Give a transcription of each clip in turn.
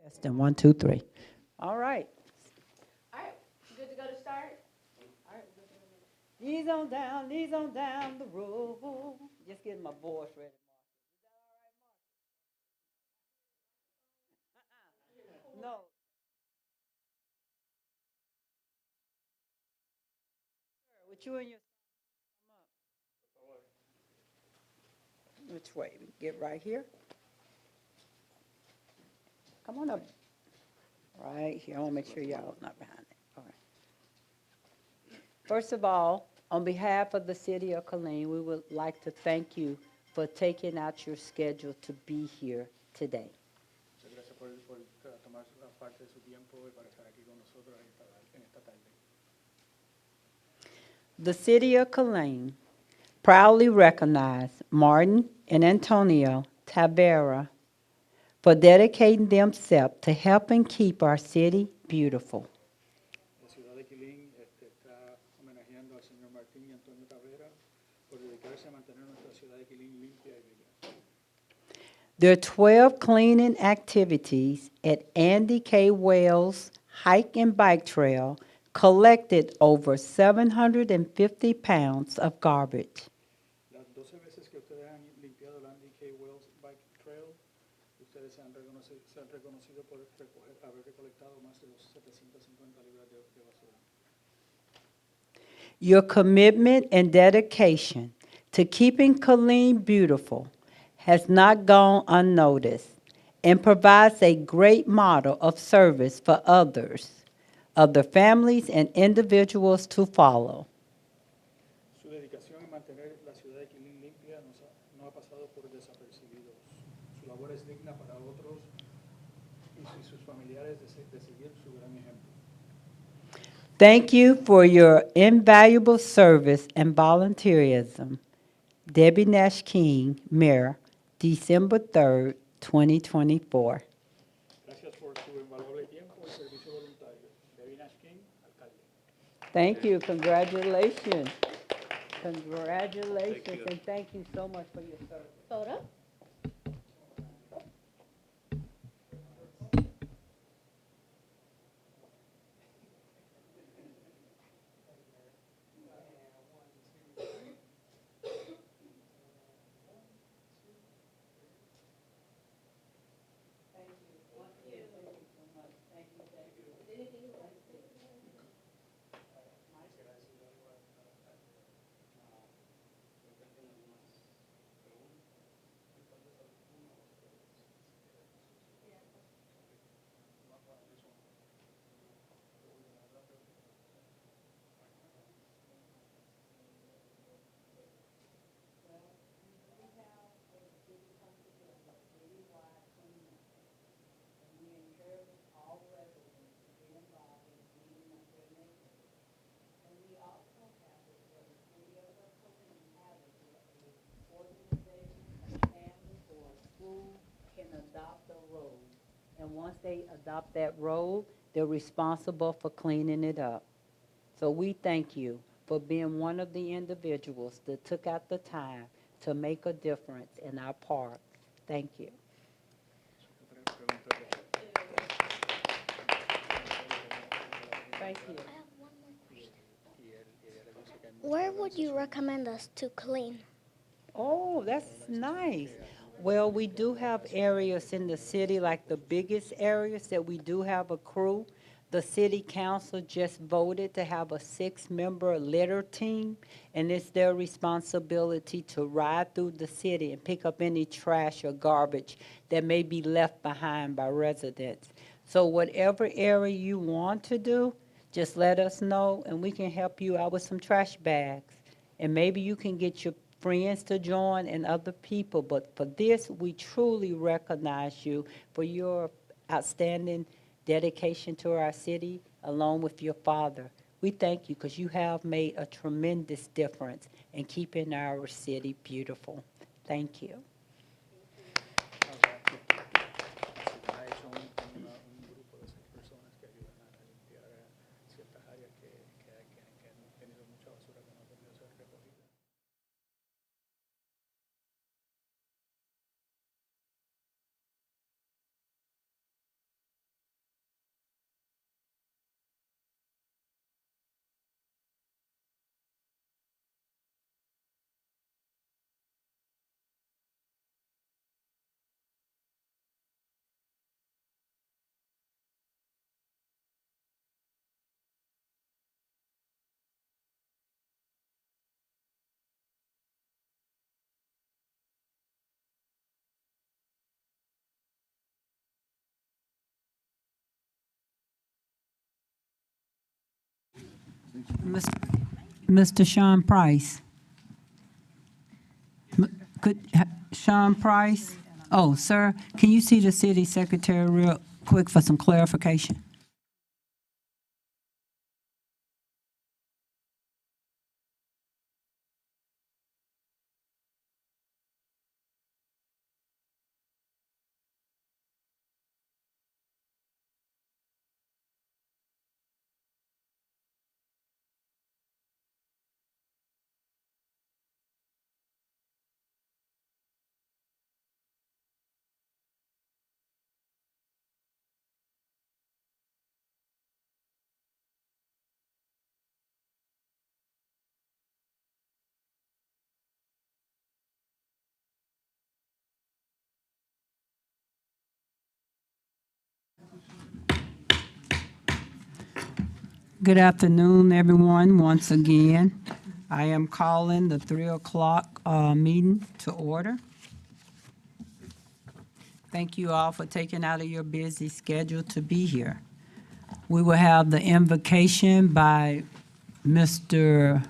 Testing, 1, 2, 3. All right. All right, good to go to start? All right. Knees on down the road. Just getting my voice ready. No, with you and your which way? Get right here. Come on up. Right here. I want to make sure y'all not behind it. All right. First of all, on behalf of the city of Killeen, we would like to thank you for taking out your schedule to be here today. Muchas gracias por tomar parte de su tiempo y para estar aquí con nosotros en esta tarde. The city of Killeen proudly recognize Martin and Antonio Tavera for dedicating themselves to helping keep our city beautiful. La ciudad de Killeen está homenajeando al señor Martín y Antonio Cabrera por dedicarse a mantener nuestra ciudad de Killeen limpia y bella. Their 12 cleaning activities at Andy K. Wells Hike and Bike Trail collected over 750 pounds of garbage. Las 12 veces que ustedes han limpiado el Andy K. Wells Bike Trail, ustedes se han reconocido por haber recolectado más de 750 libras de basura. Your commitment and dedication to keeping Killeen beautiful has not gone unnoticed and provides a great model of service for others, other families, and individuals to follow. Su dedicación en mantener la ciudad de Killeen limpia no ha pasado por desapercibidos. Su labor es digna para otros y sus familiares de seguir su gran ejemplo. Thank you for your invaluable service and volunteerism. Debbie Nash King, Mayor, December 3rd, 2024. Gracias por su invaluable tiempo y servicio voluntario. Debbie Nash King, alcalde. Thank you. Congratulations. Congratulations, and thank you so much for your service. Photo? Can adopt a road. And once they adopt that road, they're responsible for cleaning it up. So we thank you for being one of the individuals that took out the time to make a difference in our park. Thank you. Thank you. I have one more question. Where would you recommend us to clean? Oh, that's nice. Well, we do have areas in the city, like the biggest areas that we do have a crew. The city council just voted to have a 6-member litter team, and it's their responsibility to ride through the city and pick up any trash or garbage that may be left behind by residents. So whatever area you want to do, just let us know, and we can help you out with some trash bags. And maybe you can get your friends to join and other people. But for this, we truly recognize you for your outstanding dedication to our city, along with your father. We thank you because you have made a tremendous difference in keeping our city beautiful. Thank you. Mr. Sean Price. Sean Price? Oh, sir, can you see the city secretary real quick for some clarification? Good afternoon, everyone, once again. I am calling the 3 o'clock meeting to order. Thank you all for taking out of your busy schedule to be here. We will have the invocation by Mr.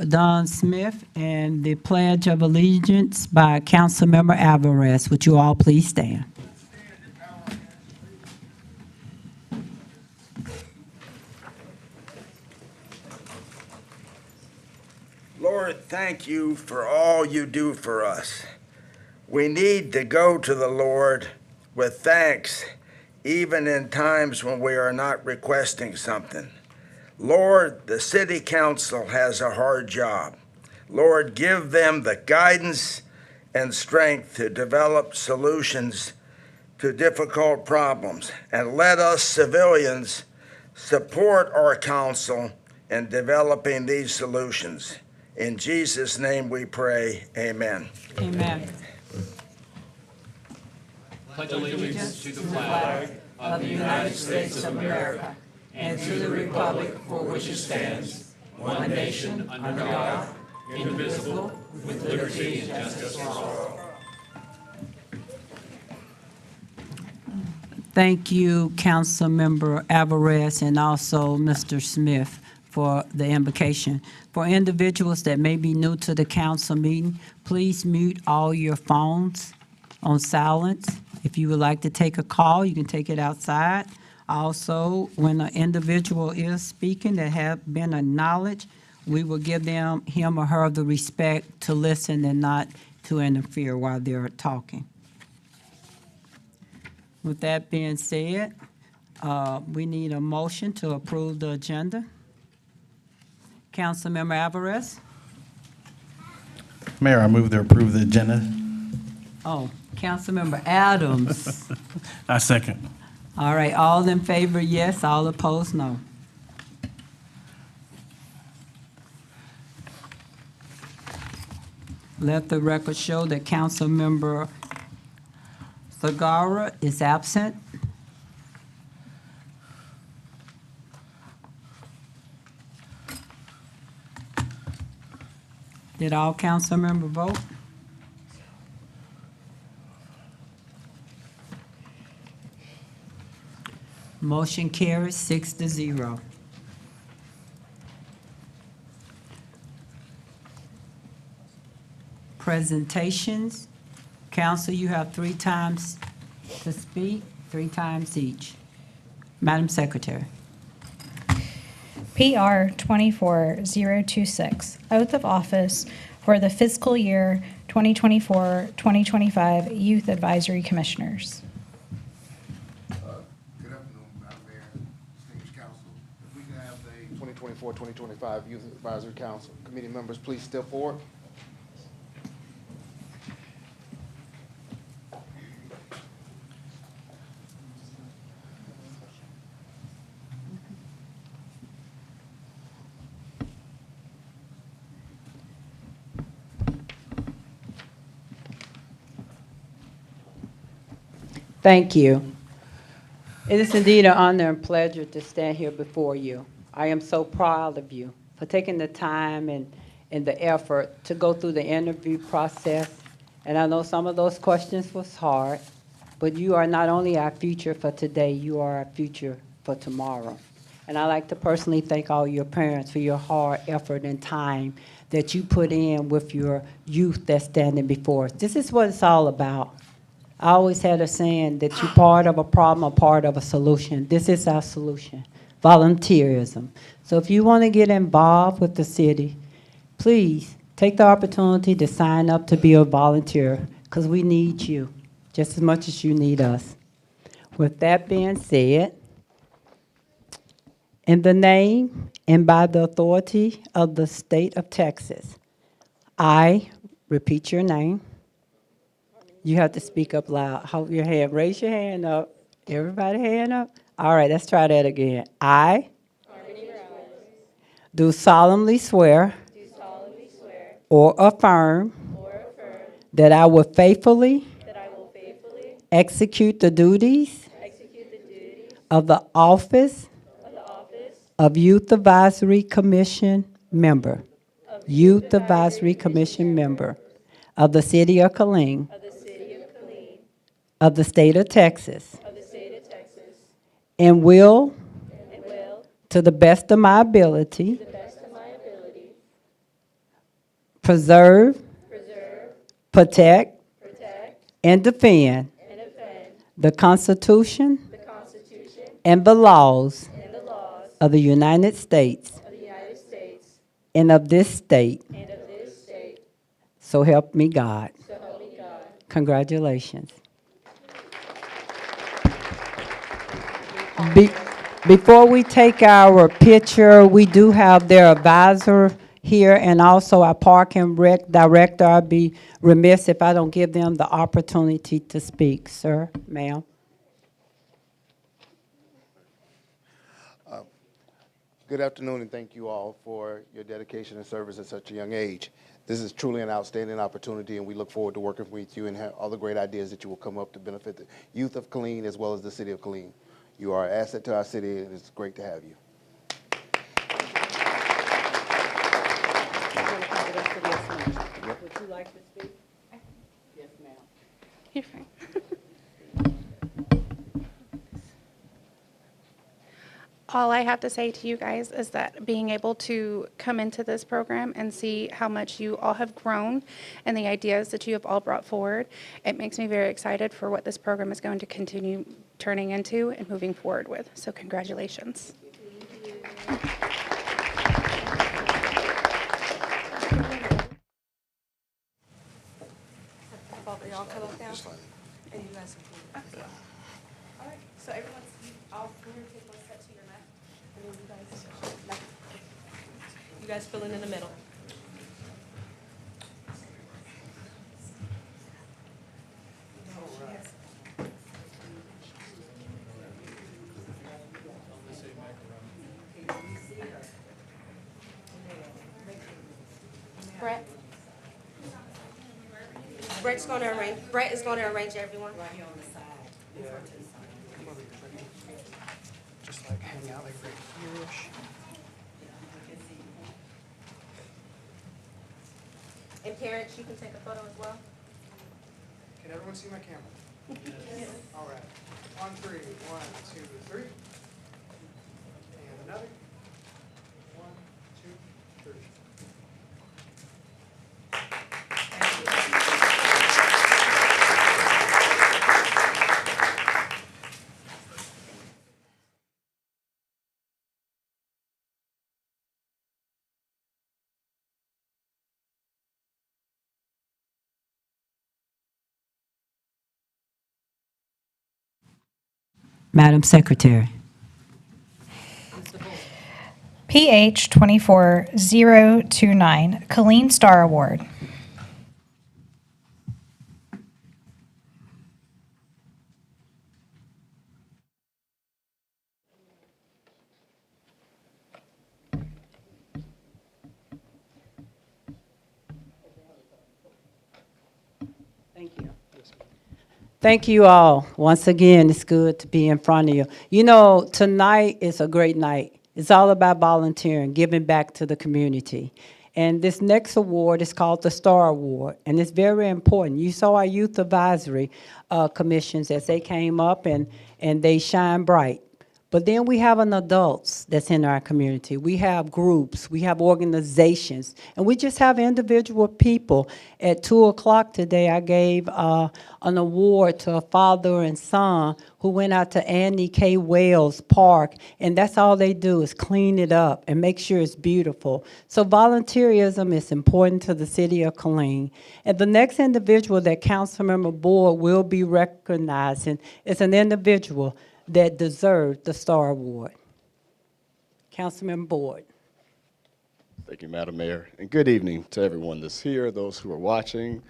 Don Smith and the Pledge of Allegiance by Councilmember Alvarez. Would you all please stand? Lord, thank you for all you do for us. We need to go to the Lord with thanks, even in times when we are not requesting something. Lord, the city council has a hard job. Lord, give them the guidance and strength to develop solutions to difficult problems, and let us civilians support our council in developing these solutions. In Jesus' name we pray, amen. Amen. Pledge allegiance to the flag of the United States of America and to the republic for which it stands, one nation, under God, indivisible, with liberty and justice for all. Thank you, Councilmember Alvarez, and also Mr. Smith for the invocation. For individuals that may be new to the council meeting, please mute all your phones on silence. If you would like to take a call, you can take it outside. Also, when an individual is speaking that have been acknowledged, we will give them, him or her, the respect to listen and not to interfere while they're talking. With that being said, we need a motion to approve the agenda. Councilmember Alvarez? Mayor, I move to approve the agenda. Oh, Councilmember Adams. I second. All right, all in favor, yes. All opposed, no. Let the record show that Councilmember Sagara is absent. Did all council members vote? Motion carries 6-0. Presentations. Council, you have 3 times to speak, 3 times each. Madam Secretary. PR 24026, Oath of Office for the fiscal year 2024-2025 Youth Advisory Commissioners. Good afternoon, Madam Mayor, distinguished council. If we can have the 2024-2025 Youth Advisory Council committee members, please step forward. Thank you. It is indeed an honor and pleasure to stand here before you. I am so proud of you for taking the time and the effort to go through the interview process. And I know some of those questions was hard, but you are not only our future for today, you are our future for tomorrow. And I'd like to personally thank all your parents for your hard effort and time that you put in with your youth that's standing before us. This is what it's all about. I always had a saying that you're part of a problem or part of a solution. This is our solution, volunteerism. So if you want to get involved with the city, please take the opportunity to sign up to be a volunteer, because we need you just as much as you need us. With that being said, in the name and by the authority of the state of Texas, I repeat your name. You have to speak up loud. Hold your hand. Raise your hand up. Everybody hand up. All right, let's try that again. I do solemnly swear or affirm that I will faithfully execute the duties of the office of Youth Advisory Commission member, Youth Advisory Commission member of the city of Killeen, of the state of Texas, and will, to the best of my ability, preserve, protect, and defend the Constitution and the laws of the United States and of this state. So help me God. Congratulations. Before we take our picture, we do have their advisor here and also our Park and Rec director. I'd be remiss if I don't give them the opportunity to speak. Sir, ma'am. Good afternoon, and thank you all for your dedication and service at such a young age. This is truly an outstanding opportunity, and we look forward to working with you and all the great ideas that you will come up to benefit the youth of Killeen as well as the city of Killeen. You are an asset to our city, and it's great to have you. Would you like to speak? Yes, ma'am. You're fine. All I have to say to you guys is that being able to come into this program and see how much you all have grown and the ideas that you have all brought forward, it makes me very excited for what this program is going to continue turning into and moving forward with. So congratulations. Y'all come up down, and you guys. All right, so everyone's, all here, take one step to your left, and then you guys fill in the middle. Brett? Brett is going to arrange everyone. Right here on the side. Just like hang out like right here-ish. And parents, you can take a photo as well. Can everyone see my camera? Yes. All right. On three. 1, 2, 3. And another. 1, 2, 3. Madam Secretary. PH 24029, Killeen Star Award. Thank you. Thank you all. Once again, it's good to be in front of you. You know, tonight is a great night. It's all about volunteering, giving back to the community. And this next award is called the Star Award, and it's very important. You saw our youth advisory commissions as they came up, and they shine bright. But then we have an adults that's in our community. We have groups, we have organizations, and we just have individual people. At 2 o'clock today, I gave an award to a father and son who went out to Annie K. Wells Park, and that's all they do is clean it up and make sure it's beautiful. So volunteerism is important to the city of Killeen. And the next individual that Councilmember Board will be recognizing is an individual that deserved the Star Award. Councilmember Board. Thank you, Madam Mayor, and good evening to everyone that's here, those who are watching.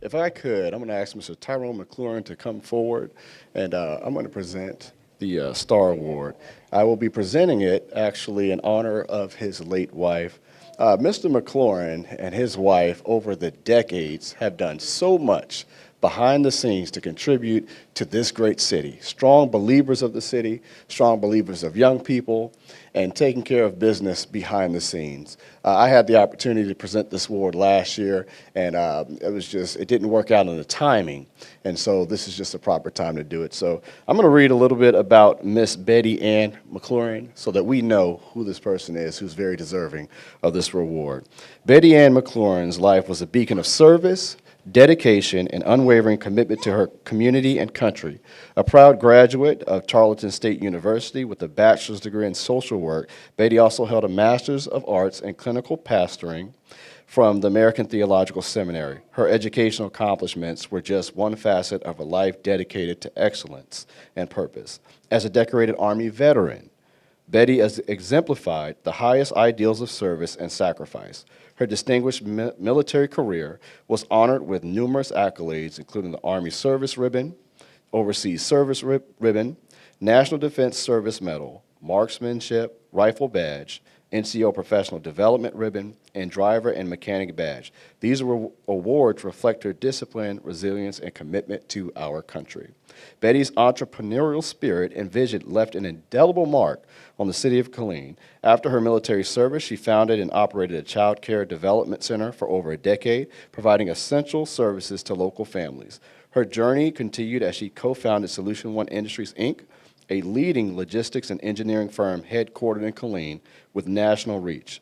If I could, I'm going to ask Mr. Tyrone McLaurin to come forward, and I'm going to present the Star Award. I will be presenting it actually in honor of his late wife. Mr. McLaurin and his wife over the decades have done so much behind the scenes to contribute to this great city. Strong believers of the city, strong believers of young people, and taking care of business behind the scenes. I had the opportunity to present this award last year, and it didn't work out in the timing, and so this is just the proper time to do it. So I'm going to read a little bit about Miss Betty Ann McLaurin so that we know who this person is who's very deserving of this reward. Betty Ann McLaurin's life was a beacon of service, dedication, and unwavering commitment to her community and country. A proud graduate of Tarleton State University with a bachelor's degree in social work, Betty also held a master's of arts in clinical pastoring from the American Theological Seminary. Her educational accomplishments were just one facet of a life dedicated to excellence and purpose. As a decorated Army veteran, Betty has exemplified the highest ideals of service and sacrifice. Her distinguished military career was honored with numerous accolades, including the Army Service Ribbon, Overseas Service Ribbon, National Defense Service Medal, Marksmanship Rifle Badge, NCO Professional Development Ribbon, and Driver and Mechanic Badge. These awards reflect her discipline, resilience, and commitment to our country. Betty's entrepreneurial spirit and vision left an indelible mark on the city of Killeen. After her military service, she founded and operated a child care development center for over a decade, providing essential services to local families. Her journey continued as she co-founded Solution One Industries, Inc., a leading logistics and engineering firm headquartered in Killeen with national reach.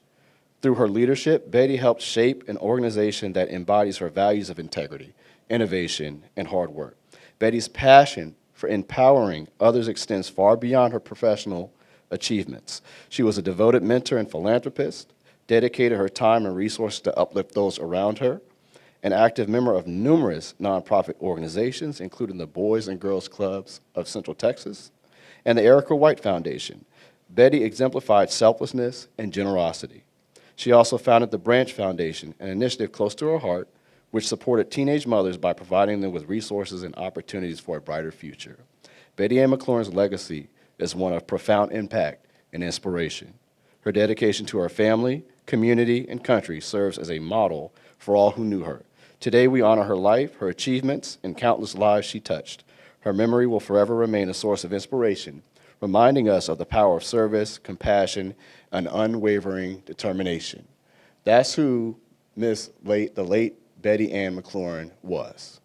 Through her leadership, Betty helped shape an organization that embodies her values of integrity, innovation, and hard work. Betty's passion for empowering others extends far beyond her professional achievements. She was a devoted mentor and philanthropist, dedicated her time and resources to uplift those around her, an active member of numerous nonprofit organizations, including the Boys and Girls Clubs of Central Texas and the Erica White Foundation. Betty exemplified selflessness and generosity. She also founded the Branch Foundation, an initiative close to her heart, which supported teenage mothers by providing them with resources and opportunities for a brighter future. Betty Ann McLaurin's legacy is one of profound impact and inspiration. Her dedication to her family, community, and country serves as a model for all who knew her. Today, we honor her life, her achievements, and countless lives she touched. Her memory will forever remain a source of inspiration, reminding us of the power of service, compassion, and unwavering determination. That's who the late Betty Ann McLaurin was.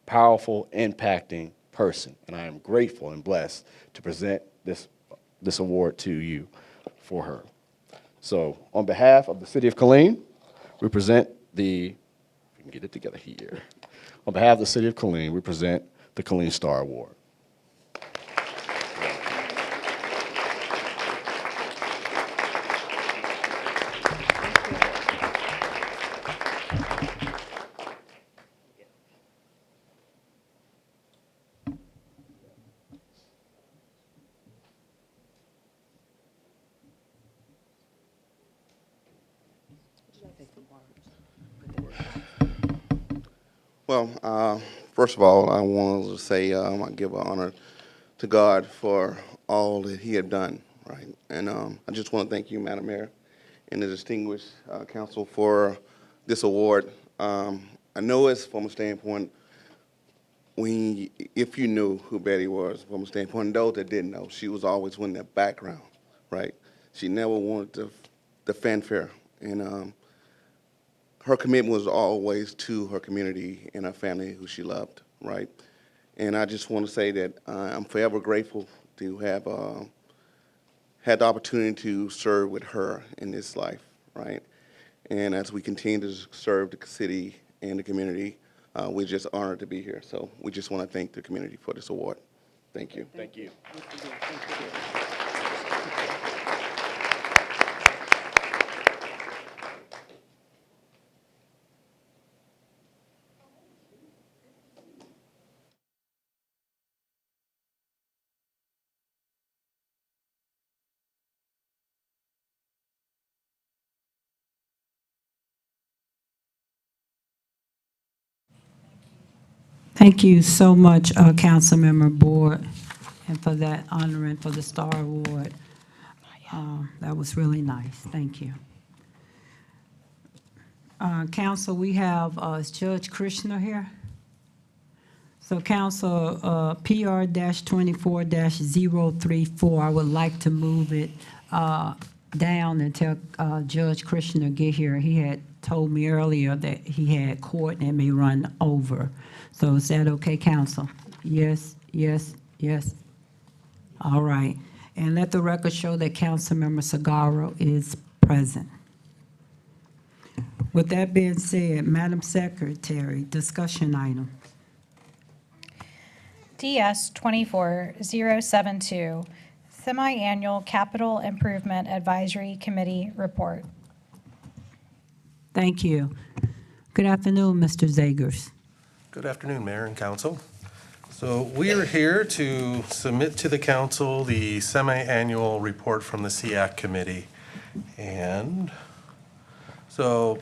Powerful, impacting person, and I am grateful and blessed to present this award to you for her. So, on behalf of the City of Killeen, we present if we can get it together here. On behalf of the City of Killeen, we present the Killeen Star Award. Well, first of all, I wanted to say I give honor to God for all that He had done, right? And I just want to thank you, Madam Mayor, and the distinguished council for this award. I know it's from a standpoint, if you knew who Betty was, from a standpoint, those that didn't know, she was always in the background, right? She never wanted the fanfare, and her commitment was always to her community and her family who she loved, right? And I just want to say that I'm forever grateful to have had the opportunity to serve with her in this life, right? And as we continue to serve the city and the community, we're just honored to be here. So we just want to thank the community for this award. Thank you. Thank you. Thank you so much, Councilmember Board, and for that honoring for the Star Award. That was really nice. Thank you. Council, we have is Judge Krishna here. So Council, PR-24-034, I would like to move it down until Judge Krishna get here. He had told me earlier that he had court and it may run over. So is that okay, Council? Yes, yes, yes. All right. And let the record show that Councilmember Sagaro is present. With that being said, Madam Secretary, discussion item. DS 24072, Semi-Annual Capital Improvement Advisory Committee Report. Thank you. Good afternoon, Mr. Zagers. Good afternoon, Mayor and Council. So we are here to submit to the Council the semi-annual report from the SEAC Committee. And so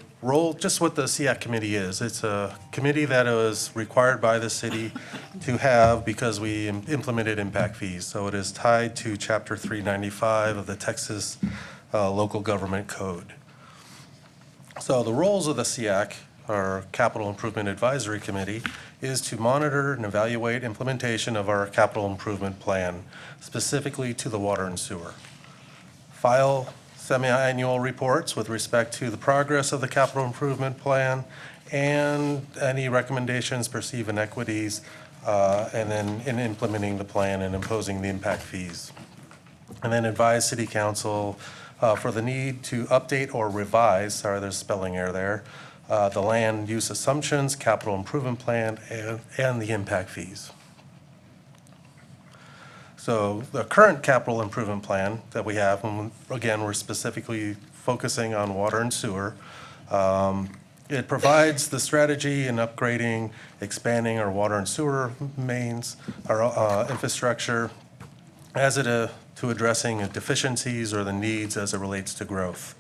just what the SEAC Committee is. It's a committee that was required by the city to have because we implemented impact fees. So it is tied to Chapter 395 of the Texas Local Government Code. So the roles of the SEAC, our Capital Improvement Advisory Committee, is to monitor and evaluate implementation of our capital improvement plan, specifically to the water and sewer. File semi-annual reports with respect to the progress of the capital improvement plan and any recommendations, perceived inequities, and then in implementing the plan and imposing the impact fees. And then advise City Council for the need to update or revise, sorry, there's a spelling error there, the land use assumptions, capital improvement plan, and the impact fees. So the current capital improvement plan that we have, and again, we're specifically focusing on water and sewer. It provides the strategy in upgrading, expanding our water and sewer mains, our infrastructure, as it to addressing deficiencies or the needs as it relates to growth.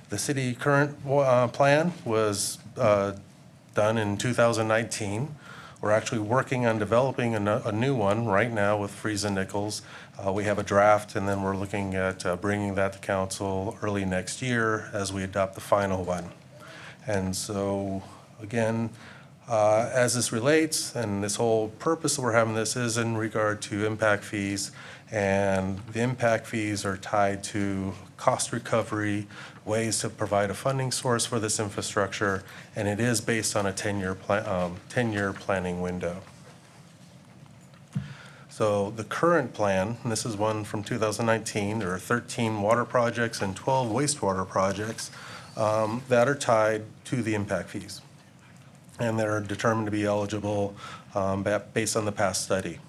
The city current plan was done in 2019. We're actually working on developing a new one right now with Friesen Nichols. We have a draft, and then we're looking at bringing that to council early next year as we adopt the final one. And so, again, as this relates, and this whole purpose that we're having this is in regard to impact fees, and the impact fees are tied to cost recovery, ways to provide a funding source for this infrastructure, and it is based on a 10-year planning window. So the current plan, and this is one from 2019, there are 13 water projects and 12 wastewater projects that are tied to the impact fees. And they're determined to be eligible based on the past study.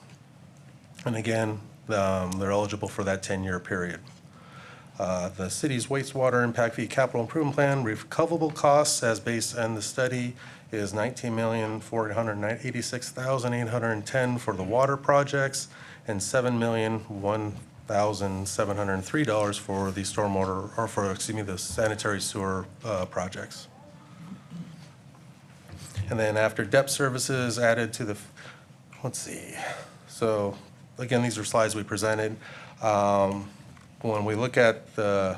And again, they're eligible for that 10-year period. The city's wastewater impact fee capital improvement plan recoverable costs as based on the study is $19,486,810 for the water projects and $7,001,703 for the stormwater, or for, excuse me, the sanitary sewer projects. And then after depth services added to the, let's see. So again, these are slides we presented. When we look at the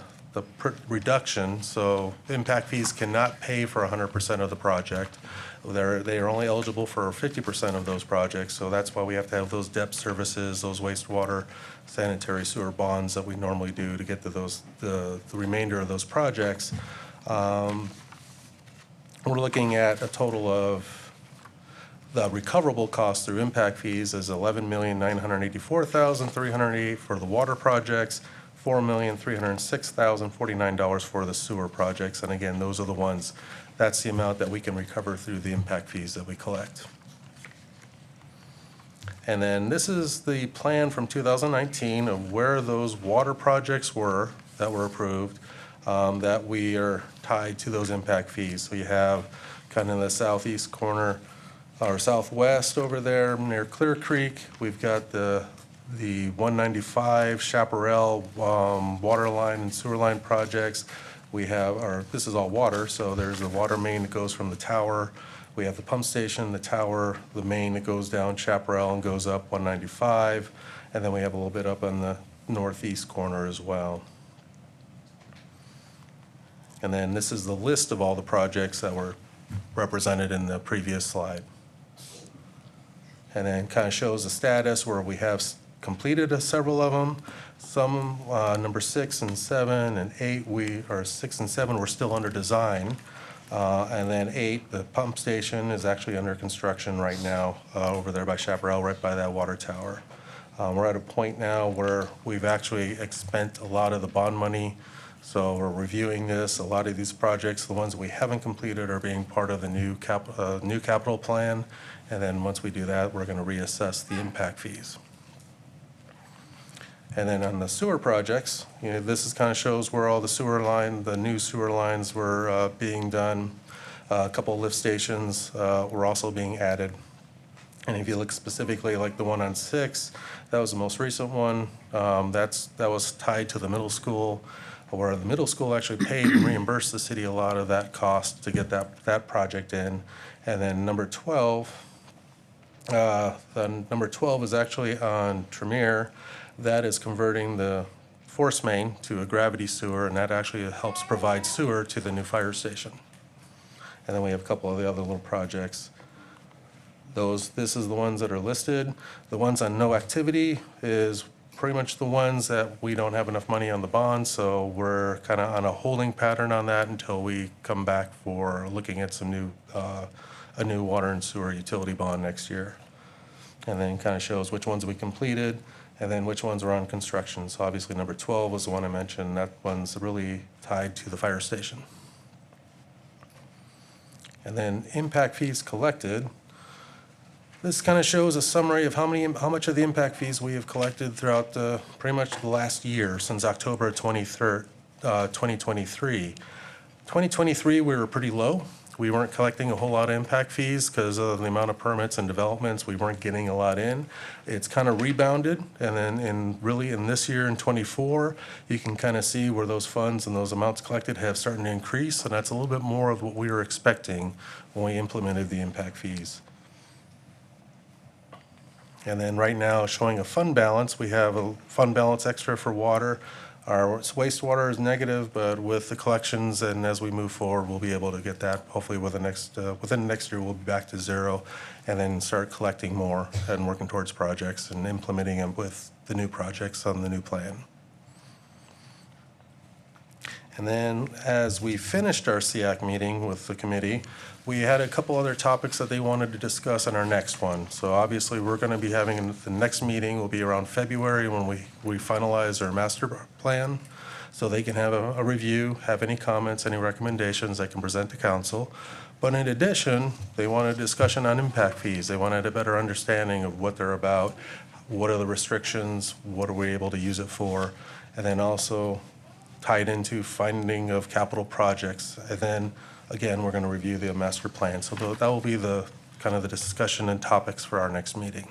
reduction, so impact fees cannot pay for 100% of the project. They are only eligible for 50% of those projects, so that's why we have to have those depth services, those wastewater, sanitary sewer bonds that we normally do to get to those the remainder of those projects. We're looking at a total of The recoverable cost through impact fees is $11,984,388 for the water projects, $4,306,049 for the sewer projects. And again, those are the ones, that's the amount that we can recover through the impact fees that we collect. And then this is the plan from 2019 of where those water projects were that were approved, that we are tied to those impact fees. So you have kind of the southeast corner or southwest over there near Clear Creek. We've got the 195 Chaparral water line and sewer line projects. We have, this is all water, so there's the water main that goes from the tower. We have the pump station, the tower, the main that goes down Chaparral and goes up 195. And then we have a little bit up on the northeast corner as well. And then this is the list of all the projects that were represented in the previous slide. And then kind of shows the status where we have completed several of them. Some, number 6 and 7 and 8, 6 and 7 were still under design. And then 8, the pump station is actually under construction right now over there by Chaparral, right by that water tower. We're at a point now where we've actually spent a lot of the bond money. So we're reviewing this. A lot of these projects, the ones that we haven't completed, are being part of the new capital plan. And then once we do that, we're going to reassess the impact fees. And then on the sewer projects, this is kind of shows where all the new sewer lines were being done. A couple of lift stations were also being added. And if you look specifically like the one on 6, that was the most recent one. That was tied to the middle school, where the middle school actually paid and reimbursed the city a lot of that cost to get that project in. And then number 12, number 12 is actually on Tremere. That is converting the force main to a gravity sewer, and that actually helps provide sewer to the new fire station. And then we have a couple of the other little projects. This is the ones that are listed. The ones on no activity is pretty much the ones that we don't have enough money on the bond, so we're kind of on a holding pattern on that until we come back for looking at some new, a new water and sewer utility bond next year. And then kind of shows which ones we completed and then which ones are on construction. So obviously number 12 was the one I mentioned. That one's really tied to the fire station. And then impact fees collected. This kind of shows a summary of how much of the impact fees we have collected throughout pretty much the last year, since October 2023. 2023, we were pretty low. We weren't collecting a whole lot of impact fees because of the amount of permits and developments. We weren't getting a lot in. It's kind of rebounded, and then in this year in 24, you can kind of see where those funds and those amounts collected have started to increase, and that's a little bit more of what we were expecting when we implemented the impact fees. And then right now, showing a fund balance, we have a fund balance extra for water. Our wastewater is negative, but with the collections and as we move forward, we'll be able to get that. Hopefully within the next year, we'll be back to zero and then start collecting more and working towards projects and implementing them with the new projects on the new plan. And then as we finished our SEAC meeting with the committee, we had a couple other topics that they wanted to discuss in our next one. So obviously we're going to be having, the next meeting will be around February when we finalize our master plan. So they can have a review, have any comments, any recommendations they can present to council. But in addition, they wanted a discussion on impact fees. They wanted a better understanding of what they're about, what are the restrictions, what are we able to use it for, and then also tied into funding of capital projects. And then again, we're going to review the master plan. So that will be the kind of the discussion and topics for our next meeting.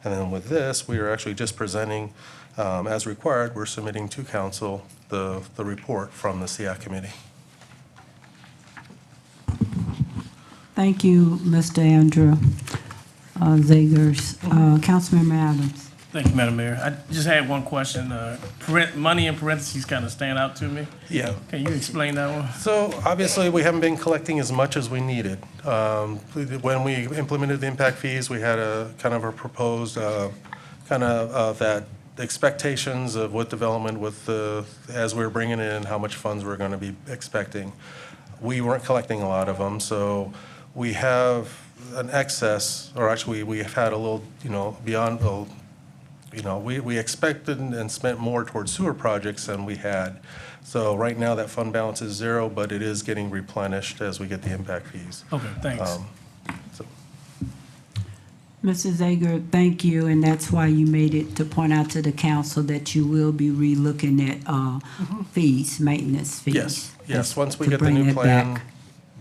And then with this, we are actually just presenting, as required, we're submitting to council the report from the SEAC committee. Thank you, Mr. Andrew Zagers. Councilmember Adams. Thank you, Madam Mayor. I just had one question. Money in parentheses kind of stand out to me. Yeah. Can you explain that one? So obviously, we haven't been collecting as much as we needed. When we implemented the impact fees, we had a kind of a proposed that expectations of what development as we were bringing in, how much funds we're going to be expecting. We weren't collecting a lot of them, so we have an excess, or actually, we have had a little, beyond, we expected and spent more towards sewer projects than we had. So right now, that fund balance is zero, but it is getting replenished as we get the impact fees. Okay, thanks. So Mrs. Zager, thank you, and that's why you made it to point out to the council that you will be relooking at fees, maintenance fees. Yes, once we To get the bring new it plan, back.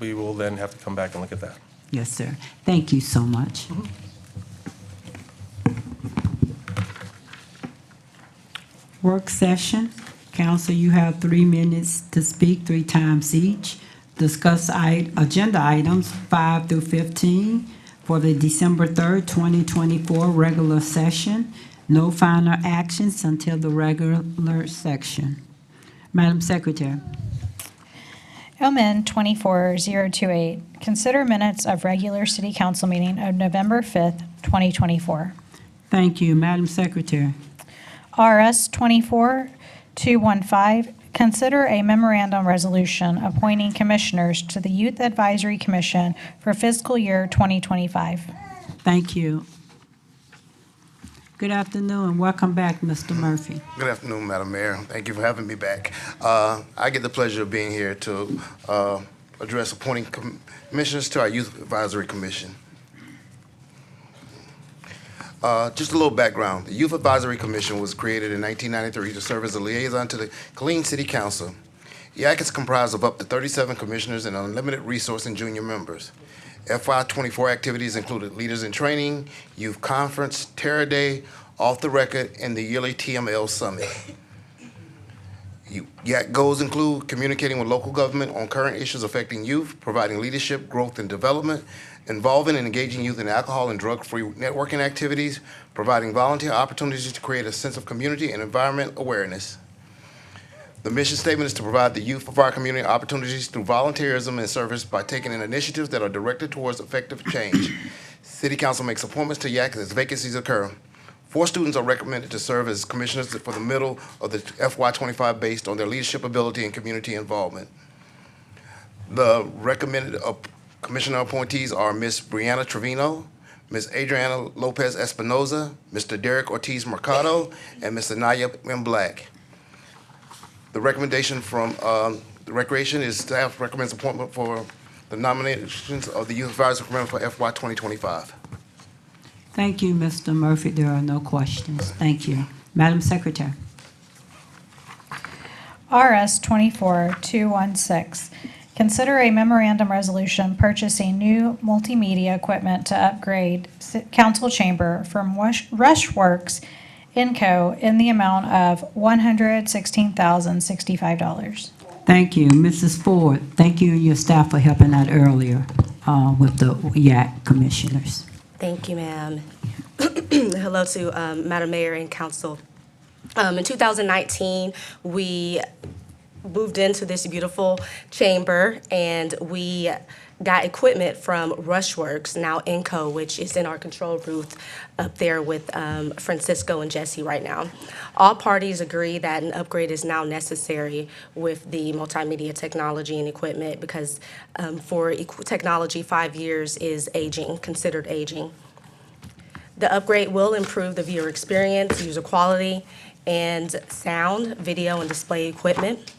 we will then have to come back and look at that. Yes, sir. Thank you so much. Work session. Council, you have 3 minutes to speak 3 times each. Discuss agenda items 5 through 15 for the December 3rd, 2024 regular session. No final actions until the regular section. Madam Secretary. OMN 24028, consider minutes of regular city council meeting of November 5th, 2024. Thank you. Madam Secretary. RS 24215, consider a memorandum resolution appointing commissioners to the Youth Advisory Commission for fiscal year 2025. Thank you. Good afternoon, and welcome back, Mr. Murphy. Good afternoon, Madam Mayor. Thank you for having me back. I get the pleasure of being here to address appointing commissioners to our Youth Advisory Commission. Just a little background. The Youth Advisory Commission was created in 1993 to serve as a liaison to the Killeen City Council. YAC is comprised of up to 37 commissioners and unlimited resource and junior members. FY24 activities included Leaders in Training, Youth Conference, Terror Day, Off the Record, and the yearly TML Summit. YAC goals include communicating with local government on current issues affecting youth, providing leadership, growth, and development, involving and engaging youth in alcohol and drug-free networking activities, providing volunteer opportunities to create a sense of community and environment awareness. The mission statement is to provide the youth of our community opportunities through volunteerism and service by taking in initiatives that are directed towards effective change. City Council makes appointments to YAC as vacancies occur. 4 students are recommended to serve as commissioners for the middle of the FY25 based on their leadership ability and community involvement. The recommended commissioner appointees are Ms. Brianna Trevino, Ms. Adriana Lopez Espinoza, Mr. Derek Ortiz Mercado, and Ms. Anaya M. Black. The recommendation from the Recreation is staff recommends appointment for the nominations of the Youth Advisory Committee for FY 2025. Thank you, Mr. Murphy. There are no questions. Thank you. Madam Secretary. RS 24216, consider a memorandum resolution purchasing new multimedia equipment to upgrade council chamber from Rushworks Inco in the amount of $116,065. Thank you. Mrs. Ford, thank you and your staff for helping out earlier with the YAC commissioners. Thank you, ma'am. Hello to Madam Mayor and Council. In 2019, we moved into this beautiful chamber and we got equipment from Rushworks, now Inco, which is in our control booth up there with Francisco and Jesse right now. All parties agree that an upgrade is now necessary with the multimedia technology and equipment because for technology, 5 years is aging, considered aging. The upgrade will improve the viewer experience, user quality, and sound, video, and display equipment.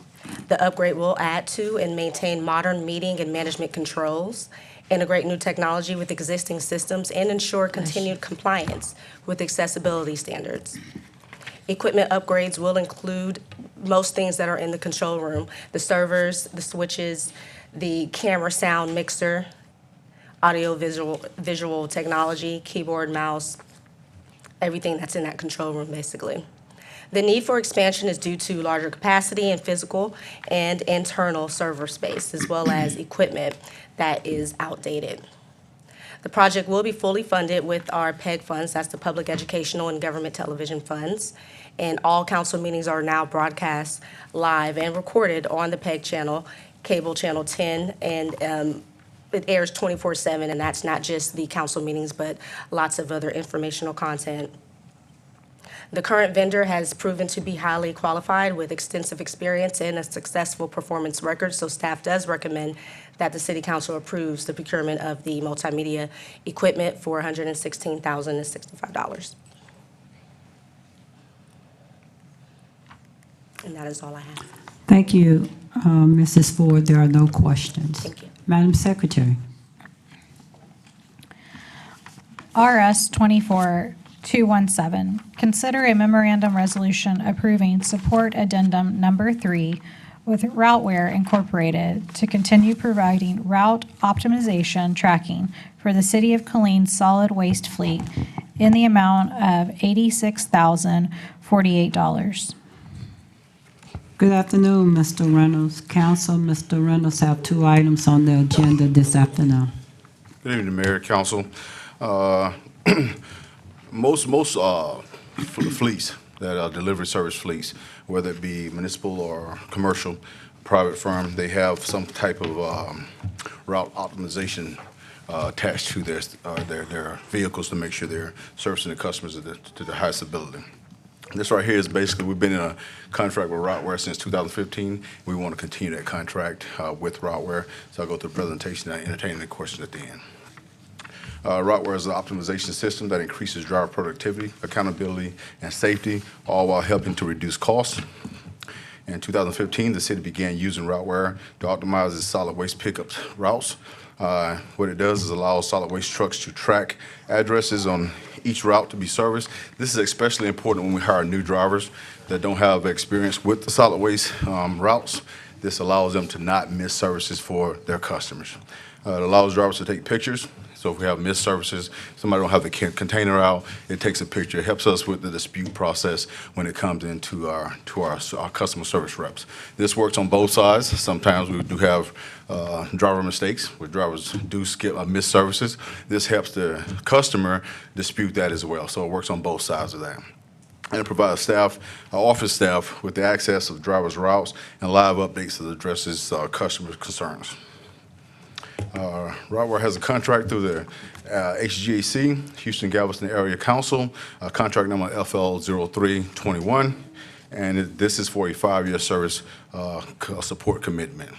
The upgrade will add to and maintain modern meeting and management controls, integrate new technology with existing systems, and ensure continued compliance with accessibility standards. Equipment upgrades will include most things that are in the control room: the servers, the switches, the camera sound mixer, audio visual technology, keyboard, mouse, everything that's in that control room basically. The need for expansion is due to larger capacity and physical and internal server space, as well as equipment that is outdated. The project will be fully funded with our PEG funds, that's the Public Educational and Government Television Funds, and all council meetings are now broadcast live and recorded on the PEG channel, cable channel 10, and it airs 24/7, and that's not just the council meetings, but lots of other informational content. The current vendor has proven to be highly qualified with extensive experience and a successful performance record, so staff does recommend that the City Council approves the procurement of the multimedia equipment for $116,065. And that is all I have. Thank you, Mrs. Ford. There are no questions. Thank you. Madam Secretary. RS 24-217, consider a memorandum resolution approving support addendum number 3 with Routeware Incorporated to continue providing route optimization tracking for the City of Killeen solid waste fleet in the amount of $86,048. Good afternoon, Mr. Reynolds. Council, Mr. Reynolds have 2 items on the agenda this afternoon. Good evening, Mayor, Council. Most fleets that are delivery service fleets, whether it be municipal or commercial, private firm, they have some type of route optimization attached to their vehicles to make sure they're servicing the customers to the highest ability. This right here is basically, we've been in a contract with Routeware since 2015. We want to continue that contract with Routeware. So I'll go through the presentation and entertain any questions at the end. Routeware is an optimization system that increases driver productivity, accountability, and safety, all while helping to reduce costs. In 2015, the city began using Routeware to optimize its solid waste pickup routes. What it does is allow solid waste trucks to track addresses on each route to be serviced. This is especially important when we hire new drivers that don't have experience with the solid waste routes. This allows them to not miss services for their customers. It allows drivers to take pictures. So if we have missed services, somebody don't have the container out, it takes a picture. It helps us with the dispute process when it comes into our customer service reps. This works on both sides. Sometimes we do have driver mistakes where drivers do miss services. This helps the customer dispute that as well. So it works on both sides of that. And it provides office staff with the access of drivers' routes and live updates that addresses customer concerns. Routeware has a contract through the HGAC, Houston Galveston Area Council, contract number FL0321, and this is for a 5-year service support commitment.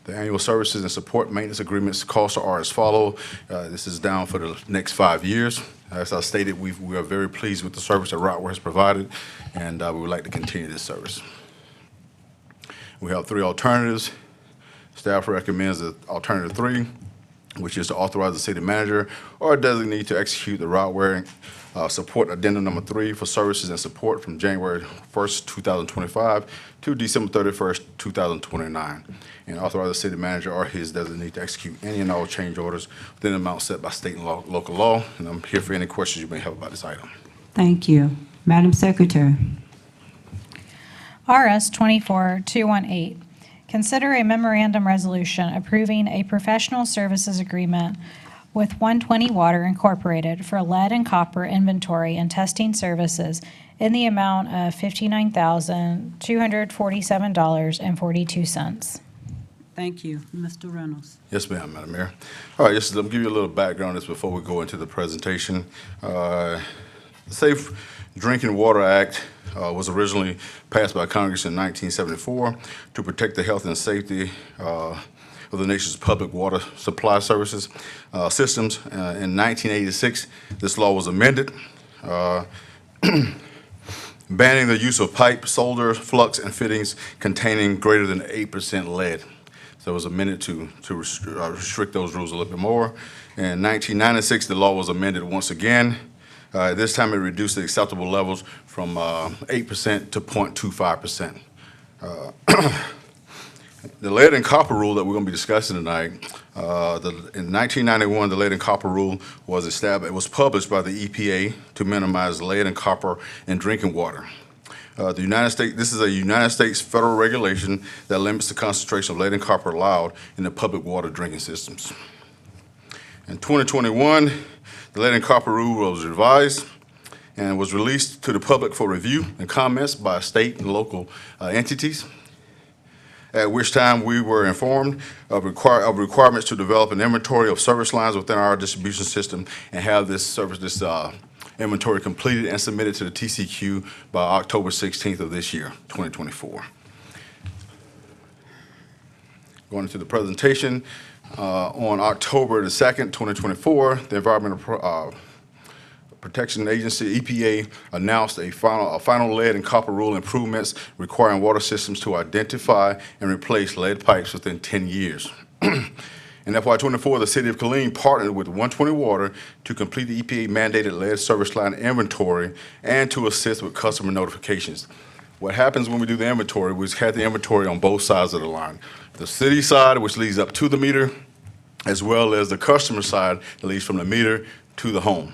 The annual services and support maintenance agreements costs are as follow. This is down for the next 5 years. As I stated, we are very pleased with the service that Routeware has provided, and we would like to continue this service. We have 3 alternatives. Staff recommends the alternative 3, which is to authorize the city manager or designee to execute the Routeware support addendum number 3 for services and support from January 1st, 2025 to December 31st, 2029, and authorize the city manager or his designee to execute any and all change orders within the amount set by state and local law. And I'm here for any questions you may have about this item. Thank you. Madam Secretary. RS 24-218, consider a memorandum resolution approving a professional services agreement with 120 Water Incorporated for lead and copper inventory and testing services in the amount of $59,247.42. Thank you. Mr. Reynolds. Yes, ma'am, Madam Mayor. All right, just let me give you a little background on this before we go into the presentation. The Safe Drinking Water Act was originally passed by Congress in 1974 to protect the health and safety of the nation's public water supply services systems. In 1986, this law was amended, banning the use of pipe, solder, flux, and fittings containing greater than 8% lead. So it was amended to restrict those rules a little bit more. In 1996, the law was amended once again. This time it reduced the acceptable levels from 8% to 0.25%. The lead and copper rule that we're going to be discussing tonight, in 1991, the lead and copper rule was established. It was published by the EPA to minimize lead and copper in drinking water. The United States, this is a United States federal regulation that limits the concentration of lead and copper allowed in the public water drinking systems. In 2021, the lead and copper rule was revised and was released to the public for review and comments by state and local entities, at which time we were informed of requirements to develop an inventory of service lines within our distribution system and have this inventory completed and submitted to the TCQ by October 16th of this year, 2024. Going into the presentation, on October the 2nd, 2024, the Environmental Protection Agency, EPA, announced a final lead and copper rule improvements requiring water systems to identify and replace lead pipes within 10 years. In FY24, the City of Killeen partnered with 120 Water to complete the EPA mandated lead service line inventory and to assist with customer notifications. What happens when we do the inventory, we had the inventory on both sides of the line. The city side, which leads up to the meter, as well as the customer side that leads from the meter to the home.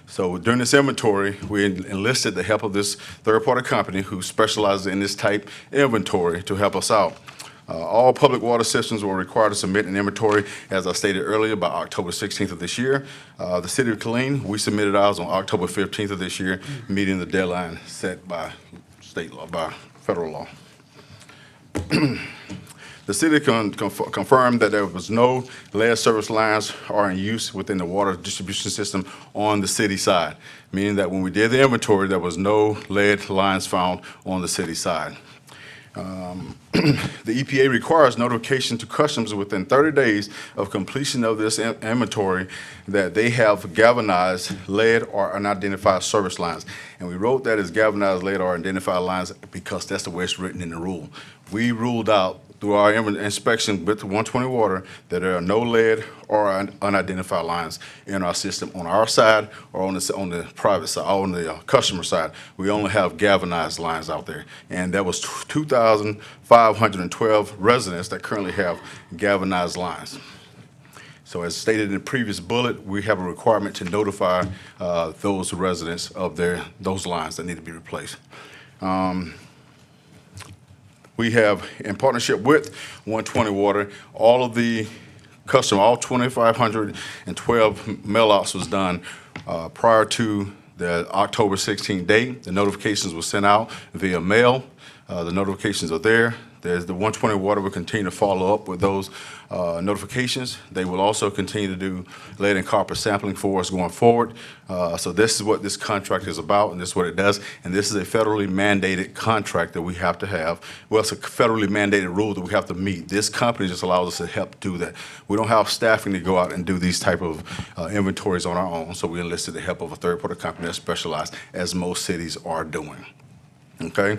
So during this inventory, we enlisted the help of this third-party company who specializes in this type inventory to help us out. All public water systems were required to submit an inventory, as I stated earlier, by October 16th of this year. The City of Killeen, we submitted ours on October 15th of this year, meeting the deadline set by state law, by federal law. The city confirmed that there was no lead service lines are in use within the water distribution system on the city side, meaning that when we did the inventory, there was no lead lines found on the city side. The EPA requires notification to customers within 30 days of completion of this inventory that they have galvanized lead or unidentified service lines. And we wrote that as galvanized lead or unidentified lines because that's the way it's written in the rule. We ruled out through our inspection with 120 Water that there are no lead or unidentified lines in our system on our side or on the private side, on the customer side. We only have galvanized lines out there. And that was 2,512 residents that currently have galvanized lines. So as stated in the previous bullet, we have a requirement to notify those residents of those lines that need to be replaced. We have, in partnership with 120 Water, all of the all 2,512 mail-outs was done prior to the October 16th date. The notifications were sent out via mail. The notifications are there. There's the 120 Water will continue to follow up with those notifications. They will also continue to do lead and copper sampling for us going forward. So this is what this contract is about, and this is what it does. And this is a federally mandated contract that we have to have. Well, it's a federally mandated rule that we have to meet. This company just allows us to help do that. We don't have staffing to go out and do these type of inventories on our own, so we enlisted the help of a third-party company that specialized, as most cities are doing. Okay?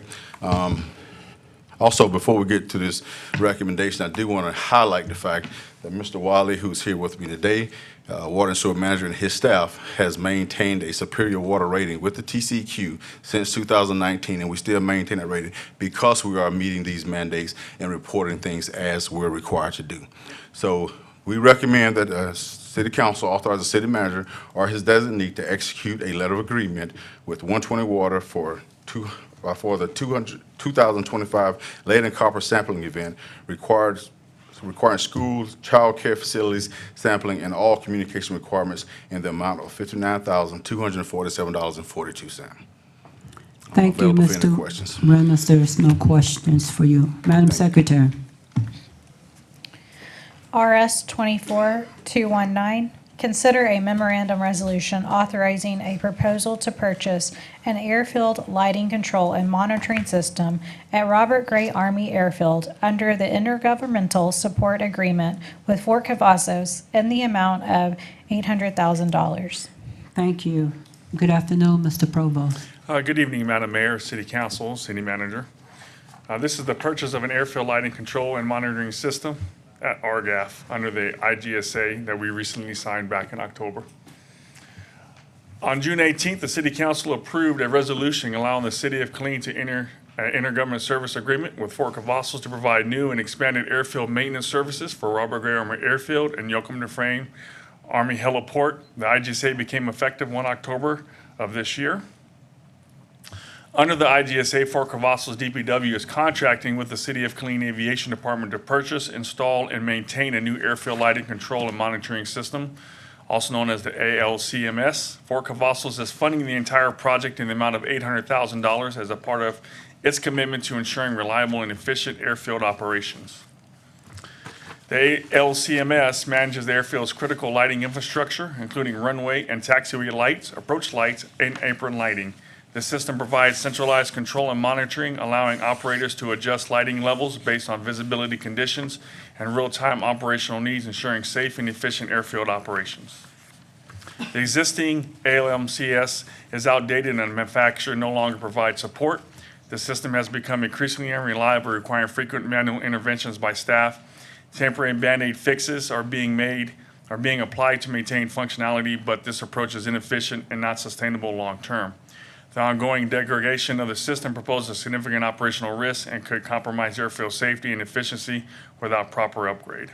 Also, before we get to this recommendation, I do want to highlight the fact that Mr. Wiley, who's here with me today, Water and Sewer Manager, and his staff has maintained a superior water rating with the TCQ since 2019, and we still maintain that rating because we are meeting these mandates and reporting things as we're required to do. So we recommend that City Council authorize the City Manager or his designee to execute a letter of agreement with 120 Water for the 2025 lead and copper sampling event requiring schools, child care facilities sampling, and all communication requirements in the amount of $59,247.42. Thank you, Mr. Reynolds. There's no questions for you. Madam Secretary. RS 24-219, consider a memorandum resolution authorizing a proposal to purchase an airfield lighting control and monitoring system at Robert Gray Army Airfield under the intergovernmental support agreement with Fort Cavazos in the amount of $800,000. Thank you. Good afternoon, Mr. Provost. Good evening, Madam Mayor, City Council, City Manager. This is the purchase of an airfield lighting control and monitoring system at RGAF under the IGSA that we recently signed back in October. On June 18th, the City Council approved a resolution allowing the City of Killeen to enter an intergovernmental service agreement with Fort Cavazos to provide new and expanded airfield maintenance services for Robert Gray Army Airfield and Yoakum Dufresne Army Heliport. The IGSA became effective 1 October of this year. Under the IGSA, Fort Cavazos DPW is contracting with the City of Killeen Aviation Department to purchase, install, and maintain a new airfield lighting control and monitoring system, also known as the ALCMS. Fort Cavazos is funding the entire project in the amount of $800,000 as a part of its commitment to ensuring reliable and efficient airfield operations. The LCMS manages the airfield's critical lighting infrastructure, including runway and taxiway lights, approach lights, and apron lighting. The system provides centralized control and monitoring, allowing operators to adjust lighting levels based on visibility conditions and real-time operational needs, ensuring safe and efficient airfield operations. The existing ALMCS is outdated and the manufacturer no longer provides support. The system has become increasingly unreliable, requiring frequent manual interventions by staff. Temporary Band-Aid fixes are being applied to maintain functionality, but this approach is inefficient and not sustainable long-term. The ongoing degradation of the system poses a significant operational risk and could compromise airfield safety and efficiency without proper upgrade.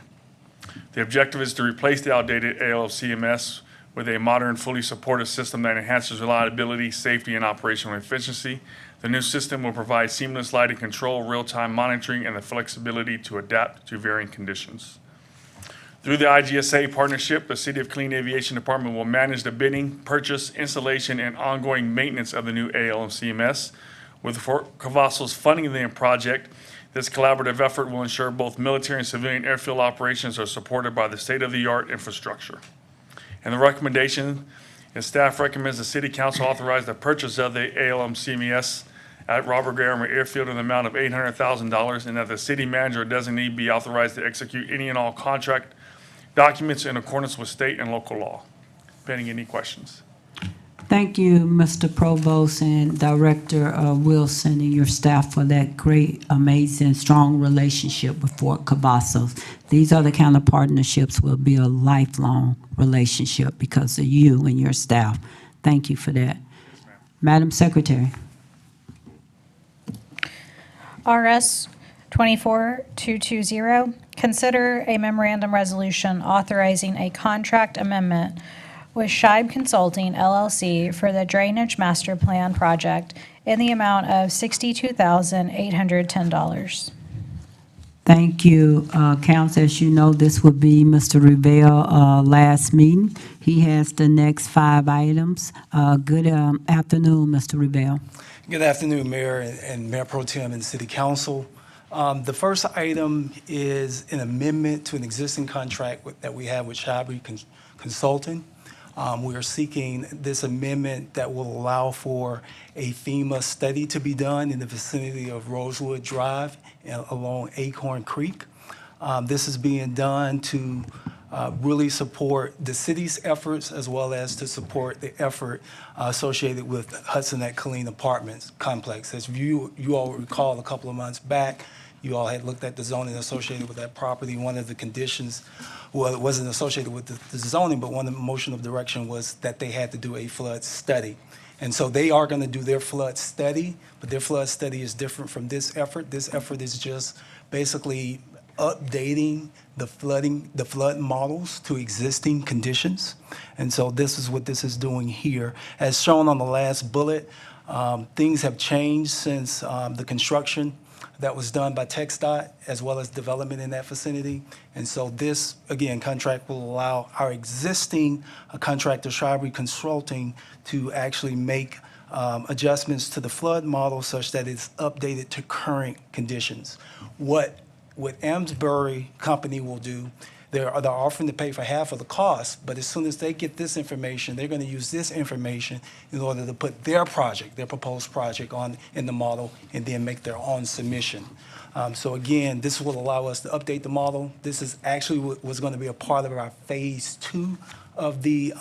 The objective is to replace the outdated ALCMS with a modern, fully supported system that enhances reliability, safety, and operational efficiency. The new system will provide seamless lighting control, real-time monitoring, and the flexibility to adapt to varying conditions. Through the IGSA partnership, the City of Killeen Aviation Department will manage the bidding, purchase, installation, and ongoing maintenance of the new ALCMS. With Fort Cavazos funding the project, this collaborative effort will ensure both military and civilian airfield operations are supported by the state-of-the-art infrastructure. And the recommendation is staff recommends the City Council authorize the purchase of the ALCMS at Robert Garner Airfield in the amount of $800,000, and that the city manager or designee be authorized to execute any and all contract documents in accordance with state and local law. Pending any questions. Thank you, Mr. Provost and Director Wilson and your staff for that great, amazing, strong relationship with Fort Cavazos. These are the kind of partnerships will be a lifelong relationship because of you and your staff. Thank you for that. Yes, ma'am. Madam Secretary. RS 24220, consider a memorandum resolution authorizing a contract amendment with Scheib Consulting LLC for the Drainage Master Plan project in the amount of $62,810. Thank you, Council. As you know, this will be Mr. Revelle last meeting. He has the next 5 items. Good afternoon, Mr. Revelle. Good afternoon, Mayor and Mayor Pro Tem and City Council. The first item is an amendment to an existing contract that we have with Scheib Consulting. We are seeking this amendment that will allow for a FEMA study to be done in the vicinity of Rosewood Drive along Acorn Creek. This is being done to really support the city's efforts as well as to support the effort associated with Hudson at Killeen Apartments Complex. As you all recall, a couple of months back, you all had looked at the zoning associated with that property. One of the conditions, well, it wasn't associated with the zoning, but one of the motion of direction was that they had to do a flood study. And so they are going to do their flood study, but their flood study is different from this effort. This effort is just basically updating the flood models to existing conditions. And so this is what this is doing here. As shown on the last bullet, things have changed since the construction that was done by TxDOT as well as development in that vicinity. And so this, again, contract will allow our existing contractor, Scheib Consulting, to actually make adjustments to the flood model such that it's updated to current conditions. What Amesbury Company will do, they're offering to pay for half of the cost, but as soon as they get this information, they're going to use this information in order to put their project, their proposed project in the model and then make their own submission. So again, this will allow us to update the model. This is actually what was going to be a part of our phase 2 of the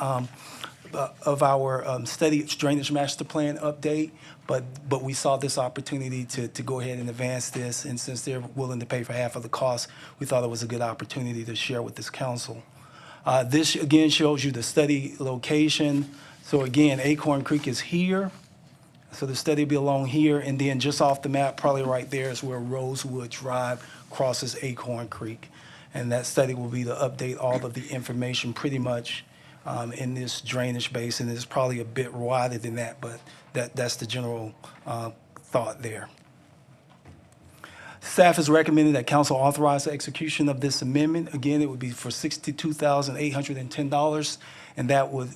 of our study drainage master plan update, but we saw this opportunity to go ahead and advance this, and since they're willing to pay for half of the cost, we thought it was a good opportunity to share with this council. This again shows you the study location. So again, Acorn Creek is here. So the study will be along here, and then just off the map, probably right there is where Rosewood Drive crosses Acorn Creek. And that study will be to update all of the information pretty much in this drainage basin. It's probably a bit wider than that, but that's the general thought there. Staff is recommending that council authorize the execution of this amendment. Again, it would be for $62,810, and that would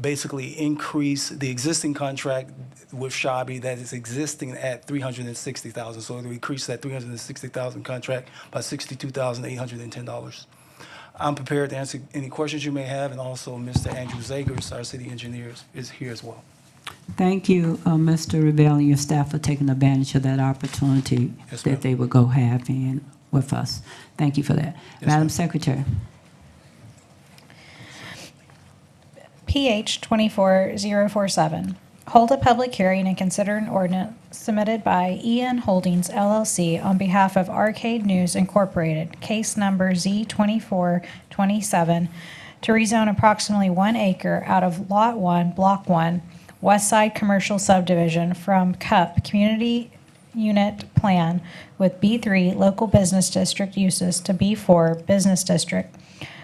basically increase the existing contract with Shabi that is existing at $360,000. So it would increase that $360,000 contract by $62,810. I'm prepared to answer any questions you may have, and also Mr. Andrew Zagers, our city engineer, is here as well. Thank you, Mr. Revelle and your staff for taking advantage of that opportunity Yes, ma'am. that they would go have in with us. Thank you for that. Yes, Madam ma'am. Secretary. PH 24047, hold a public hearing and consider an ordinance submitted by EN Holdings LLC on behalf of Arcade News Incorporated, case number Z2427, to rezone approximately 1 acre out of Lot 1, Block 1, West Side Commercial Subdivision from CUP Community Unit Plan with B3 Local Business District uses to B4 Business District.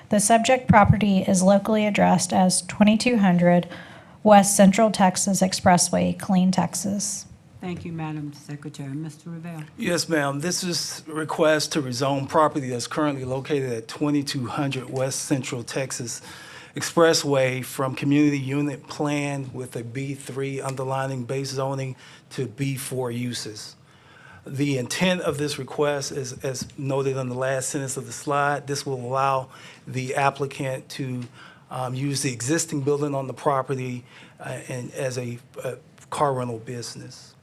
The subject property is locally addressed as 2200 West Central Texas Expressway, Killeen, Texas. Thank you, Madam Secretary. Mr. Revelle. Yes, ma'am. This is a request to rezone property that's currently located at 2200 West Central Texas Expressway from Community Unit Plan with a B3 underlining base zoning to B4 uses. The intent of this request is, as noted on the last sentence of the slide, this will allow the applicant to use the existing building on the property and as a car rental business.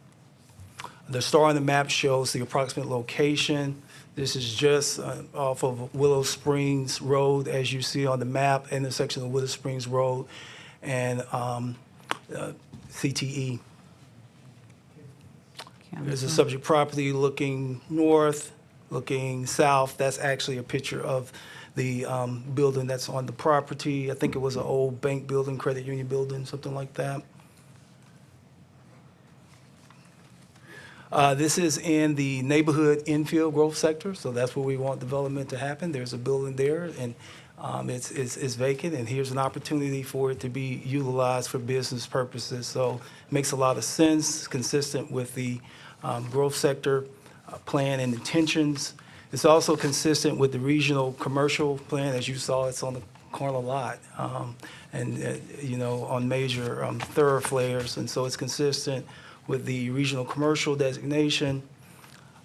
The star on the map shows the approximate location. This is just off of Willow Springs Road, as you see on the map, intersection of Willow Springs Road and CTE. There's a subject property looking north, looking south. That's actually a picture of the building that's on the property. I think it was an old bank building, credit union building, something like that. This is in the neighborhood infill growth sector, so that's where we want development to happen. There's a building there, and it's vacant, and here's an opportunity for it to be utilized for business purposes. So it makes a lot of sense, consistent with the growth sector plan and intentions. It's also consistent with the regional commercial plan. As you saw, it's on the corner lot, and on major thoroughfares, and so it's consistent with the regional commercial designation.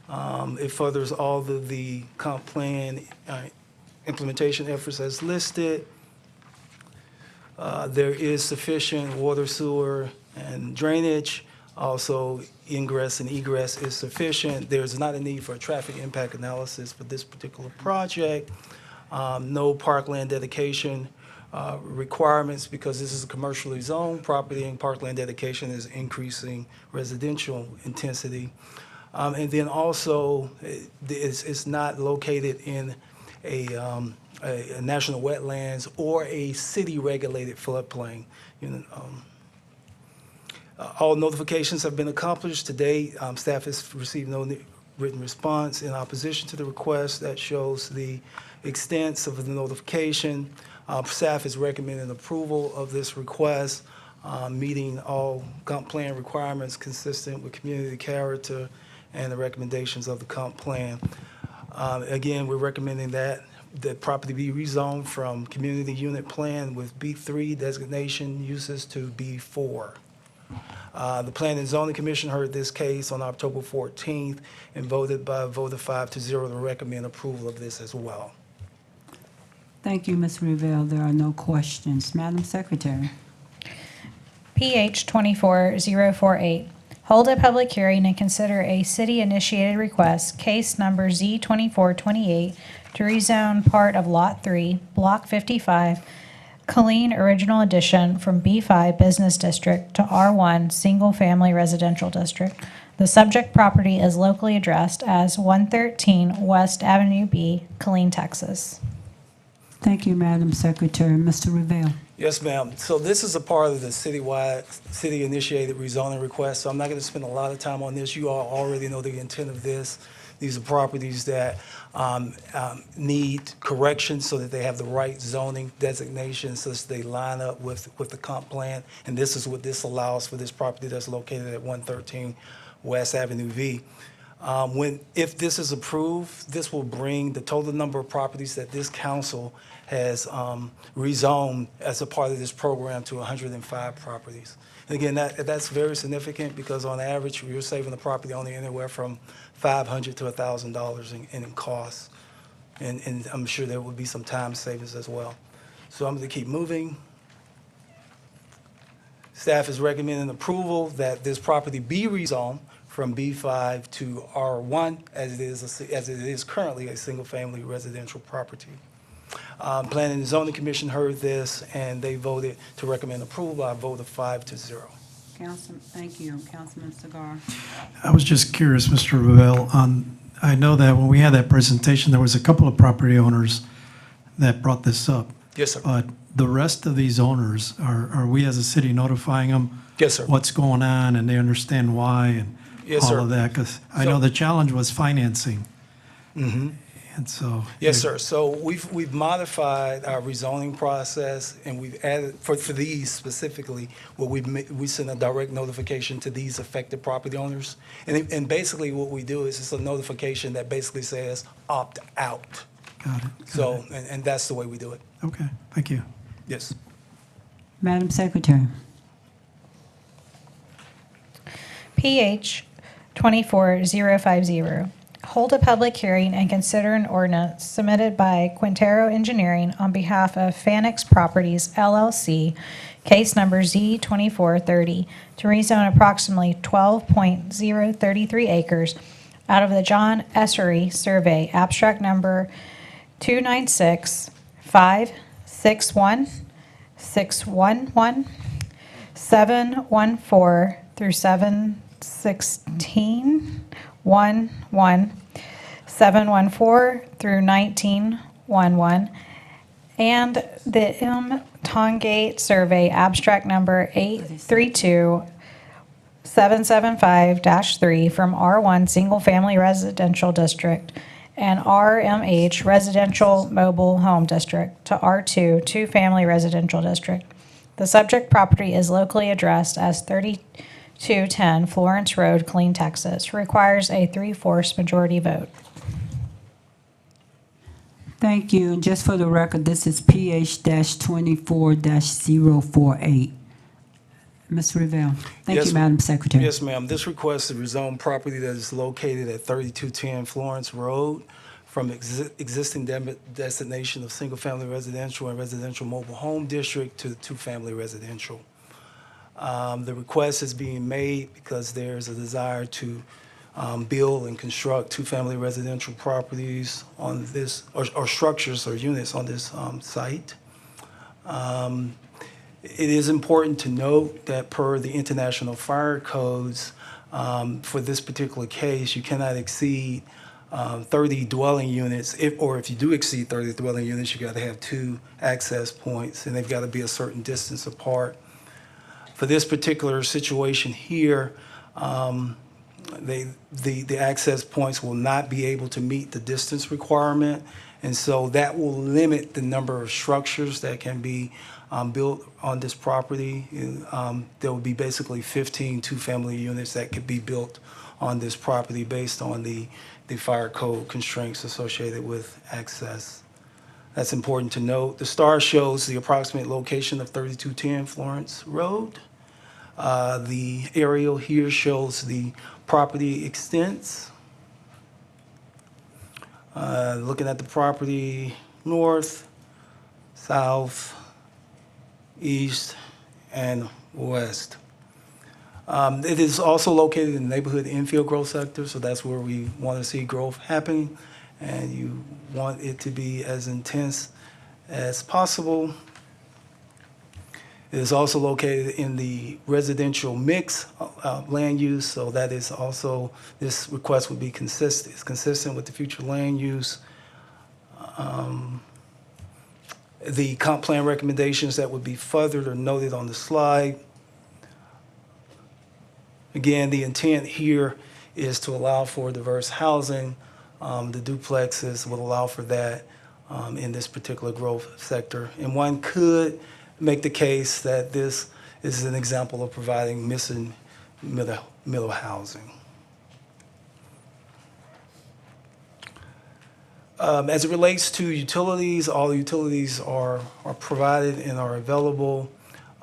It furthers all of the comp plan implementation efforts as listed. There is sufficient water, sewer, and drainage. Also, ingress and egress is sufficient. There's not a need for a traffic impact analysis for this particular project. No parkland dedication requirements because this is a commercially zoned property, and parkland dedication is increasing residential intensity. And then also, it's not located in a national wetlands or a city-regulated floodplain. All notifications have been accomplished. Today, staff has received no written response in opposition to the request. That shows the extent of the notification. Staff is recommending approval of this request, meeting all comp plan requirements consistent with community character and the recommendations of the comp plan. Again, we're recommending that the property be rezoned from community unit plan with B3 designation uses to B4. The Planning and Zoning Commission heard this case on October 14th and voted by a vote of 5-0 to recommend approval of this as well. Thank you, Ms. Revelle. There are no questions. Madam Secretary. PH 24048, hold a public hearing and consider a city-initiated request, case number Z2428, to rezone part of Lot 3, Block 55, Killeen Original Edition from B5 Business District to R1 Single Family Residential District. The subject property is locally addressed as 113 West Avenue B, Killeen, Texas. Thank you, Madam Secretary. Mr. Revelle. Yes, ma'am. So this is a part of the citywide, city-initiated rezoning request, so I'm not going to spend a lot of time on this. You all already know the intent of this. These are properties that need correction so that they have the right zoning designation so that they line up with the comp plan. And this is what this allows for this property that's located at 113 West Avenue V. If this is approved, this will bring the total number of properties that this council has rezoned as a part of this program to 105 properties. And again, that's very significant because on average, you're saving the property owner anywhere from $500 to $1,000 in costs. And I'm sure there will be some time savings as well. So I'm going to keep moving. Staff is recommending approval that this property be rezoned from B5 to R1 as it is currently a single-family residential property. Planning and Zoning Commission heard this, and they voted to recommend approval by a vote of 5-0. Thank you. Councilman Cigar. I was just curious, Mr. Revelle, I know that when we had that presentation, there was a couple of property owners that brought this up. Yes, sir. But the rest of these owners, are we as a city notifying them? Yes, sir. What's going on, and they understand why and Yes, all sir. of that? Because I know the challenge was financing. And so. Yes, sir. So we've modified our rezoning process, and we've added, for these specifically, where we send a direct notification to these affected property owners. And basically what we do is it's a notification that basically says opt out. Got it. So, and that's the way we do it. Okay, thank you. Yes. Madam Secretary. PH 24050. Hold a public hearing and consider an ordinance submitted by Quintero Engineering on behalf of Fanix Properties LLC, case number Z2430, to rezone approximately 12.033 acres out of the John Essery Survey, abstract number 296-561, 611, 714 through 716, 714 through 1911, and the M. Tongate Survey, abstract number 832-775-3 from R1 Single Family Residential District and RMH Residential Mobile Home District to R2 Two Family Residential District. The subject property is locally addressed as 3210 Florence Road, Killeen, Texas. Requires a 3/4 majority vote. Thank you. And just for the record, this is PH-24-048. Ms. Revelle. Thank Yes, you, Madam Secretary. Yes, ma'am. This request to rezone property that is located at 3210 Florence Road from existing destination of single-family residential and residential mobile home district to two-family residential. The request is being made because there's a desire to build and construct two-family residential properties on this, or structures or units on this site. It is important to note that per the International Fire Codes, for this particular case, you cannot exceed 30 dwelling units. If you do exceed 30 dwelling units, you got to have 2 access points, and they've got to be a certain distance apart. For this particular situation here, the access points will not be able to meet the distance requirement, and so that will limit the number of structures that can be built on this property. There will be basically 15 two-family units that could be built on this property based on the fire code constraints associated with access. That's important to note. The star shows the approximate location of 3210 Florence Road. The aerial here shows the property extents. Looking at the property north, south, east, and west. It is also located in the neighborhood infill growth sector, so that's where we want to see growth happening, and you want it to be as intense as possible. It is also located in the residential mix land use, so that is also, this request would be consistent with the future land use. The comp plan recommendations that would be furthered are noted on the slide. Again, the intent here is to allow for diverse housing. The duplexes will allow for that in this particular growth sector. And one could make the case that this is an example of providing missing middle housing. As it relates to utilities, all the utilities are provided and are available.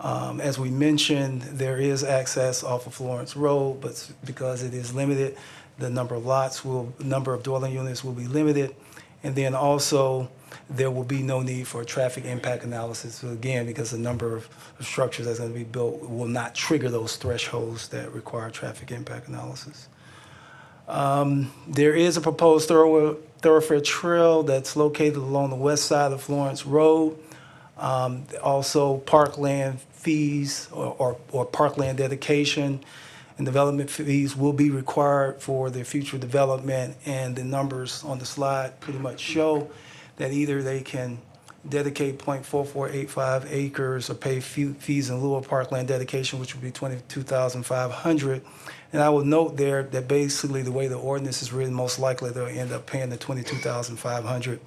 As we mentioned, there is access off of Florence Road, but because it is limited, the number of dwelling units will be limited. And then also, there will be no need for a traffic impact analysis. So again, because the number of structures that's going to be built will not trigger those thresholds that require traffic impact analysis. There is a proposed thoroughfare trail that's located along the west side of Florence Road. Also, parkland fees or parkland dedication and development fees will be required for the future development, and the numbers on the slide pretty much show that either they can dedicate 0.4485 acres or pay fees in lieu of parkland dedication, which would be $22,500. And I will note there that basically the way the ordinance is written, most likely they'll end up paying the $22,500.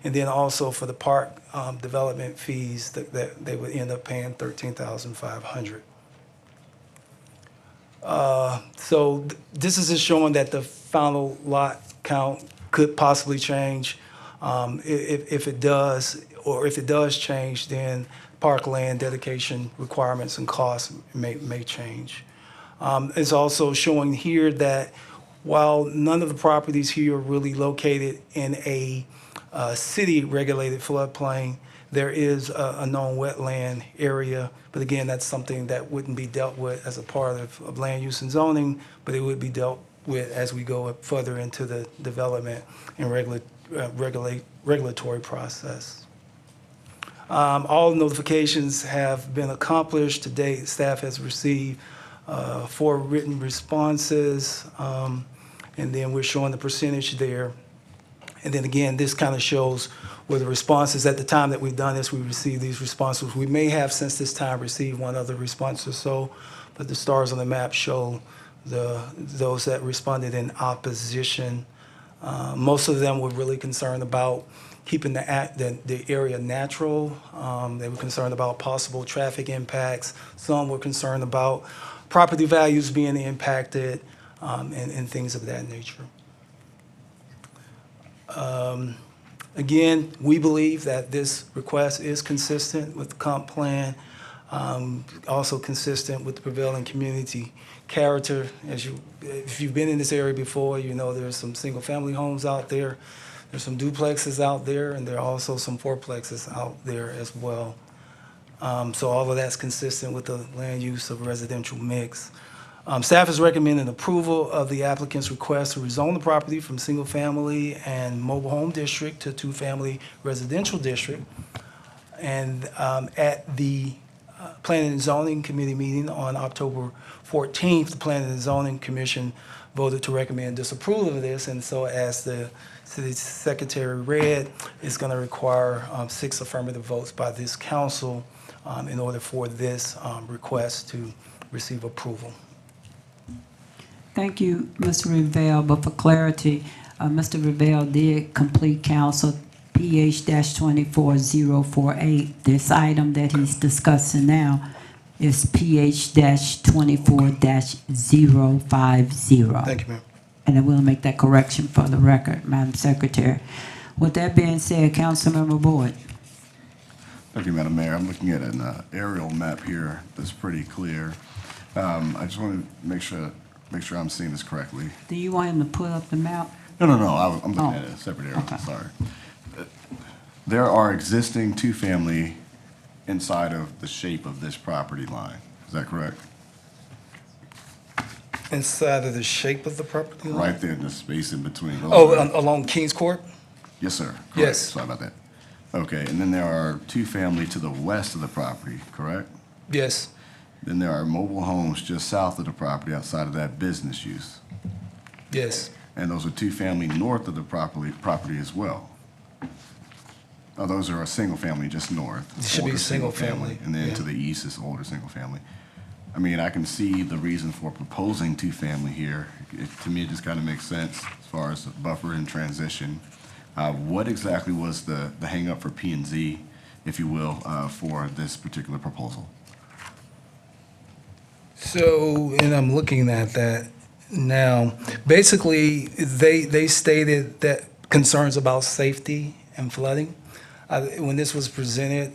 And then also for the park development fees, that they would end up paying $13,500. So this is just showing that the final lot count could possibly change. If it does, or if it does change, then parkland dedication requirements and costs may change. It's also showing here that while none of the properties here are really located in a city-regulated floodplain, there is a known wetland area. But again, that's something that wouldn't be dealt with as a part of land use and zoning, but it would be dealt with as we go further into the development and regulatory process. All notifications have been accomplished to date. Staff has received 4 written responses, and then we're showing the percentage there. And then again, this kind of shows where the responses, at the time that we've done this, we received these responses. We may have since this time received one other response or so, but the stars on the map show those that responded in opposition. Most of them were really concerned about keeping the area natural. They were concerned about possible traffic impacts. Some were concerned about property values being impacted, and things of that nature. Again, we believe that this request is consistent with the comp plan, also consistent with the prevailing community character. If you've been in this area before, you know there's some single-family homes out there, there's some duplexes out there, and there are also some fourplexes out there as well. So all of that's consistent with the land use of residential mix. Staff is recommending approval of the applicant's request to rezone the property from single-family and mobile home district to two-family residential district. And at the Planning and Zoning Committee meeting on October 14th, the Planning and Zoning Commission voted to recommend disapproval of this. And so as the City Secretary read, it's going to require 6 affirmative votes by this council in order for this request to receive approval. Thank you, Mr. Revelle, but for clarity, Mr. Revelle did complete council PH-24048. This item that he's discussing now is PH-24-050. Thank you, ma'am. And I will make that correction for the record, Madam Secretary. With that being said, Councilmember Boyd. Thank you, Madam Mayor. I'm looking at an aerial map here that's pretty clear. I just want to make sure I'm seeing this correctly. Do you want him to put up the map? No. I'm looking at a separate area. Okay. Sorry. There are existing two-family inside of the shape of this property line. Is that correct? Inside of the shape of the property line? Right there in the space in between. Along Kings Court? Yes, sir. Correct. Yes. Sorry about that. Okay, and then there are two-family to the west of the property, correct? Yes. Then there are mobile homes just south of the property outside of that business use. Yes. And those are two-family north of the property as well. Oh, those are a single-family just north. It should be older single-family, And then yeah. to the east is older single-family. I mean, I can see the reason for proposing two-family here. To me, it just kind of makes sense as far as the buffer and transition. What exactly was the hang-up for P&Z, if you will, for this particular proposal? So, and I'm looking at that now. Basically, they stated that concerns about safety and flooding. When this was presented,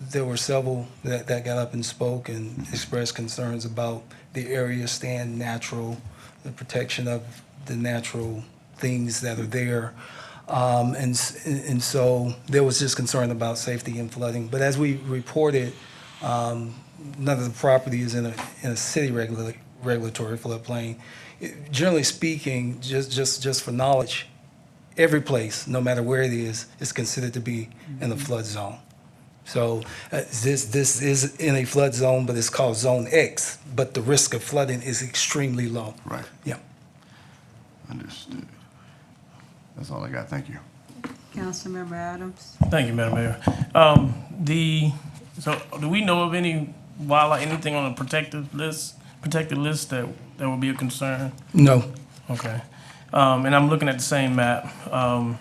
there were several that got up and spoke and expressed concerns about the area staying natural, the protection of the natural things that are there. And so there was just concern about safety and flooding. But as we reported, none of the property is in a city regulatory floodplain. Generally speaking, just for knowledge, every place, no matter where it is considered to be in a flood zone. So this is in a flood zone, but it's called Zone X, but the risk of flooding is extremely low. Right. Yeah. Understood. That's all I got. Thank you. Councilmember Adams? Thank you, Madam Mayor. So do we know of any wildlife, anything on a protected list that would be a concern? No. Okay. And I'm looking at the same map, on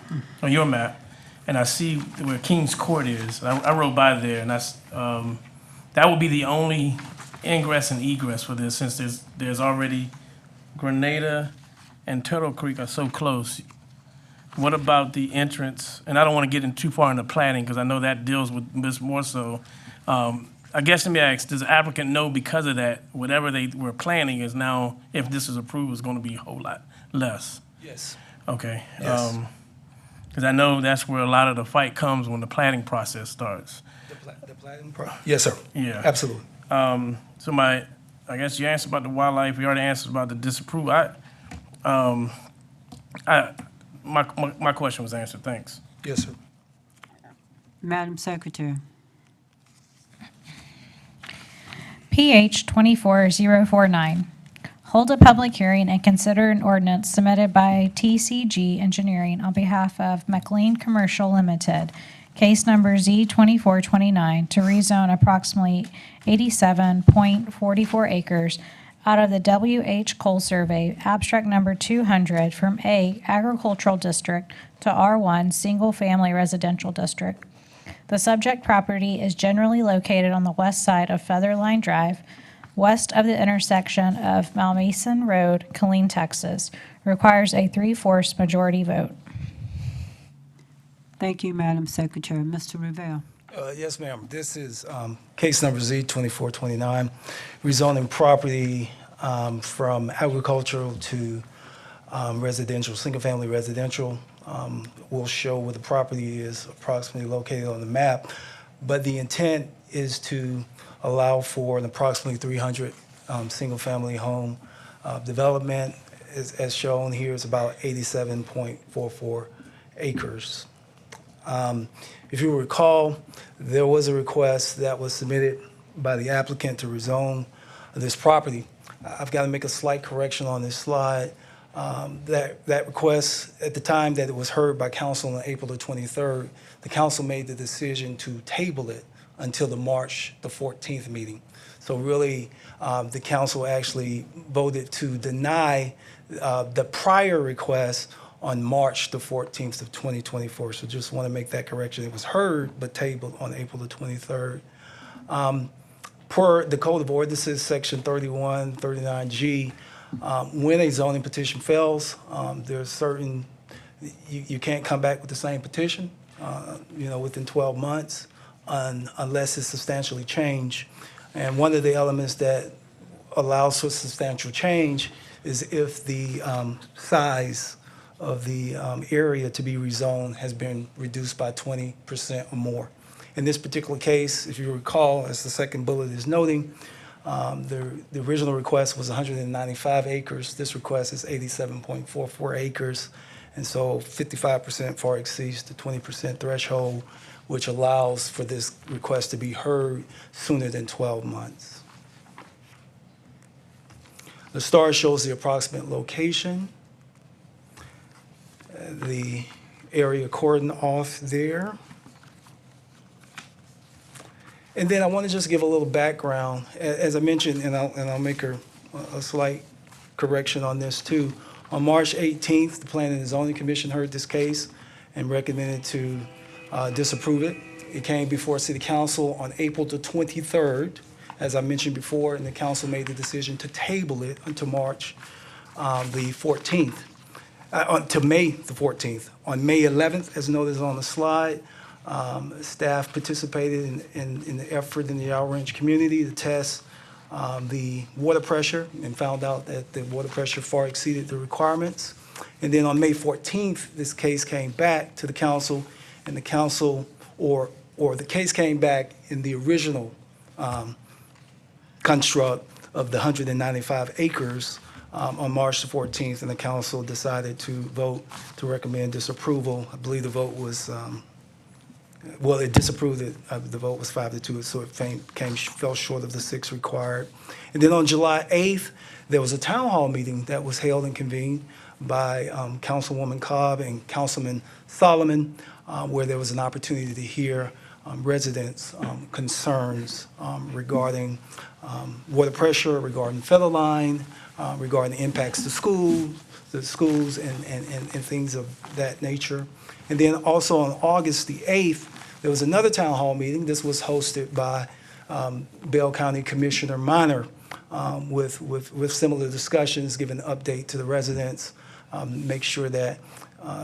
your map, and I see where Kings Court is. I rode by there, and that would be the only ingress and egress for this, since there's already Grenada and Turtle Creek are so close. What about the entrance? And I don't want to get in too far into planning, because I know that deals with this more so. I guess let me ask, does the applicant know because of that, whatever they were planning is now, if this is approved, is going to be a whole lot less? Yes. Okay. Yes. Because I know that's where a lot of the fight comes when the planning process starts. The planning process? Yes, sir. Yeah. Absolutely. So I guess you answered about the wildlife. We already answered about the disapproval. My question was answered. Thanks. Yes, sir. Madam Secretary? PH 24049. Hold a public hearing and consider an ordinance submitted by TCG Engineering on behalf of McLean Commercial Limited, case number Z2429, to rezone approximately 87.44 acres out of the W.H. Cole Survey, abstract number 200, from A, Agricultural District to R1, Single Family Residential District. The subject property is generally located on the west side of Featherline Drive, west of the intersection of Malmason Road, Killeen, Texas. Requires a 3/4 majority vote. Thank you, Madam Secretary. Mr. Revelle? Yes, ma'am. This is case number Z2429, rezoning property from agricultural to residential, single-family residential. We'll show where the property is approximately located on the map, but the intent is to allow for an approximately 300 single-family home development. As shown here, is about 87.44 acres. If you recall, there was a request that was submitted by the applicant to rezone this property. I've got to make a slight correction on this slide. That request, at the time that it was heard by council on April the 23rd, the council made the decision to table it until the March the 14th meeting. So really, the council actually voted to deny the prior request on March the 14th of 2024. So just want to make that correction. It was heard but tabled on April the 23rd. Per the Code of Ordinances, Section 3139G, when a zoning petition fails, there's certain, you can't come back with the same petition, within 12 months unless it's substantially changed. And one of the elements that allows for substantial change is if the size of the area to be rezoned has been reduced by 20% or more. In this particular case, if you recall, as the second bullet is noting, the original request was 195 acres. This request is 87.44 acres. And so 55% far exceeds the 20% threshold, which allows for this request to be heard sooner than 12 months. The star shows the approximate location, the area cordoned off there. And then I want to just give a little background. As I mentioned, and I'll make a slight correction on this too. On March 18th, the Planning and Zoning Commission heard this case and recommended to disapprove it. It came before City Council on April the 23rd, as I mentioned before, and the council made the decision to table it until March the 14th. To May the 14th. On May 11th, as noted on the slide, staff participated in the effort in the Orange community to test the water pressure and found out that the water pressure far exceeded the requirements. And then on May 14th, this case came back to the council, and the council, or the case came back in the original construct of the 195 acres on March the 14th, and the council decided to vote to recommend disapproval. I believe the vote was, well, it disapproved it. The vote was 5-2, so it fell short of the 6 required. And then on July 8th, there was a town hall meeting that was held and convened by Councilwoman Cobb and Councilman Solomon, where there was an opportunity to hear residents' concerns regarding water pressure, regarding feather line, regarding the impacts to the schools and things of that nature. And then also on August the 8th, there was another town hall meeting. This was hosted by Bell County Commissioner Minor with similar discussions, giving an update to the residents, make sure that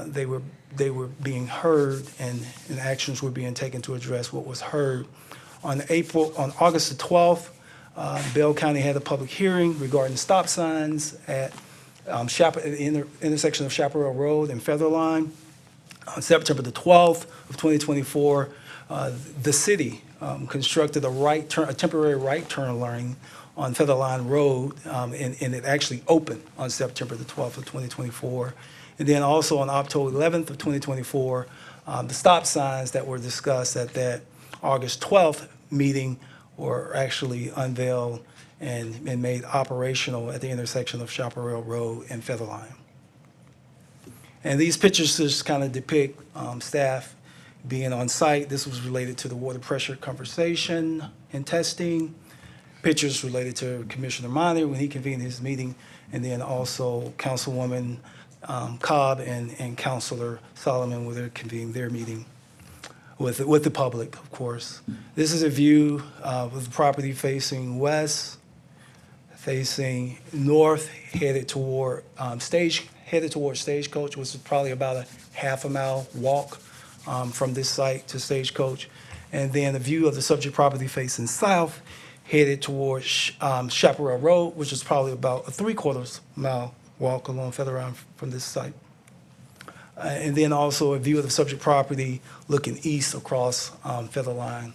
they were being heard and actions were being taken to address what was heard. On August the 12th, Bell County had a public hearing regarding stop signs at the intersection of Chaparral Road and Featherline. On September the 12th of 2024, the city constructed a temporary right turn lane on Featherline Road, and it actually opened on September the 12th of 2024. And then also on October 11th of 2024, the stop signs that were discussed at that August 12th meeting were actually unveiled and made operational at the intersection of Chaparral Road and Featherline. And these pictures just kind of depict staff being on site. This was related to the water pressure conversation and testing. Pictures related to Commissioner Minor when he convened his meeting, and then also Councilwoman Cobb and Councilor Solomon when they convened their meeting with the public, of course. This is a view of the property facing west, facing north, headed toward Stagecoach, which is probably about a half a mile walk from this site to Stagecoach. And then a view of the subject property facing south, headed towards Chaparral Road, which is probably about a 3/4 mile walk along Featherline from this site. And then also a view of the subject property looking east across Featherline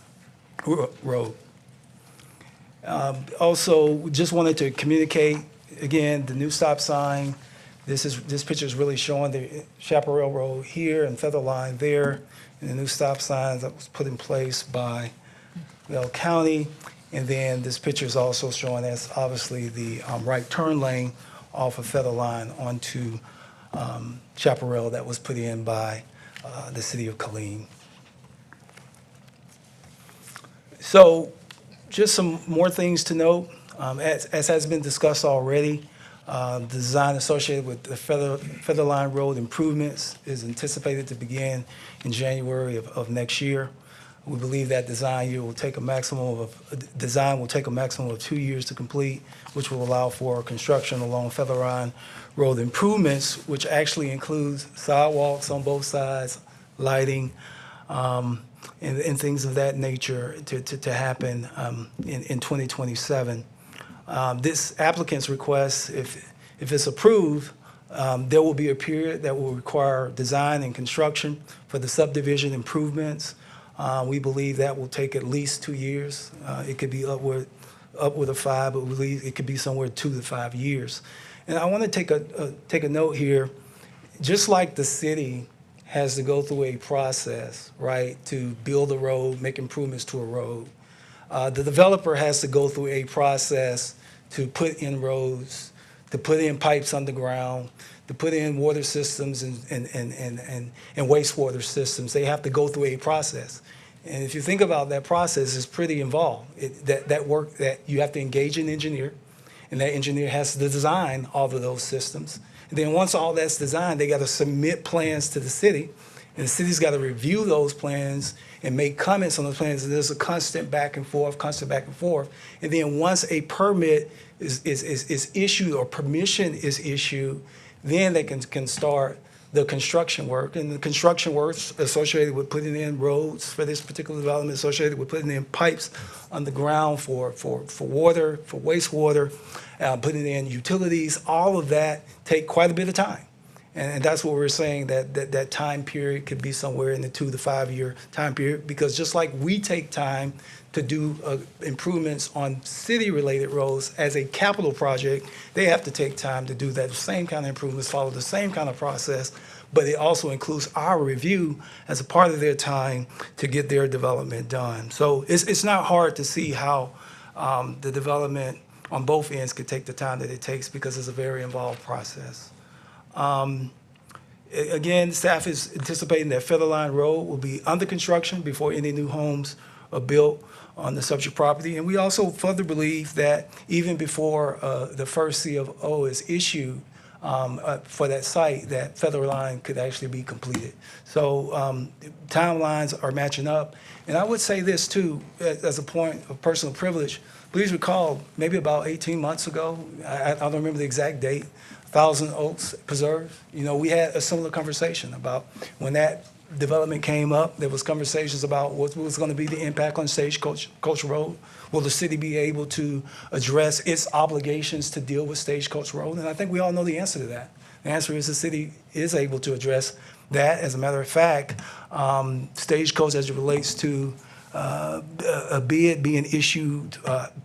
Road. Also, just wanted to communicate, again, the new stop sign. This picture is really showing the Chaparral Road here and Featherline there, and the new stop signs that was put in place by Bell County. And then this picture is also showing us, obviously, the right turn lane off of Featherline onto Chaparral that was put in by the city of Killeen. So just some more things to note. As has been discussed already, the design associated with the Featherline Road improvements is anticipated to begin in January of next year. We believe that design will take a maximum of 2 years to complete, which will allow for construction along Featherline Road improvements, which actually includes sidewalks on both sides, lighting, and things of that nature to happen in 2027. This applicant's request, if it's approved, there will be a period that will require design and construction for the subdivision improvements. We believe that will take at least 2 years. It could be upward of 5, but we believe it could be somewhere 2 to 5 years. And I want to take a note here. Just like the city has to go through a process, right, to build a road, make improvements to a road, the developer has to go through a process to put in roads, to put in pipes underground, to put in water systems and wastewater systems. They have to go through a process. And if you think about that process, it's pretty involved. That work, that you have to engage an engineer, and that engineer has to design all of those systems. And then once all that's designed, they got to submit plans to the city, and the city's got to review those plans and make comments on those plans. And there's a constant back and forth. And then once a permit is issued or permission is issued, then they can start the construction work. And the construction works associated with putting in roads for this particular development, associated with putting in pipes underground for water, for wastewater, putting in utilities, all of that take quite a bit of time. And that's what we're saying, that time period could be somewhere in the 2 to 5 year time period, because just like we take time to do improvements on city-related roads as a capital project, they have to take time to do that same kind of improvements, follow the same kind of process, but it also includes our review as a part of their time to get their development done. So it's not hard to see how the development on both ends could take the time that it takes, because it's a very involved process. Again, staff is anticipating that Featherline Road will be under construction before any new homes are built on the subject property. And we also further believe that even before the first C of O is issued for that site, that Featherline could actually be completed. So timelines are matching up. And I would say this too, as a point of personal privilege. Please recall, maybe about 18 months ago, I don't remember the exact date, Thousand Oaks Preserve, we had a similar conversation about when that development came up. There was conversations about what was going to be the impact on Stagecoach Road. Will the city be able to address its obligations to deal with Stagecoach Road? And I think we all know the answer to that. The answer is the city is able to address that. As a matter of fact, Stagecoach, as it relates to a bid being issued,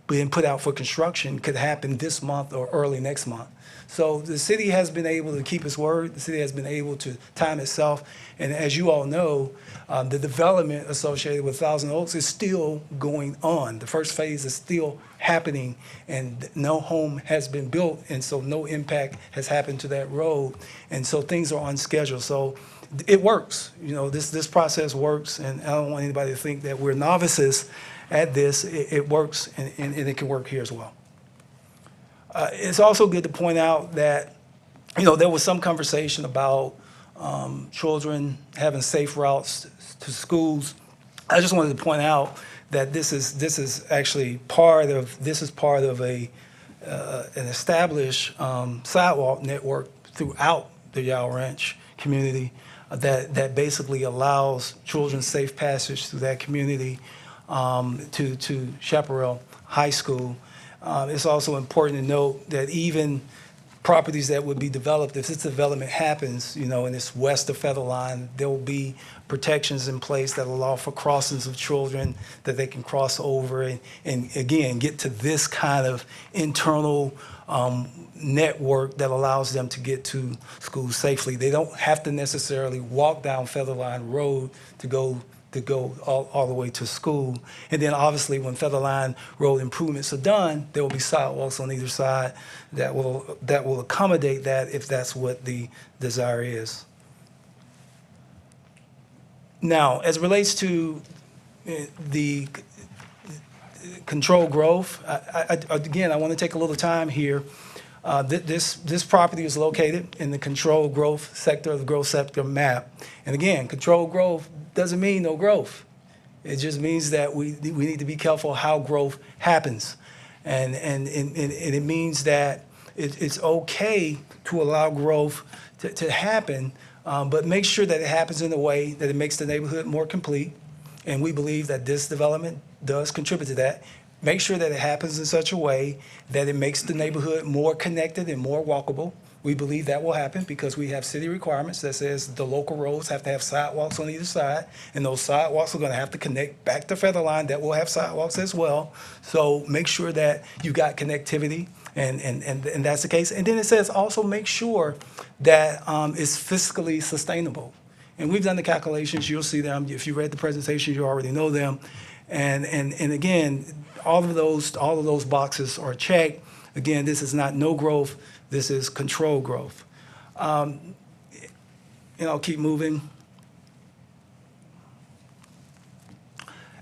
being put out for construction, could happen this month or early next month. So the city has been able to keep its word. The city has been able to time itself. And as you all know, the development associated with Thousand Oaks is still going on. The first phase is still happening, and no home has been built, and so no impact has happened to that road. And so things are on schedule. So it works. This process works, and I don't want anybody to think that we're novices at this. It works, and it can work here as well. It's also good to point out that, there was some conversation about children having safe routes to schools. I just wanted to point out that this is actually part of an established sidewalk network throughout the Yow Ranch community that basically allows children safe passage through that community to Chaparral High School. It's also important to note that even properties that would be developed, if this development happens, and it's west of Featherline, there will be protections in place that allow for crossings of children that they can cross over and again, get to this kind of internal network that allows them to get to school safely. They don't have to necessarily walk down Featherline Road to go all the way to school. And then obviously when Featherline Road improvements are done, there will be sidewalks on either side that will accommodate that if that's what the desire is. Now, as it relates to the controlled growth, again, I want to take a little time here. This property is located in the controlled growth sector of the growth sector map. And again, controlled growth doesn't mean no growth. It just means that we need to be careful how growth happens. And it means that it's okay to allow growth to happen, but make sure that it happens in a way that it makes the neighborhood more complete. And we believe that this development does contribute to that. Make sure that it happens in such a way that it makes the neighborhood more connected and more walkable. We believe that will happen because we have city requirements that says the local roads have to have sidewalks on either side, and those sidewalks are going to have to connect back to Featherline. That will have sidewalks as well. So make sure that you got connectivity, and that's the case. And then it says also make sure that it's fiscally sustainable. And we've done the calculations. You'll see them. If you read the presentation, you already know them. And again, all of those boxes are checked. Again, this is not no growth. This is controlled growth. And I'll keep moving.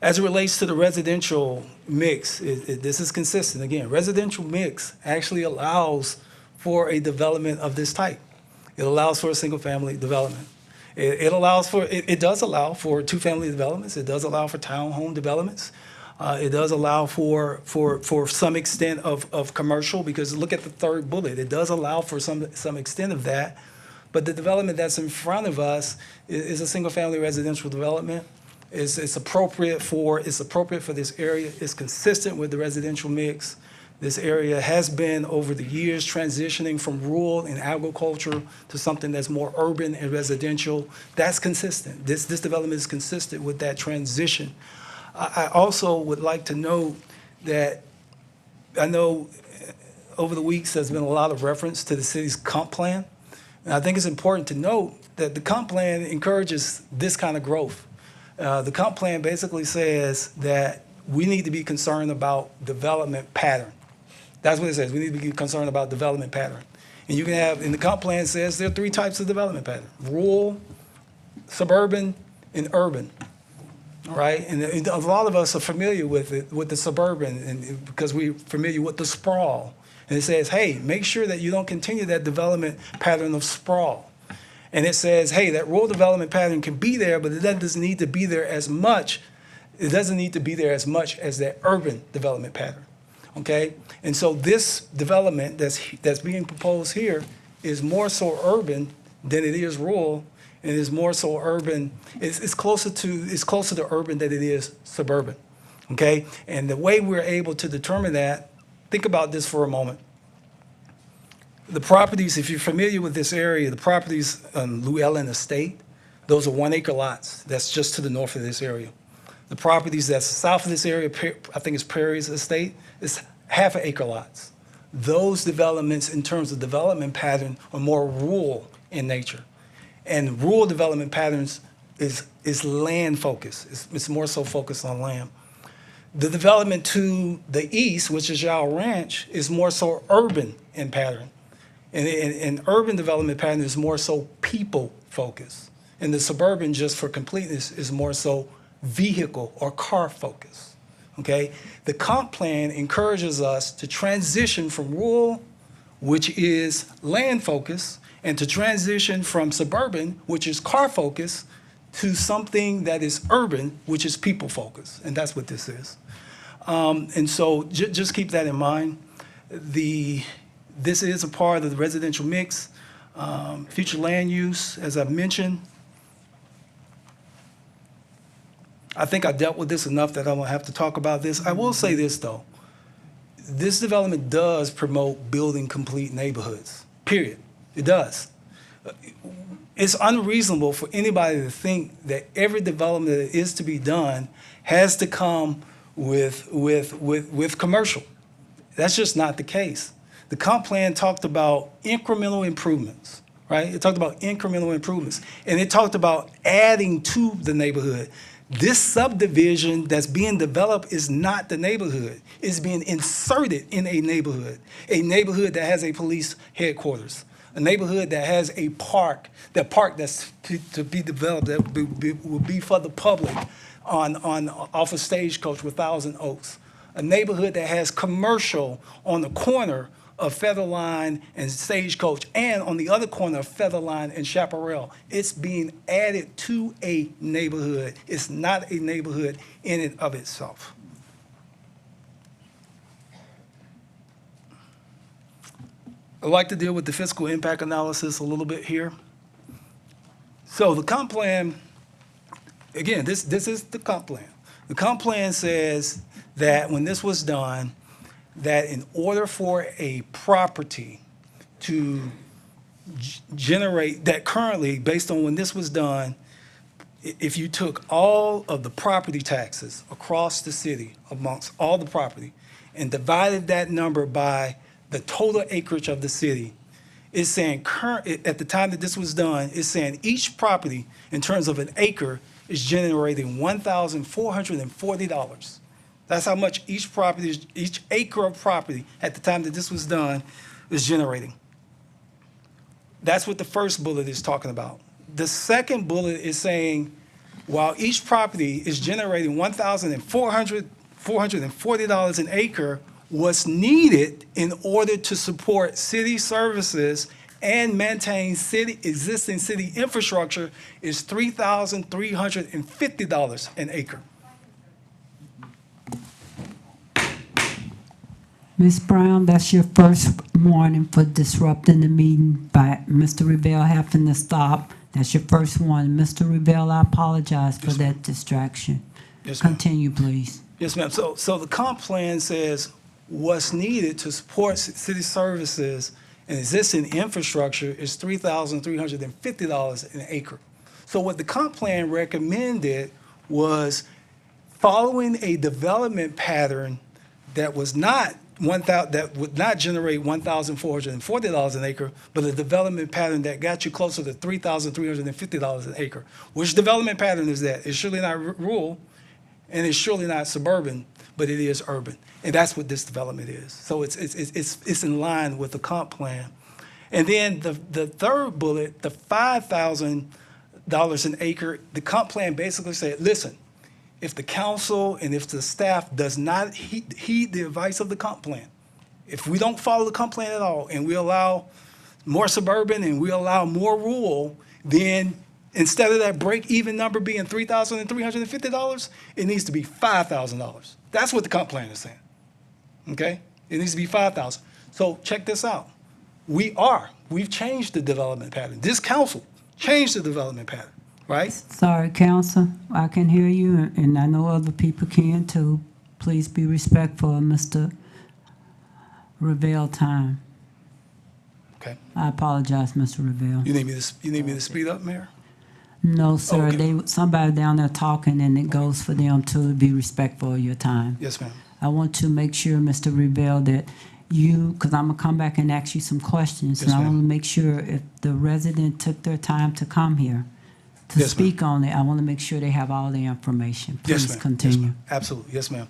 As it relates to the residential mix, this is consistent. Again, residential mix actually allows for a development of this type. It allows for a single-family development. It does allow for two-family developments. It does allow for townhome developments. It does allow for some extent of commercial, because look at the third bullet. It does allow for some extent of that. But the development that's in front of us is a single-family residential development. It's appropriate for this area. It's consistent with the residential mix. This area has been, over the years, transitioning from rural and agriculture to something that's more urban and residential. That's consistent. This development is consistent with that transition. I also would like to note that I know over the weeks there's been a lot of reference to the city's comp plan. And I think it's important to note that the comp plan encourages this kind of growth. The comp plan basically says that we need to be concerned about development pattern. That's what it says. We need to be concerned about development pattern. And you can have, in the comp plan says there are 3 types of development pattern: rural, suburban, and urban. All right? And a lot of us are familiar with it, with the suburban, and because we're familiar with the sprawl. And it says, hey, make sure that you don't continue that development pattern of sprawl. And it says, hey, that rural development pattern can be there, but it doesn't need to be there as much. It doesn't need to be there as much as that urban development pattern. Okay? And so this development that's being proposed here is more so urban than it is rural, and is more so urban. It's closer to urban than it is suburban. Okay? And the way we're able to determine that, think about this for a moment. The properties, if you're familiar with this area, the properties on Llewellyn Estate, those are 1-acre lots. That's just to the north of this area. The properties that's south of this area, I think it's Prairie's Estate, is 1/2-acre lots. Those developments, in terms of development pattern, are more rural in nature. And rural development patterns is land focused. It's more so focused on land. The development to the east, which is Yao Ranch, is more so urban in pattern. And urban development pattern is more so people focused. And the suburban, just for completeness, is more so vehicle or car focused. Okay? The comp plan encourages us to transition from rural, which is land focused, and to transition from suburban, which is car focused, to something that is urban, which is people focused. And that's what this is. And so just keep that in mind. This is a part of the residential mix. Future land use, as I've mentioned. I think I dealt with this enough that I don't have to talk about this. I will say this, though. This development does promote building complete neighborhoods, period. It does. It's unreasonable for anybody to think that every development that is to be done has to come with commercial. That's just not the case. The comp plan talked about incremental improvements, right? It talked about incremental improvements. And it talked about adding to the neighborhood. This subdivision that's being developed is not the neighborhood. It's being inserted in a neighborhood that has a police headquarters, a neighborhood that has a park, that's to be developed that will be for the public off of Stagecoach with Thousand Oaks, a neighborhood that has commercial on the corner of Featherline and Stagecoach, and on the other corner of Featherline and Chaparral. It's being added to a neighborhood. It's not a neighborhood in and of itself. I'd like to deal with the fiscal impact analysis a little bit here. So the comp plan, again, this is the comp plan. The comp plan says that when this was done, that in order for a property to generate, that currently, based on when this was done, if you took all of the property taxes across the city, amongst all the property, and divided that number by the total acreage of the city, it's saying at the time that this was done, it's saying each property, in terms of an acre, is generating $1,440. That's how much each acre of property at the time that this was done is generating. That's what the first bullet is talking about. The second bullet is saying, while each property is generating $1,440 an acre, what's needed in order to support city services and maintain existing city infrastructure is $3,350 an acre. Ms. Brown, that's your first warning for disrupting the meeting by Mr. Revelle having to stop. That's your first one. Mr. Revelle, I apologize for that distraction. Yes, ma'am. Continue, please. Yes, ma'am. So the comp plan says what's needed to support city services and existing infrastructure is $3,350 an acre. So what the comp plan recommended was following a development pattern that was not that would not generate $1,440 an acre, but a development pattern that got you closer to $3,350 an acre. Which development pattern is that? It's surely not rural, and it's surely not suburban, but it is urban, and that's what this development is. So it's in line with the comp plan. And then the third bullet, the $5,000 an acre, the comp plan basically said, listen, if the council and if the staff does not heed the advice of the comp plan, if we don't follow the comp plan at all and we allow more suburban and we allow more rural, then instead of that break-even number being $3,350, it needs to be $5,000. That's what the comp plan is saying, okay? It needs to be $5,000. So check this out. We've changed the development pattern. This council changed the development pattern, right? Sorry, counsel, I can hear you, and I know other people can too. Please be respectful of Mr. Revelle time. Okay. I apologize, Mr. Revelle. You need me to speed up, Mayor? No, sir, Okay. somebody down there talking, and it goes for them to be respectful of your time. Yes, ma'am. I want to make sure, Mr. Revelle, that because I'm gonna come back and ask you some questions, Yes, and I ma'am. want to make sure if the resident took their time to come here to Yes, ma'am. speak on it, I want to make sure they have all the information. Yes, Please ma'am. continue. Absolutely, yes, ma'am.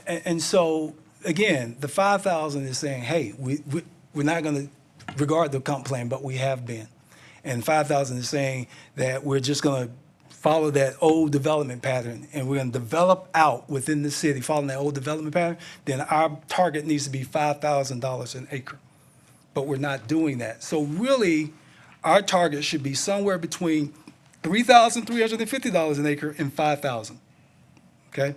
And so, again, the 5,000 is saying, hey, we're not going to regard the comp plan, but we have been. And 5,000 is saying that we're just going to follow that old development pattern, and we're going to develop out within the city, following that old development pattern, then our target needs to be $5,000 an acre. But we're not doing that. So really, our target should be somewhere between $3,350 an acre and $5,000, okay?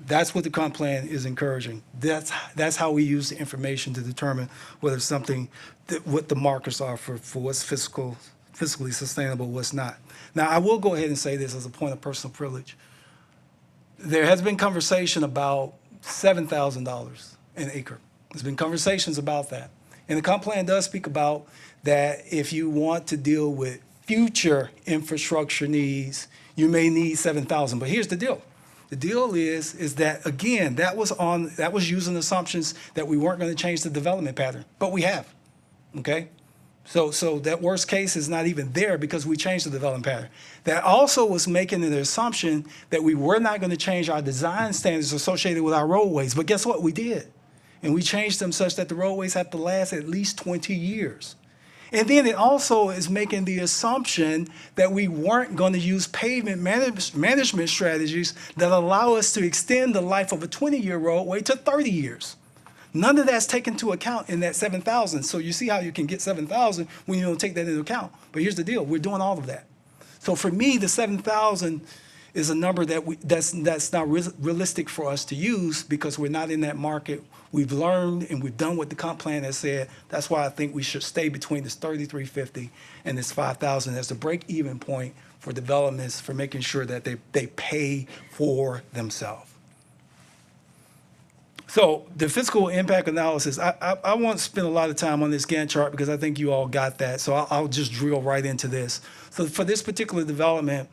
That's what the comp plan is encouraging. That's how we use the information to determine whether something, what the markers are for what's fiscally sustainable, what's not. Now, I will go ahead and say this as a point of personal privilege. There has been conversation about $7,000 an acre. There's been conversations about that. And the comp plan does speak about that if you want to deal with future infrastructure needs, you may need 7,000. But here's the deal. The deal is that, again, that was using assumptions that we weren't going to change the development pattern, but we have, okay? So that worst case is not even there because we changed the development pattern. That also was making an assumption that we were not going to change our design standards associated with our roadways. But guess what? We did. And we changed them such that the roadways have to last at least 20 years. And then it also is making the assumption that we weren't going to use pavement management strategies that allow us to extend the life of a 20-year roadway to 30 years. None of that's taken into account in that 7,000. So you see how you can get 7,000 when you don't take that into account. But here's the deal. We're doing all of that. So for me, the 7,000 is a number that's not realistic for us to use because we're not in that market. We've learned and we've done what the comp plan has said. That's why I think we should stay between this 3,350 and this 5,000 as the break-even point for developments, for making sure that they pay for themselves. So the fiscal impact analysis, I won't spend a lot of time on this Gantt chart because I think you all got that. So I'll just drill right into this. So for this particular development,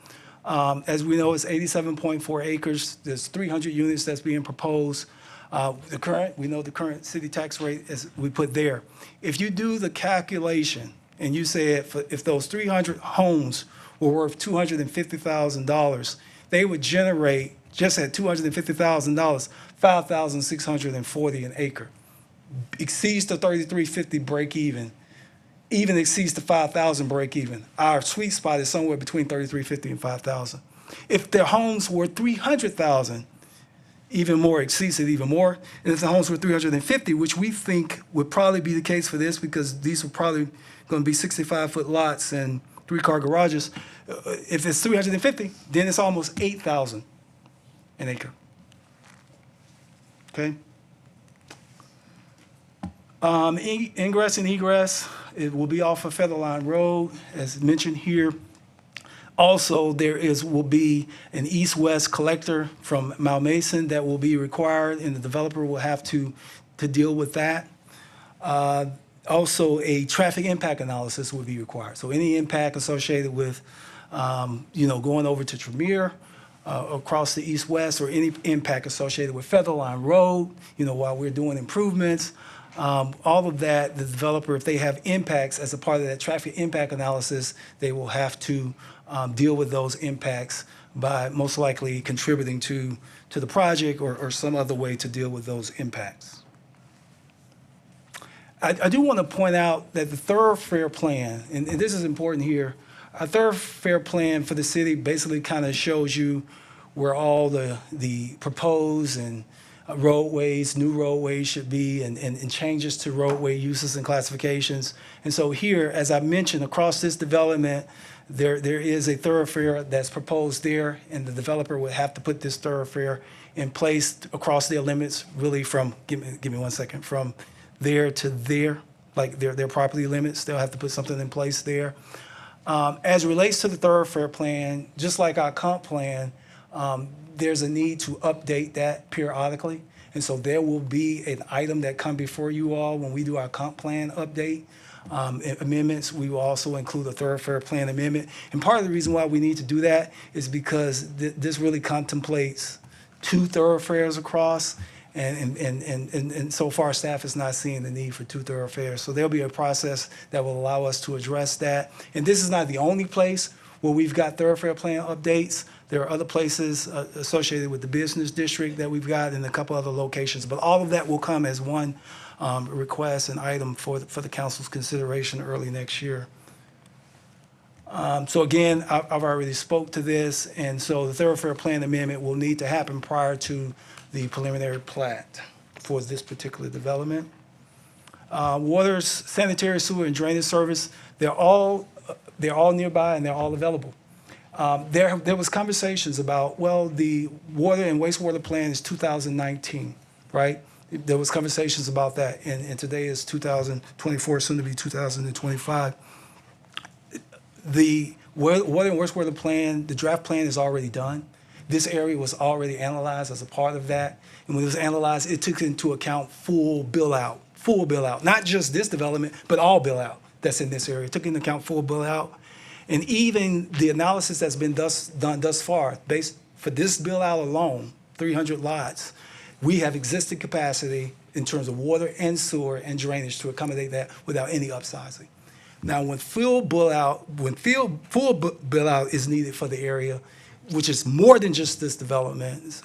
as we know, it's 87.4 acres. There's 300 units that's being proposed. We know the current city tax rate is we put there. If you do the calculation and you say if those 300 homes were worth $250,000, they would generate, just at $250,000, $5,640 an acre. Exceeds the 3,350 break even exceeds the 5,000 break even. Our sweet spot is somewhere between 3,350 and 5,000. If their homes were 300,000, even more, exceeds it even more. And if the homes were 350, which we think would probably be the case for this because these are probably going to be 65-foot lots and 3-car garages. If it's 350, then it's almost 8,000 an acre. Okay? Ingress and egress, it will be off of Featherline Road, as mentioned here. Also, will be an east-west collector from Mount Mason that will be required, and the developer will have to deal with that. Also, a traffic impact analysis will be required. So any impact associated with, going over to Tremere, across the east-west, or any impact associated with Featherline Road, while we're doing improvements. All of that, the developer, if they have impacts as a part of that traffic impact analysis, they will have to deal with those impacts by most likely contributing to the project or some other way to deal with those impacts. I do want to point out that the thoroughfare plan, and this is important here, a thoroughfare plan for the city basically kind of shows you where all the proposed and roadways, new roadways should be, and changes to roadway uses and classifications. And so here, as I mentioned, across this development, there is a thoroughfare that's proposed there, and the developer would have to put this thoroughfare in place across their limits, really from, give me 1 second, from there to there, like their property limits. They'll have to put something in place there. As it relates to the thoroughfare plan, just like our comp plan, there's a need to update that periodically. And so there will be an item that come before you all when we do our comp plan update. Amendments, we will also include a thoroughfare plan amendment. And part of the reason why we need to do that is because this really contemplates 2 thoroughfares across. And so far, staff is not seeing the need for 2 thoroughfares. So there'll be a process that will allow us to address that. And this is not the only place where we've got thoroughfare plan updates. There are other places associated with the business district that we've got in a couple other locations. But all of that will come as one request and item for the council's consideration early next year. So again, I've already spoke to this. And so the thoroughfare plan amendment will need to happen prior to the preliminary plat for this particular development. Water, sanitary, sewer, and drainage service, they're all nearby and they're all available. There was conversations about, well, the water and wastewater plan is 2019, right? There was conversations about that, and today is 2024, soon to be 2025. The water and wastewater plan, the draft plan is already done. This area was already analyzed as a part of that. And when it was analyzed, it took into account full bill out, not just this development, but all bill out that's in this area. It took into account full bill out. And even the analysis that's been done thus far, based for this bill out alone, 300 lots, we have existing capacity in terms of water and sewer and drainage to accommodate that without any upsizing. Now, when full bill out is needed for the area, which is more than just this development,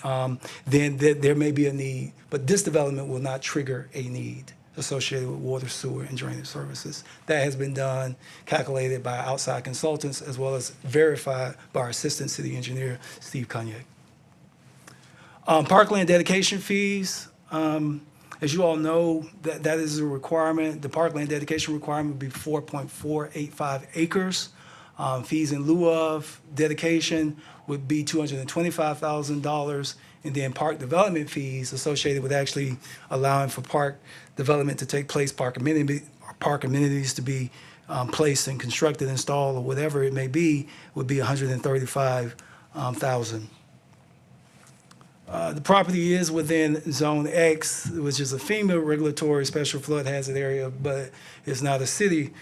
then there may be a need. But this development will not trigger a need associated with water, sewer, and drainage services. That has been done, calculated by outside consultants, as well as verified by our Assistant City Engineer, Steve Cognac. Parkland dedication fees, as you all know, that is a requirement. The parkland dedication requirement would be 4.485 acres. Fees in lieu of dedication would be $225,000. And then park development fees associated with actually allowing for park development to take place, park amenities to be placed and constructed, installed, or whatever it may be, would be $135,000. The property is within Zone X, which is a FEMA regulatory special flood hazard area, but it's not a city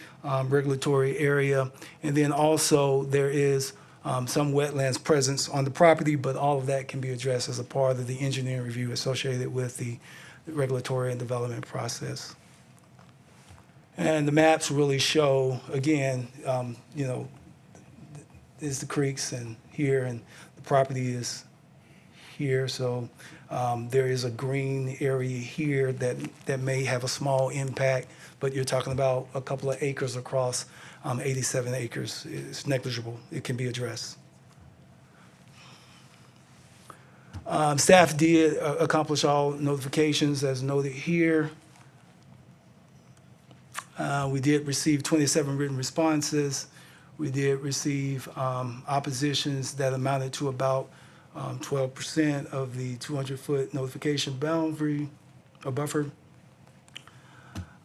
regulatory area. And then also there is some wetlands presence on the property, but all of that can be addressed as a part of the engineering review associated with the regulatory and development process. And the maps really show, again, is the creeks and here, and the property is here. So there is a green area here that may have a small impact, but you're talking about a couple of acres across 87 acres. It's negligible. It can be addressed. Staff did accomplish all notifications as noted here. We did receive 27 written responses. We did receive oppositions that amounted to about 12% of the 200-foot notification boundary or buffer.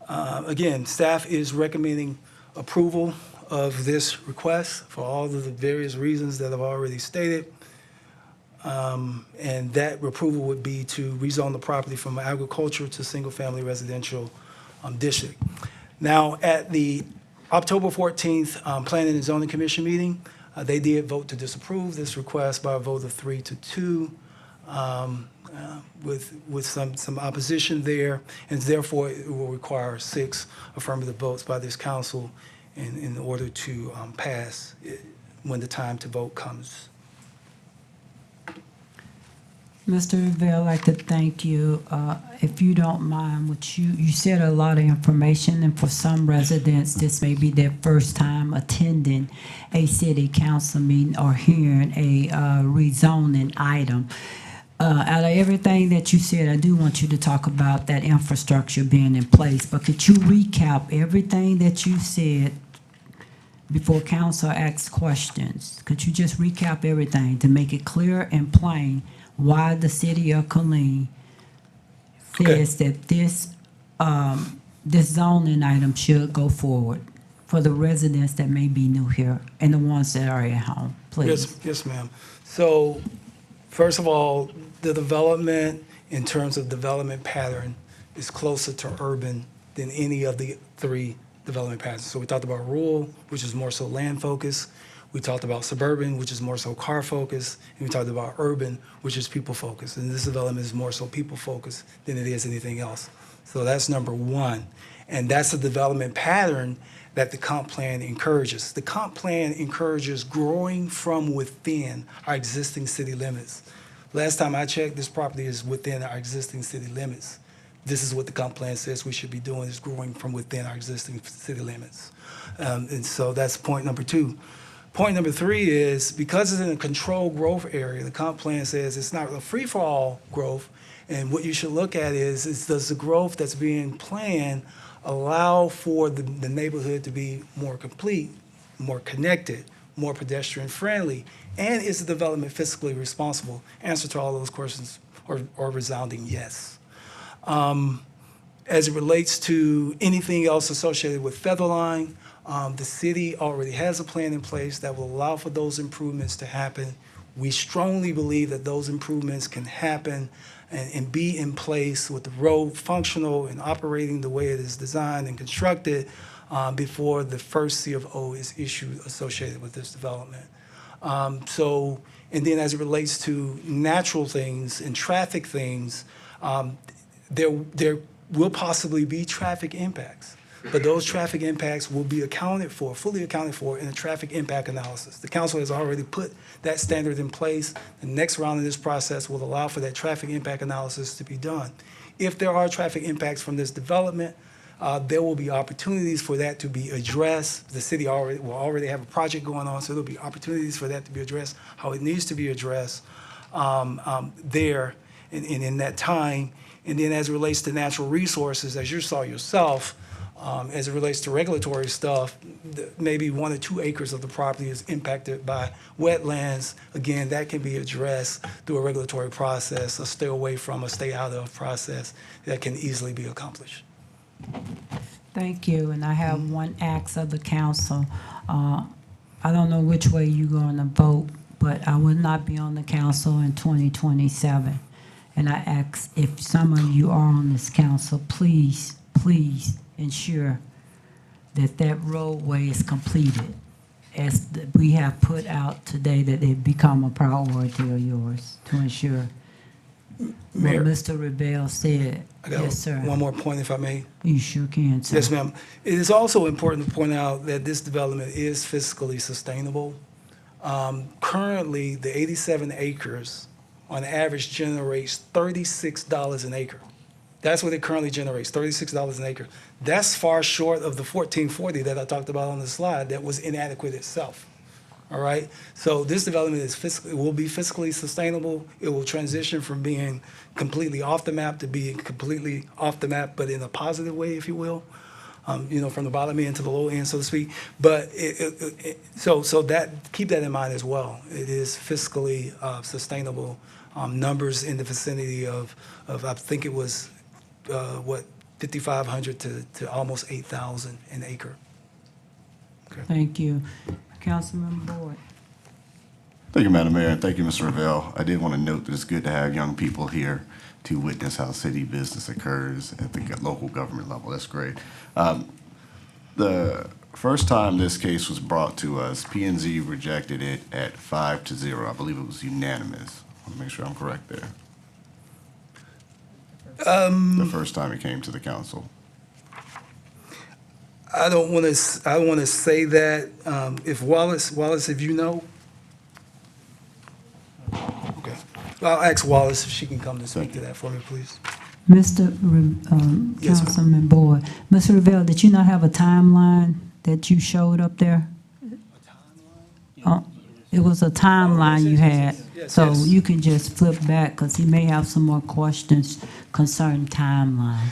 Again, staff is recommending approval of this request for all of the various reasons that I've already stated. And that approval would be to rezone the property from agriculture to single-family residential district. Now, at the October 14th Planning and Zoning Commission meeting, they did vote to disapprove this request by a vote of 3-2, with some opposition there, and therefore it will require 6 affirmative votes by this council in order to pass it when the time to vote comes. Mr. Revere, I'd like to thank you. If you don't mind, which you said a lot of information, and for some residents, this may be their first time attending a city council meeting or hearing a rezoning item. Out of everything that you said, I do want you to talk about that infrastructure being in place, but could you recap everything that you said before council asks questions? Could you just recap everything to make it clear and plain why the city of Killeen says that this zoning item should go forward for the residents that may be new here and the ones that are at home, please? Yes, ma'am. So, first of all, the development, in terms of development pattern, is closer to urban than any of the 3 development patterns. So we talked about rural, which is more so land focused. We talked about suburban, which is more so car focused. And we talked about urban, which is people focused. And this development is more so people focused than it is anything else. So that's number 1. And that's the development pattern that the comp plan encourages. The comp plan encourages growing from within our existing city limits. Last time I checked, this property is within our existing city limits. This is what the comp plan says we should be doing, is growing from within our existing city limits. And so that's point number 2. Point number 3 is, because it's in a controlled growth area, the comp plan says it's not a free-for-all growth, and what you should look at is does the growth that's being planned allow for the neighborhood to be more complete, more connected, more pedestrian-friendly, and is the development fiscally responsible? Answer to all those questions are resounding yes. As it relates to anything else associated with Featherline, the city already has a plan in place that will allow for those improvements to happen. We strongly believe that those improvements can happen and be in place with the road functional and operating the way it is designed and constructed before the first CFO is issued associated with this development. And then as it relates to natural things and traffic things, there will possibly be traffic impacts, but those traffic impacts will be fully accounted for in a traffic impact analysis. The council has already put that standard in place. The next round of this process will allow for that traffic impact analysis to be done. If there are traffic impacts from this development, there will be opportunities for that to be addressed. The city will already have a project going on, so there'll be opportunities for that to be addressed, how it needs to be addressed there and in that time. And then as it relates to natural resources, as you saw yourself, as it relates to regulatory stuff, maybe 1 or 2 acres of the property is impacted by wetlands. Again, that can be addressed through a regulatory process, a stay away from, a stay out of process that can easily be accomplished. Thank you, and I have one ask of the council. I don't know which way you're going to vote, but I will not be on the council in 2027. And I ask if some of you are on this council, please ensure that that roadway is completed, as we have put out today, that it become a priority of yours to ensure Mayor, what Mr. Rebel said. I got Yes, sir. one more point, if I may. You sure can, sir. Yes, ma'am. It is also important to point out that this development is fiscally sustainable. Currently, the 87 acres on average generates $36 an acre. That's what it currently generates, $36 an acre. That's far short of the $14.40 that I talked about on the slide that was inadequate itself. All right? So this development will be fiscally sustainable. It will transition from being completely off the map to being completely off the map, but in a positive way, if you will. From the bottom end to the low end, so to speak. But so keep that in mind as well. It is fiscally sustainable. Numbers in the vicinity of I think it was 5,500 to almost 8,000 an acre. Thank you. Councilmember Boyd. Thank you, Madam Mayor, and thank you, Mr. Ravel. I did want to note that it's good to have young people here to witness how city business occurs at the local government level. That's great. The first time this case was brought to us, P&Z rejected it at 5-0. I believe it was unanimous. I want to make sure I'm correct there. The first time it came to the council. I don't want to say that. If Wallace, if you know. Okay. I'll ask Wallace if she can come to speak to that for me, please. Yes, Councilman Boyd. Mr. Revelle, did you not have a timeline that you showed up there? It was a timeline you had. So you can just flip back because he may have some more questions concerning timeline.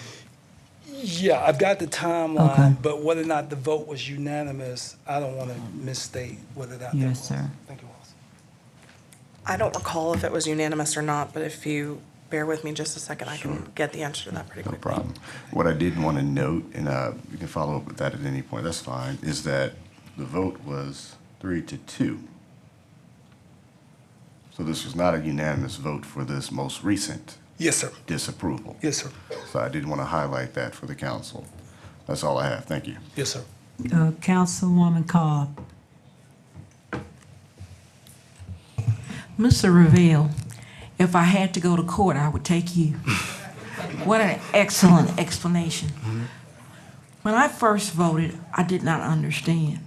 Yeah, I've got the timeline, Okay. but whether or not the vote was unanimous, I don't want to misstate whether that. Yes, sir. Thank you, Wallace. I don't recall if it was unanimous or not, but if you bear with me just a second, I can get the answer to that pretty No quickly. problem. What I did want to note, and you can follow up with that at any point, that's fine, is that the vote was 3-2. So this was not a unanimous vote for this most recent Yes, sir. disapproval. Yes, sir. So I did want to highlight that for the council. That's all I have. Thank you. Yes, sir. Councilwoman Cobb. Mr. Revelle, if I had to go to court, I would take you. What an excellent explanation. When I first voted, I did not understand.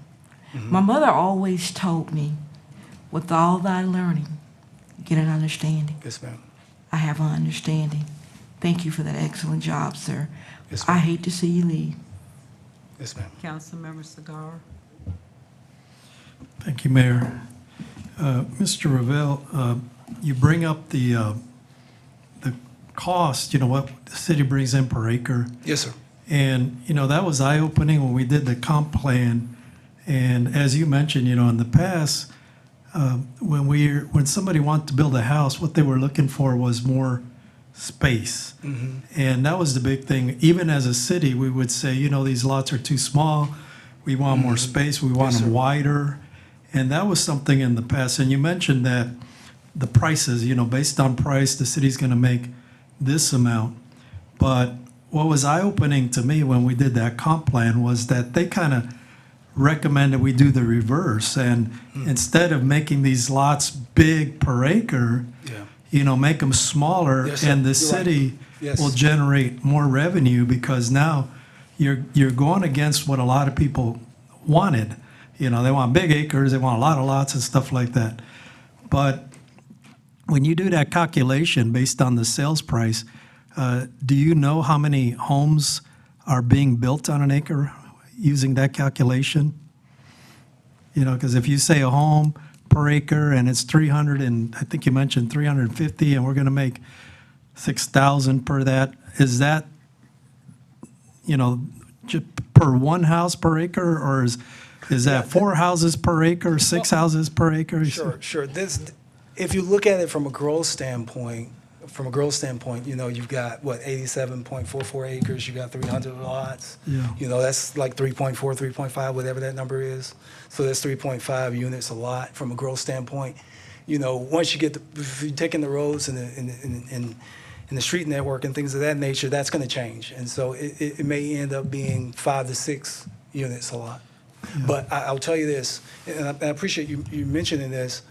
My mother always told me, with all thy learning, get an understanding. Yes, ma'am. I have an understanding. Thank you for that excellent job, sir. Yes, I ma'am. hate to see you leave. Yes, ma'am. Councilmember Segar. Thank you, Mayor. Mr. Ravel, you bring up the cost, what the city brings in per acre. Yes, sir. And, that was eye-opening when we did the comp plan. And as you mentioned, in the past, when somebody wanted to build a house, what they were looking for was more space. And that was the big thing. Even as a city, we would say, these lots are too small. We want more space. We want them wider. And that was something in the past. And you mentioned that the prices, based on price, the city's going to make this amount. But what was eye-opening to me when we did that comp plan was that they kind of recommended we do the reverse. And instead of making these lots big per acre, make them smaller, Yes, sir. and the You're city right. Yes. will generate more revenue because now you're going against what a lot of people wanted. They want big acres, they want a lot of lots and stuff like that. But when you do that calculation based on the sales price, do you know how many homes are being built on an acre using that calculation? Because if you say a home per acre and it's 300, and I think you mentioned 350, and we're going to make 6,000 per that, is that, per one house per acre, or is that 4 houses per acre, 6 houses per acre? Sure. If you look at it from a growth standpoint, you've got, 87.44 acres, you got 300 lots. Yeah. That's like 3.4, 3.5, whatever that number is. So that's 3.5 units a lot from a growth standpoint. Once you if you're taking the roads and the street network and things of that nature, that's going to change. And so it may end up being 5 to 6 units a lot. Yeah. But I'll tell you this, and I appreciate you mentioning this,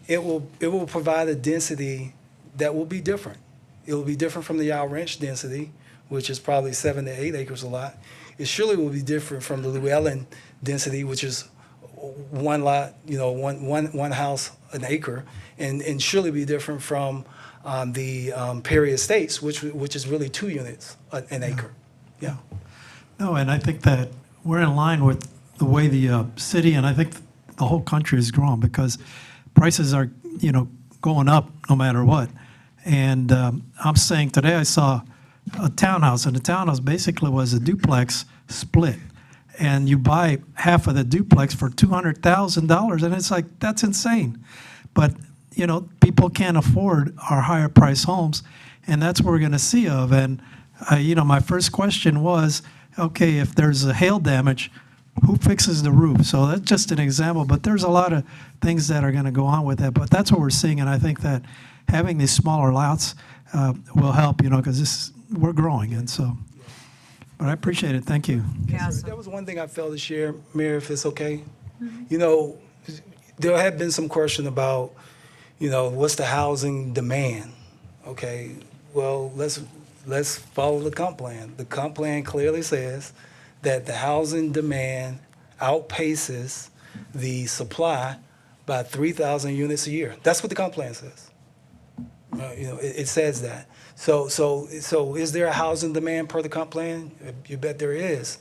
it will provide a density that will be different. It will be different from the Yow Ranch density, which is probably 7 to 8 acres a lot. It surely will be different from the Llewellyn density, which is one lot, one house an acre, and surely be different from the Perry Estates, which is really 2 units an acre. Yeah. No, and I think that we're in line with the way the city, and I think the whole country is growing, because prices are, going up no matter what. And I'm saying today I saw a townhouse, and the townhouse basically was a duplex split. And you buy half of the duplex for $200,000, and it's like, that's insane. But, people can't afford our higher price homes, and that's what we're going to see of. And My first question was, okay, if there's a hail damage, who fixes the roof? So that's just an example, but there's a lot of things that are going to go on with that. But that's what we're seeing, and I think that having these smaller lots will help, because we're growing, and so. But I appreciate it. Thank you. There was one thing I failed to share, Mayor, if it's okay. There had been some question about, what's the housing demand? Okay, well, let's follow the comp plan. The comp plan clearly says that the housing demand outpaces the supply by 3,000 units a year. That's what the comp plan says. It says that. So is there a housing demand per the comp plan? You bet there is.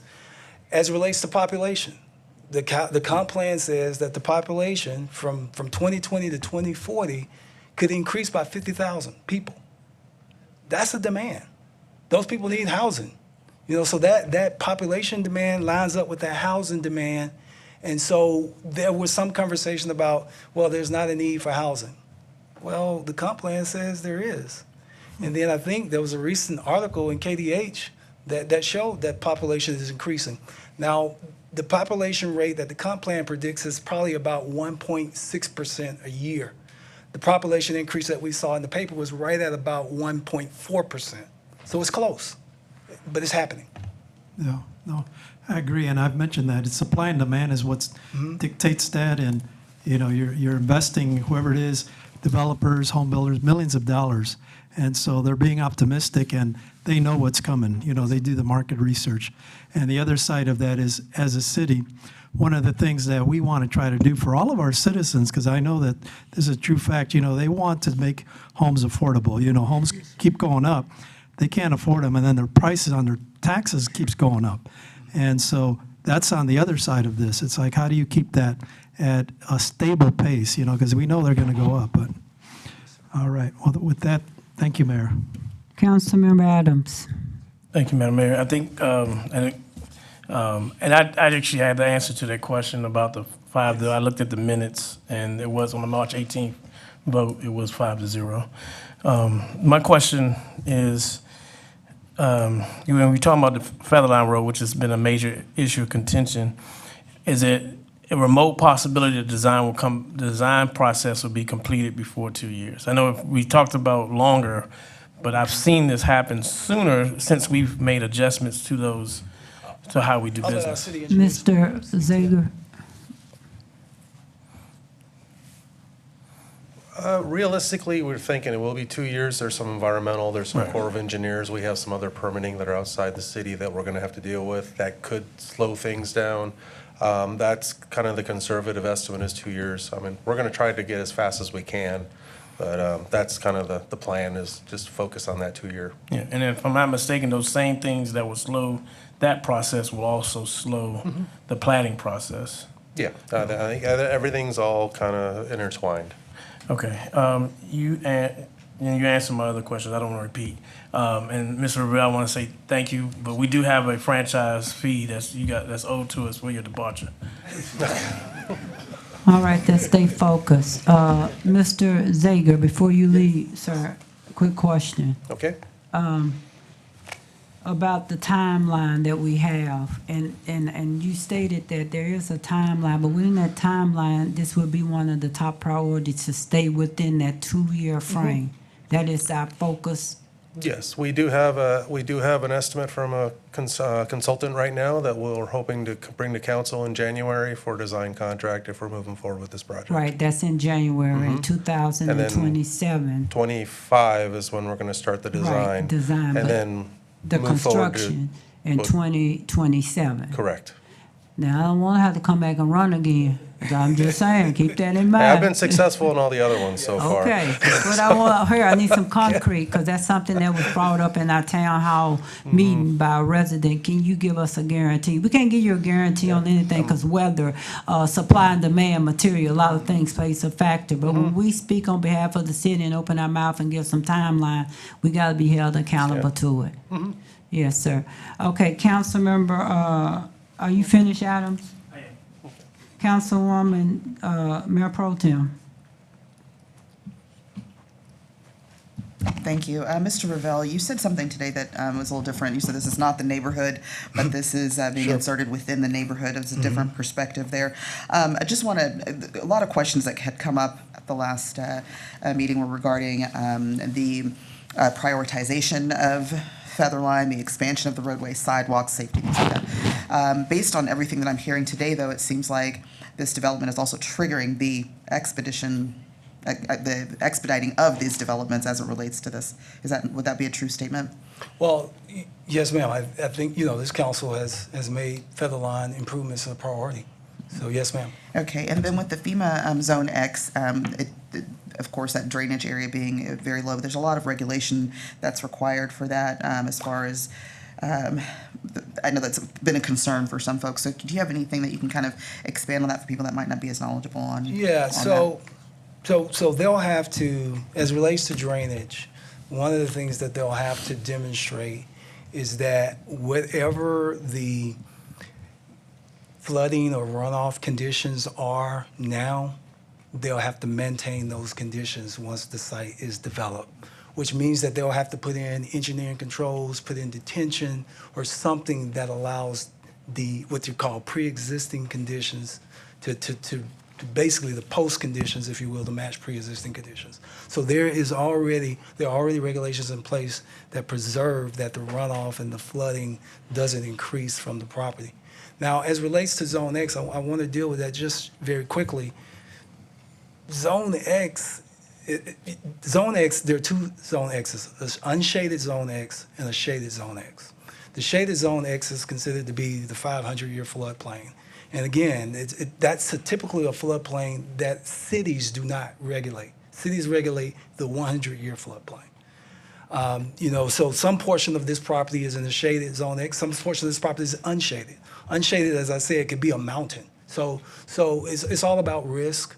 As it relates to population, the comp plan says that the population from 2020 to 2040 could increase by 50,000 people. That's a demand. Those people need housing. So that population demand lines up with that housing demand. And so there was some conversation about, well, there's not a need for housing. Well, the comp plan says there is. And then I think there was a recent article in KDH that showed that population is increasing. Now, the population rate that the comp plan predicts is probably about 1.6% a year. The population increase that we saw in the paper was right at about 1.4%. So it's close, but it's happening. No, I agree, and I've mentioned that. It's supply and demand is what dictates that, and you're investing, whoever it is, developers, home builders, millions of dollars, and so they're being optimistic, and they know what's coming. They do the market research. And the other side of that is, as a city, one of the things that we want to try to do for all of our citizens, because I know that this is a true fact, they want to make homes affordable. Homes keep going up. They can't afford them, and then their prices on their taxes keeps going up. And so that's on the other side of this. It's like, how do you keep that at a stable pace, because we know they're going to go up. But all right, well, with that, thank you, Mayor. Councilmember Adams. Thank you, Madam Mayor. I think, and I actually had the answer to that question about the 5-0. I looked at the minutes, and it was on the March 18th vote, it was 5-0. My question is, when we're talking about the Featherline Road, which has been a major issue of contention, is it a remote possibility the design process will be completed before 2 years? I know we talked about longer, but I've seen this happen sooner since we've made adjustments to how we do business. Mr. Zager. Realistically, we're thinking it will be 2 years. There's some environmental, there's some Corps of Engineers. We have some other permitting that are outside the city that we're going to have to deal with that could slow things down. That's kind of the conservative estimate is 2 years. I mean, we're going to try to get as fast as we can, but that's kind of the plan is just focus on that 2 year. Yeah, and if I'm not mistaken, those same things that will slow that process will also slow the planning process. Yeah, I think everything's all kind of intertwined. Okay, you answered my other questions. I don't want to repeat. And Mr. Rivera, I want to say thank you, but we do have a franchise fee that's owed to us for your departure. All right, then stay focused. Mr. Zager, before you leave, sir, quick question. Okay. About the timeline that we have, and you stated that there is a timeline, but within that timeline, this would be one of the top priorities to stay within that 2 year frame. That is our focus. Yes, we do have an estimate from a consultant right now that we're hoping to bring to council in January for design contract if we're moving forward with this project. Right, that's in January 2027. 25 is when we're going to start the design. Right, design, and then the move forward construction in 2027. Correct. Now, I don't want to have to come back and run again. I'm just saying, keep that in mind. I've been successful in all the other ones so far. Okay, but I want here. I need some concrete because that's something that was brought up in our town hall meeting by a resident. Can you give us a guarantee? We can't give you a guarantee on anything because weather, supply and demand, material, a lot of things plays a factor. But when we speak on behalf of the city and open our mouth and give some timeline, we got to be held accountable to it. Yes, sir. Okay, council member, are you finished, Adams? Councilwoman, Mayor Pro Tem. Thank you. Mr. Ravel, you said something today that was a little different. You said this is not the neighborhood, but this is being inserted within the neighborhood. It's a different perspective there. I just want to, a lot of questions that had come up at the last meeting were regarding the prioritization of Featherline, the expansion of the roadway, sidewalks, safety, things like that. Based on everything that I'm hearing today, though, it seems like this development is also triggering the expediting of these developments as it relates to this. Would that be a true statement? Well, yes, ma'am. I think, this council has made Featherline improvements a priority. So, yes, ma'am. Okay, and then with the FEMA Zone X, of course, that drainage area being very low, there's a lot of regulation that's required for that as far as, I know that's been a concern for some folks. So do you have anything that you can kind of expand on that for people that might not be as knowledgeable on? Yeah, on that? so they'll have to, as it relates to drainage, one of the things that they'll have to demonstrate is that whatever the flooding or runoff conditions are now, they'll have to maintain those conditions once the site is developed, which means that they'll have to put in engineering controls, put in detention, or something that allows what you call pre-existing conditions to basically the post conditions, if you will, to match pre-existing conditions. So there are already regulations in place that preserve that the runoff and the flooding doesn't increase from the property. Now, as relates to Zone X, I want to deal with that just very quickly. Zone X, there are two Zone X's, an unshaded Zone X and a shaded Zone X. The shaded Zone X is considered to be the 500-year floodplain. And again, that's typically a floodplain that cities do not regulate. Cities regulate the 100-year floodplain. So some portion of this property is in the shaded Zone X, some portion of this property is unshaded. Unshaded, as I said, could be a mountain. So it's all about risk.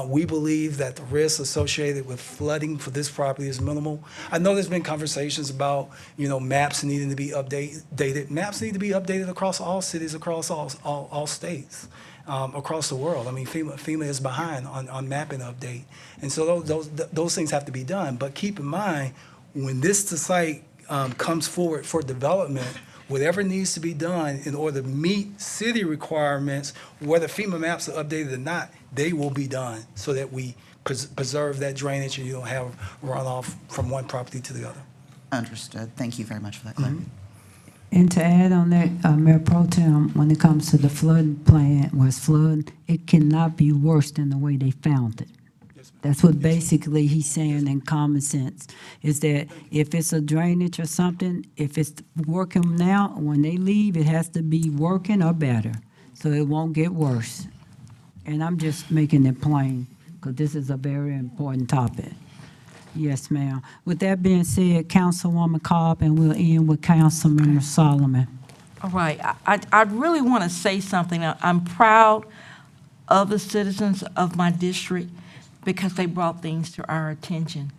We believe that the risk associated with flooding for this property is minimal. I know there's been conversations about, maps needing to be updated. Maps need to be updated across all cities, across all states, across the world. I mean, FEMA is behind on mapping update. And so those things have to be done. But keep in mind, when the site comes forward for development, whatever needs to be done in order to meet city requirements, whether FEMA maps are updated or not, they will be done so that we preserve that drainage and you don't have runoff from one property to the other. Understood. Thank you very much for that clarity. And to add on that, Mayor Pro Tem, when it comes to the flood plan, it cannot be worse than the way they found it. That's what basically he's saying in common sense, is that if it's a drainage or something, if it's working now, when they leave, it has to be working or better, so it won't get worse. And I'm just making it plain, because this is a very important topic. Yes, ma'am. With that being said, Councilwoman Cobb, and we'll end with Councilmember Solomon. All right. I really want to say something. I'm proud of the citizens of my district because they brought things to our attention.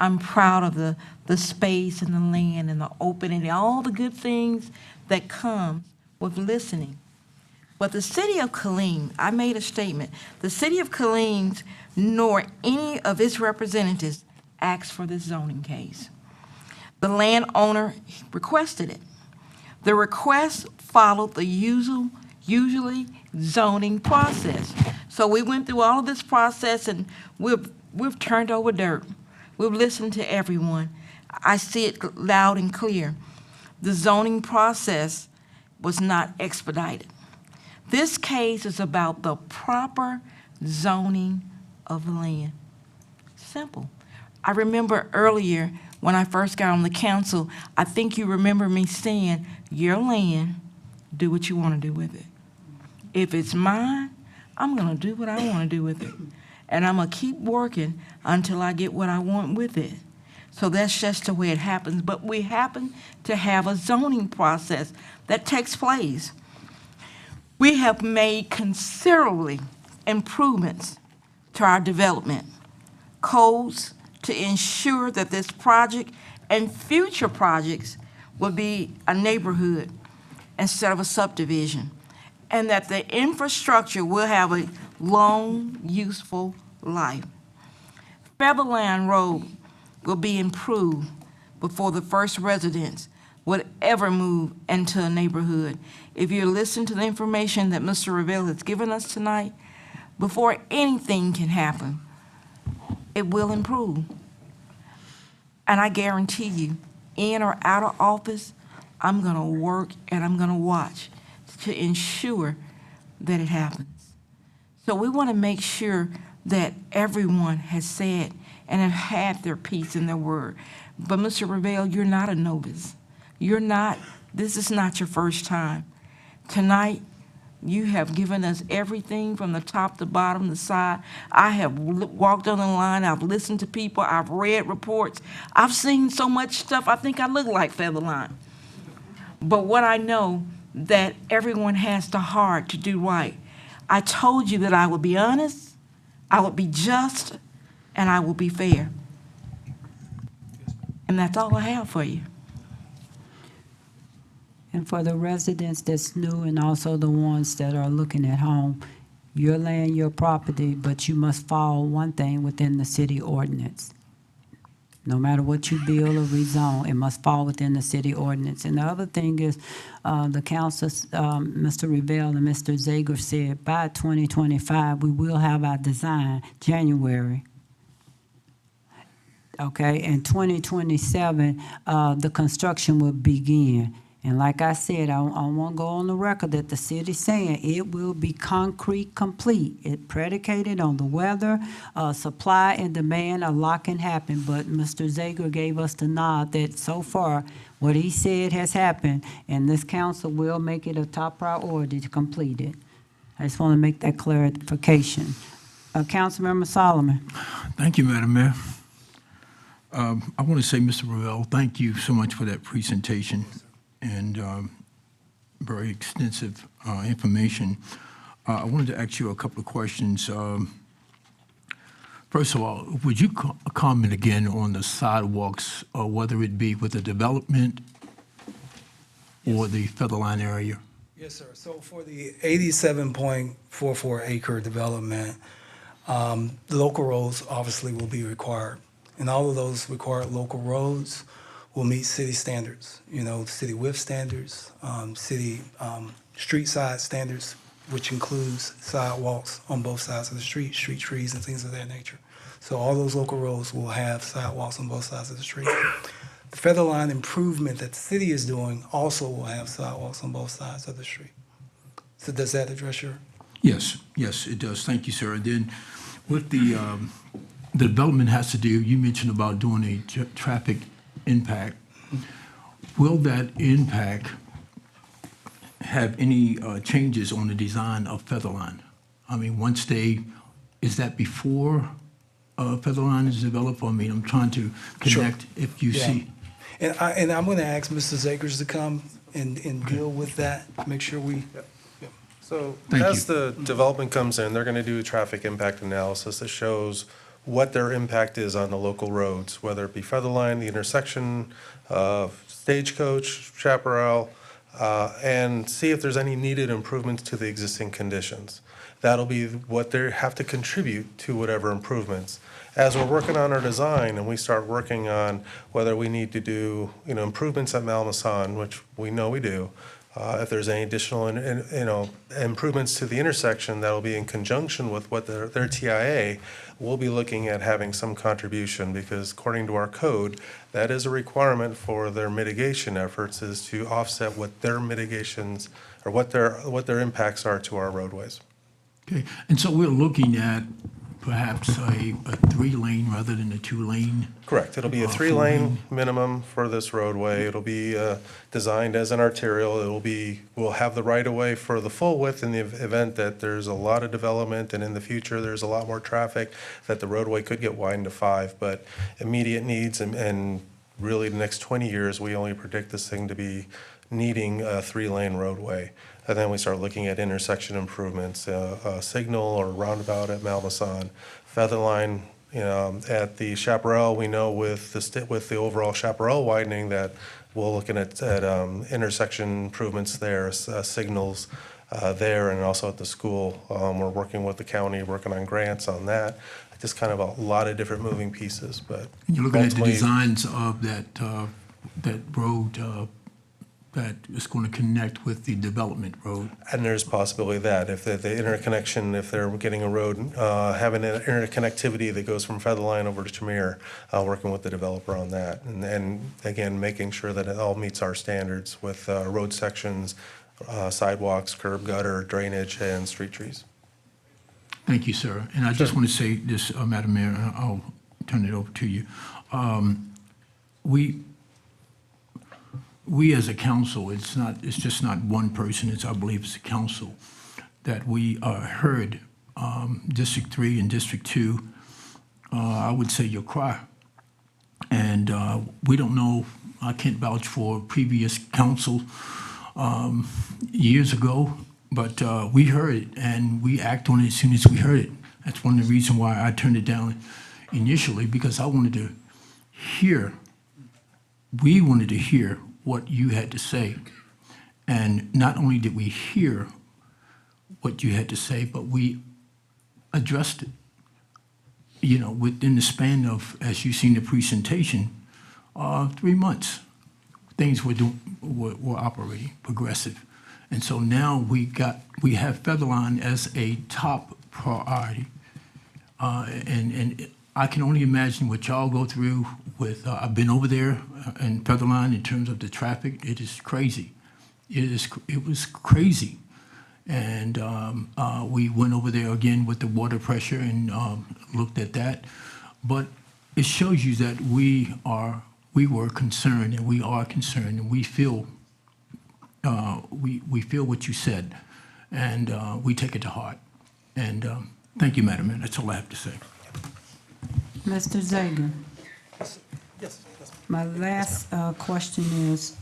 I'm proud of the space and the land and the opening and all the good things that come with listening. But the city of Killeen, I made a statement, the city of Killeen nor any of its representatives asked for this zoning case. The landowner requested it. The request followed the usually zoning process. So we went through all of this process and we've turned over dirt. We've listened to everyone. I see it loud and clear. The zoning process was not expedited. This case is about the proper zoning of the land. Simple. I remember earlier when I first got on the council, I think you remember me saying, your land, do what you want to do with it. If it's mine, I'm going to do what I want to do with it. And I'm going to keep working until I get what I want with it. So that's just the way it happens. But we happen to have a zoning process that takes place. We have made considerably improvements to our development codes to ensure that this project and future projects will be a neighborhood instead of a subdivision, and that the infrastructure will have a long, useful life. Featherline Road will be improved before the first residents would ever move into a neighborhood. If you listen to the information that Mr. Revelle has given us tonight, before anything can happen, it will improve. And I guarantee you, in or out of office, I'm gonna work and I'm gonna watch to ensure that it happens. So we wanna make sure that everyone has said and have had their piece in their word. But Mr. Revelle, you're not a novice. This is not your first time. Tonight, you have given us everything from the top to bottom, the side. I have walked on the line, I've listened to people, I've read reports. I've seen so much stuff, I think I look like Featherline. But what I know, that everyone has the heart to do right. I told you that I would be honest, I would be just, and I will be fair. And that's all I have for you. And for the residents that's new and also the ones that are looking at home, your land, your property, but you must follow one thing within the city ordinance. No matter what you build or rezone, it must fall within the city ordinance. And the other thing is, the councils, Mr. Revelle and Mr. Zager said, by 2025, we will have our design, January. Okay, in 2027, the construction will begin. And like I said, I want to go on the record that the city's saying it will be concrete complete. It predicated on the weather, supply and demand, a lot can happen. But Mr. Zager gave us the nod that so far, what he said has happened, and this council will make it a top priority to complete it. I just want to make that clarification. Councilmember Solomon. Thank you, Madam Mayor. I want to say, Mr. Revelle, thank you so much for that presentation and very extensive information. I wanted to ask you a couple of questions. First of all, would you comment again on the sidewalks, whether it be with the development or the Featherline area? Yes, sir. So for the 87.44 acre development, the local roads obviously will be required. And all of those required local roads will meet city standards, city width standards, city street side standards, which includes sidewalks on both sides of the street trees and things of that nature. So all those local roads will have sidewalks on both sides of the street. The Featherline improvement that the city is doing also will have sidewalks on both sides of the street. So does that address your? Yes, it does. Thank you, sir. And then with the development has to do, you mentioned about doing a traffic impact. Will that impact have any changes on the design of Featherline? I mean, is that before Featherline is developed? I mean, I'm trying to connect if you see. And I'm going to ask Mr. Zakers to come and deal with that, make sure we. So Thank as you. the development comes in, they're going to do a traffic impact analysis that shows what their impact is on the local roads, whether it be Featherline, the intersection of Stagecoach, Chaparral, and see if there's any needed improvements to the existing conditions. That'll be what they have to contribute to whatever improvements. As we're working on our design and we start working on whether we need to do, improvements at Malmaison, which we know we do, if there's any additional, improvements to the intersection that'll be in conjunction with what their TIA, we'll be looking at having some contribution because according to our code, that is a requirement for their mitigation efforts is to offset what their mitigations or what their impacts are to our roadways. Okay, and so we're looking at perhaps a 3-lane rather than a 2-lane? Correct. It'll be a 3-lane minimum for this roadway. It'll be designed as an arterial. We'll have the right-of-way for the full width in the event that there's a lot of development and in the future there's a lot more traffic that the roadway could get widened to 5. But immediate needs and really the next 20 years, we only predict this thing to be needing a 3-lane roadway. And then we start looking at intersection improvements, a signal or roundabout at Malmaison, Featherline, at the Chaparral. We know with the overall Chaparral widening that we're looking at intersection improvements there, signals, there and also at the school. We're working with the county, working on grants on that. Just kind of a lot of different moving pieces, but. You're looking at the ultimately- designs of that road that is going to connect with the development road. And there's possibility that if the interconnection, if they're getting a road, having an interconnectivity that goes from Featherline over to Tremere, working with the developer on that. And again, making sure that it all meets our standards with road sections, sidewalks, curb gutter, drainage, and street trees. Thank you, sir. And I just want to say this, Madam Mayor, and I'll turn it over to you. We as a council, it's just not one person, I believe it's a council, that we heard District 3 and District 2, I would say your cry. And we don't know, I can't vouch for previous council years ago, but we heard it and we acted on it as soon as we heard it. That's one of the reasons why I turned it down initially, because I wanted to hear, we wanted to hear what you had to say. And not only did we hear what you had to say, but we addressed it. You know, within the span of, as you've seen the presentation, 3 months, things were operating progressive. And so now we have Featherline as a top priority. And I can only imagine what y'all go through with, I've been over there in Featherline in terms of the traffic. It is crazy. It was crazy. And we went over there again with the water pressure and looked at that. But it shows you that we were concerned and we are concerned and we feel what you said, and we take it to heart. And thank you, Madam Mayor. That's all I have to say. Mr. Zager, Yes. my last question is,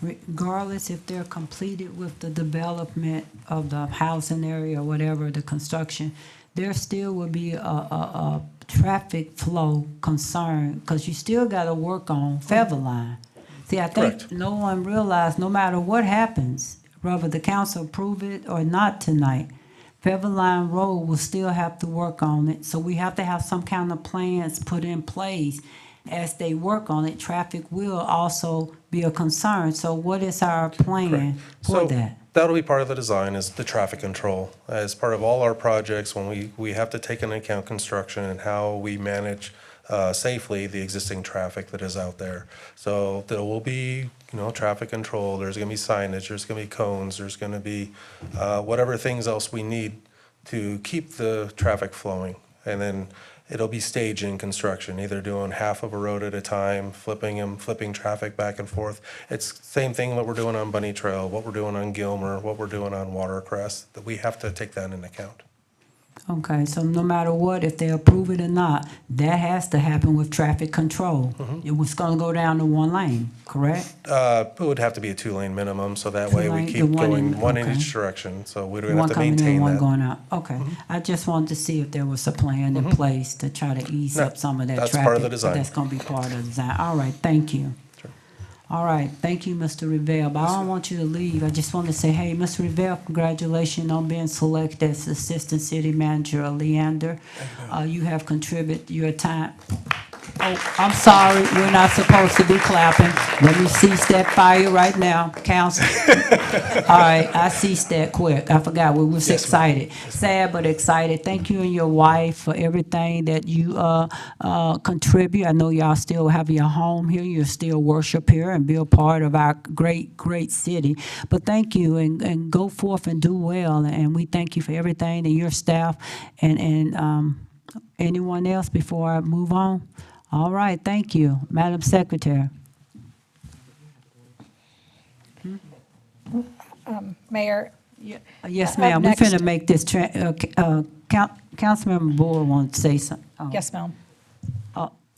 regardless if they're completed with the development of the housing area or whatever, the construction, there still will be a traffic flow concern, because you still got to work on Featherline. See, I think Correct. no one realized, no matter what happens, whether the council approve it or not tonight, Featherline Road will still have to work on it. So we have to have some kind of plans put in place as they work on it. Traffic will also be a concern. So what is our plan for that? That'll be part of the design, is the traffic control. As part of all our projects, when we have to take into account construction and how we manage safely the existing traffic that is out there. So there will be, traffic control, there's gonna be signage, there's gonna be cones, there's gonna be whatever things else we need to keep the traffic flowing. And then it'll be staging construction, either doing half of a road at a time, flipping traffic back and forth. It's the same thing that we're doing on Bunny Trail, what we're doing on Gilmer, what we're doing on Watercrest, that we have to take that into account. Okay, so no matter what, if they approve it or not, that has to happen with traffic control. It was gonna go down to one lane, correct? It would have to be a 2-lane minimum, so that way we Two-lane, keep the one going in- one in okay. each direction, so we don't One have to coming in, maintain one that. going out. Okay. I just wanted to see if there was a plan in place to try to ease No, up some of that that's traffic. part of the but design. That's gonna be part of the design. All right, thank you. All right, thank you, Mr. Rivera. But I don't want you to leave. I just want to say, hey, Mr. Rivera, congratulations on being selected as Assistant City Manager of Leander. You have contributed your time. Oh, I'm sorry, we're not supposed to be clapping. Let me cease that fire right now, council. All right, I ceased that quick. I forgot, we was excited. Sad but excited. Thank you and your wife for everything that you contribute. I know y'all still have your home here, you still worship here and be a part of our great, great city. But thank you and go forth and do well. And we thank you for everything and your staff and anyone else before I move on? All right, thank you. Madam Secretary. Mayor? Yes, Up ma'am. We're next- finna make this, Councilmember Boyd wants to say something. Oh. Yes, ma'am.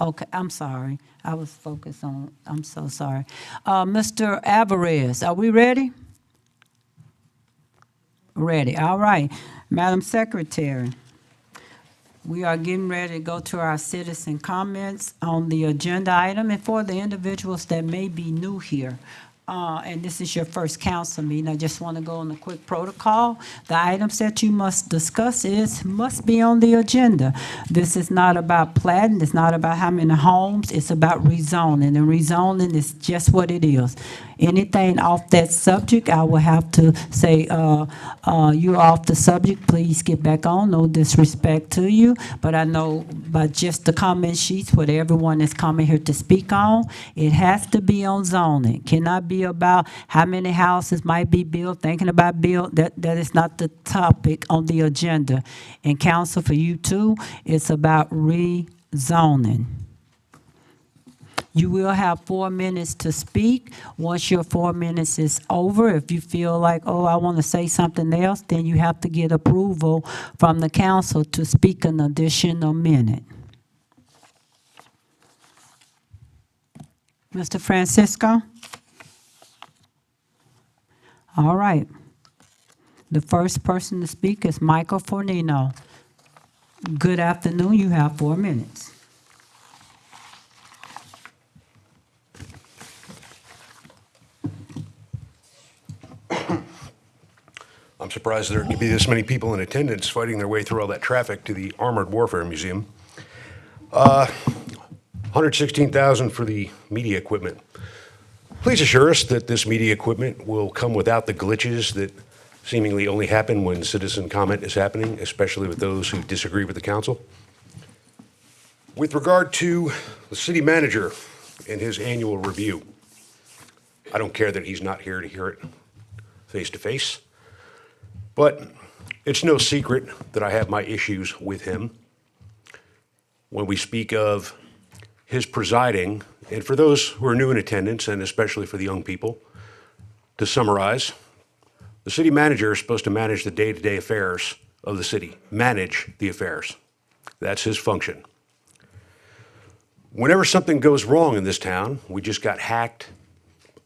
Okay, I'm sorry. I was focused on, I'm so sorry. Mr. Alvarez, are we ready? Ready, all right. Madam Secretary, we are getting ready to go to our citizen comments on the agenda item. And for the individuals that may be new here, and this is your first council meeting, I just want to go on a quick protocol. The items that you must discuss must be on the agenda. This is not about plating, it's not about how many homes, it's about rezoning, and rezoning is just what it is. Anything off that subject, I will have to say, you're off the subject, please get back on, no disrespect to you, but I know by just the comment sheets, what everyone is coming here to speak on, it has to be on zoning. Cannot be about how many houses might be built, thinking about that is not the topic on the agenda. And council, for you too, it's about rezoning. You will have 4 minutes to speak. Once your 4 minutes is over, if you feel like, oh, I want to say something else, then you have to get approval from the council to speak an additional minute. Mr. Francisco? All right. The first person to speak is Michael Fornino. Good afternoon. You have 4 minutes. I'm surprised there could be this many people in attendance fighting their way through all that traffic to the Armored Warfare Museum. $116,000 for the media equipment. Please assure us that this media equipment will come without the glitches that seemingly only happen when citizen comment is happening, especially with those who disagree with the council. With regard to the city manager and his annual review, I don't care that he's not here to hear it face to face. But it's no secret that I have my issues with him. When we speak of his presiding, and for those who are new in attendance, and especially for the young people, to summarize, the city manager is supposed to manage the day-to-day affairs of the city, manage the affairs. That's his function. Whenever something goes wrong in this town, we just got hacked.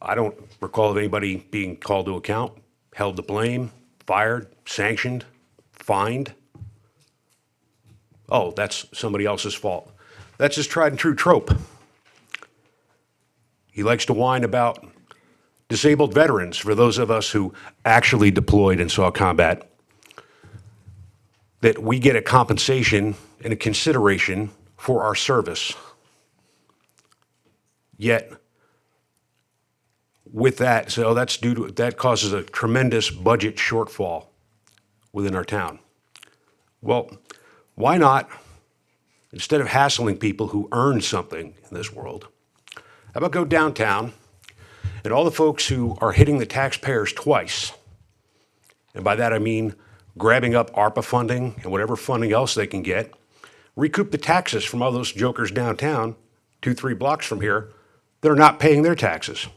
I don't recall of anybody being called to account, held to blame, fired, sanctioned, fined. Oh, that's somebody else's fault. That's his tried and true trope. He likes to whine about disabled veterans for those of us who actually deployed and saw combat, that we get a compensation and a consideration for our service. Yet, with that, so that's due to, that causes a tremendous budget shortfall within our town. Well, why not, instead of hassling people who earn something in this world, how about go downtown and all the folks who are hitting the taxpayers twice, and by that I mean grabbing up ARPA funding and whatever funding else they can get, recoup the taxes from all those jokers downtown, 2-3 blocks from here, that are not paying their taxes.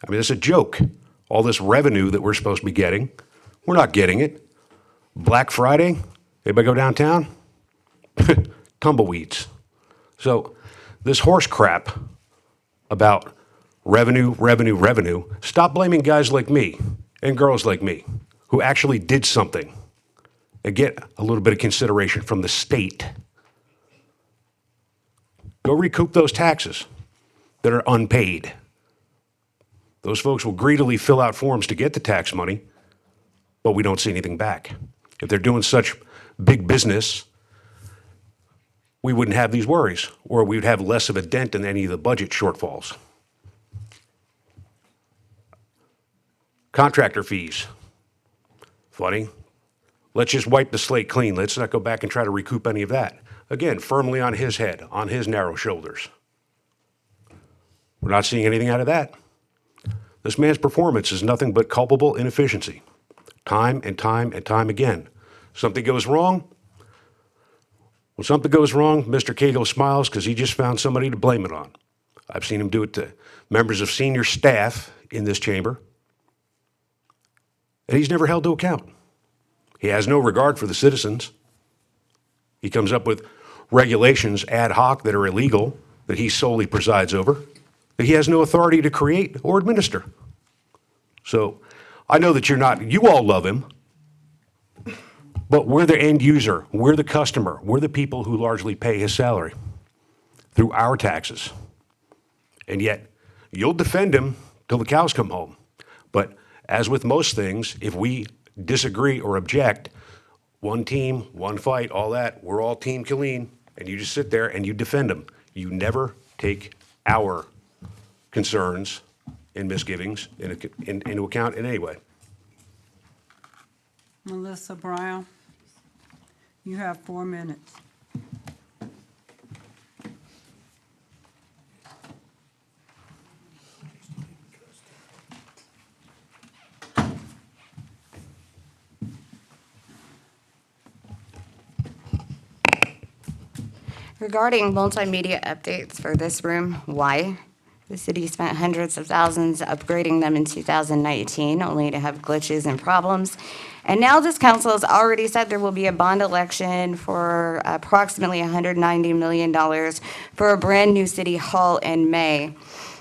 I mean, it's a joke. All this revenue that we're supposed to be getting, we're not getting it. Black Friday, anybody go downtown? Tumbleweeds. So this horse crap about revenue, stop blaming guys like me and girls like me who actually did something and get a little bit of consideration from the state. Go recoup those taxes that are unpaid. Those folks will greedily fill out forms to get the tax money, but we don't see anything back. If they're doing such big business, we wouldn't have these worries, or we would have less of a dent in any of the budget shortfalls. Contractor fees. Funny. Let's just wipe the slate clean. Let's not go back and try to recoup any of that. Again, firmly on his head, on his narrow shoulders. We're not seeing anything out of that. This man's performance is nothing but culpable inefficiency. Time and time and time again. Something goes wrong. When something goes wrong, Mr. Cagle smiles because he just found somebody to blame it on. I've seen him do it to members of senior staff in this chamber. And he's never held to account. He has no regard for the citizens. He comes up with regulations ad hoc that are illegal, that he solely presides over, that he has no authority to create or administer. So I know that you all love him, but we're the end user, we're the customer, we're the people who largely pay his salary through our taxes. And yet, you'll defend him till the cows come home. But as with most things, if we disagree or object, one team, one fight, all that, we're all Team Killeen, and you just sit there and you defend them. You never take our concerns and misgivings into account in any way. Melissa Brown, you have 4 minutes. Regarding multimedia updates for this room, why? The city spent hundreds of thousands upgrading them in 2019, only to have glitches and problems. And now this council has already said there will be a bond election for approximately $190 million for a brand-new city hall in May.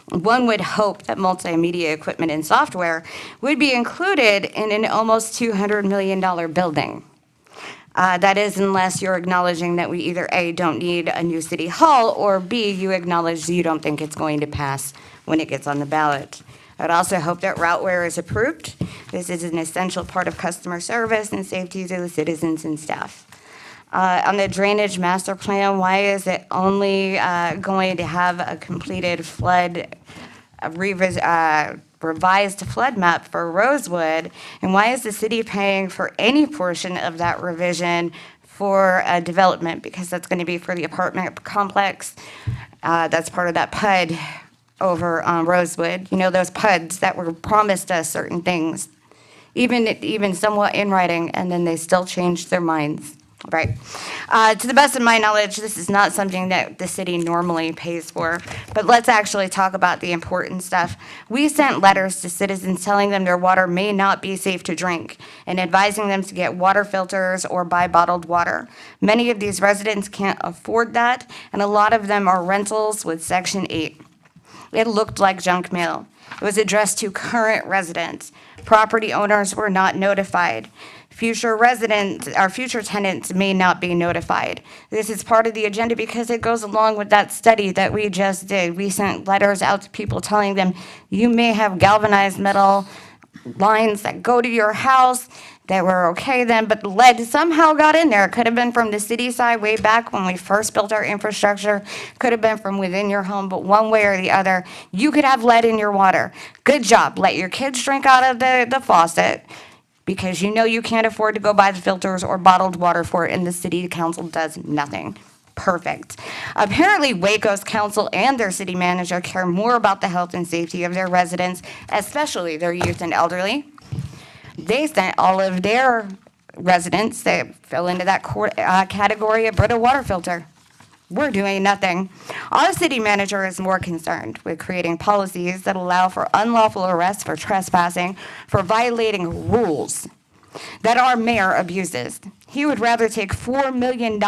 One would hope that multimedia equipment and software would be included in an almost $200 million building. That is, unless you're acknowledging that we either A, don't need a new city hall, or B, you acknowledge you don't think it's going to pass when it gets on the ballot. I'd also hope that routeware is approved. This is an essential part of customer service and safety to the citizens and staff. On the drainage master plan, why is it only going to have a completed revised flood map for Rosewood, and why is the city paying for any portion of that revision for development? Because that's going to be for the apartment complex. That's part of that PUD over on Rosewood. You know, those PUDs that were promised us certain things, even somewhat in writing, and then they still changed their minds. Right. To the best of my knowledge, this is not something that the city normally pays for, but let's actually talk about the important stuff. We sent letters to citizens telling them their water may not be safe to drink and advising them to get water filters or buy bottled water. Many of these residents can't afford that, and a lot of them are rentals with Section 8. It looked like junk mail. It was addressed to current residents. Property owners were not notified. Future residents, or future tenants may not be notified. This is part of the agenda because it goes along with that study that we just did. We sent letters out to people telling them, you may have galvanized metal lines that go to your house that were okay then, but lead somehow got in there. It could have been from the city side way back when we first built our infrastructure. Could have been from within your home, but one way or the other, you could have lead in your water. Good job. Let your kids drink out of the faucet, because you know you can't afford to go buy the filters or bottled water for it, and the city council does nothing. Perfect. Apparently, Waco's council and their city manager care more about the health and safety of their residents, especially their youth and elderly. They sent all of their residents that fell into that category a Brita water filter. We're doing nothing. Our city manager is more concerned with creating policies that allow for unlawful arrests for trespassing, for violating rules that our mayor abuses. He would rather take $4 million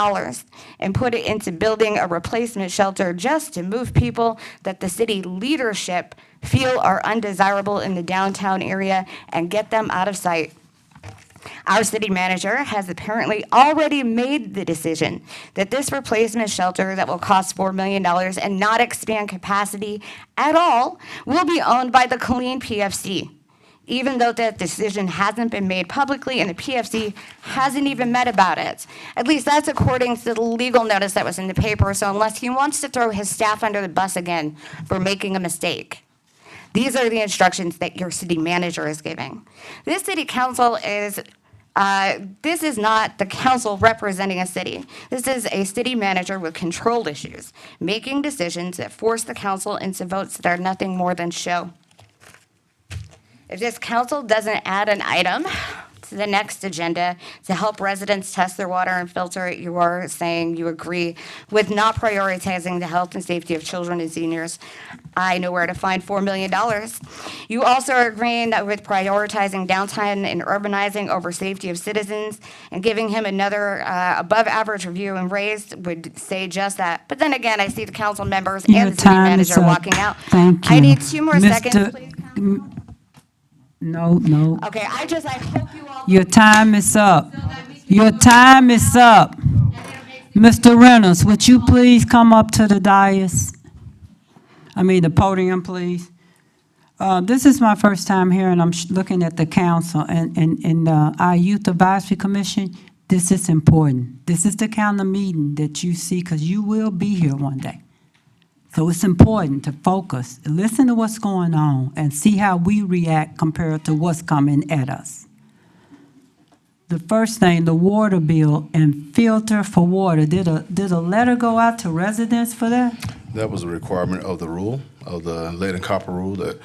and put it into building a replacement shelter just to move people that the city leadership feel are undesirable in the downtown area and get them out of sight. Our city manager has apparently already made the decision that this replacement shelter that will cost $4 million and not expand capacity at all will be owned by the Killeen PFC, even though that decision hasn't been made publicly and the PFC hasn't even met about it. At least that's according to the legal notice that was in the paper, so unless he wants to throw his staff under the bus again for making a mistake. These are the instructions that your city manager is giving. This city council is, this is not the council representing a city. This is a city manager with control issues, making decisions that force the council into votes that are nothing more than show. If this council doesn't add an item to the next agenda to help residents test their water and filter it, you are saying you agree with not prioritizing the health and safety of children and seniors. I know where to find $4 million. You also are agreeing that with prioritizing downtime and urbanizing over safety of citizens and giving him another above average review and raise would say just that. But then again, I see the council members Your and the city time is manager up. walking out. Thank you. I need 2 more seconds, please. No. Okay, I hope you all. Your time is up. Your time is up. Mr. Reynolds, would you please come up to the dais? The podium, please. This is my first time here, and I'm looking at the council and our Youth Advisory Commission. This is important. This is the kind of meeting that you see, because you will be here one day. So it's important to focus, listen to what's going on, and see how we react compared to what's coming at us. The first thing, the water bill and filter for water. Did a letter go out to residents for that? That was a requirement of the rule, of the lead and copper rule that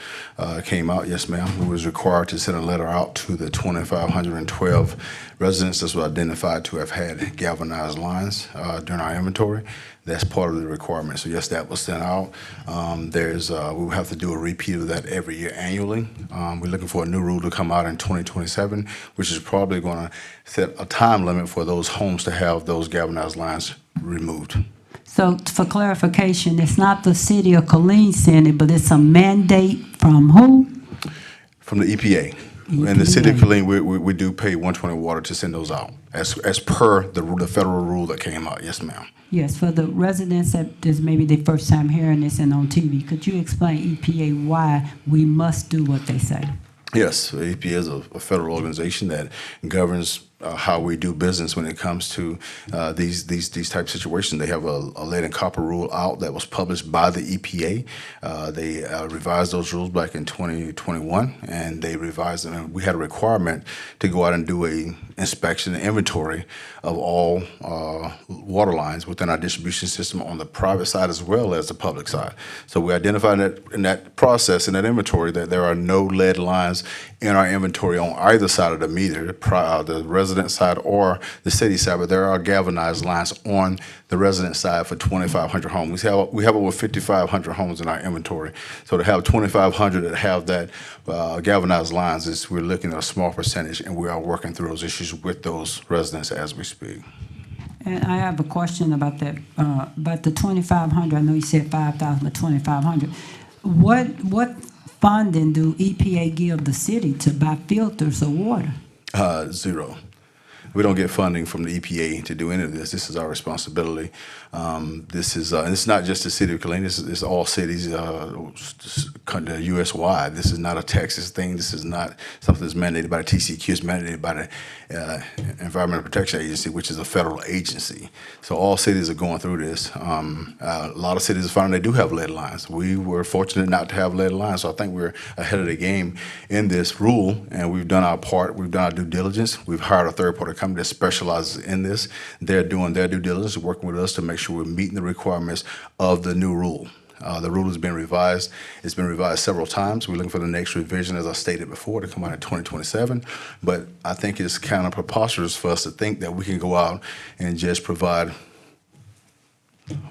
came out. Yes, ma'am. We was required to send a letter out to the 2,512 residents that were identified to have had galvanized lines during our inventory. That's part of the requirement. So yes, that was sent out. We will have to do a repeat of that every year annually. We're looking for a new rule to come out in 2027, which is probably going to set a time limit for those homes to have those galvanized lines removed. So for clarification, it's not the city of Killeen sending it, but it's a mandate from who? From the EPA. In the city of Killeen, we do pay 120 Water to send those out, as per the federal rule that came out. Yes, ma'am. Yes, for the residents that is maybe their first time hearing this and on TV, could you explain EPA why we must do what they say? Yes, EPA is a federal organization that governs how we do business when it comes to these type of situations. They have a lead and copper rule out that was published by the EPA. They revised those rules back in 2021, and they revised them. And we had a requirement to go out and do a inspection and inventory of all water lines within our distribution system on the private side as well as the public side. So we identified in that process, in that inventory, that there are no lead lines in our inventory on either side of the meter, the resident side or the city side, but there are galvanized lines on the resident side for 2,500 homes. We have over 5,500 homes in our inventory. So to have 2,500 that have that galvanized lines, we're looking at a small percentage, and we are working through those issues with those residents as we speak. And I have a question about that, about the 2,500. I know you said 5,000, but 2,500. What funding do EPA give the city to buy filters of water? Zero. We don't get funding from the EPA to do any of this. This is our responsibility. This is, and it's not just the city of Killeen. It's all cities, U.S.-wide. This is not a Texas thing. This is not something that's mandated by the TCEQ. It's mandated by the Environmental Protection Agency, which is a federal agency. So all cities are going through this. A lot of cities are finding they do have lead lines. We were fortunate not to have lead lines, so I think we're ahead of the game in this rule, and we've done our part. We've done our due diligence. We've hired a third-party company that specializes in this. They're doing their due diligence, working with us to make sure we're meeting the requirements of the new rule. The rule has been revised. It's been revised several times. We're looking for the next revision, as I stated before, to come out in 2027. But I think it's kind of preposterous for us to think that we can go out and just provide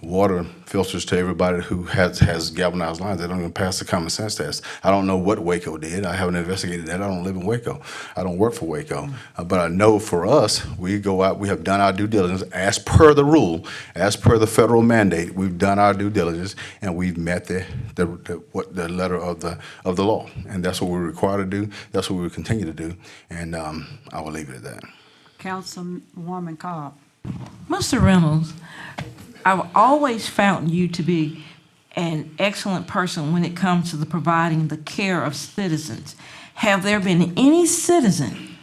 water filters to everybody who has galvanized lines. They don't even pass the common sense test. I don't know what Waco did. I haven't investigated that. I don't live in Waco. I don't work for Waco. But I know for us, we go out, we have done our due diligence as per the rule, as per the federal mandate. We've done our due diligence, and we've met the letter of the law. And that's what we're required to do. That's what we will continue to do. And I will leave it at that. Councilwoman Cobb. Mr. Reynolds, I've always found you to be an excellent person when it comes to the providing the care of citizens. Have there been any citizen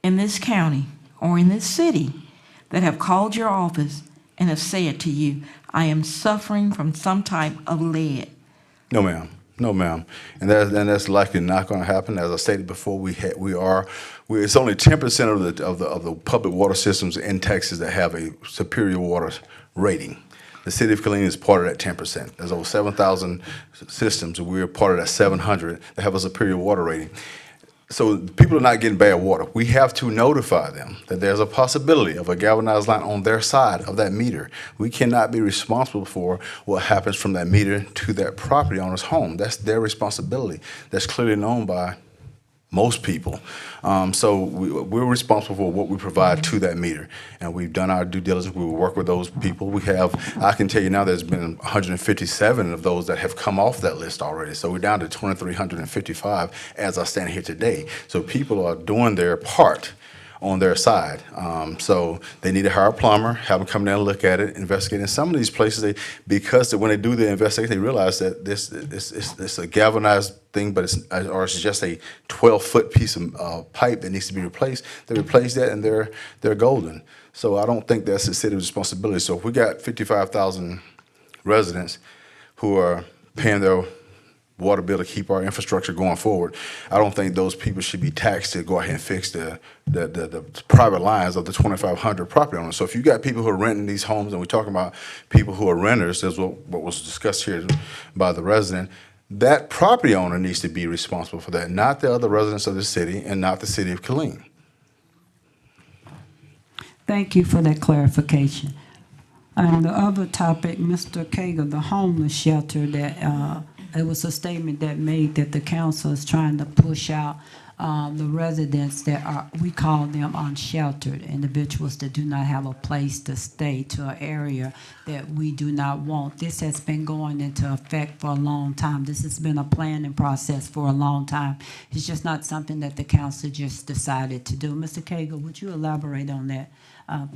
in this county or in this city that have called your office and have said to you, I am suffering from some type of lead? No, ma'am. No, ma'am. And that's likely not going to happen. As I stated before, it's only 10% of the public water systems in Texas that have a superior water rating. The city of Killeen is part of that 10%. There's over 7,000 systems, and we're part of that 700 that have a superior water rating. So people are not getting bad water. We have to notify them that there's a possibility of a galvanized line on their side of that meter. We cannot be responsible for what happens from that meter to that property owner's home. That's their responsibility. That's clearly known by most people. So we're responsible for what we provide to that meter. And we've done our due diligence. We will work with those people. I can tell you now there's been 157 of those that have come off that list already. So we're down to 2,355 as I stand here today. So people are doing their part on their side. So they need to hire a plumber, have them come down and look at it, investigate. In some of these places, when they do the investigation, they realize that it's a galvanized thing, but it's just a 12-foot piece of pipe that needs to be replaced. They replace that, and they're golden. So I don't think that's the city's responsibility. So if we got 55,000 residents who are paying their water bill to keep our infrastructure going forward, I don't think those people should be taxed to go ahead and fix the private lines of the 2,500 property owners. So if you got people who are renting these homes, and we're talking about people who are renters, that's what was discussed here by the resident, that property owner needs to be responsible for that, not the other residents of the city and not the city of Killeen. Thank you for that clarification. The other topic, Mr. Kager, the homeless shelter, that it was a statement that made that the council is trying to push out the residents that are, we call them unsheltered, individuals that do not have a place to stay, to an area that we do not want. This has been going into effect for a long time. This has been a planning process for a long time. It's just not something that the council just decided to do. Mr. Kager, would you elaborate on that?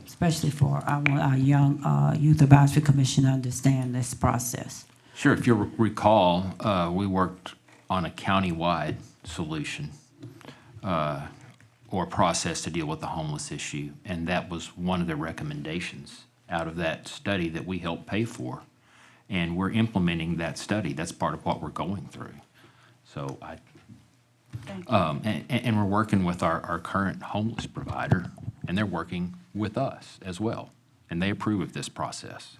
Especially for our young Youth Advisory Commission to understand this process. Sure. If you'll recall, we worked on a county-wide solution or process to deal with the homeless issue, and that was one of the recommendations out of that study that we helped pay for. And we're implementing that study. That's part of what we're going through. So and we're working with our current homeless provider, and they're working with us as well, and they approve of this process.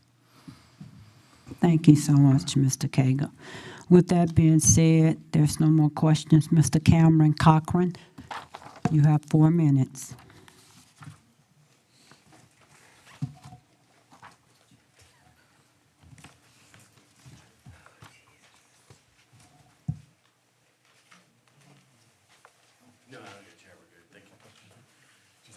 Thank you so much, Mr. Kager. With that being said, there's no more questions. Mr. Cameron Cochran, you have 4 minutes.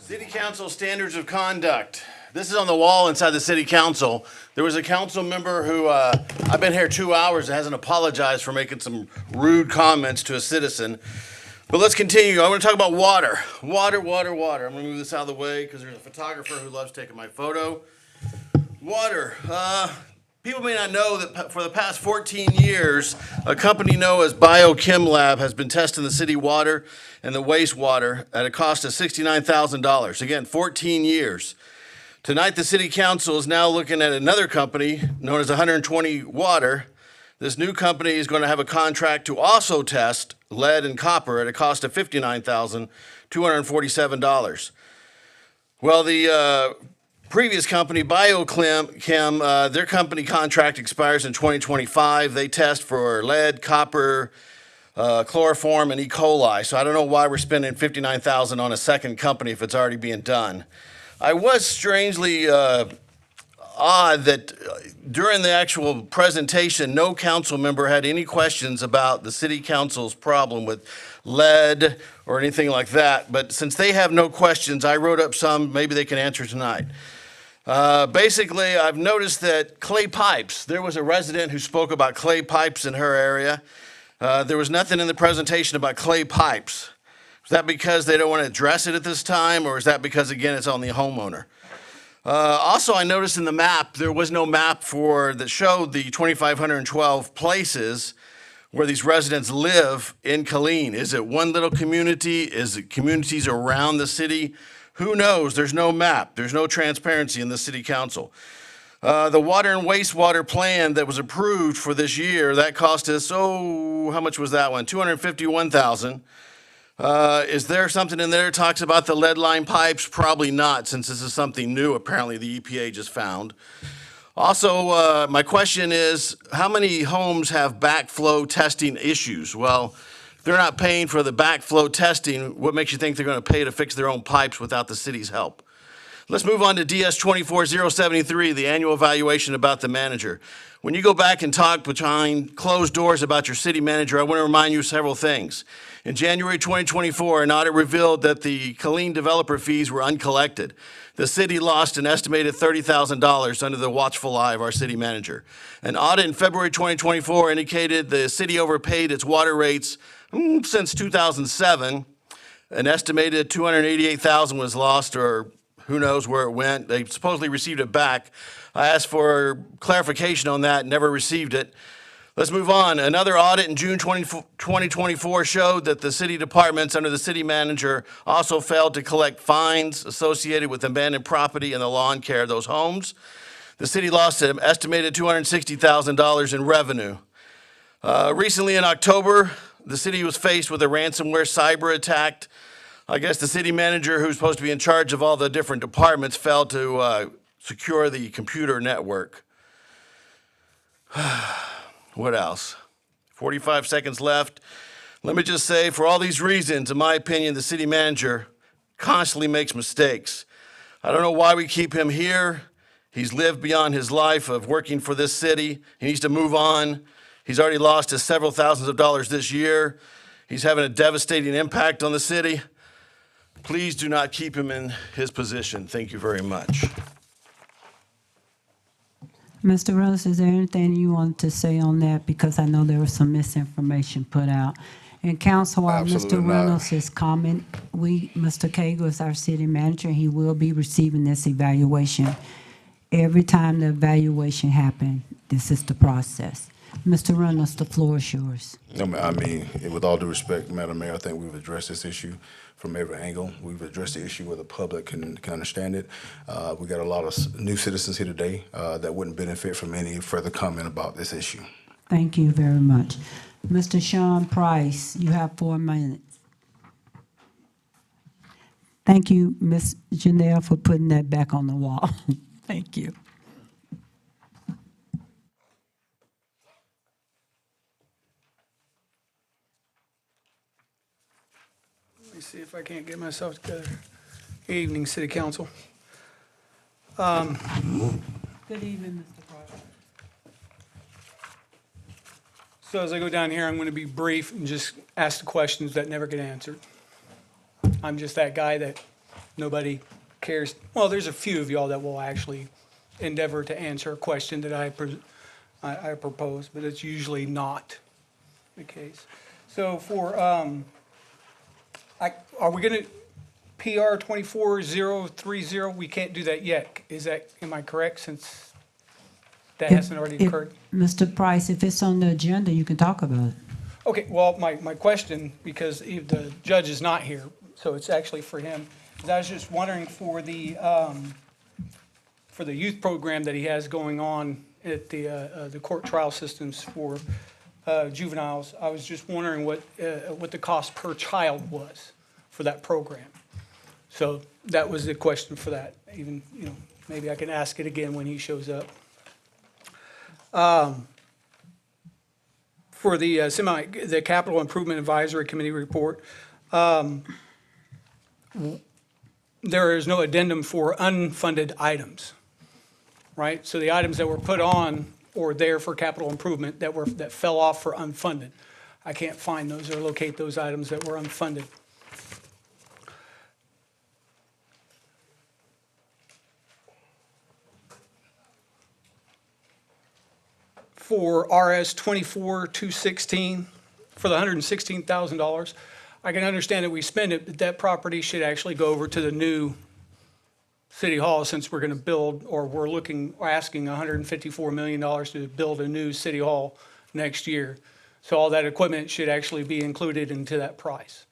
City Council Standards of Conduct. This is on the wall inside the City Council. There was a council member who, I've been here 2 hours, and hasn't apologized for making some rude comments to a citizen. But let's continue. I want to talk about water. Water. I'm going to move this out of the way because there's a photographer who loves taking my photo. Water. People may not know that for the past 14 years, a company known as Biochem Lab has been testing the city water and the wastewater at a cost of $69,000. Again, 14 years. Tonight, the City Council is now looking at another company known as 120 Water. This new company is going to have a contract to also test lead and copper at a cost of $59,247. Well, the previous company, Biochem, their company contract expires in 2025. They test for lead, copper, chloroform, and E. coli. So I don't know why we're spending $59,000 on a second company if it's already being done. I was strangely odd that during the actual presentation, no council member had any questions about the city council's problem with lead or anything like that. But since they have no questions, I wrote up some, maybe they can answer tonight. Basically, I've noticed that clay pipes, there was a resident who spoke about clay pipes in her area. There was nothing in the presentation about clay pipes. Is that because they don't want to address it at this time, or is that because, again, it's on the homeowner? Also, I noticed in the map, there was no map that showed the 2,512 places where these residents live in Killeen. Is it one little community? Is it communities around the city? Who knows? There's no map. There's no transparency in the city council. The water and wastewater plan that was approved for this year, that cost us, how much was that one? $251,000. Is there something in there that talks about the lead line pipes? Probably not, since this is something new apparently the EPA just found. Also, my question is, how many homes have backflow testing issues? Well, if they're not paying for the backflow testing, what makes you think they're going to pay to fix their own pipes without the city's help? Let's move on to DS 24073, the annual evaluation about the manager. When you go back and talk behind closed doors about your city manager, I want to remind you of several things. In January 2024, an audit revealed that the Killeen developer fees were uncollected. The city lost an estimated $30,000 under the watchful eye of our city manager. An audit in February 2024 indicated the city overpaid its water rates since 2007. An estimated $288,000 was lost, or who knows where it went. They supposedly received it back. I asked for clarification on that, never received it. Let's move on. Another audit in June 2024 showed that the city departments under the city manager also failed to collect fines associated with abandoned property and the lawn care of those homes. The city lost an estimated $260,000 in revenue. Recently in October, the city was faced with a ransomware cyber attack. I guess the city manager, who's supposed to be in charge of all the different departments, failed to secure the computer network. What else? 45 seconds left. Let me just say, for all these reasons, in my opinion, the city manager constantly makes mistakes. I don't know why we keep him here. He's lived beyond his life of working for this city. He needs to move on. He's already lost us several thousands of dollars this year. He's having a devastating impact on the city. Please do not keep him in his position. Thank you very much. Mr. Reynolds, is there anything you want to say on that? Because I know there was some misinformation put out. And council, while Absolutely Mr. not. Reynolds is comment, Mr. Cagle is our city manager. He will be receiving this evaluation. Every time the evaluation happens, this is the process. Mr. Reynolds, the floor is yours. I mean, with all due respect, Madam Mayor, I think we've addressed this issue from every angle. We've addressed the issue where the public can understand it. We got a lot of new citizens here today that wouldn't benefit from any further comment about this issue. Thank you very much. Mr. Sean Price, you have 4 minutes. Thank you, Ms. Janelle, for putting that back on the wall. Thank you. Let me see if I can't get myself together. Evening, City Council. Good evening, Mr. Price. So as I go down here, I'm going to be brief and just ask the questions that never get answered. I'm just that guy that nobody cares. Well, there's a few of y'all that will actually endeavor to answer a question that I propose, but it's usually not the case. So for, are we going to, PR 24030, we can't do that yet. Is that, am I correct, since that hasn't already occurred? Mr. Price, if it's on the agenda, you can talk about it. Okay, well, my question, because the judge is not here, so it's actually for him, is I was just wondering for the youth program that he has going on at the court trial systems for juveniles, I was just wondering what the cost per child was for that program. So that was the question for that. Even, maybe I can ask it again when he shows up. For the Capital Improvement Advisory Committee report, there is no addendum for unfunded items, right? So the items that were put on or there for capital improvement that fell off for unfunded, I can't find those or locate those items that were unfunded. For RS 24216, for the $116,000, I can understand that we spend it, but that property should actually go over to the new City Hall, since we're going to build, or we're asking $154 million to build a new City Hall next year. So all that equipment should actually be included into that price.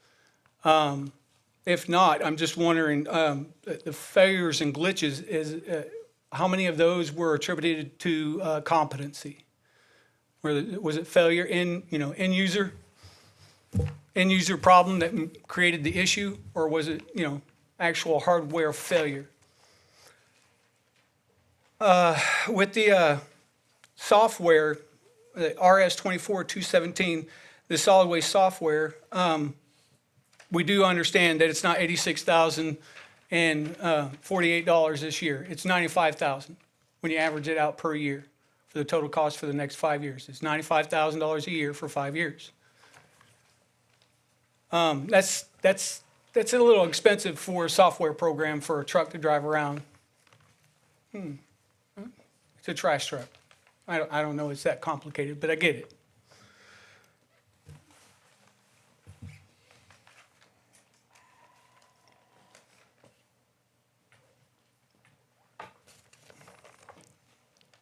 If not, I'm just wondering, the failures and glitches, how many of those were attributed to competency? Was it failure in user problem that created the issue, or was it, actual hardware failure? With the software, the RS 24217, the solid waste software, we do understand that it's not $86,048 this year. It's $95,000 when you average it out per year for the total cost for the next 5 years. It's $95,000 a year for 5 years. That's a little expensive for a software program for a truck to drive around. It's a trash truck. I don't know it's that complicated, but I get it.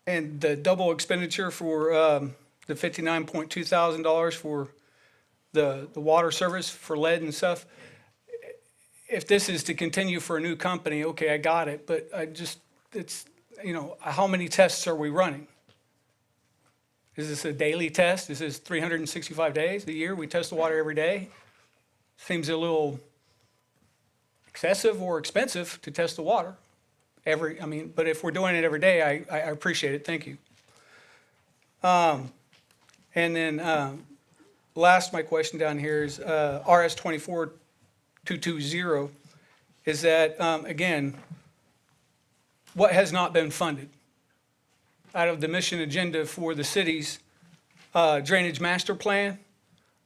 and the double expenditure for the $59.2 thousand for the water service for lead and stuff. If this is to continue for a new company, okay, I got it, but it's, how many tests are we running? Is this a daily test? Is this 365 days a year? We test the water every day? Seems a little excessive or expensive to test the water but if we're doing it every day, I appreciate it. Thank you. And then my question down here is RS 24220 is that, again, what has not been funded out of the mission agenda for the city's drainage master plan,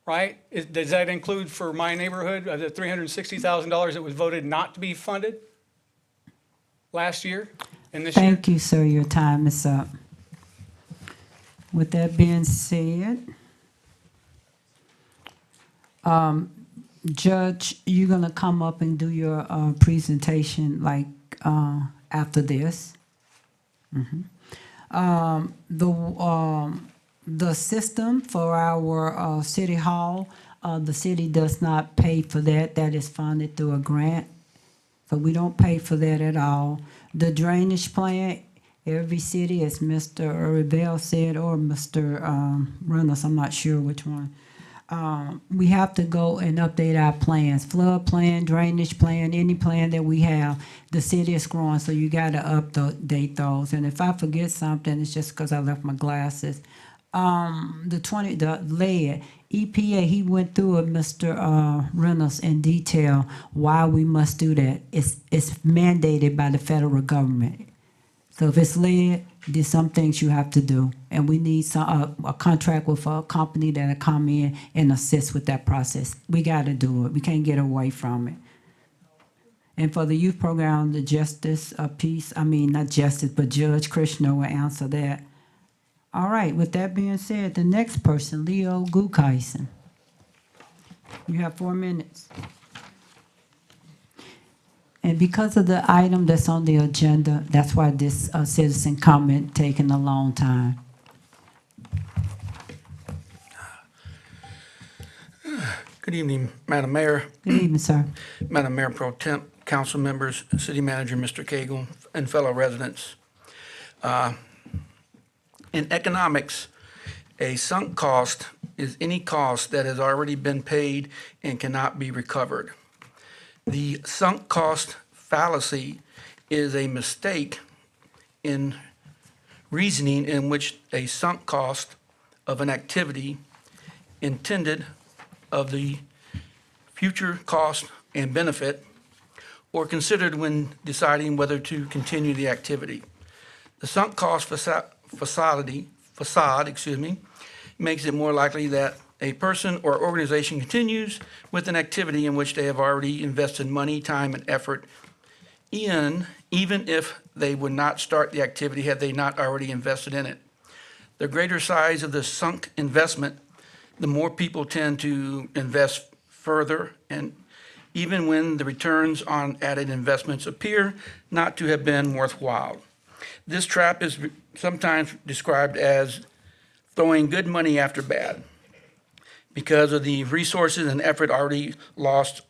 right? Does that include for my neighborhood the $360,000 that was voted not to be funded last year and this year? Thank you, sir. Your time is up. With that being said, Judge, you're gonna come up and do your presentation after this. The system for our city hall, the city does not pay for that. That is funded through a grant. So we don't pay for that at all. The drainage plan, every city, as Mr. Ribell said, or Mr. Reynolds, I'm not sure which one. We have to go and update our plans, flood plan, drainage plan, any plan that we have. The city is growing, so you got to update those. And if I forget something, it's just because I left my glasses. The lead, EPA, he went through it, Mr. Reynolds, in detail why we must do that. It's mandated by the federal government. So if it's lead, there's some things you have to do. And we need a contract with a company that'll come in and assist with that process. We got to do it. We can't get away from it. And for the youth program, the justice piece, not justice, but Judge Krishna will answer that. All right, with that being said, the next person, Leo Gukeisen. You have 4 minutes. And because of the item that's on the agenda, that's why this citizen comment taking a long time. Good evening, Madam Mayor. Good evening, sir. Madam Mayor Pro Temp, council members, city manager, Mr. Cagle, and fellow residents. In economics, a sunk cost is any cost that has already been paid and cannot be recovered. The sunk cost fallacy is a mistake in reasoning in which a sunk cost of an activity intended of the future cost and benefit or considered when deciding whether to continue the activity. The sunk cost facade makes it more likely that a person or organization continues with an activity in which they have already invested money, time, and effort in, even if they would not start the activity had they not already invested in it. The greater size of the sunk investment, the more people tend to invest further, and even when the returns on added investments appear not to have been worthwhile. This trap is sometimes described as throwing good money after bad because of the resources and effort already lost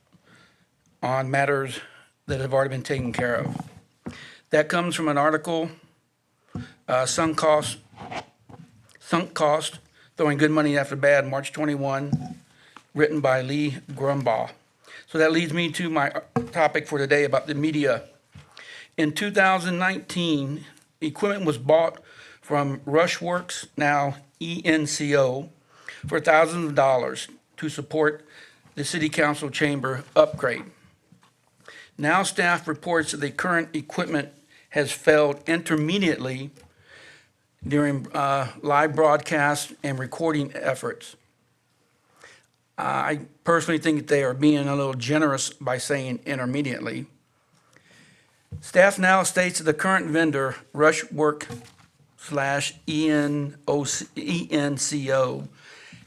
on matters that have already been taken care of. That comes from an article, Sunk Cost, Throwing Good Money After Bad, March 21, written by Lee Grumbaugh. So that leads me to my topic for today about the media. In 2019, equipment was bought from Rushworks, now ENCO, for thousands of dollars to support the City Council chamber upgrade. Now staff reports that the current equipment has failed intermediately during live broadcasts and recording efforts. I personally think that they are being a little generous by saying intermediately. Staff now states that the current vendor, Rushwork/ENCO,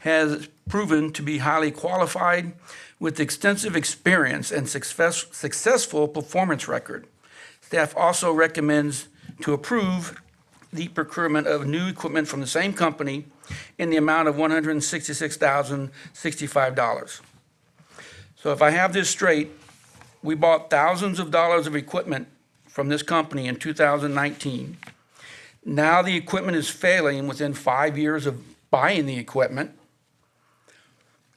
has proven to be highly qualified with extensive experience and successful performance record. Staff also recommends to approve the procurement of new equipment from the same company in the amount of $166,065. So if I have this straight, we bought thousands of dollars of equipment from this company in 2019. Now the equipment is failing within 5 years of buying the equipment.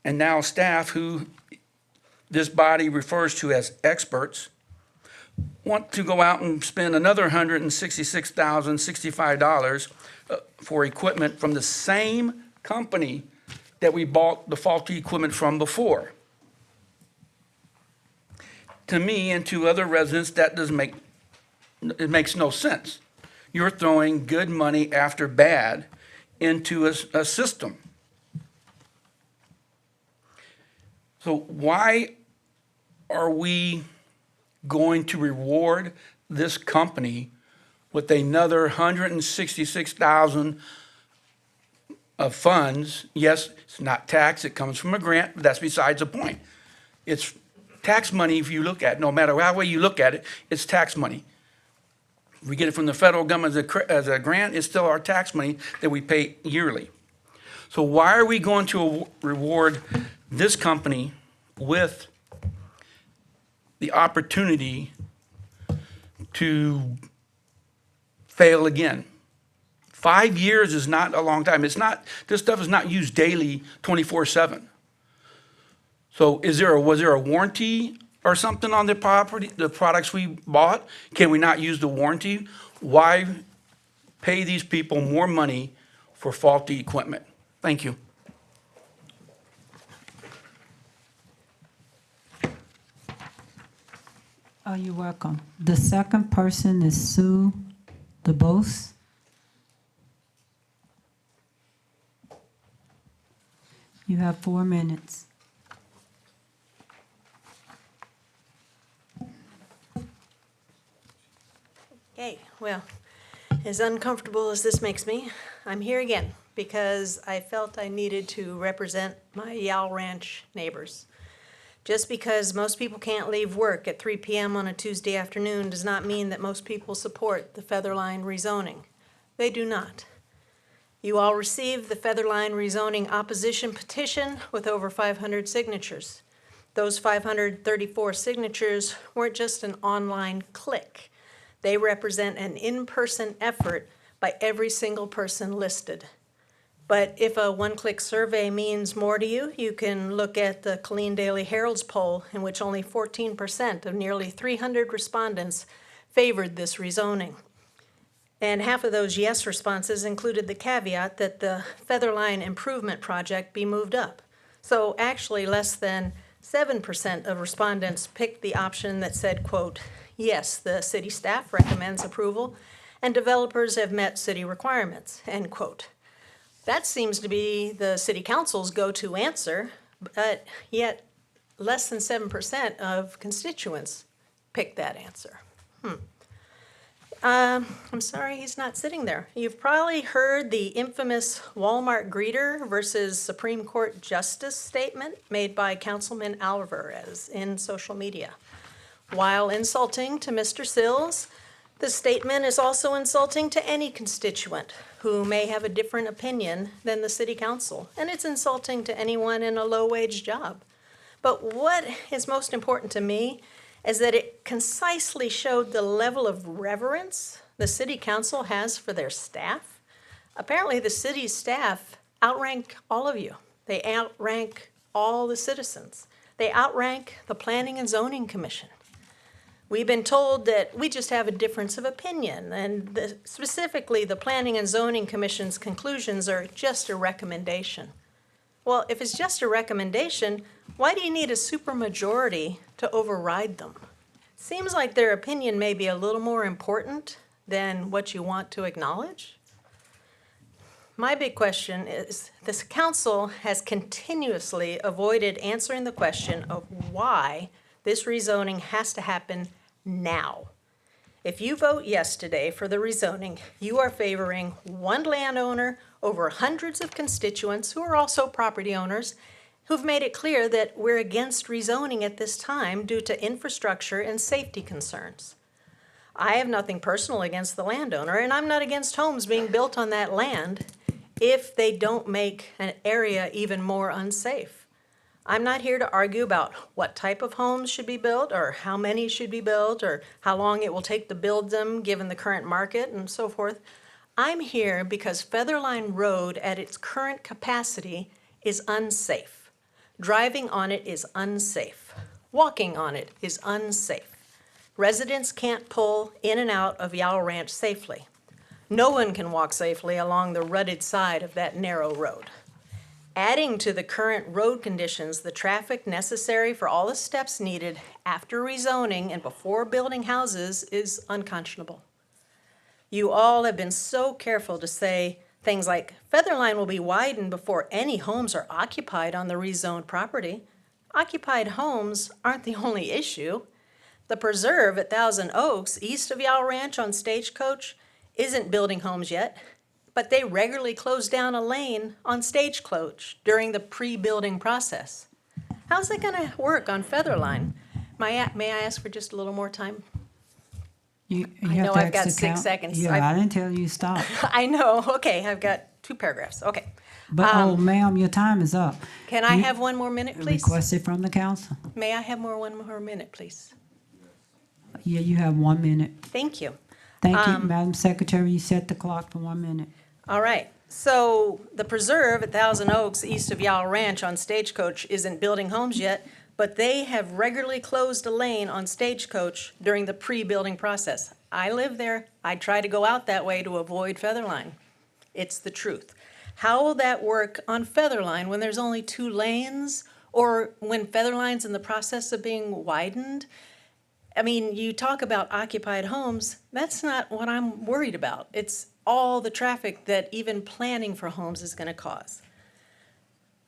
And now staff, who this body refers to as experts, want to go out and spend another $166,065 for equipment from the same company that we bought the faulty equipment from before. To me and to other residents, that it makes no sense. You're throwing good money after bad into a system. So why are we going to reward this company with another $166,000 of funds? Yes, it's not tax, it comes from a grant, but that's besides the point. It's tax money if you look at it. No matter how way you look at it, it's tax money. If we get it from the federal government as a grant, it's still our tax money that we pay yearly. So why are we going to reward this company with the opportunity to fail again? 5 years is not a long time. This stuff is not used daily 24/7. So was there a warranty or something on the products we bought? Can we not use the warranty? Why pay these people more money for faulty equipment? Thank you. Oh, you're welcome. The second person is Sue DeBose. You have 4 minutes. Okay, well, as uncomfortable as this makes me, I'm here again because I felt I needed to represent my Yowl Ranch neighbors. Just because most people can't leave work at 3 p.m. on a Tuesday afternoon does not mean that most people support the Featherline rezoning. They do not. You all received the Featherline rezoning opposition petition with over 500 signatures. Those 534 signatures weren't just an online click. They represent an in-person effort by every single person listed. But if a one-click survey means more to you, you can look at the Killeen Daily Herald's poll, in which only 14% of nearly 300 respondents favored this rezoning. And half of those yes responses included the caveat that the Featherline Improvement Project be moved up. So actually less than 7% of respondents picked the option that said, quote, yes, the city staff recommends approval and developers have met city requirements, end quote. That seems to be the city council's go-to answer, but yet less than 7% of constituents picked that answer. I'm sorry he's not sitting there. You've probably heard the infamous Walmart greeter versus Supreme Court justice statement made by Councilman Alvarez in social media. While insulting to Mr. Sills, the statement is also insulting to any constituent who may have a different opinion than the city council, and it's insulting to anyone in a low-wage job. But what is most important to me is that it concisely showed the level of reverence the city council has for their staff. Apparently, the city's staff outrank all of you. They outrank all the citizens. They outrank the Planning and Zoning Commission. We've been told that we just have a difference of opinion, and specifically the Planning and Zoning Commission's conclusions are just a recommendation. Well, if it's just a recommendation, why do you need a supermajority to override them? Seems like their opinion may be a little more important than what you want to acknowledge. My big question is, this council has continuously avoided answering the question of why this rezoning has to happen now. If you vote yes today for the rezoning, you are favoring one landowner over hundreds of constituents who are also property owners who've made it clear that we're against rezoning at this time due to infrastructure and safety concerns. I have nothing personal against the landowner, and I'm not against homes being built on that land if they don't make an area even more unsafe. I'm not here to argue about what type of homes should be built, or how many should be built, or how long it will take to build them given the current market and so forth. I'm here because Featherline Road at its current capacity is unsafe. Driving on it is unsafe. Walking on it is unsafe. Residents can't pull in and out of Yowl Ranch safely. No one can walk safely along the rutted side of that narrow road. Adding to the current road conditions the traffic necessary for all the steps needed after rezoning and before building houses is unconscionable. You all have been so careful to say things like Featherline will be widened before any homes are occupied on the rezoned property. Occupied homes aren't the only issue. The preserve at Thousand Oaks, east of Yowl Ranch on Stagecoach, isn't building homes yet, but they regularly close down a lane on Stagecoach during the pre-building process. How's that gonna work on Featherline? May I ask for just a little more time? You I have know to I've got exit 6 count. seconds. Yeah, I didn't tell you to stop. I know, okay, I've got 2 paragraphs, okay. But, ma'am, your time is up. Can I You- have one more minute, please? Requested from the council. May I have one more minute, please? Yeah, you have 1 minute. Thank you. Thank you, Madam Secretary. You set the clock for 1 minute. All right, so the preserve at Thousand Oaks, east of Yowl Ranch on Stagecoach isn't building homes yet, but they have regularly closed a lane on Stagecoach during the pre-building process. I live there. I try to go out that way to avoid Featherline. It's the truth. How will that work on Featherline when there's only 2 lanes, or when Featherline's in the process of being widened? I mean, you talk about occupied homes, that's not what I'm worried about. It's all the traffic that even planning for homes is gonna cause.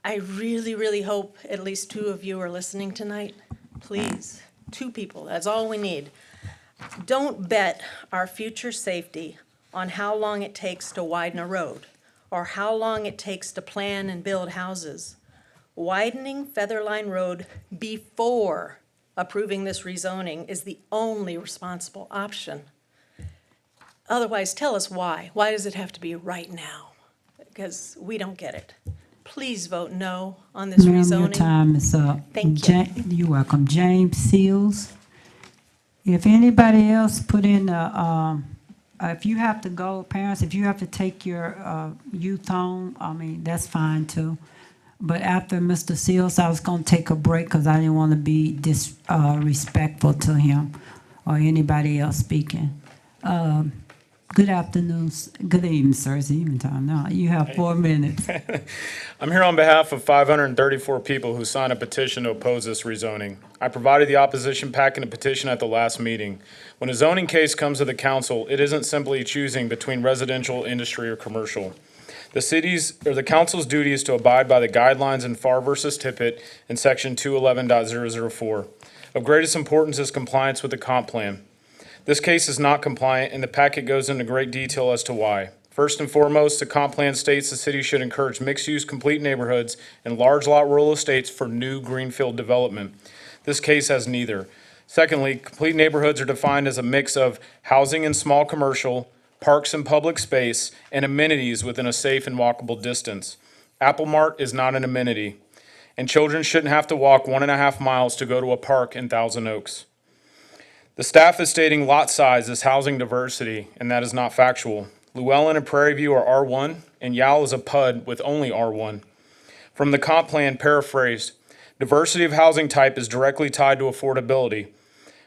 I really, really hope at least 2 of you are listening tonight. Please, 2 people, that's all we need. Don't bet our future safety on how long it takes to widen a road, or how long it takes to plan and build houses. Widening Featherline Road before approving this rezoning is the only responsible option. Otherwise, tell us why. Why does it have to be right now? Because we don't get it. Please vote no on this Ma'am, rezoning. your time is up. Thank you. You're welcome. James Seals. If anybody else put in if you have to go, parents, if you have to take your youth home, I mean, that's fine too. But after Mr. Seals, I was gonna take a break because I didn't want to be disrespectful to him or anybody else speaking. Good afternoon, good evening, sir. It's evening time now. You have 4 minutes. I'm here on behalf of 534 people who signed a petition to oppose this rezoning. I provided the opposition packet and petition at the last meeting. When a zoning case comes to the council, it isn't simply choosing between residential, industry, or commercial. The council's duty is to abide by the guidelines in FAR versus Tippett in section 211.004. Of greatest importance is compliance with the comp plan. This case is not compliant, and the packet goes into great detail as to why. First and foremost, the comp plan states the city should encourage mixed-use complete neighborhoods and large lot rural estates for new greenfield development. This case has neither. Secondly, complete neighborhoods are defined as a mix of housing and small commercial, parks and public space, and amenities within a safe and walkable distance. Apple Mart is not an amenity, and children shouldn't have to walk 1.5 miles to go to a park in Thousand Oaks. The staff is stating lot size is housing diversity, and that is not factual. Llewellyn and Prairie View are R1, and Yowl is a PUD with only R1. From the comp plan, paraphrased, diversity of housing type is directly tied to affordability.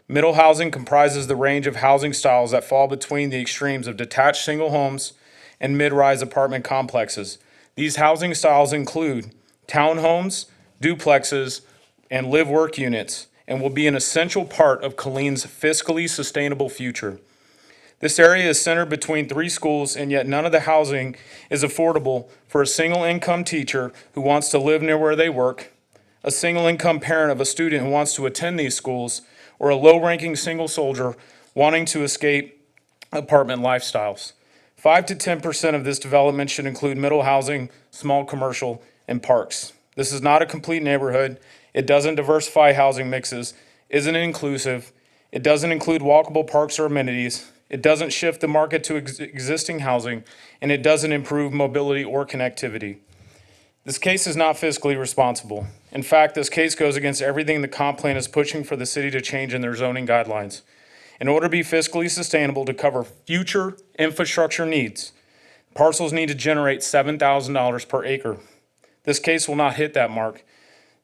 Middle housing comprises the range of housing styles that fall between the extremes of detached single homes and mid-rise apartment complexes. These housing styles include townhomes, duplexes, and live-work units, and will be an essential part of Killeen's fiscally sustainable future. This area is centered between 3 schools, and yet none of the housing is affordable for a single-income teacher who wants to live near where they work, a single-income parent of a student who wants to attend these schools, or a low-ranking single soldier wanting to escape apartment lifestyles. 5 to 10% of this development should include middle housing, small commercial, and parks. This is not a complete neighborhood. It doesn't diversify housing mixes, isn't inclusive, It doesn't include walkable parks or amenities. It doesn't shift the market to existing housing, and it doesn't improve mobility or connectivity. This case is not fiscally responsible. In fact, this case goes against everything the comp plan is pushing for the city to change in their zoning guidelines. In order to be fiscally sustainable to cover future infrastructure needs, parcels need to generate $7,000 per acre. This case will not hit that mark.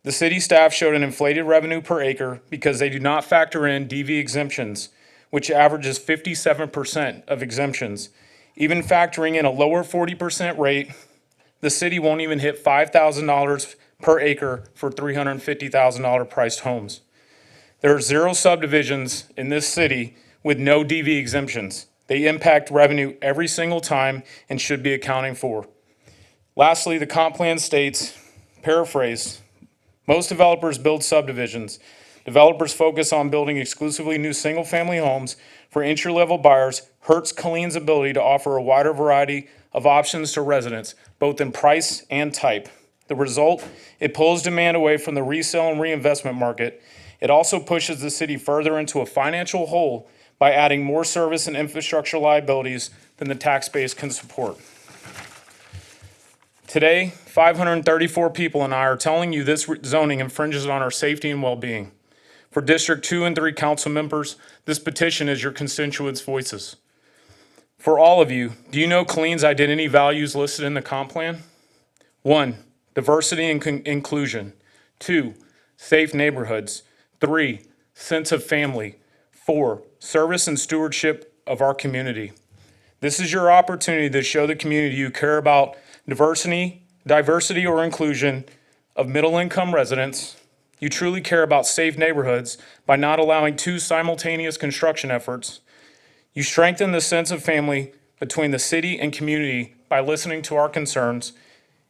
The city staff showed an inflated revenue per acre because they do not factor in DV exemptions, which averages 57% of exemptions. Even factoring in a lower 40% rate, the city won't even hit $5,000 per acre for $350,000 priced homes. There are 0 subdivisions in this city with no DV exemptions. They impact revenue every single time and should be accounting for. Lastly, the comp plan states, paraphrase, most developers build subdivisions. Developers focus on building exclusively new single-family homes for entry-level buyers, hurts Killeen's ability to offer a wider variety of options to residents, both in price and type. The result, it pulls demand away from the resale and reinvestment market. It also pushes the city further into a financial hole by adding more service and infrastructure liabilities than the tax base can support. Today, 534 people and I are telling you this zoning infringes on our safety and well-being. For District 2 and 3 council members, this petition is your constituents' voices. For all of you, do you know Killeen's identity values listed in the comp plan? 1, diversity and inclusion. 2, safe neighborhoods. 3, sense of family. 4, service and stewardship of our community. This is your opportunity to show the community you care about diversity or inclusion of middle-income residents. You truly care about safe neighborhoods by not allowing 2 simultaneous construction efforts. You strengthen the sense of family between the city and community by listening to our concerns,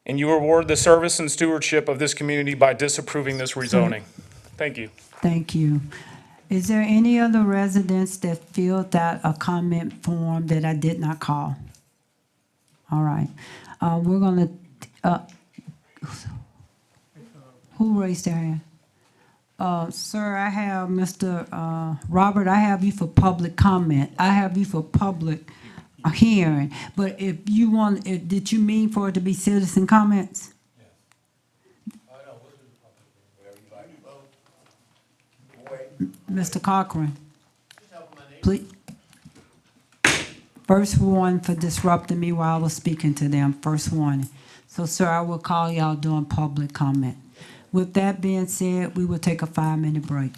and you reward the service and stewardship of this community by disapproving this rezoning. Thank you. Thank you. Is there any other residents that filled out a comment form that I did not call? All right. We're gonna, who raised their hand? Sir, I have Mr. Robert, I have you for public comment. I have you for public hearing. But if you want, did you mean for it to be citizen comments? Mr. Cochran, please. First one for disrupting me while I was speaking to them, first one. So, sir, I will call y'all during public comment. With that being said, we will take a 5-minute break.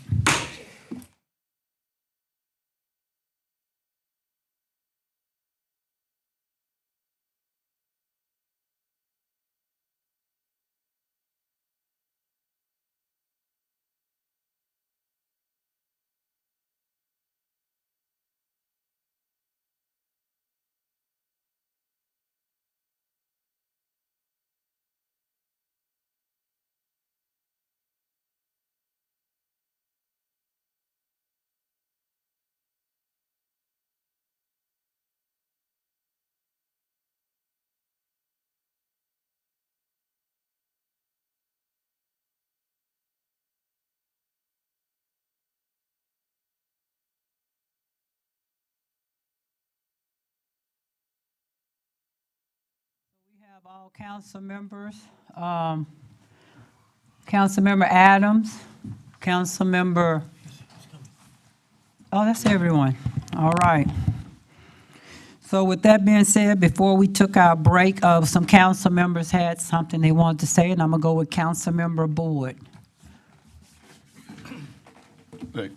All council members, Councilmember Adams, Councilmember, oh, that's everyone. All right. So with that being said, before we took our break, some council members had something they wanted to say, and I'm gonna go with Councilmember Boyd.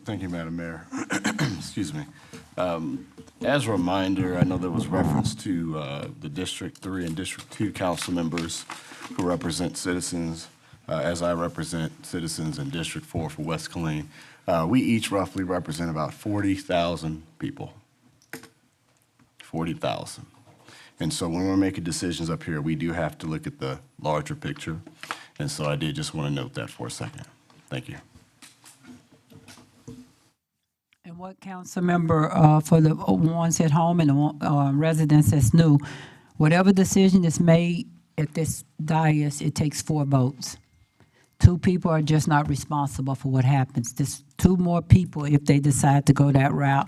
Thank you, Madam Mayor. Excuse me. As a reminder, I know there was reference to the District 3 and District 2 council members who represent citizens, as I represent citizens in District 4 for West Killeen. We each roughly represent about 40,000 people. 40,000. And so when we're making decisions up here, we do have to look at the larger picture. And so I did just want to note that for a second. Thank you. And what council member, for the ones at home and the residents that's new, whatever decision is made at this dais, it takes 4 votes 2 people are just not responsible for what happens. Just 2 more people, if they decide to go that route,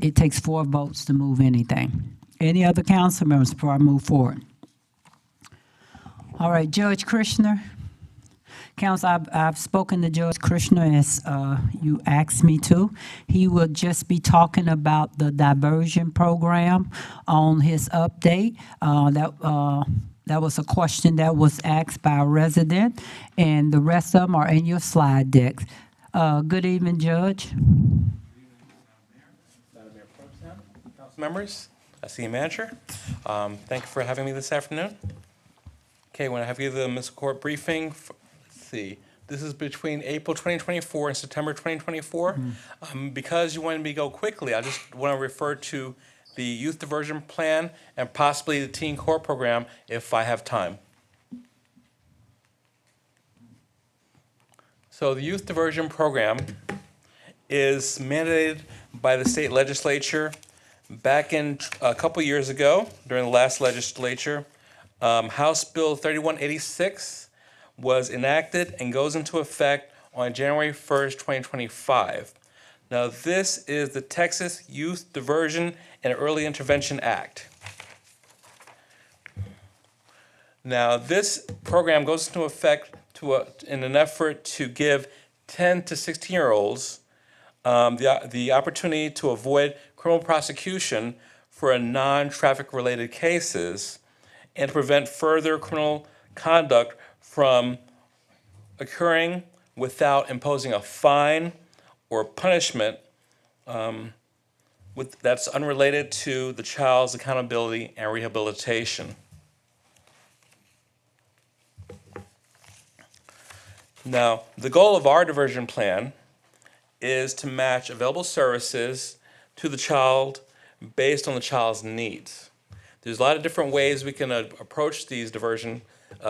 it takes 4 votes to move anything. Any other council members before I move forward? All right, Judge Krishner. Council, I've spoken to Judge Krishner as you asked me to. He will just be talking about the diversion program on his update. That was a question that was asked by a resident, and the rest of them are in your slide decks. Good evening, Judge. Council members, City Manager, thank you for having me this afternoon. Okay, when I have you the municipal court briefing, let's see, this is between April 2024 and September 2024. Because you wanted me to go quickly, I just want to refer to the youth diversion plan and possibly the teen court program if I have time. So the youth diversion program is mandated by the state legislature back in a couple years ago during the last legislature. House Bill 3186 was enacted and goes into effect on January 1st, 2025. Now, this is the Texas Youth Diversion and Early Intervention Act. Now, this program goes into effect in an effort to give 10 to 16-year-olds the opportunity to avoid criminal prosecution for non-traffic related cases and to prevent further criminal conduct from occurring without imposing a fine or punishment that's unrelated to the child's accountability and rehabilitation. Now, the goal of our diversion plan is to match available services to the child based on the child's needs. There's a lot of different ways we can approach these diversion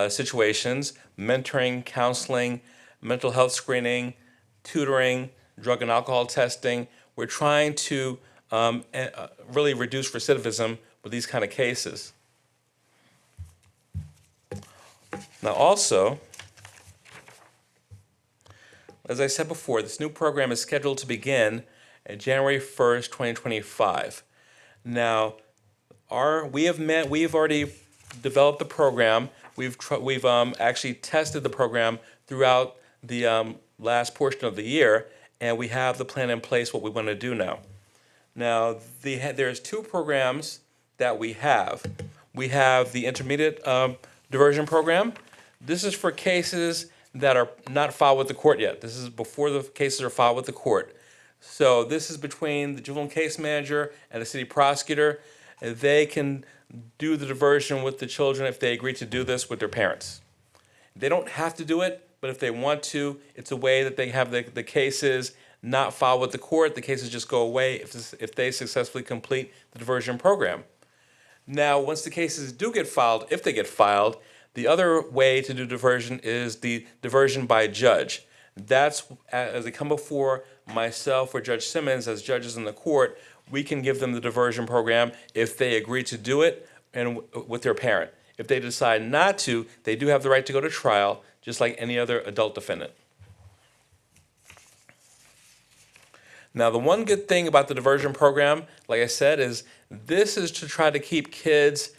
situations: mentoring, counseling, mental health screening, tutoring, drug and alcohol testing. We're trying to really reduce recidivism with these kind of cases. Now also, as I said before, this new program is scheduled to begin at January 1st, 2025. Now, we've already developed the program. We've actually tested the program throughout the last portion of the year, and we have the plan in place what we want to do now. Now, there's 2 programs that we have. We have the intermediate diversion program. This is for cases that are not filed with the court yet. This is before the cases are filed with the court. So this is between the juvenile case manager and the city prosecutor. And they can do the diversion with the children if they agree to do this with their parents. They don't have to do it, but if they want to, it's a way that they have the cases not filed with the court. The cases just go away if they successfully complete the diversion program. Now, once the cases do get filed, if they get filed, the other way to do diversion is the diversion by judge. That's as they come before myself or Judge Simmons as judges in the court, we can give them the diversion program if they agree to do it and with their parent. If they decide not to, they do have the right to go to trial, just like any other adult defendant. Now, the one good thing about the diversion program, like I said, is this is to try to keep kids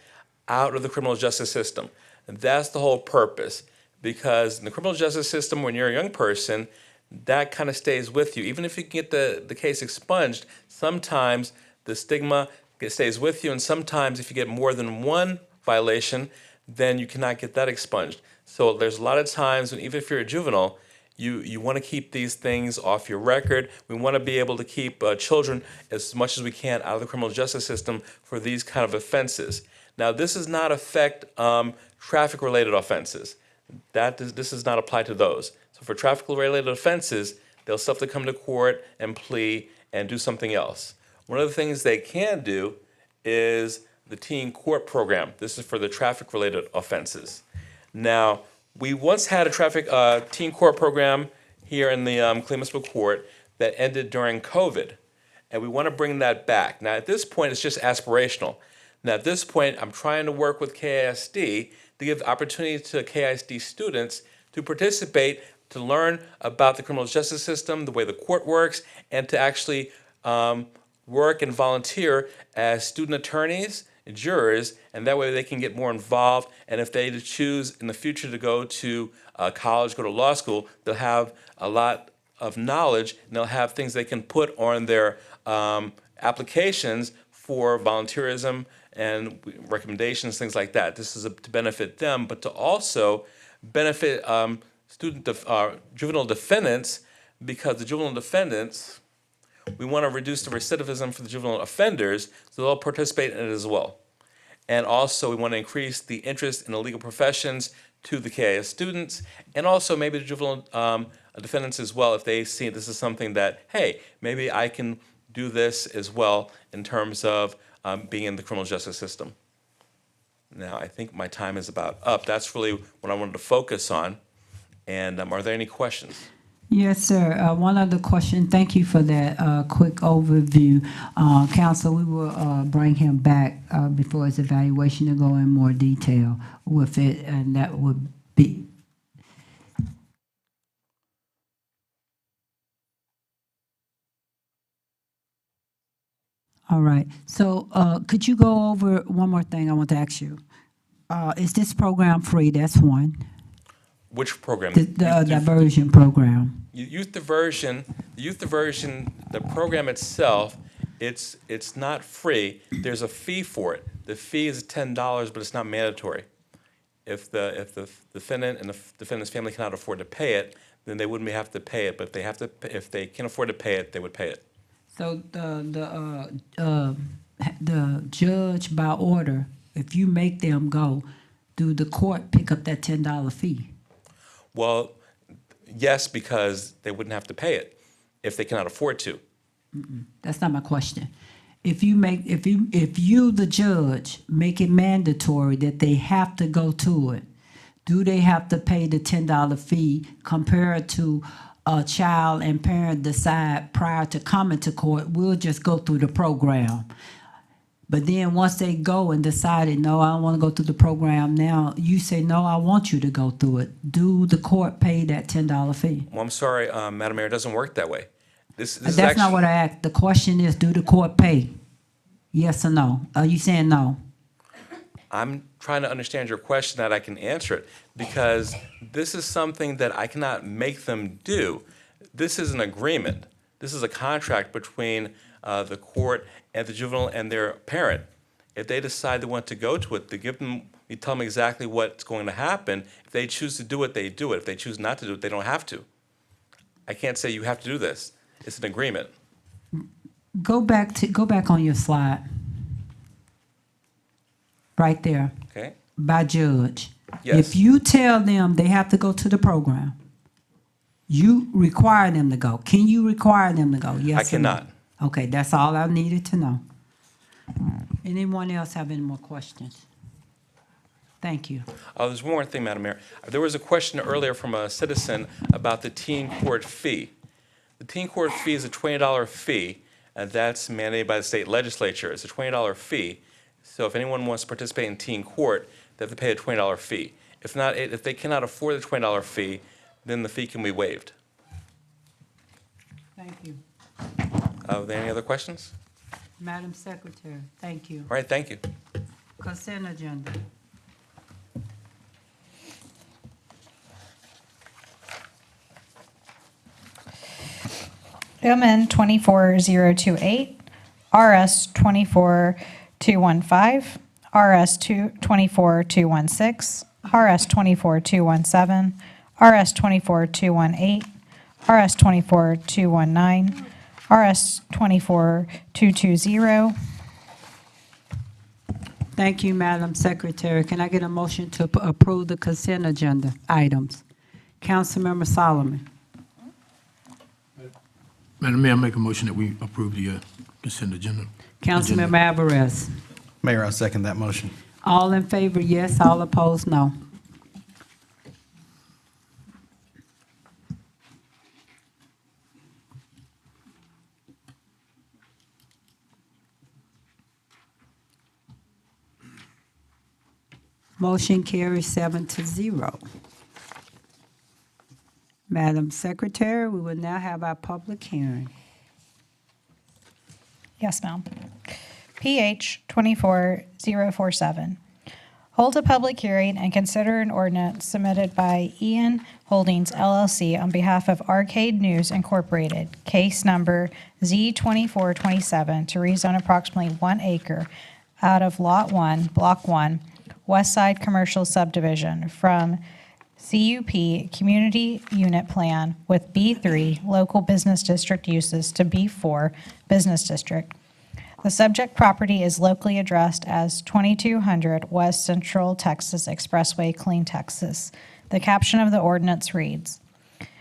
out of the criminal justice system. And that's the whole purpose. Because in the criminal justice system, when you're a young person, that kind of stays with you. Even if you get the case expunged, sometimes the stigma stays with you, and sometimes if you get more than one violation, then you cannot get that expunged. So there's a lot of times when even if you're a juvenile, you want to keep these things off your record. We want to be able to keep children as much as we can out of the criminal justice system for these kind of offenses. Now, this does not affect traffic-related offenses. This does not apply to those. So for traffic-related offenses, they'll still have to come to court and plea and do something else. One of the things they can do is the teen court program. This is for the traffic-related offenses. Now, we once had a teen court program here in the Killeen Municipal Court that ended during COVID, and we want to bring that back. Now, at this point, it's just aspirational. Now, at this point, I'm trying to work with KISD to give opportunity to KISD students to participate, to learn about the criminal justice system, the way the court works, and to actually work and volunteer as student attorneys, jurors, and that way they can get more involved. And if they choose in the future to go to college, go to law school, they'll have a lot of knowledge, and they'll have things they can put on their applications for volunteerism and recommendations, things like that. This is to benefit them, but to also benefit juvenile defendants, because the juvenile defendants, we want to reduce the recidivism for the juvenile offenders, so they'll participate in it as well. And also, we want to increase the interest in the legal professions to the KIS students, and also maybe the juvenile defendants as well, if they see this is something that, hey, maybe I can do this as well in terms of being in the criminal justice system. Now, I think my time is about up. That's really what I wanted to focus on. And are there any questions? Yes, sir. One other question. Thank you for that quick overview. Council, we will bring him back before his evaluation to go in more detail with it, and that would be. All right. So could you go over one more thing I want to ask you? Is this program free? That's one. Which program? The diversion program. Youth diversion, the program itself, it's not free. There's a fee for it. The fee is $10, but it's not mandatory. If the defendant and the defendant's family cannot afford to pay it, then they wouldn't have to pay it. But if they can afford to pay it, they would pay it. So the judge by order, if you make them go, do the court pick up that $10 fee? Well, yes, because they wouldn't have to pay it if they cannot afford to. That's not my question. If you, the judge, make it mandatory that they have to go to it, do they have to pay the $10 fee compared to a child and parent decide prior to coming to court, we'll just go through the program? But then once they go and decided, no, I don't want to go through the program now, you say, no, I want you to go through it. Do the court pay that $10 fee? Well, I'm sorry, Madam Mayor, it doesn't work that way. That's not what I asked. The question is, do the court pay? Yes or no? Are you saying no? I'm trying to understand your question that I can answer it, because this is something that I cannot make them do. This is an agreement. This is a contract between the court and the juvenile and their parent. If they decide they want to go to it, you tell them exactly what's going to happen. If they choose to do it, they do it. If they choose not to do it, they don't have to. I can't say you have to do this. It's an agreement. Go back on your slide. Right there. Okay. By judge. Yes. If you tell them they have to go to the program, you require them to go. Can you require them to go? Yes. I cannot. Okay, that's all I needed to know. Anyone else have any more questions? Thank you. There's one more thing, Madam Mayor. There was a question earlier from a citizen about the teen court fee. The teen court fee is a $20 fee, and that's mandated by the state legislature. It's a $20 fee. So if anyone wants to participate in teen court, they have to pay a $20 fee. If not, if they cannot afford the $20 fee, then the fee can be waived. Thank you. Are there any other questions? Madam Secretary, thank you. All right, thank you. Consent agenda. MN 24028, RS 24215, RS 24216, RS 24217, RS 24218, RS 24219, RS 24220. Thank you, Madam Secretary. Can I get a motion to approve the consent agenda items? Councilmember Solomon. Madam Mayor, I make a motion that we approve the consent agenda. Councilmember Alvarez. Mayor, I second that motion. All in favor, yes. All opposed, no. Motion carries 7-0. Madam Secretary, we will now have our public hearing. Yes, ma'am. PH 24047. Hold a public hearing and consider an ordinance submitted by Ian Holdings LLC on behalf of Arcade News Incorporated, case number Z2427, to rezone approximately 1 acre out of Lot 1, Block 1, West Side Commercial Subdivision from CUP Community Unit Plan with B3 Local Business District uses to B4 Business District. The subject property is locally addressed as 2200 West Central Texas Expressway, Killeen, Texas. The caption of the ordinance reads,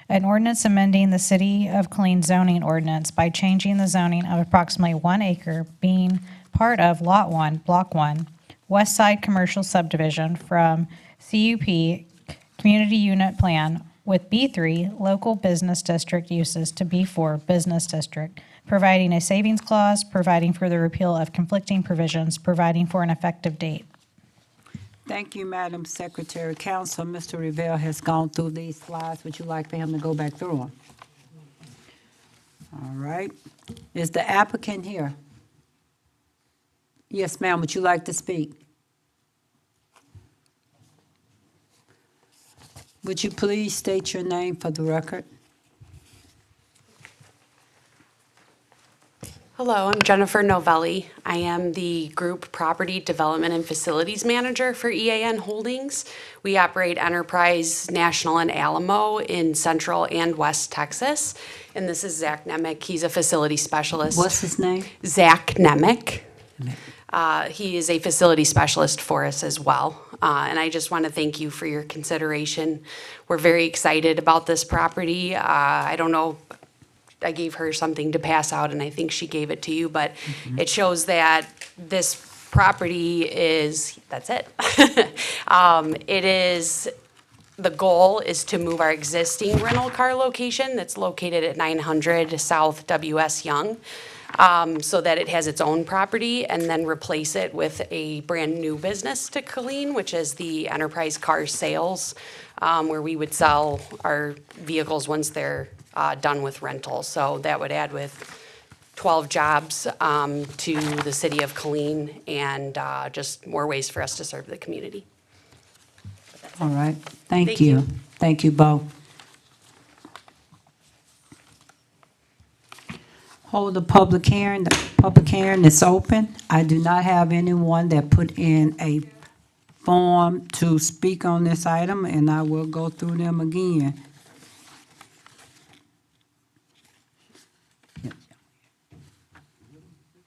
"An ordinance amending the City of Killeen zoning ordinance by changing the zoning of approximately 1 acre being part of Lot 1, Block 1, West Side Commercial Subdivision from CUP Community Unit Plan with B3 Local Business District uses to B4 Business District, providing a savings clause, providing for the repeal of conflicting provisions, providing for an effective date." Thank you, Madam Secretary. Council, Mr. Revere has gone through these slides. Would you like for him to go back through them? All right. Is the applicant here? Yes, ma'am. Would you like to speak? Would you please state your name for the record? Hello, I'm Jennifer Novelli. I am the Group Property Development and Facilities Manager for EAN Holdings. We operate Enterprise, National, and Alamo in Central and West Texas. And this is Zach Nemec. He's a facility specialist. What's his name? Zach Nemec. He is a facility specialist for us as well. And I just want to thank you for your consideration. We're very excited about this property. I don't know, I gave her something to pass out, and I think she gave it to you, but it shows that this property is, that's it. It is, the goal is to move our existing rental car location that's located at 900 South W.S. Young, so that it has its own property, and then replace it with a brand-new business to Killeen, which is the Enterprise Car Sales, where we would sell our vehicles once they're done with rental. So that would add with 12 jobs to the city of Killeen, and just more ways for us to serve the community. All right. Thank you. Thank you both. Hold the public hearing. The public hearing is open. I do not have anyone that put in a form to speak on this item, and I will go through them again.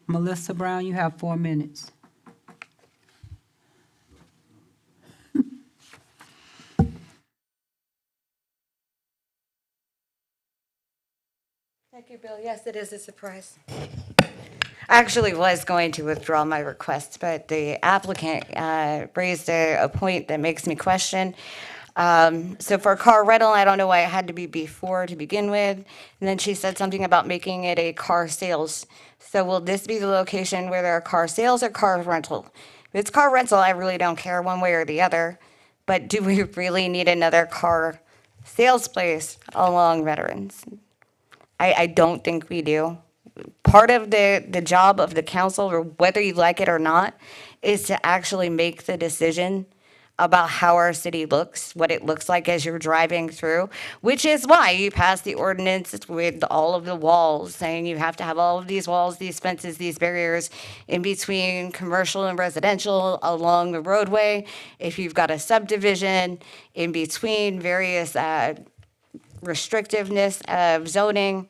Melissa Brown, you have 4 minutes. Thank you, Bill. Yes, it is a surprise. I actually was going to withdraw my request, but the applicant raised a point that makes me question. So for a car rental, I don't know why it had to be before to begin with. And then she said something about making it a car sales. So will this be the location where there are car sales or car rental? If it's car rental, I really don't care one way or the other. But do we really need another car sales place along Veterans? I don't think we do. Part of the job of the council, or whether you like it or not, is to actually make the decision about how our city looks, what it looks like as you're driving through, which is why you pass the ordinance with all of the walls, saying you have to have all of these walls, these fences, these barriers in between commercial and residential along the roadway. If you've got a subdivision in between various restrictiveness of zoning,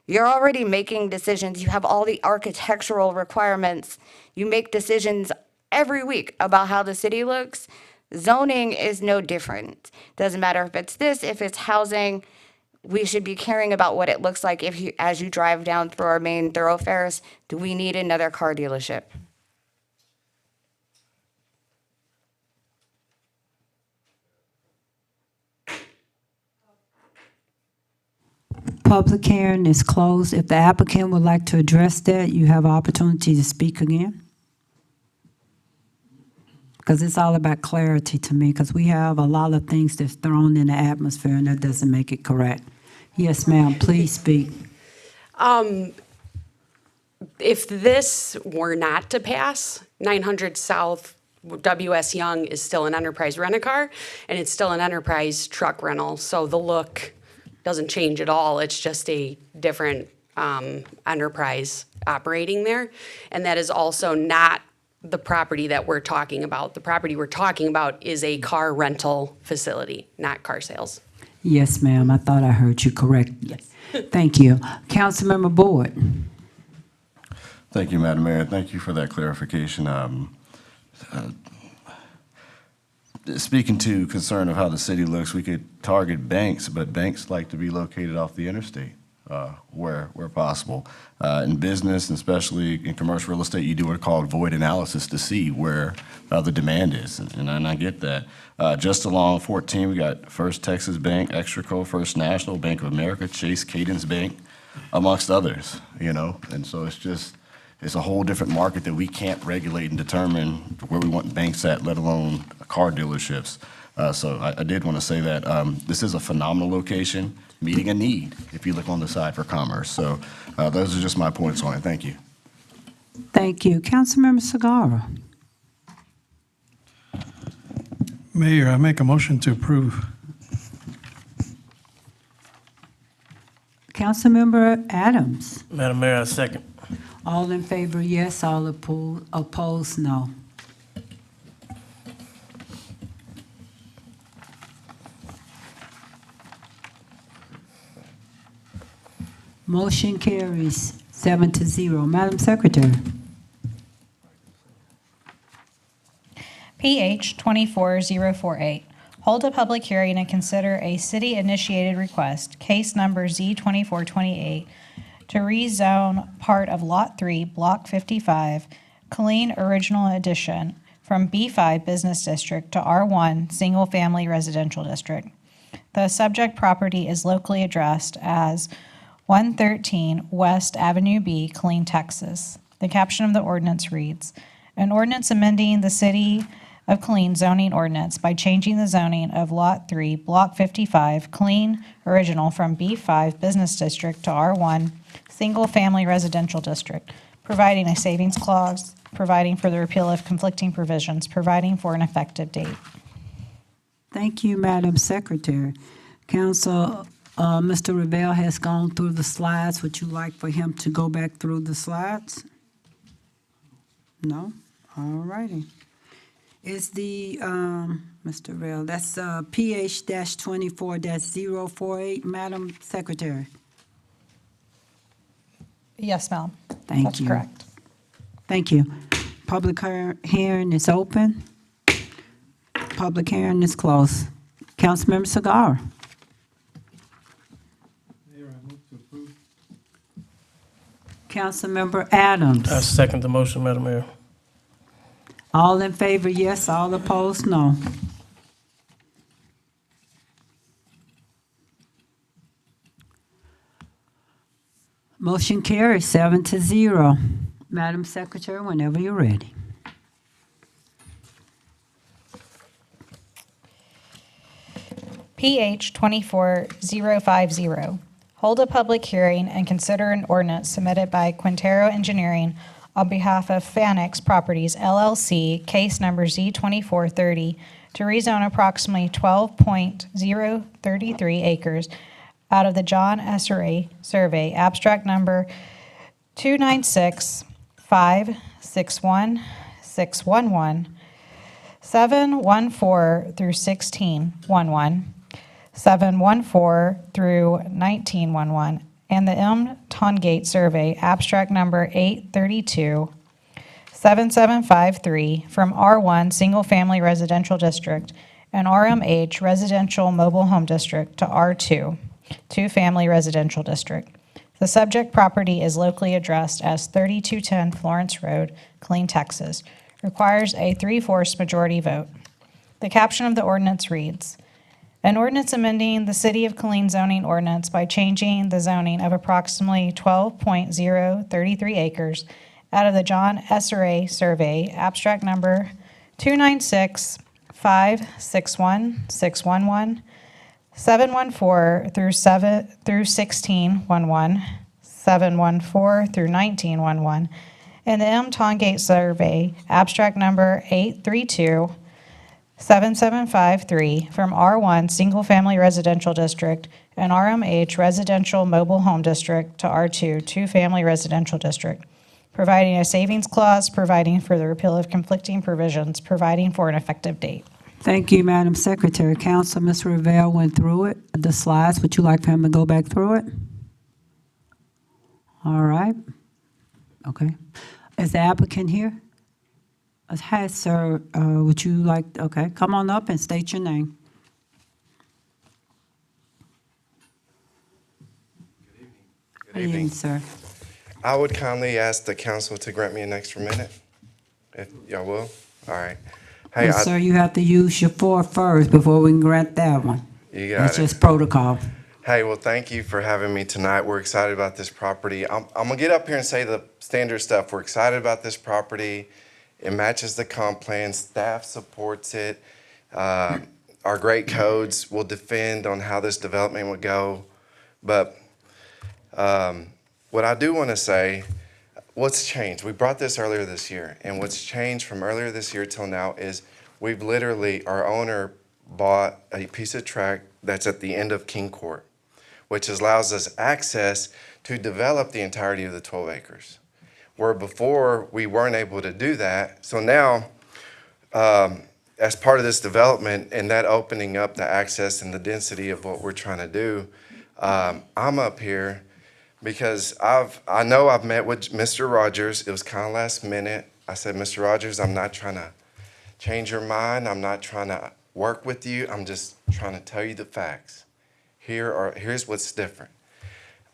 you're already making decisions. You have all the architectural requirements. You make decisions every week about how the city looks. Zoning is no different. Doesn't matter if it's this, if it's housing. We should be caring about what it looks like as you drive down through our main thoroughfares. Do we need another car dealership? Public hearing is closed. If the applicant would like to address that, you have opportunity to speak again. Because it's all about clarity to me, because we have a lot of things that's thrown in the atmosphere, and that doesn't make it correct. Yes, ma'am, please speak. If this were not to pass, 900 South W.S. Young is still an enterprise rent-a-car, and it's still an enterprise truck rental. So the look doesn't change at all. It's just a different enterprise operating there. And that is also not the property that we're talking about. The property we're talking about is a car rental facility, not car sales. Yes, ma'am, I thought I heard you correctly. Yes. Thank you. Councilmember Boyd. Thank you, Madam Mayor. Thank you for that clarification. Speaking to concern of how the city looks, we could target banks, but banks like to be located off the interstate where possible. In business, and especially in commercial real estate, you do what's called void analysis to see where the demand is, and I get that. Just along 14, we got First Texas Bank, Extraco, First National, Bank of America, Chase, Cadence Bank, amongst others, you know, and so it's a whole different market that we can't regulate and determine where we want banks at, let alone car dealerships. So I did want to say that this is a phenomenal location, meeting a need, if you look on the side for commerce. So those are just my points on it. Thank you. Thank you. Councilmember Sagara. Mayor, I make a motion to approve. Councilmember Adams. Madam Mayor, I second. All in favor, yes. All opposed, no. Motion carries 7-0. Madam Secretary. PH 24048. Hold a public hearing and consider a city-initiated request, case number Z2428, to rezone part of Lot 3, Block 55, Killeen Original Edition, from B5 Business District to R1 Single Family Residential District. The subject property is locally addressed as 113 West Avenue B, Killeen, Texas. The caption of the ordinance reads, "An ordinance amending the City of Killeen zoning ordinance by changing the zoning of Lot 3, Block 55, Killeen Original, from B5 Business District to R1 Single Family Residential District, providing a savings clause, providing for the repeal of conflicting provisions, providing for an effective date." Thank you, Madam Secretary. Council, Mr. Revelle has gone through the slides. Would you like for him to go back through the slides? No? All righty. Is the, Mr. Revelle, that's PH-24-048, Madam Secretary? Yes, ma'am. Thank That's you. correct. Thank you. Public hearing is open. Public hearing is closed. Councilmember Sagara. Councilmember Adams. I second the motion, Madam Mayor. All in favor, yes. All opposed, no. Motion carries 7-0. Madam Secretary, whenever you're ready. PH 24050. Hold a public hearing and consider an ordinance submitted by Quintero Engineering on behalf of Fanex Properties LLC, case number Z2430, to rezone approximately 12.033 acres out of the John Esseray Survey, abstract number 296561611, 714 through 1611, 714 through 1911, and the M. Tongate Survey, abstract number 832, 7753, from R1 Single Family Residential District and RMH Residential Mobile Home District to R2 Two Family Residential District. The subject property is locally addressed as 3210 Florence Road, Killeen, Texas. Requires a 3/4 majority vote. The caption of the ordinance reads, "An ordinance amending the City of Killeen zoning ordinance by changing the zoning of approximately 12.033 acres out of the John Esseray Survey, abstract number 296-561-611, 714 through 1611, 714 through 1911, and the M. Tongate Survey, abstract number 832-7753, from R1 Single Family Residential District and RMH Residential Mobile Home District to R2 Two Family Residential District, providing a savings clause, providing for the repeal of conflicting provisions, providing for an effective date. Thank you, Madam Secretary. Council, Ms. Revelle went through it, the slides. Would you like for him to go back through it? All right. Okay. Is the applicant here? Hi, sir. Would you like, okay, come on up and state your name. Good evening, sir. I would kindly ask the council to grant me an extra minute, if y'all will. All right. Hey, Well, sir, you have to use your 4 first before we can grant that one. You got That's it. just protocol. Hey, well, thank you for having me tonight. We're excited about this property. I'm gonna get up here and say the standard stuff. We're excited about this property. It matches the comp plan. Staff supports it. Our great codes will defend on how this development would go. But what I do want to say, what's changed? We brought this earlier this year, and what's changed from earlier this year till now is we've literally, our owner bought a piece of tract that's at the end of King Court, which allows us access to develop the entirety of the 12 acres. Where before we weren't able to do that. So now, as part of this development and that opening up the access and the density of what we're trying to do, I'm up here because I know I've met with Mr. Rogers. It was kind of last minute. I said, Mr. Rogers, I'm not trying to change your mind. I'm not trying to work with you. I'm just trying to tell you the facts. Here's what's different.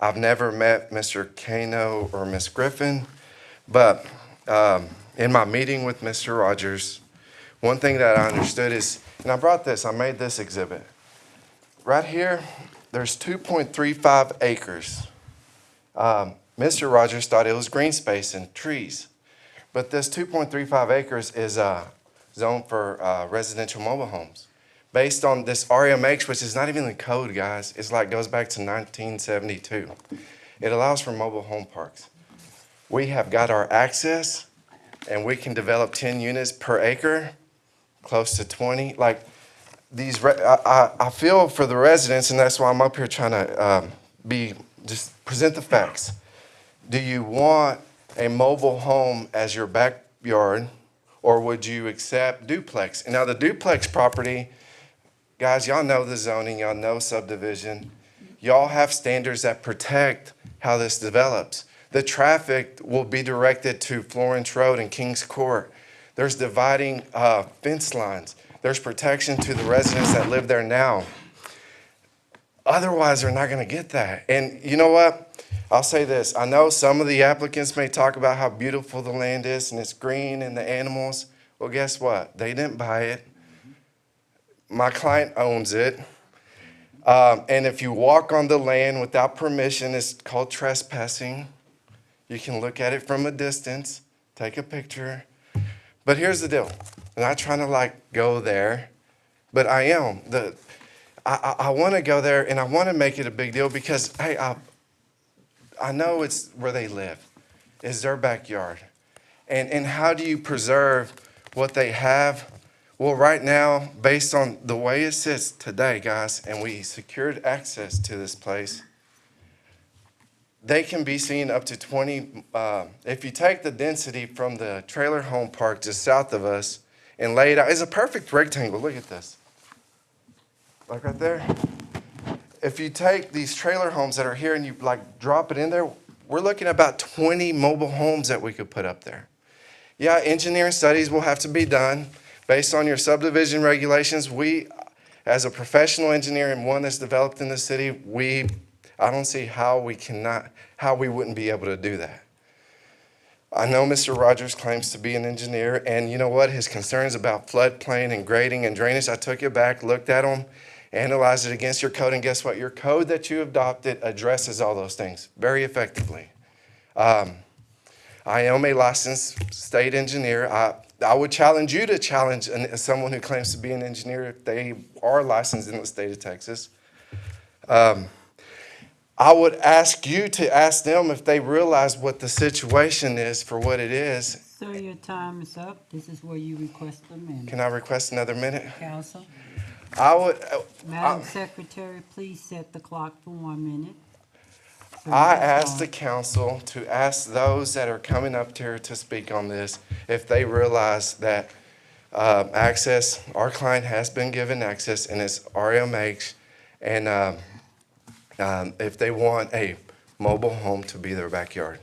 I've never met Mr. Kano or Miss Griffin, but in my meeting with Mr. Rogers, one thing that I understood is, and I made this exhibit. Right here, there's 2.35 acres. Mr. Rogers thought it was green space and trees, but this 2.35 acres is zoned for residential mobile homes. Based on this RMH, which is not even in the code, guys. It's like goes back to 1972. It allows for mobile home parks. We have got our access, and we can develop 10 units per acre, close to 20. Like these, I feel for the residents, and that's why I'm up here trying to just present the facts. Do you want a mobile home as your backyard, or would you accept duplex? And now the duplex property, guys, y'all know the zoning, y'all know subdivision. Y'all have standards that protect how this develops. The traffic will be directed to Florence Road and Kings Court. There's dividing fence lines. There's protection to the residents that live there now. Otherwise, they're not gonna get that. And you know what? I'll say this. I know some of the applicants may talk about how beautiful the land is and it's green and the animals. Well, guess what? They didn't buy it. My client owns it. And if you walk on the land without permission, it's called trespassing. You can look at it from a distance, take a picture. But here's the deal. I'm not trying to go there, but I am. I want to go there and I want to make it a big deal because, hey, I know it's where they live. It's their backyard. And how do you preserve what they have? Well, right now, based on the way it sits today, guys, and we secured access to this place, they can be seen up to 20. If you take the density from the trailer home park just south of us and lay it out, it's a perfect rectangle. Look at this. Like right there. If you take these trailer homes that are here and you drop it in there, we're looking at about 20 mobile homes that we could put up there. Yeah, engineering studies will have to be done. Based on your subdivision regulations, we, as a professional engineer and one that's developed in the city, I don't see how we wouldn't be able to do that. I know Mr. Rogers claims to be an engineer, and you know what? His concerns about floodplain and grading and drainage, I took it back, looked at them, analyzed it against your code, and guess what? Your code that you adopted addresses all those things very effectively. I am a licensed state engineer. I would challenge you to challenge someone who claims to be an engineer if they are licensed in the state of Texas. I would ask you to ask them if they realize what the situation is for what it is. Sir, your time is up. This is where you request a minute. Can I request another minute? Council. I would. Madam Secretary, please set the clock for 1 minute. I ask the council to ask those that are coming up here to speak on this if they realize that access, our client has been given access and it's RMH, and if they want a mobile home to be their backyard.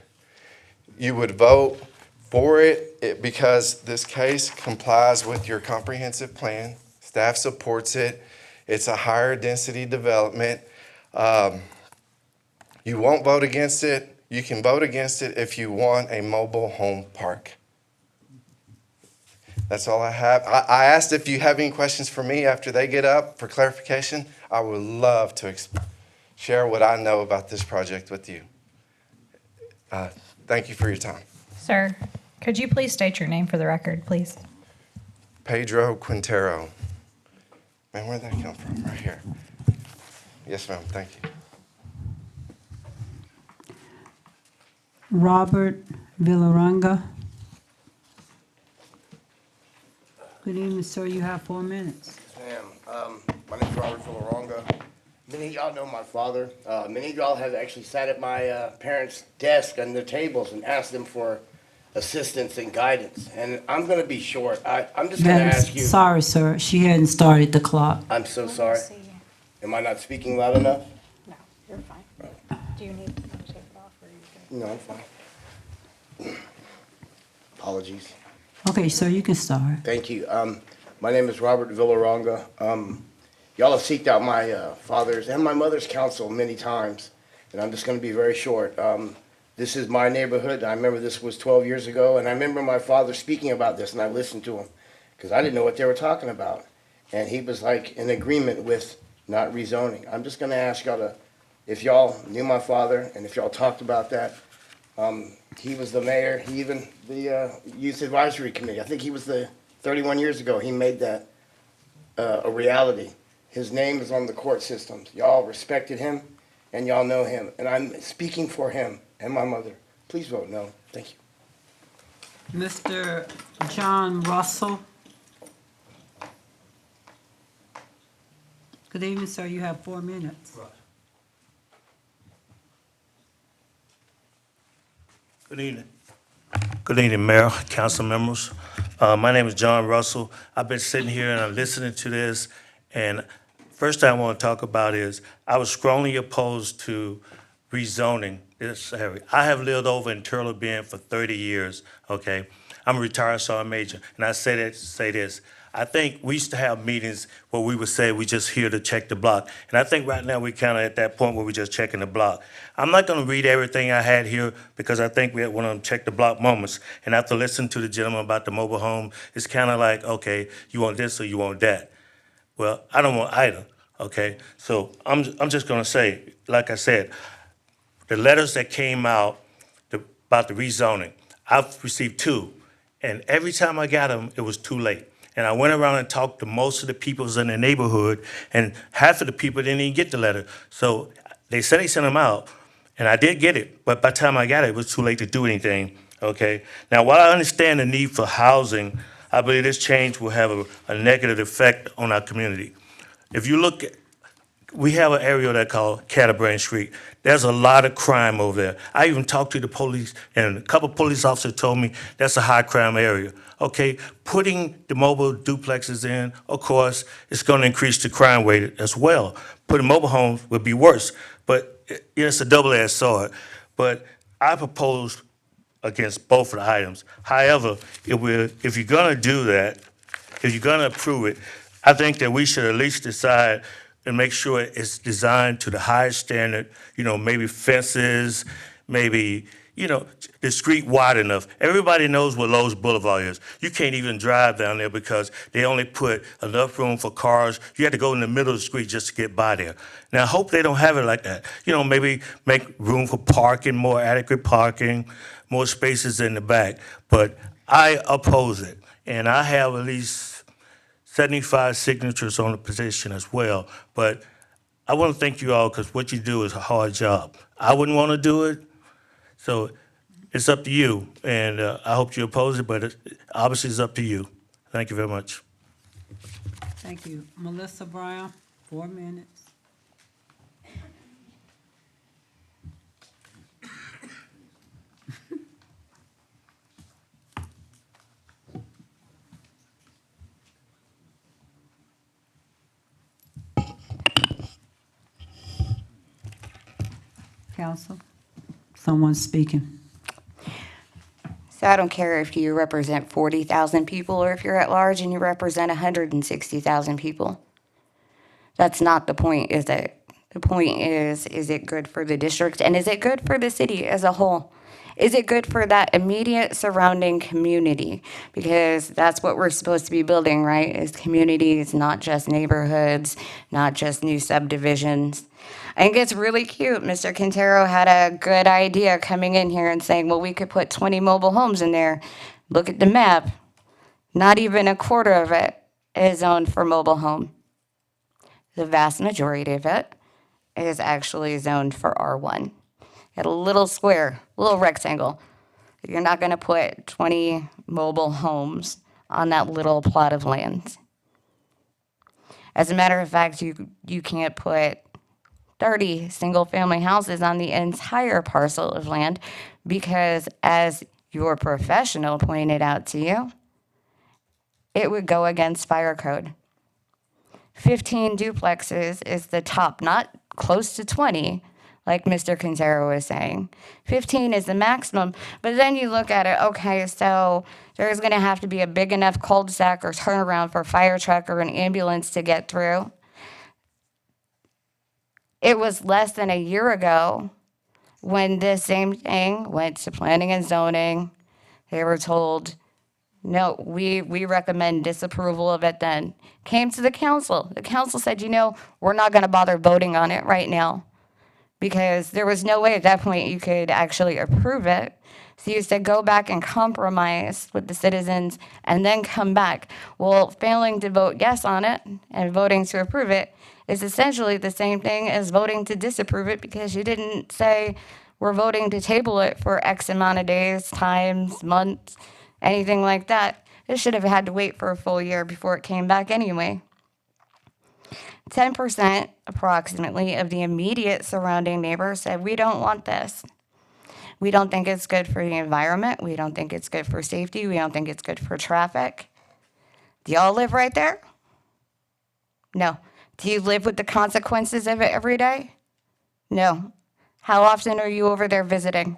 You would vote for it because this case complies with your comprehensive plan. Staff supports it. It's a higher density development. You won't vote against it. You can vote against it if you want a mobile home park. That's all I have. I asked if you have any questions for me after they get up for clarification. I would love to share what I know about this project with you. Thank you for your time. Sir, could you please state your name for the record, please? Pedro Quintero. Man, where'd that come from? Right here. Yes, ma'am. Thank you. Robert Villaranga. Good evening, sir. You have 4 minutes. Ma'am, my name is Robert Villaranga. Many of y'all know my father. Many of y'all have actually sat at my parents' desk and their tables and asked them for assistance and guidance. And I'm going to be short. I'm just going to ask you. Sorry, sir. She hadn't started the clock. I'm so sorry. Am I not speaking loud enough? No, you're fine. Do you need to take it off or are you good? No, I'm fine. Apologies. Okay, sir, you can start. Thank you. My name is Robert Villaranga. Y'all have seeked out my father's and my mother's counsel many times, and I'm just going to be very short. This is my neighborhood. I remember this was 12 years ago, and I remember my father speaking about this, and I listened to him because I didn't know what they were talking about. And he was like in agreement with not rezoning. I'm just going to ask y'all to, if y'all knew my father and if y'all talked about that, he was the mayor, he even the youth advisory committee. I think he was the 31 years ago, he made that a reality. His name is on the court systems. Y'all respected him and y'all know him. And I'm speaking for him and my mother. Please vote no. Thank you. Mr. John Russell. Good evening, sir. You have 4 minutes. Good evening. Good evening, Mayor, council members. My name is John Russell. I've been sitting here and I'm listening to this, and first thing I want to talk about is I was strongly opposed to rezoning this area. I have lived over in Turtle Bend for 30 years, okay? I'm a retired sergeant major, and I say this. I think we used to have meetings where we would say we just here to check the block. And I think right now we're kind of at that point where we're just checking the block. I'm not going to read everything I had here because I think we had one of them check the block moments. And after listening to the gentleman about the mobile home, it's kind of like, okay, you want this or you want that. Well, I don't want either, okay? So I'm just going to say, like I said, the letters that came out about the rezoning, I've received 2. And every time I got them, it was too late. And I went around and talked to most of the people in the neighborhood, and half of the people didn't even get the letter. So they said they sent them out, and I did get it, but by the time I got it, it was too late to do anything, okay? Now, while I understand the need for housing, I believe this change will have a negative effect on our community. If you look at, we have an area that called Catterbrain Street. There's a lot of crime over there. I even talked to the police, and a couple police officers told me that's a high crime area. Okay, putting the mobile duplexes in, of course, it's going to increase the crime rate as well. Putting mobile homes would be worse, but it's a double-edged sword. But I propose against both of the items. However, if you're going to do that, if you're going to approve it, I think that we should at least decide and make sure it's designed to the highest standard, maybe fences, maybe, the street wide enough. Everybody knows what Lowe's Boulevard is. You can't even drive down there because they only put enough room for cars. You have to go in the middle of the street just to get by there. Now, I hope they don't have it like that. Maybe make room for parking, more adequate parking, more spaces in the back. But I oppose it, and I have at least 75 signatures on the petition as well. But I want to thank you all because what you do is a hard job. I wouldn't want to do it, so it's up to you. And I hope you oppose it, but obviously it's up to you. Thank you very much. Thank you. Melissa Brown, 4 minutes. Council, someone speaking. So I don't care if you represent 40,000 people or if you're at large and you represent 160,000 people. That's not the point, is it? The point is it good for the district and is it good for the city as a whole? Is it good for that immediate surrounding community? Because that's what we're supposed to be building, right? Is communities, not just neighborhoods, not just new subdivisions. I think it's really cute. Mr. Quintero had a good idea coming in here and saying, well, we could put 20 mobile homes in there. Look at the map. Not even a quarter of it is zoned for mobile home. The vast majority of it is actually zoned for R1. At a little square, little rectangle. You're not going to put 20 mobile homes on that little plot of land. As a matter of fact, you can't put 30 single-family houses on the entire parcel of land because, as your professional pointed out to you, it would go against fire code. 15 duplexes is the top, not close to 20, like Mr. Quintero was saying. 15 is the maximum, but then you look at it, okay, so there's gonna have to be a big enough cul-de-sac or turnaround for a fire truck or an ambulance to get through. It was less than a year ago when this same thing went to planning and zoning. They were told, no, we recommend disapproval of it then. Came to the council. The council said, we're not gonna bother voting on it right now because there was no way at that point you could actually approve it. So you said go back and compromise with the citizens and then come back. Well, failing to vote yes on it and voting to approve it is essentially the same thing as voting to disapprove it because you didn't say we're voting to table it for X amount of days, times, months, anything like that. It should have had to wait for a full year before it came back anyway. 10% approximately of the immediate surrounding neighbors said, we don't want this. We don't think it's good for the environment. We don't think it's good for safety. We don't think it's good for traffic. Do y'all live right there? No. Do you live with the consequences of it every day? No. How often are you over there visiting?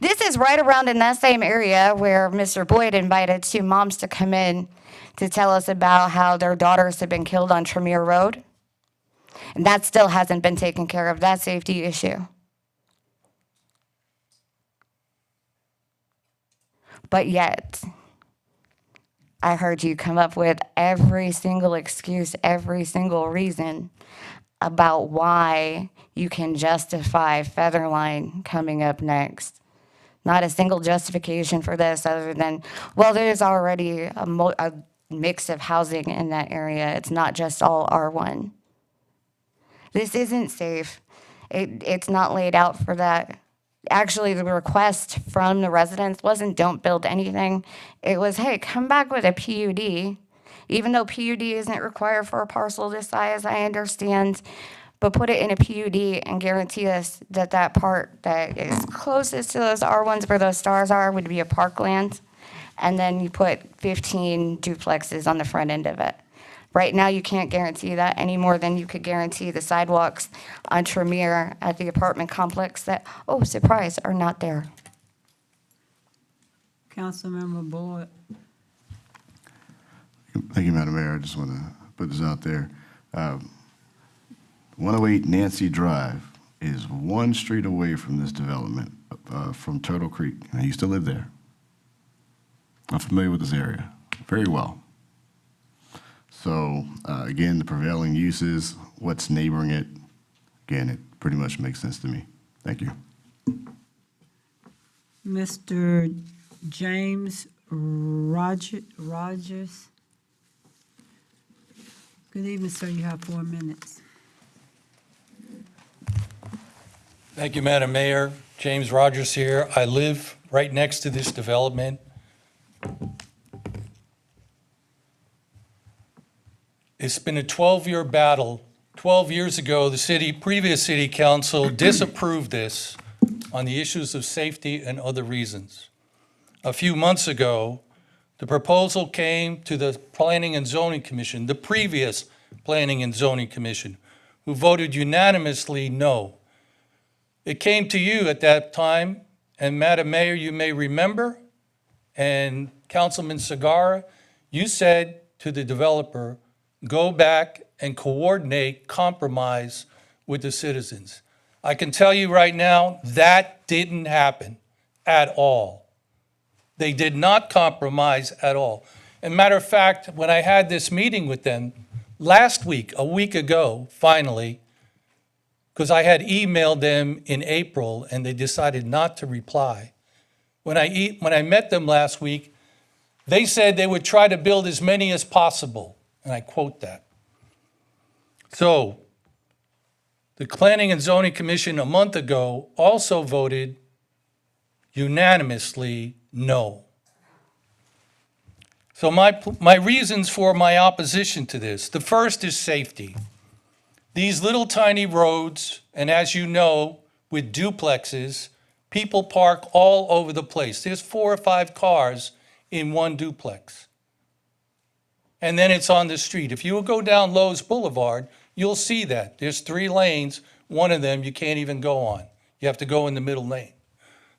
This is right around in that same area where Mr. Boyd invited 2 moms to come in to tell us about how their daughters have been killed on Tremere Road. And that still hasn't been taken care of, that safety issue. But yet, I heard you come up with every single excuse, every single reason about why you can justify Featherline coming up next. Not a single justification for this other than, well, there's already a mix of housing in that area. It's not just all R1. This isn't safe. It's not laid out for that. Actually, the request from the residents wasn't don't build anything. It was, hey, come back with a PUD. Even though PUD isn't required for a parcel this size, I understand. But put it in a PUD and guarantee us that that part that is closest to those R1s where those stars are would be a parkland. And then you put 15 duplexes on the front end of it. Right now, you can't guarantee that any more than you could guarantee the sidewalks on Tremere at the apartment complex that, oh, surprise, are not there. Councilmember Boyd. Thank you, Madam Mayor. I just want to put this out there. 108 Nancy Drive is 1 street away from this development, from Turtle Creek. I used to live there. I'm familiar with this area very well. So again, the prevailing uses, what's neighboring it, again, it pretty much makes sense to me. Thank you. Mr. James Rogers. Good evening, sir. You have 4 minutes. Thank you, Madam Mayor. James Rogers here. I live right next to this development. It's been a 12-year battle. 12 years ago, the previous city council disapproved this on the issues of safety and other reasons. A few months ago, the proposal came to the Planning and Zoning Commission, the previous Planning and Zoning Commission, who voted unanimously no. It came to you at that time, and Madam Mayor, you may remember, and Councilman Segarra, you said to the developer, go back and coordinate compromise with the citizens. I can tell you right now, that didn't happen at all. They did not compromise at all. And matter of fact, when I had this meeting with them last week, a week ago, finally, because I had emailed them in April and they decided not to reply. When I met them last week, they said they would try to build as many as possible, and I quote that. So, the Planning and Zoning Commission a month ago also voted unanimously no. So my reasons for my opposition to this, the first is safety. These little tiny roads, and as you know, with duplexes, people park all over the place. There's 4 or 5 cars in one duplex. And then it's on the street. If you go down Lowe's Boulevard, you'll see that. There's 3 lanes. One of them you can't even go on. You have to go in the middle lane.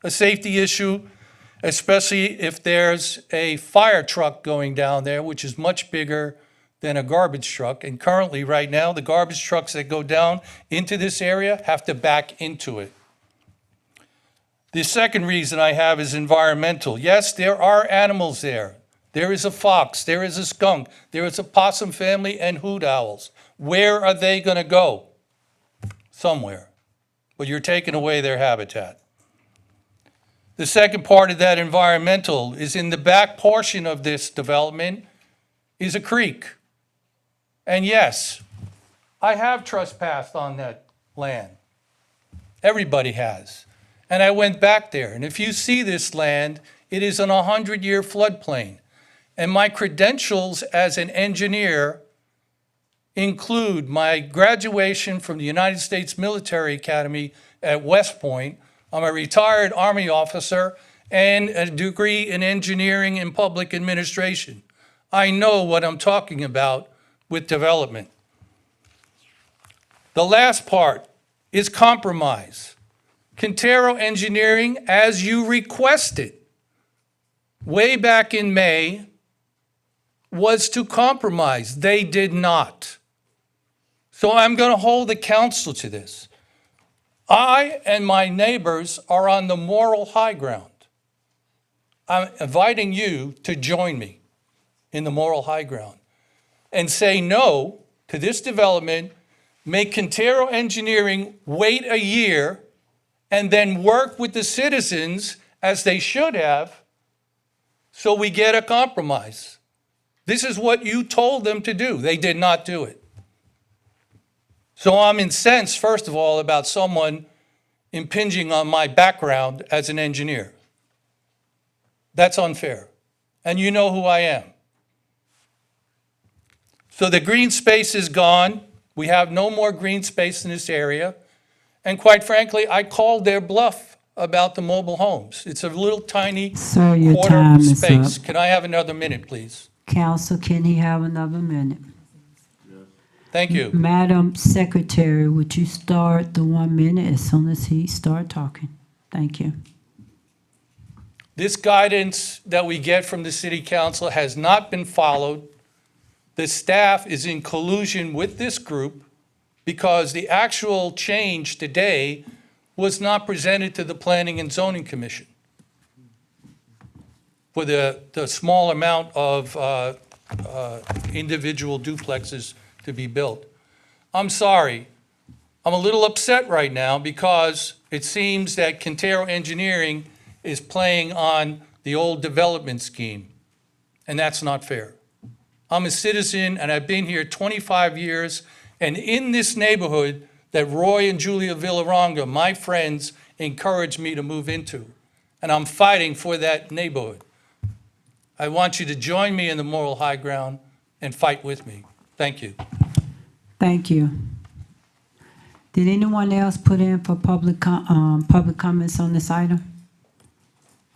A safety issue, especially if there's a fire truck going down there, which is much bigger than a garbage truck. And currently, right now, the garbage trucks that go down into this area have to back into it. The second reason I have is environmental. Yes, there are animals there. There is a fox, there is a skunk, there is a possum family and hoot owls. Where are they going to go? Somewhere. But you're taking away their habitat. The second part of that environmental is in the back portion of this development is a creek. And yes, I have trespassed on that land. Everybody has. And I went back there. And if you see this land, it is an 100-year floodplain. And my credentials as an engineer include my graduation from the United States Military Academy at West Point. I'm a retired Army officer and a degree in engineering and public administration. I know what I'm talking about with development. The last part is compromise. Quintero Engineering, as you requested way back in May, was to compromise. They did not. So I'm going to hold the council to this. I and my neighbors are on the moral high ground. I'm inviting you to join me in the moral high ground and say no to this development, make Quintero Engineering wait a year, and then work with the citizens as they should have so we get a compromise. This is what you told them to do. They did not do it. So I'm incensed, first of all, about someone impinging on my background as an engineer. That's unfair. And you know who I am. So the green space is gone. We have no more green space in this area. And quite frankly, I called their bluff about the mobile homes. It's a little tiny Sir, your quarter time is space. up. Can I have another minute, please? Council, can he have another minute? Thank you. Madam Secretary, would you start the 1 minute as soon as he start talking? Thank you. This guidance that we get from the city council has not been followed. The staff is in collusion with this group because the actual change today was not presented to the Planning and Zoning Commission for the small amount of individual duplexes to be built. I'm sorry. I'm a little upset right now because it seems that Quintero Engineering is playing on the old development scheme, and that's not fair. I'm a citizen, and I've been here 25 years, and in this neighborhood that Roy and Julia Villaronga, my friends, encouraged me to move into, and I'm fighting for that neighborhood. I want you to join me in the moral high ground and fight with me. Thank you. Thank you. Did anyone else put in for public comments on this item?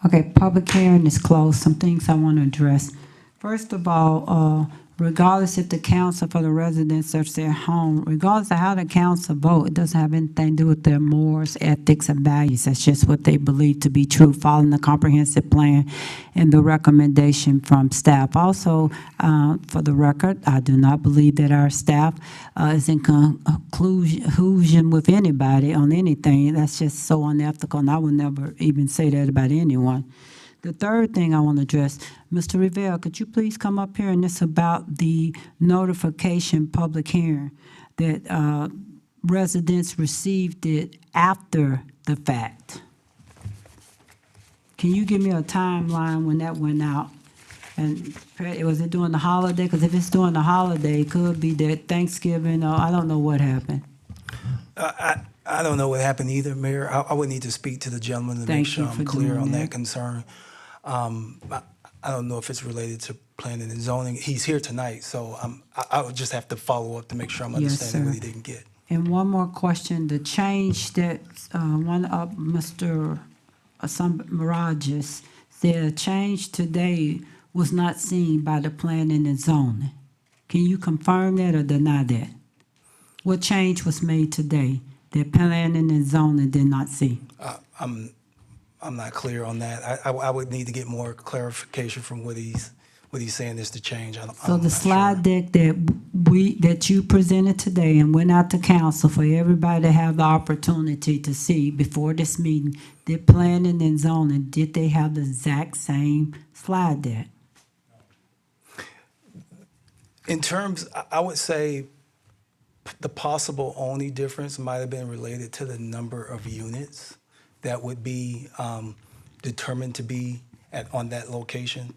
Okay, public hearing is closed. Some things I want to address. First of all, regardless if the council for the residents search their home, regardless of how the council vote, it doesn't have anything to do with their morals, ethics, and values. That's just what they believe to be true, following the comprehensive plan and the recommendation from staff. Also, for the record, I do not believe that our staff is in collusion with anybody on anything. That's just so unethical, and I would never even say that about anyone. The third thing I want to address, Mr. Rivera, could you please come up here, and it's about the notification public hearing, that residents received it after the fact. Can you give me a timeline when that went out? And was it during the holiday? Because if it's during the holiday, it could be that Thanksgiving, or I don't know what happened. I don't know what happened either, Mayor. I would need to speak to the gentleman to make sure I'm clear on that concern. I don't know if it's related to planning and zoning. He's here tonight, so I would just have to follow up to make sure I'm understanding what he didn't get. And one more question, the change that one of Mr. Mirages said, a change today was not seen by the planning and zoning. Can you confirm that or deny that? What change was made today that planning and zoning did not see? I'm not clear on that. I would need to get more clarification from what he's saying is the change. So the slide deck that you presented today and went out to council for everybody to have the opportunity to see before this meeting, did planning and zoning, did they have the exact same slide deck? In terms, I would say the possible only difference might have been related to the number of units that would be determined to be on that location.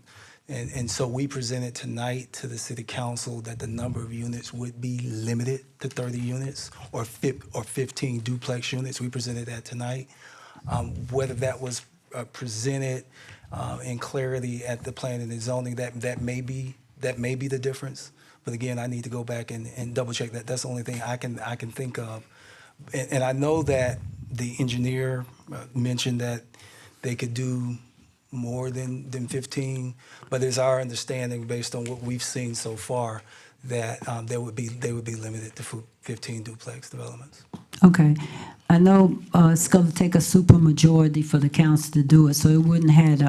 And so we presented tonight to the city council that the number of units would be limited to 30 units or 15 duplex units. We presented that tonight. Whether that was presented in clarity at the planning and zoning, that may be the difference. But again, I need to go back and double check that. That's the only thing I can think of. And I know that the engineer mentioned that they could do more than 15, but it's our understanding based on what we've seen so far that they would be limited to 15 duplex developments. Okay. I know it's going to take a supermajority for the council to do it, so it wouldn't have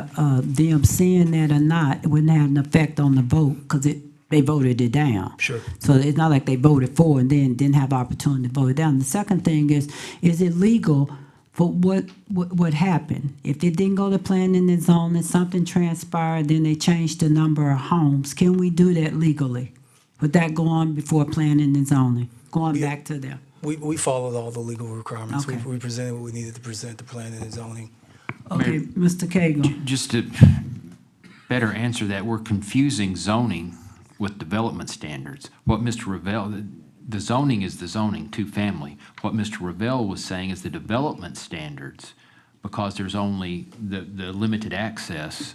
them seeing that or not, it wouldn't have an effect on the vote because they voted it down. Sure. So it's not like they voted for and then didn't have opportunity to vote it down. The second thing is it legal for what happened? If it didn't go to planning and zoning, something transpired, then they changed the number of homes. Can we do that legally? Would that go on before planning and zoning? Going back to them? We followed all the legal requirements. Okay. We presented what we needed to present to planning and zoning. Okay, Mr. Cagle. Just to better answer that, we're confusing zoning with development standards. What Mr. Revelle, the zoning is the zoning, two-family. What Mr. Revelle was saying is the development standards, because there's only the limited access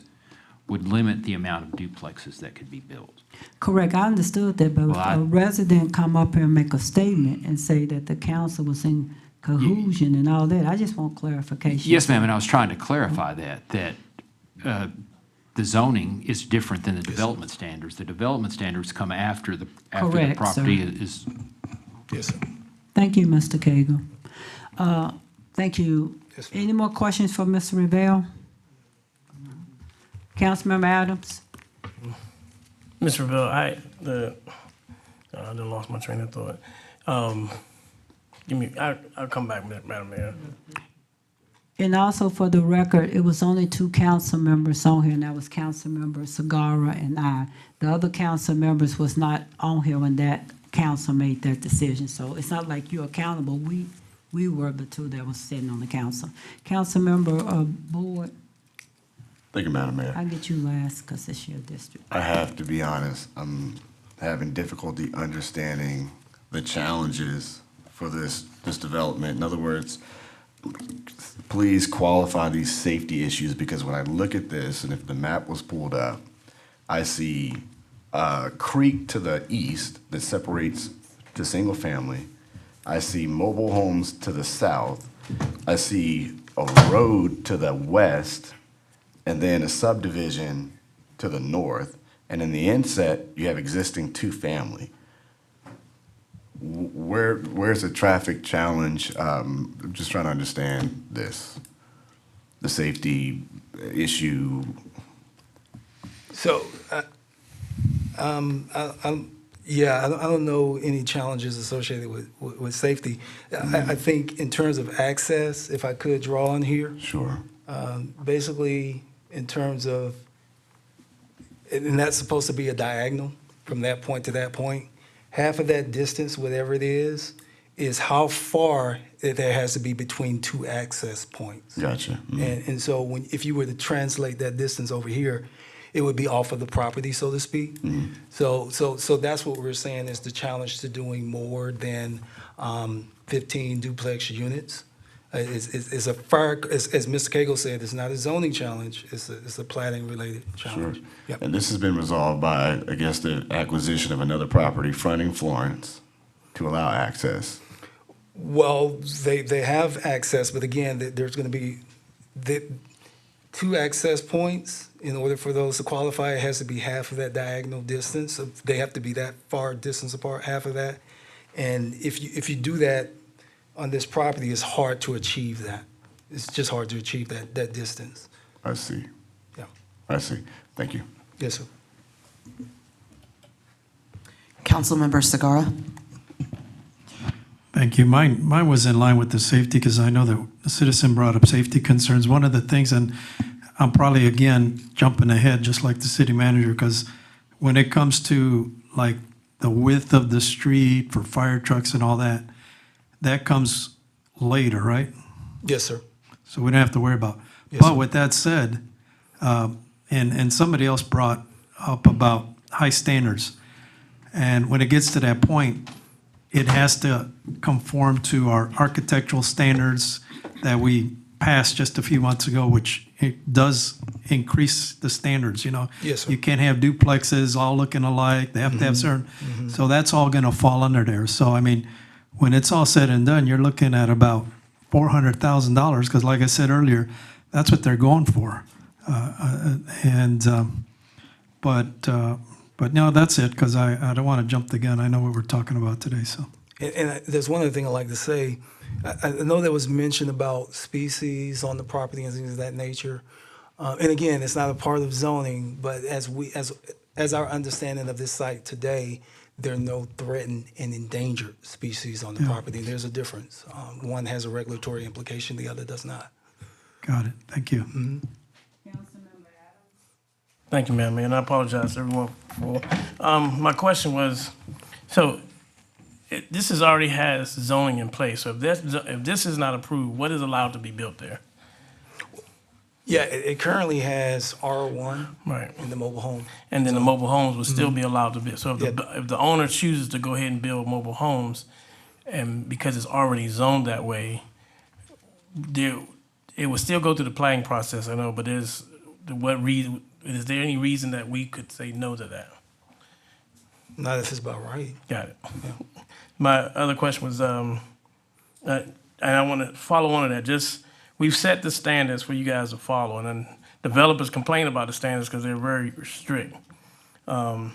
would limit the amount of duplexes that could be built. Correct, I understood that, but if a resident come up here and make a statement and say that the council was in collusion and all that, I just want clarification. Yes, ma'am, and I was trying to clarify that the zoning is different than the development standards. The development standards come after the Correct, property sir. is. Yes, sir. Thank you, Mr. Cagle. Thank you. Any more questions for Mr. Revelle? Councilmember Adams? Mr. Revelle, I done lost my train of thought. I'll come back, Madam Mayor. And also for the record, it was only 2 council members on here, and that was Councilmember Sagara and I. The other council members was not on here when that council made that decision. So it's not like you're accountable. We were the 2 that was sitting on the council. Councilmember Board, Thank you, Madam Mayor. I'll get you last because it's your district. I have to be honest, I'm having difficulty understanding the challenges for this development. In other words, please qualify these safety issues, because when I look at this, and if the map was pulled up, I see a creek to the east that separates to single family. I see mobile homes to the south. I see a road to the west, and then a subdivision to the north. And in the inset, you have existing 2-family. Where's the traffic challenge? I'm just trying to understand this, the safety issue. So, yeah, I don't know any challenges associated with safety. I think in terms of access, if I could draw on here. Sure. Basically, in terms of, and that's supposed to be a diagonal from that point to that point. Half of that distance, whatever it is how far there has to be between 2 access points. Gotcha. And so if you were to translate that distance over here, it would be off of the property, so to speak. So that's what we're saying is the challenge to doing more than 15 duplex units. Is a fire, as Mr. Cagle said, it's not a zoning challenge, it's a plating related challenge. Sure. Yep. And this has been resolved by, I guess, the acquisition of another property fronting Florence to allow access. Well, they have access, but again, there's gonna be 2 access points. In order for those to qualify, it has to be half of that diagonal distance. So they have to be that far distance apart, half of that. And if you do that on this property, it's hard to achieve that. It's just hard to achieve that distance. I see. Yeah. I see. Thank you. Yes, sir. Councilmember Sagara. Thank you. Mine was in line with the safety because I know that the citizen brought up safety concerns. One of the things, and I'm probably, again, jumping ahead just like the city manager, because when it comes to like the width of the street for fire trucks and all that, that comes later, right? Yes, sir. So we don't have to worry about. Yes, But sir. with that said, and somebody else brought up about high standards. And when it gets to that point, it has to conform to our architectural standards that we passed just a few months ago, which it does increase the standards, you know. Yes, sir. You can't have duplexes all looking alike. They have to have certain, so that's all gonna fall under there. So, I mean, when it's all said and done, you're looking at about $400,000, because like I said earlier, that's what they're going for. But no, that's it, because I don't want to jump the gun. I know what we're talking about today, so. And there's one other thing I'd like to say. I know there was mention about species on the property and things of that nature. And again, it's not a part of zoning, but as our understanding of this site today, there are no threatened and endangered species on the property. There's a difference. One has a regulatory implication, the other does not. Got it. Thank you. Thank you, Madam Mayor, and I apologize to everyone for, my question was, so this already has zoning in place, so if this is not approved, what is allowed to be built there? Yeah, it currently has R1 Right. in the mobile home. And then the mobile homes would still be allowed to build. So if the owner chooses to go ahead and build mobile homes, and because it's already zoned that way, it would still go through the planning process, I know, but is there any reason that we could say no to that? Not if it's about right. Got it. My other question was, and I want to follow on to that, just, we've set the standards for you guys to follow, and then developers complain about the standards because they're very strict. I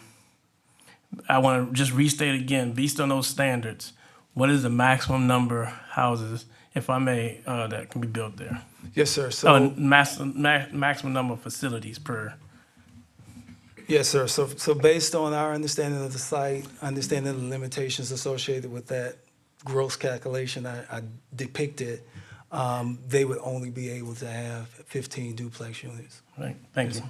want to just restate again, based on those standards, what is the maximum number of houses, if I may, that can be built there? Yes, sir. So Maximum number of facilities per. Yes, sir. So based on our understanding of the site, understanding the limitations associated with that gross calculation I depicted, they would only be able to have 15 duplex units. Right, thank you.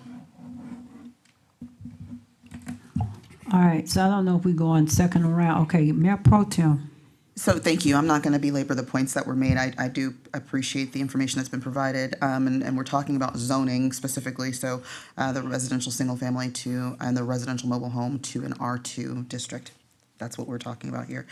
All right, so I don't know if we go on second round. Okay, Mayor Pro Tem. So thank you. I'm not going to belabor the points that were made. I do appreciate the information that's been provided. And we're talking about zoning specifically. So the residential single family to, and the residential mobile home to an R2 district. That's what we're talking about here.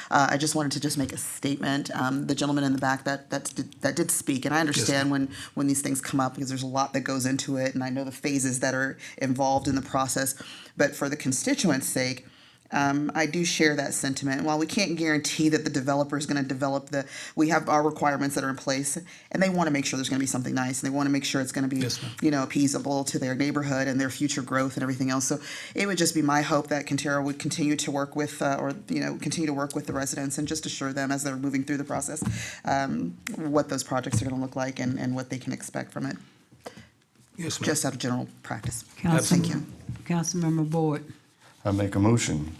I just wanted to just make a statement. The gentleman in the back that did speak, and I understand when these things come up because there's a lot that goes into it, and I know the phases that are involved in the process. But for the constituents' sake, I do share that sentiment. While we can't guarantee that the developer is going to develop we have our requirements that are in place, and they want to make sure there's going to be something nice, and they want to make sure it's going to be, appeasable to their neighborhood and their future growth and everything else. So it would just be my hope that Quintero would continue to work with, continue to work with the residents and just assure them as they're moving through the process, what those projects are going to look like and what they can expect from it. Yes, ma'am. Just out of general practice. Council- Thank you. Councilmember Boyd. I make a motion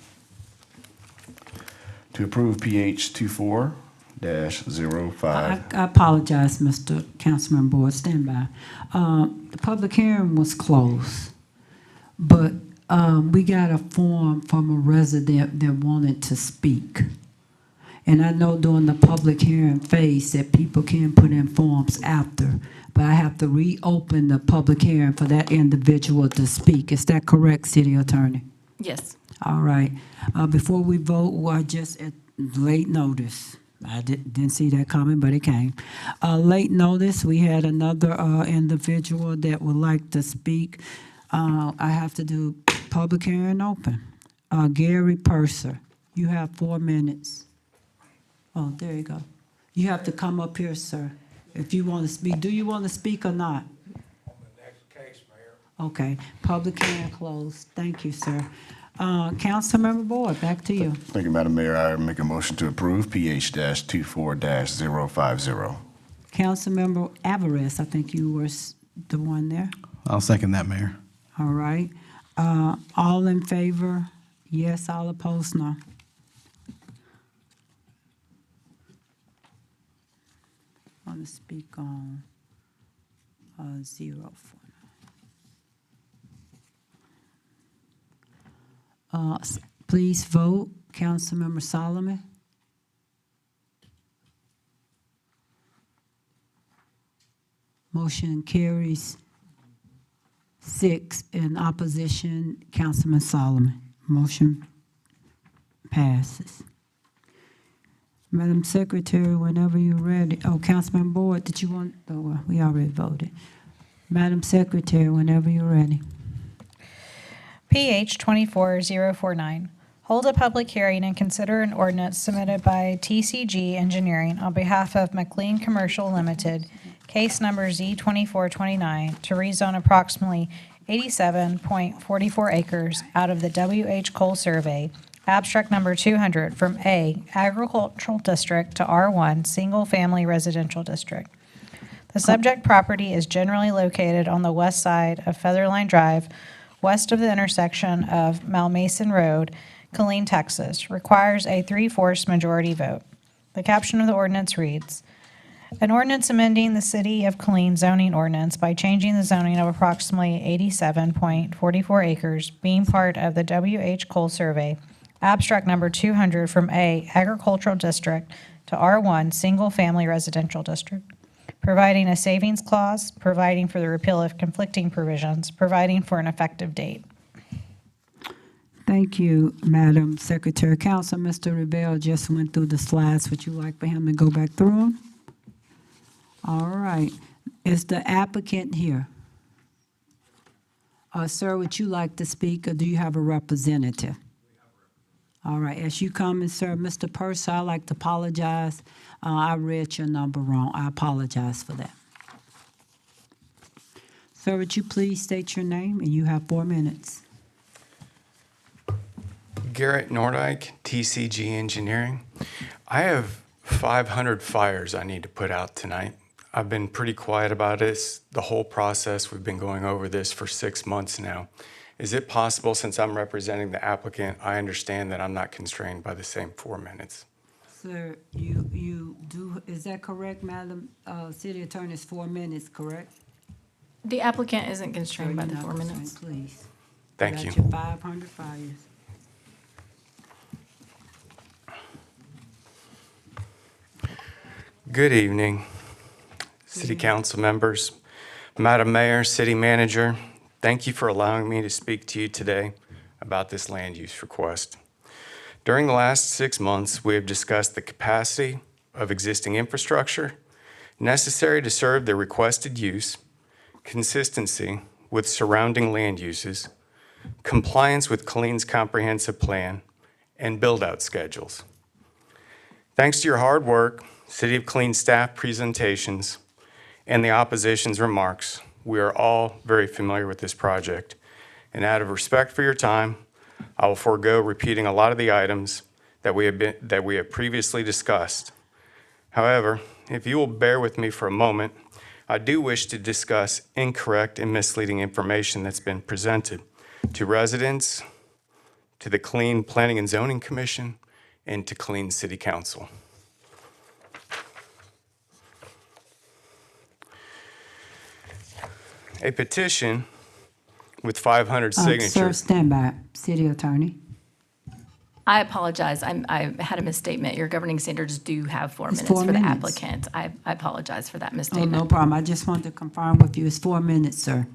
to approve PH 24-05. I apologize, Mr. Councilman Boyd, stand by. The public hearing was closed, but we got a form from a resident that wanted to speak. And I know during the public hearing phase that people can put in forms after, but I have to reopen the public hearing for that individual to speak. Is that correct, City Attorney? Yes. All right. Before we vote, we're just at late notice. I didn't see that coming, but it came. Late notice, we had another individual that would like to speak. I have to do public hearing open. Gary Purser, you have 4 minutes. Oh, there you go. You have to come up here, sir, if you want to speak. Do you want to speak or not? Okay, public hearing closed. Thank you, sir. Councilmember Boyd, back to you. Thank you, Madam Mayor. I make a motion to approve PH-24-050. Councilmember Alvarez, I think you were the one there. I'll second that, Mayor. All right. All in favor? Yes, all opposed, no. Want to speak on 04. Please vote. Councilmember Solomon. Motion carries 6. In opposition, Councilman Solomon. Motion passes. Madam Secretary, whenever you're ready. Oh, Councilman Boyd, did you want? Oh, well, we already voted. Madam Secretary, whenever you're ready. PH 24049. Hold a public hearing and consider an ordinance submitted by TCG Engineering on behalf of McLean Commercial Limited, case number Z2429, to rezone approximately 87.44 acres out of the W.H. Cole Survey, abstract number 200, from A, Agricultural District to R1, Single Family Residential District. The subject property is generally located on the west side of Featherline Drive, west of the intersection of Malmason Road, Killeen, Texas. Requires a 3/4 majority vote. The caption of the ordinance reads, an ordinance amending the City of Killeen zoning ordinance by changing the zoning of approximately 87.44 acres being part of the W.H. Cole Survey, abstract number 200, from A, Agricultural District to R1, Single Family Residential District, providing a savings clause, providing for the repeal of conflicting provisions, providing for an effective date. Thank you, Madam Secretary. Council, Mr. Revelle just went through the slides. Would you like for him to go back through them? All right. Is the applicant here? Sir, would you like to speak, or do you have a representative? All right. As you come in, sir, Mr. Purser, I'd like to apologize. I read your number wrong. I apologize for that. Sir, would you please state your name, and you have 4 minutes. Garrett Nordyke, TCG Engineering. I have 500 fires I need to put out tonight. I've been pretty quiet about this, the whole process. We've been going over this for 6 months now. Is it possible, since I'm representing the applicant, I understand that I'm not constrained by the same 4 minutes? Sir, you do, is that correct, Madam City Attorney? It's 4 minutes, correct? The applicant isn't Sir, constrained by you're the not 4 constrained, minutes. Please. Thank you. Got your 500 fires. Good evening, City Council members, Madam Mayor, City Manager. Thank you for allowing me to speak to you today about this land use request. During the last 6 months, we have discussed the capacity of existing infrastructure necessary to serve the requested use, consistency with surrounding land uses, compliance with Killeen's comprehensive plan, and build-out schedules. Thanks to your hard work, City of Killeen staff presentations, and the opposition's remarks, we are all very familiar with this project. And out of respect for your time, I will forego repeating a lot of the items that we have previously discussed. However, if you will bear with me for a moment, I do wish to discuss incorrect and misleading information that's been presented to residents, to the Killeen Planning and Zoning Commission, and to Killeen City Council. A petition with 500 Sir, signatures. stand by, City Attorney. I apologize. I had a misstatement. Your governing standards do have 4 It's minutes 4 for the minutes. applicant. I apologize for that Oh, misstatement. no problem. I just wanted to confirm with you. It's 4 minutes, sir.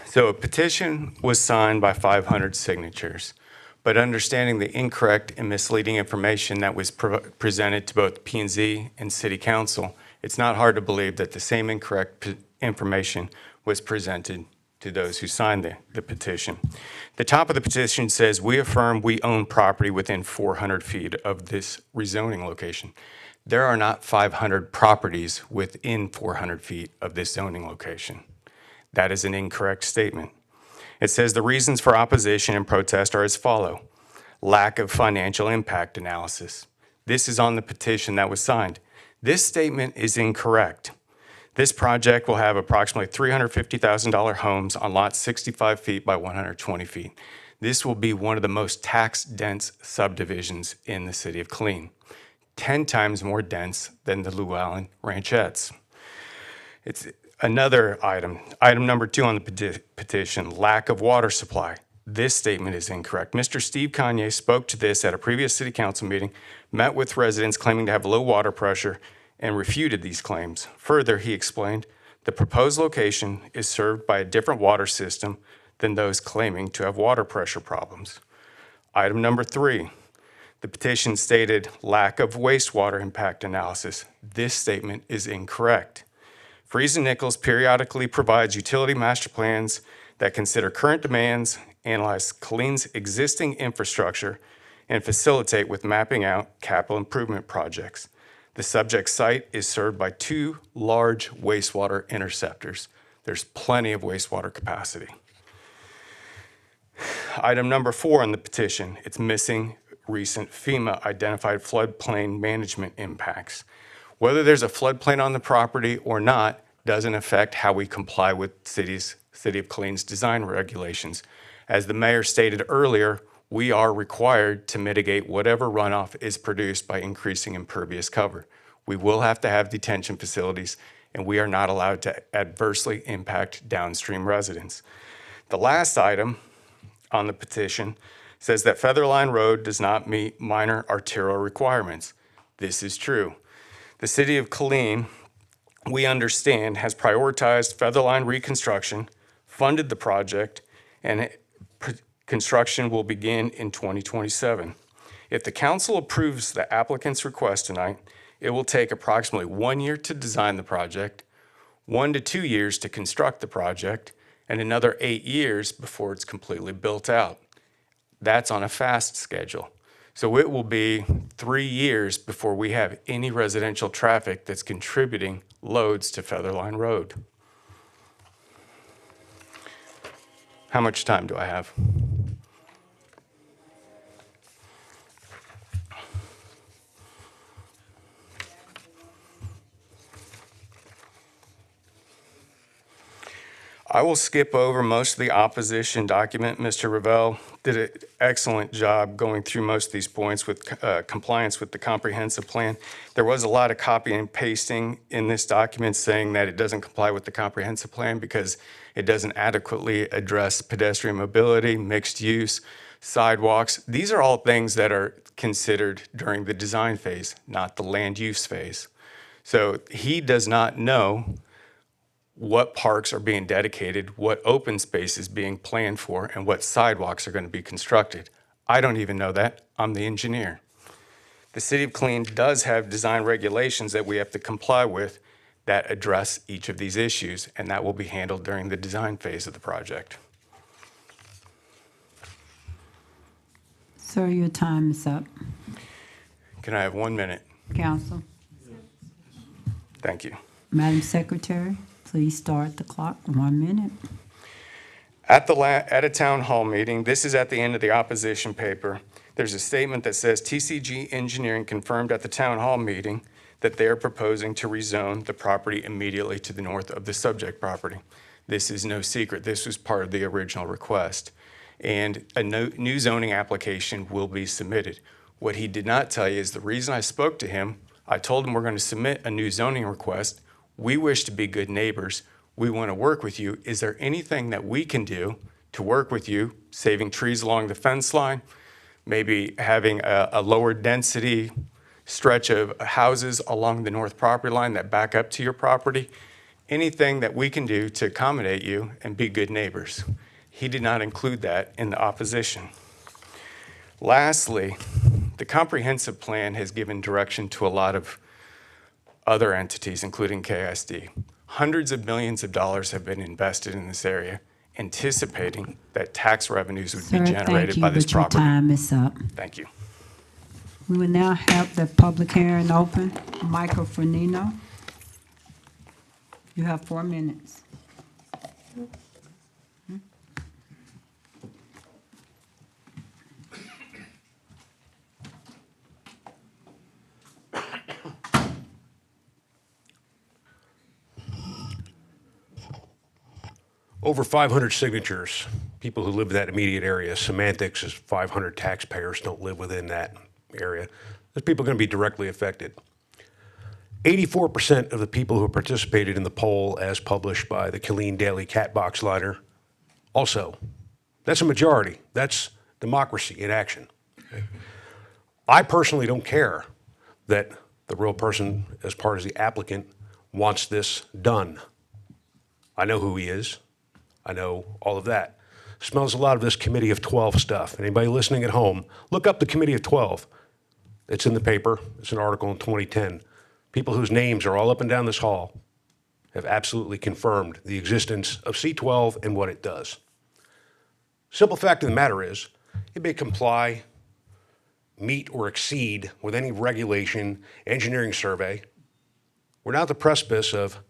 So a petition was signed by 500 signatures, but understanding the incorrect and misleading information that was presented to both P&Z and City Council, it's not hard to believe that the same incorrect information was presented to those who signed the petition. The top of the petition says, "We affirm we own property within 400 feet of this rezoning location." There are not 500 properties within 400 feet of this zoning location. That is an incorrect statement. It says the reasons for opposition and protest are as follow. Lack of financial impact analysis. This is on the petition that was signed. This statement is incorrect. This project will have approximately $350,000 homes on lots 65 feet by 120 feet. This will be one of the most tax-dense subdivisions in the city of Killeen, 10 times more dense than the Llewellyn Ranchettes. It's another item. Item number 2 on the petition, lack of water supply. This statement is incorrect. Mr. Steve Kanye spoke to this at a previous city council meeting, met with residents claiming to have low water pressure, and refuted these claims. Further, he explained, the proposed location is served by a different water system than those claiming to have water pressure problems. Item number 3, the petition stated lack of wastewater impact analysis. This statement is incorrect. Freese and Nichols periodically provides utility master plans that consider current demands, analyze Killeen's existing infrastructure, and facilitate with mapping out capital improvement projects. The subject site is served by 2 large wastewater interceptors. There's plenty of wastewater capacity. Item number 4 on the petition, it's missing recent FEMA identified floodplain management impacts. Whether there's a floodplain on the property or not doesn't affect how we comply with City of Killeen's design regulations. As the mayor stated earlier, we are required to mitigate whatever runoff is produced by increasing impervious cover. We will have to have detention facilities, and we are not allowed to adversely impact downstream residents. The last item on the petition says that Featherline Road does not meet minor arterial requirements. This is true. The city of Killeen, we understand, has prioritized Featherline reconstruction, funded the project, and construction will begin in 2027. If the council approves the applicant's request tonight, it will take approximately 1 year to design the project, 1 to 2 years to construct the project, and another 8 years before it's completely built out. That's on a fast schedule. So it will be 3 years before we have any residential traffic that's contributing loads to Featherline Road. How much time do I have? I will skip over most of the opposition document. Mr. Ravel did an excellent job going through most of these points with compliance with the comprehensive plan. There was a lot of copy and pasting in this document saying that it doesn't comply with the comprehensive plan because it doesn't adequately address pedestrian mobility, mixed use, sidewalks. These are all things that are considered during the design phase, not the land use phase. So he does not know what parks are being dedicated, what open space is being planned for, and what sidewalks are going to be constructed. I don't even know that. I'm the engineer. The City of Killeen does have design regulations that we have to comply with that address each of these issues, and that will be handled during the design phase of the project. Sir, your time is up. Can I have 1 minute? Council. Thank you. Madam Secretary, please start the clock. 1 minute. At a town hall meeting, this is at the end of the opposition paper, there's a statement that says TCG Engineering confirmed at the town hall meeting that they are proposing to rezone the property immediately to the north of the subject property. This is no secret. This was part of the original request. And a new zoning application will be submitted. What he did not tell you is the reason I spoke to him, I told him we're going to submit a new zoning request. We wish to be good neighbors. We want to work with you. Is there anything that we can do to work with you, saving trees along the fence line, maybe having a lower density stretch of houses along the north property line that back up to your property? Anything that we can do to accommodate you and be good neighbors. He did not include that in the opposition. Lastly, the comprehensive plan has given direction to a lot of other entities, including KSD. Hundreds of millions of dollars have been invested in this area, anticipating that tax revenues would be generated by this property. Your time is up. Thank you. We will now have the public hearing open. Michael Fernino. You have 4 minutes. Over 500 signatures, people who live in that immediate area. Semantics is 500 taxpayers don't live within that area. Those people are going to be directly affected. 84% of the people who participated in the poll as published by the Killeen Daily Catbox Liner also. That's a majority. That's democracy in action. I personally don't care that the real person, as part of the applicant, wants this done. I know who he is. I know all of that. Smells a lot of this Committee of 12 stuff. Anybody listening at home, look up the Committee of 12. It's in the paper. It's an article in 2010. People whose names are all up and down this hall have absolutely confirmed the existence of C12 and what it does. Simple fact of the matter is, it may comply, meet, or exceed with any regulation, engineering survey. We're now at the precipice of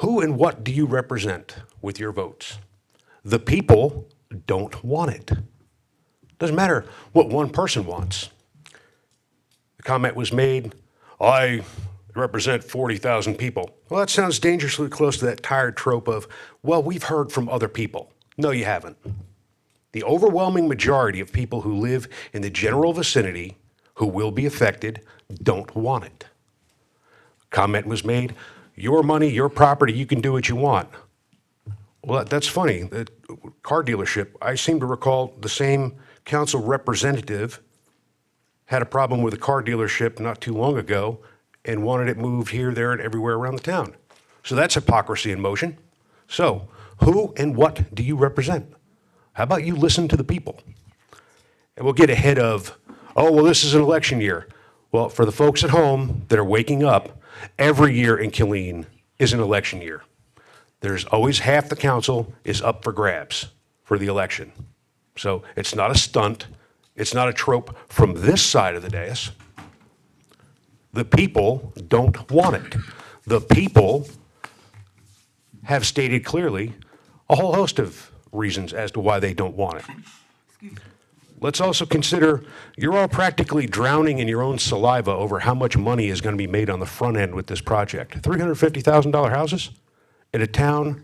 who and what do you represent with your votes? The people don't want it. Doesn't matter what one person wants. The comment was made, I represent 40,000 people. Well, that sounds dangerously close to that tired trope of, well, we've heard from other people. No, you haven't. The overwhelming majority of people who live in the general vicinity who will be affected don't want it. Comment was made, your money, your property, you can do what you want. Well, that's funny. The car dealership, I seem to recall the same council representative had a problem with a car dealership not too long ago and wanted it moved here, there, and everywhere around the town. So that's hypocrisy in motion. So who and what do you represent? How about you listen to the people? And we'll get ahead of, oh, well, this is an election year. Well, for the folks at home that are waking up, every year in Killeen is an election year. There's always half the council is up for grabs for the election. So it's not a stunt. It's not a trope from this side of the dais. The people don't want it. The people have stated clearly a whole host of reasons as to why they don't want it. Let's also consider you're all practically drowning in your own saliva over how much money is going to be made on the front end with this project. $350,000 houses in a town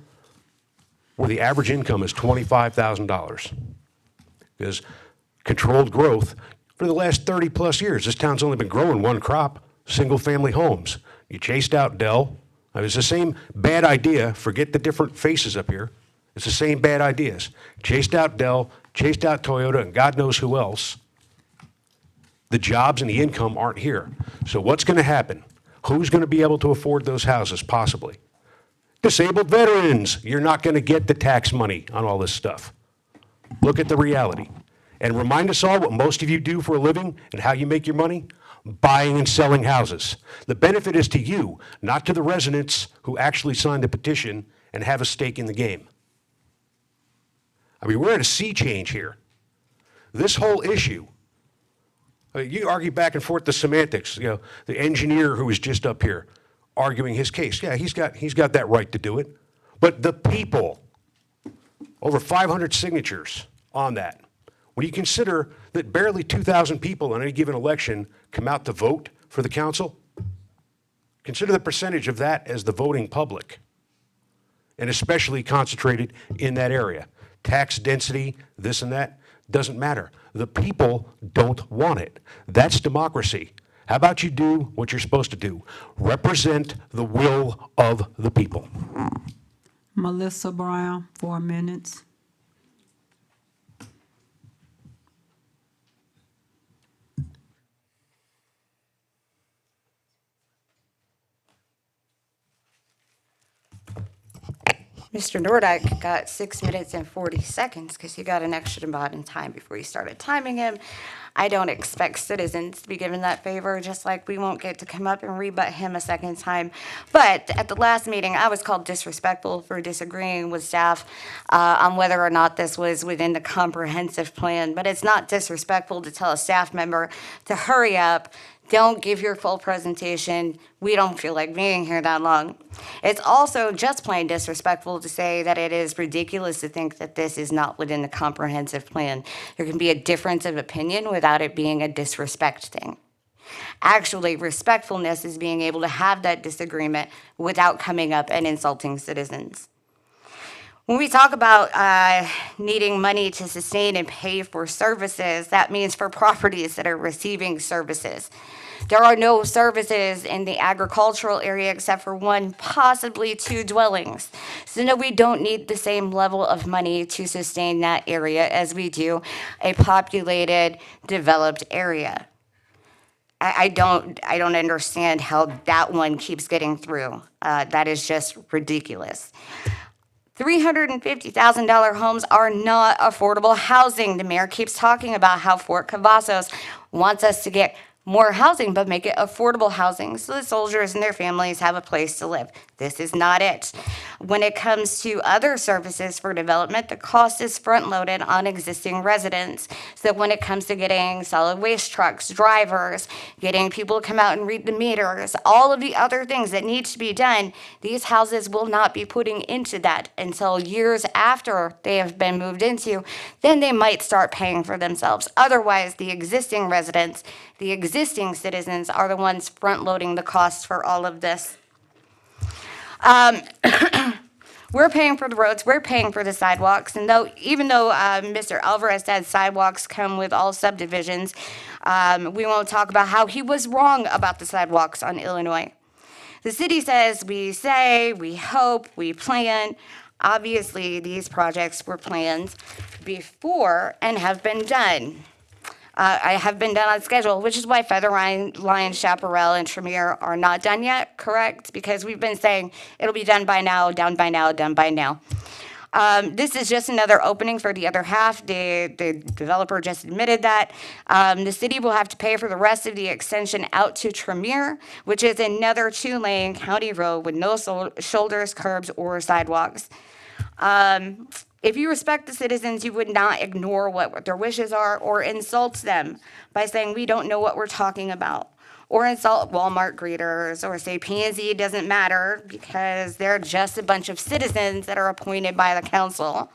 where the average income is $25,000. Because controlled growth, for the last 30 plus years, this town's only been growing one crop, single family homes. You chased out Dell. I mean, it's the same bad idea. Forget the different faces up here. It's the same bad ideas. Chased out Dell, chased out Toyota, and God knows who else. The jobs and the income aren't here. So what's going to happen? Who's going to be able to afford those houses, possibly? Disabled veterans. You're not going to get the tax money on all this stuff. Look at the reality. And remind us all what most of you do for a living and how you make your money. Buying and selling houses. The benefit is to you, not to the residents who actually signed the petition and have a stake in the game. I mean, we're at a sea change here. This whole issue, you argue back and forth the semantics. You know, the engineer who was just up here arguing his case. Yeah, he's got that right to do it. But the people, over 500 signatures on that. When you consider that barely 2,000 people on any given election come out to vote for the council, consider the percentage of that as the voting public, and especially concentrated in that area. Tax density, this and that, doesn't matter. The people don't want it. That's democracy. How about you do what you're supposed to do? Represent the will of the people. Melissa Brown, 4 minutes. Mr. Nordyke got 6 minutes and 40 seconds because he got an extra amount in time before you started timing him. I don't expect citizens to be given that favor, just like we won't get to come up and rebut him a second time. But at the last meeting, I was called disrespectful for disagreeing with staff on whether or not this was within the comprehensive plan. But it's not disrespectful to tell a staff member to hurry up. Don't give your full presentation. We don't feel like being here that long. It's also just plain disrespectful to say that it is ridiculous to think that this is not within the comprehensive plan. There can be a difference of opinion without it being a disrespect thing. Actually, respectfulness is being able to have that disagreement without coming up and insulting citizens. When we talk about needing money to sustain and pay for services, that means for properties that are receiving services. There are no services in the agricultural area except for 1, possibly 2 dwellings. So no, we don't need the same level of money to sustain that area as we do a populated, developed area. I don't understand how that one keeps getting through. That is just ridiculous. $350,000 homes are not affordable housing. The mayor keeps talking about how Fort Cavazos wants us to get more housing, but make it affordable housing so the soldiers and their families have a place to live. This is not it. When it comes to other services for development, the cost is front-loaded on existing residents. So when it comes to getting solid waste trucks, drivers, getting people to come out and read the meters, all of the other things that need to be done, these houses will not be putting into that until years after they have been moved into. Then they might start paying for themselves. Otherwise, the existing residents, the existing citizens are the ones front-loading the costs for all of this. We're paying for the roads, we're paying for the sidewalks, and even though Mr. Alvarez said sidewalks come with all subdivisions, we won't talk about how he was wrong about the sidewalks on Illinois. The city says, we hope, we plan. Obviously, these projects were planned before and have been done. I have been done on schedule, which is why Feather Lion, Chaparral, and Tremere are not done yet, correct? Because we've been saying it'll be done by now, done by now, done by now. This is just another opening for the other half. The developer just admitted that. The city will have to pay for the rest of the extension out to Tremere, which is another 2-lane county road with no shoulders, curbs, or sidewalks. If you respect the citizens, you would not ignore what their wishes are or insult them by saying we don't know what we're talking about, or insult Walmart greeters, or say P&Z doesn't matter because they're just a bunch of citizens that are appointed by the council,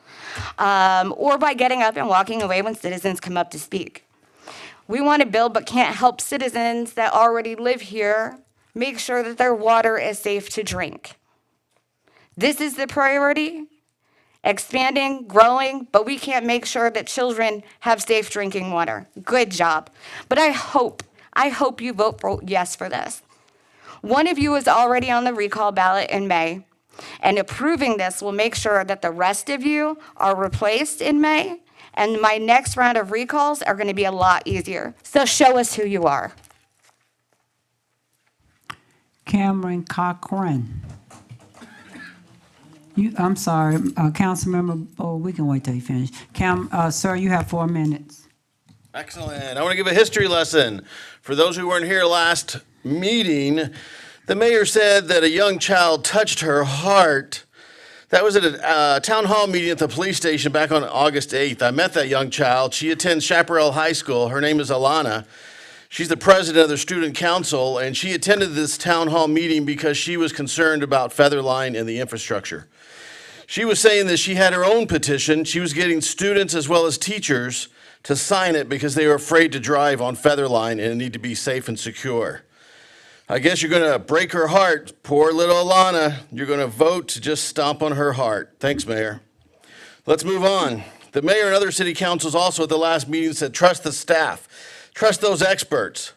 or by getting up and walking away when citizens come up to speak. We want to build but can't help citizens that already live here make sure that their water is safe to drink. This is the priority. expanding, growing, but we can't make sure that children have safe drinking water. Good job. But I hope you vote for yes for this. One of you is already on the recall ballot in May, and approving this will make sure that the rest of you are replaced in May, and my next round of recalls are going to be a lot easier. So show us who you are. Cameron Cochran. I'm sorry, Councilmember, we can wait till you finish. Sir, you have 4 minutes. Excellent. I want to give a history lesson. For those who weren't here last meeting, the mayor said that a young child touched her heart. That was at a town hall meeting at the police station back on August 8th. I met that young child. She attends Chaparral High School. Her name is Alana. She's the president of the student council, and she attended this town hall meeting because she was concerned about Featherline and the infrastructure. She was saying that she had her own petition. She was getting students as well as teachers to sign it because they were afraid to drive on Featherline and it needed to be safe and secure. I guess you're going to break her heart. Poor little Alana. You're going to vote to just stomp on her heart. Thanks, Mayor. Let's move on. The mayor and other city councils also at the last meeting said, trust the staff. Trust those experts.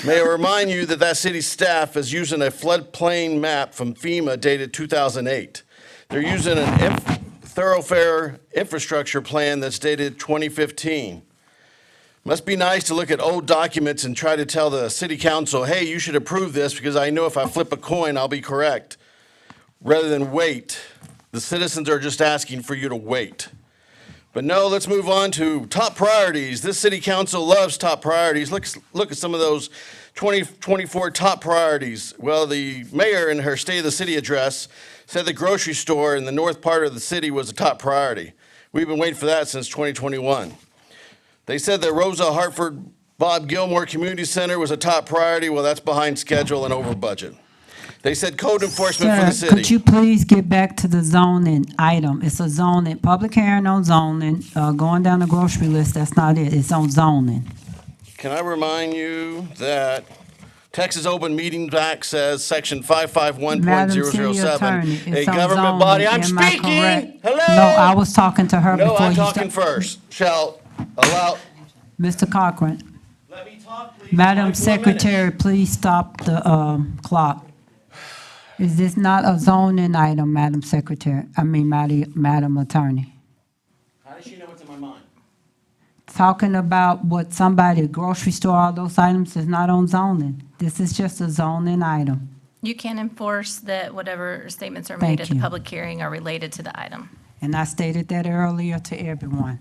May I remind you that that city staff is using a floodplain map from FEMA dated 2008. They're using a thoroughfare infrastructure plan that's dated 2015. Must be nice to look at old documents and try to tell the city council, hey, you should approve this because I know if I flip a coin, I'll be correct, rather than wait. The citizens are just asking for you to wait. But no, let's move on to top priorities. This city council loves top priorities. Look at some of those 2024 top priorities. Well, the mayor in her State of the City address said the grocery store in the north part of the city was a top priority. We've been waiting for that since 2021. They said the Rosa Hartford Bob Gilmore Community Center was a top priority. Well, that's behind schedule and over budget. They said code enforcement for the Sir, city. could you please get back to the zoning item? It's a zoning, public hearing on zoning, going down the grocery list, that's not it, it's on zoning. Can I remind you that Texas Open Meetings Act says section 551.007, Madam City Attorney, a it's on government zoning. body. I'm Am I speaking. correct? Hello. No, I was talking to her No, before I'm you talking first. Shall allow. Mr. Cochran. Let me talk, please. Madam 5 more Secretary, please stop the clock. Is this not a zoning item, Madam Secretary? Madam Attorney? How does she know what's in my mind? Talking about what somebody, grocery store, all those items is not on zoning. This is just a zoning item. You can enforce that whatever statements are Thank made at the you. public hearing are related to the item. And I stated that earlier to everyone.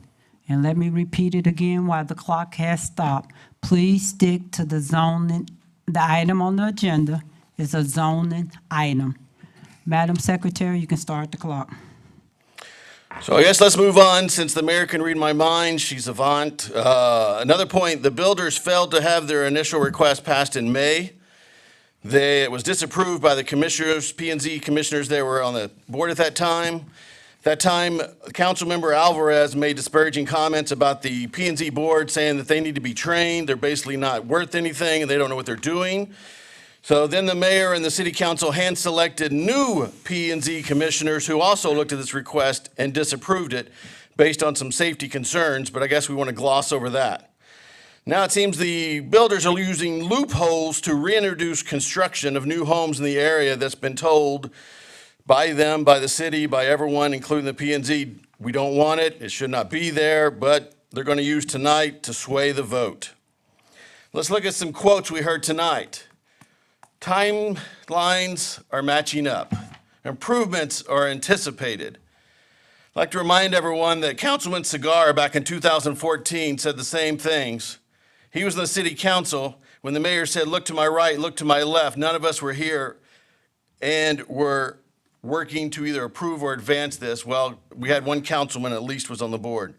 And let me repeat it again while the clock has stopped. Please stick to the zoning, the item on the agenda is a zoning item. Madam Secretary, you can start the clock. So I guess let's move on. Since the mayor can read my mind, she's avant. Another point, the builders failed to have their initial request passed in May. It was disapproved by the commissioners, P&Z commissioners that were on the board at that time. That time, Councilmember Alvarez made disparaging comments about the P&Z board, saying that they need to be trained, they're basically not worth anything, and they don't know what they're doing. So then the mayor and the city council hand-selected new P&Z commissioners who also looked at this request and disapproved it based on some safety concerns, but I guess we want to gloss over that. Now it seems the builders are using loopholes to reintroduce construction of new homes in the area that's been told by them, by the city, by everyone, including the P&Z, we don't want it, it should not be there, but they're going to use tonight to sway the vote. Let's look at some quotes we heard tonight. Timelines are matching up. Improvements are anticipated. I'd like to remind everyone that Councilman Cigar back in 2014 said the same things. He was in the city council when the mayor said, look to my right, look to my left. None of us were here and were working to either approve or advance this. Well, we had one councilman at least was on the board.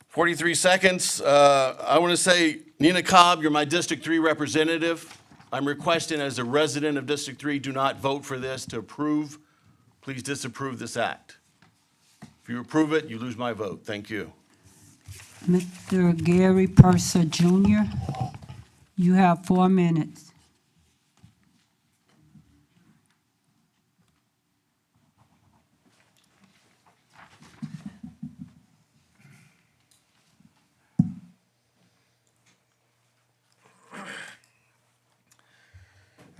43 seconds. I want to say, Nina Cobb, you're my District 3 representative. I'm requesting as a resident of District 3, do not vote for this to approve. Please disapprove this act. If you approve it, you lose my vote. Thank you. Mr. Gary Purser Jr., you have 4 minutes.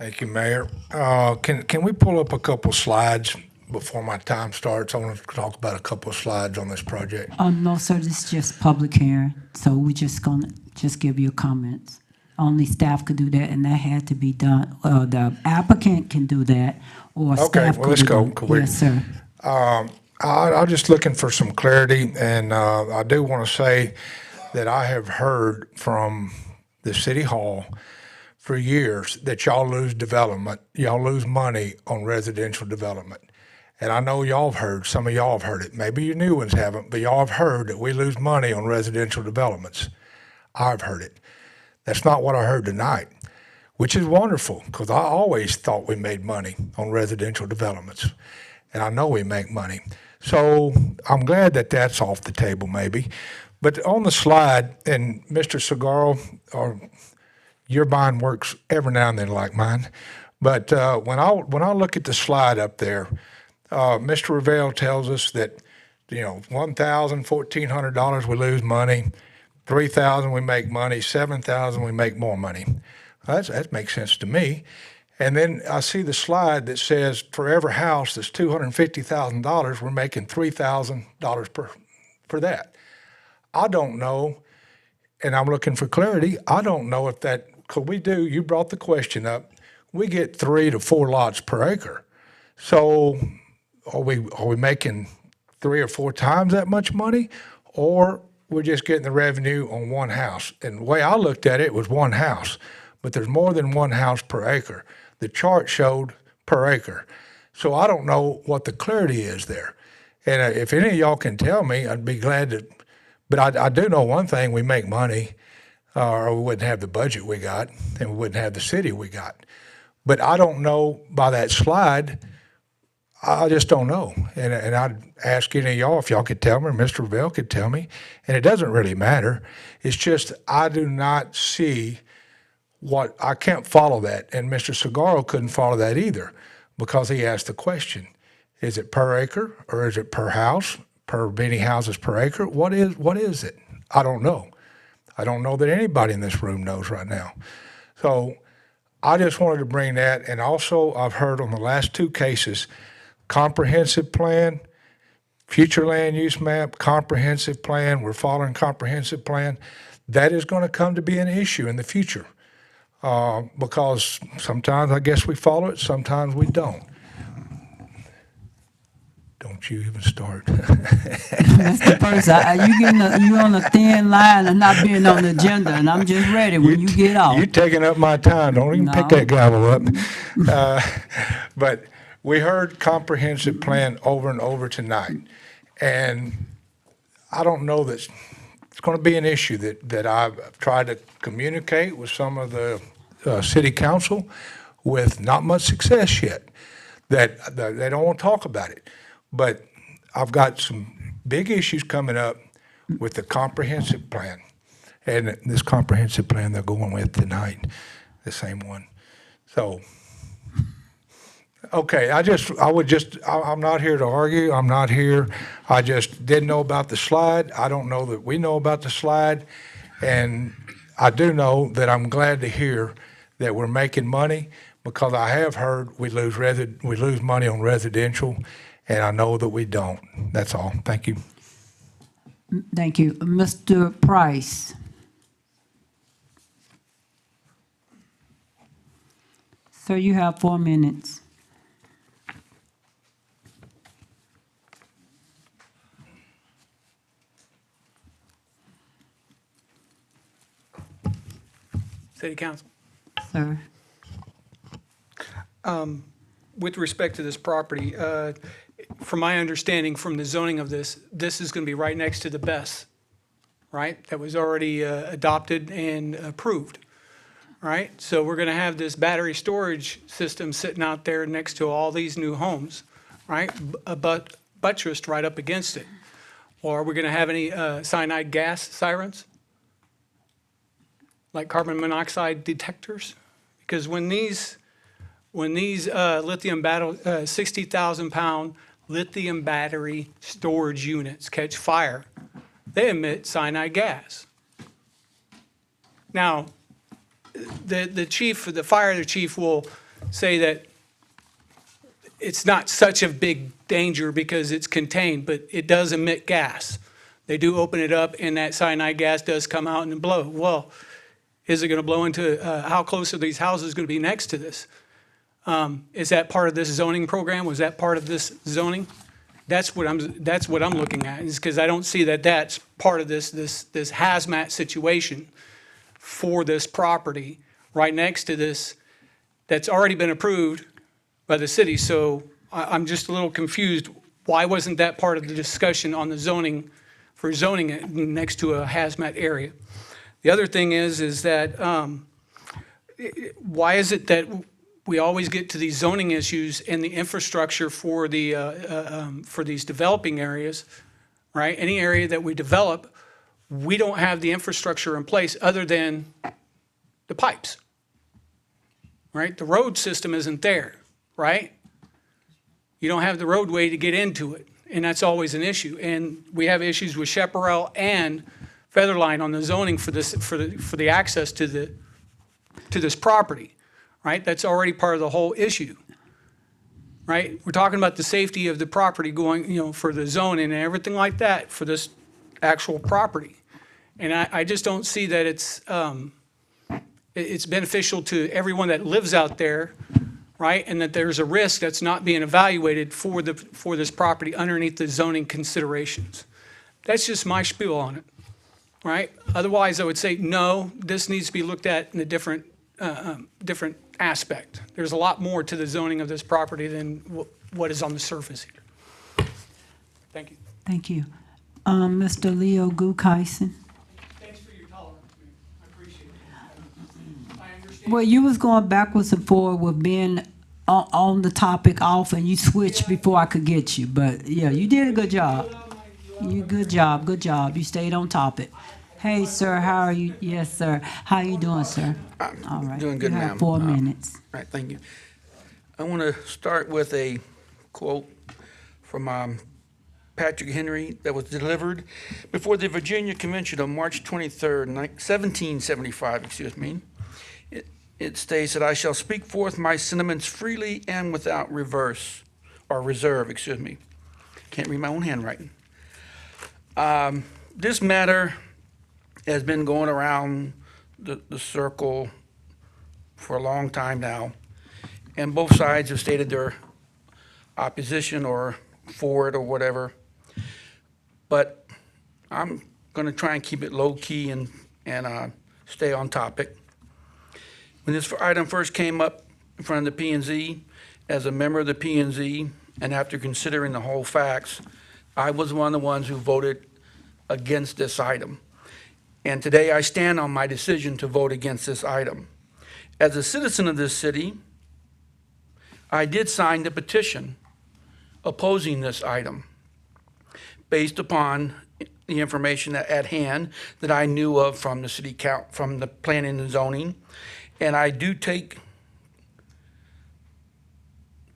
Thank you, Mayor. Can we pull up a couple slides before my time starts? I want to talk about a couple of slides on this project. No, sir, this is just public hearing, so we're just gonna give you comments. Only staff could do that, and that had to be done, the applicant can do that, or Okay, staff well, could let's do go. that. Could we- Yes, sir. I'm just looking for some clarity, and I do want to say that I have heard from the city hall for years that y'all lose development, y'all lose money on residential development. And I know y'all have heard, some of y'all have heard it. Maybe your new ones haven't, but y'all have heard that we lose money on residential developments. I've heard it. That's not what I heard tonight, which is wonderful because I always thought we made money on residential developments. And I know we make money. So I'm glad that that's off the table maybe. But on the slide, and Mr. Segaro, or your mind works every now and then like mine. But when I look at the slide up there, Mr. Revelle tells us that, $1,000, $1,400 we lose money, $3,000 we make money, $7,000 we make more money. That makes sense to me. And then I see the slide that says for every house that's $250,000, we're making $3,000 for that. I don't know, and I'm looking for clarity. I don't know if that, because you brought the question up, we get 3 to 4 lots per acre. So are we making 3 or 4 times that much money, or we're just getting the revenue on one house? And the way I looked at it was one house, but there's more than one house per acre. The chart showed per acre. So I don't know what the clarity is there. And if any of y'all can tell me, I'd be glad to. But I do know one thing, we make money, or we wouldn't have the budget we got, and we wouldn't have the city we got. But I don't know by that slide, I just don't know. And I'd ask any of y'all if y'all could tell me, or Mr. Revelle could tell me, and it doesn't really matter. It's just I do not see I can't follow that. And Mr. Segaro couldn't follow that either because he asked the question, is it per acre or is it per house, per many houses per acre? What is it? I don't know. I don't know that anybody in this room knows right now. So I just wanted to bring that. And also I've heard on the last 2 cases, comprehensive plan, future land use map, comprehensive plan, we're following comprehensive plan. That is going to come to be an issue in the future. Because sometimes I guess we follow it, sometimes we don't. Don't you even start. That's the first, you on a thin line of not being on the agenda, and I'm just ready when you get off. You're taking up my time. Don't even pick that gavel up. But we heard comprehensive plan over and over tonight. And I don't know that it's going to be an issue that I've tried to communicate with some of the city council with not much success yet, that they don't want to talk about it. But I've got some big issues coming up with the comprehensive plan. And this comprehensive plan they're going with tonight, the same one. So, okay, I'm not here to argue. I'm not here. I just didn't know about the slide. I don't know that we know about the slide. And I do know that I'm glad to hear that we're making money because I have heard we lose money on residential, and I know that we don't. That's all. Thank you. Thank you. Mr. Price. Sir, you have 4 minutes. City Council. Sir. With respect to this property, from my understanding from the zoning of this is going to be right next to the BES, right? That was already adopted and approved, right? So we're going to have this battery storage system sitting out there next to all these new homes, right? But buttressed right up against it. Or are we going to have any cyanide gas sirens? Like carbon monoxide detectors? Because when these lithium battery, 60,000 pound lithium battery storage units catch fire, they emit cyanide gas. Now, the fire chief will say that it's not such a big danger because it's contained, but it does emit gas. They do open it up and that cyanide gas does come out and blow. Well, is it going to blow into, how close are these houses going to be next to this? Is that part of this zoning program? Was that part of this zoning? That's what I'm looking at, is because I don't see that that's part of this hazmat situation for this property right next to this that's already been approved by the city. So I'm just a little confused. Why wasn't that part of the discussion on the zoning, for zoning it next to a hazmat area? The other thing is that why is it that we always get to these zoning issues and the infrastructure for these developing areas, right? Any area that we develop, we don't have the infrastructure in place other than the pipes, right? The road system isn't there, right? You don't have the roadway to get into it, and that's always an issue. And we have issues with Chaparral and Featherline on the zoning for this, for the access to this property, right? That's already part of the whole issue, right? We're talking about the safety of the property going, for the zone and everything like that for this actual property. And I just don't see that it's beneficial to everyone that lives out there, right? And that there's a risk that's not being evaluated for this property underneath the zoning considerations. That's just my spiel on it, right? Otherwise, I would say, no, this needs to be looked at in a different aspect. There's a lot more to the zoning of this property than what is on the surface here. Thank you. Thank you. Mr. Leo Gukeisen. Thanks for your tolerance, man. I appreciate it. I understand. Well, you was going backwards and forward with being on the topic off, and you switched before I could get you. But yeah, you did a good job. Good job. You stayed on topic. Hey, sir, how are you? Yes, sir. How you doing, sir? All right. Doing good, you ma'am. have 4 minutes. All right, thank you. I want to start with a quote from Patrick Henry that was delivered before the Virginia Convention on March 23rd, 1775, excuse me. It states that I shall speak forth my sentiments freely and without reserve, excuse me. Can't read my own handwriting. This matter has been going around the circle for a long time now, and both sides have stated their opposition or for it or whatever. But I'm going to try and keep it low key and stay on topic. When this item first came up in front of the P&Z, as a member of the P&Z, and after considering the whole facts, I was one of the ones who voted against this item. And today I stand on my decision to vote against this item. As a citizen of this city, I did sign the petition opposing this item based upon the information at hand that I knew of from the city from the planning and zoning. And I do take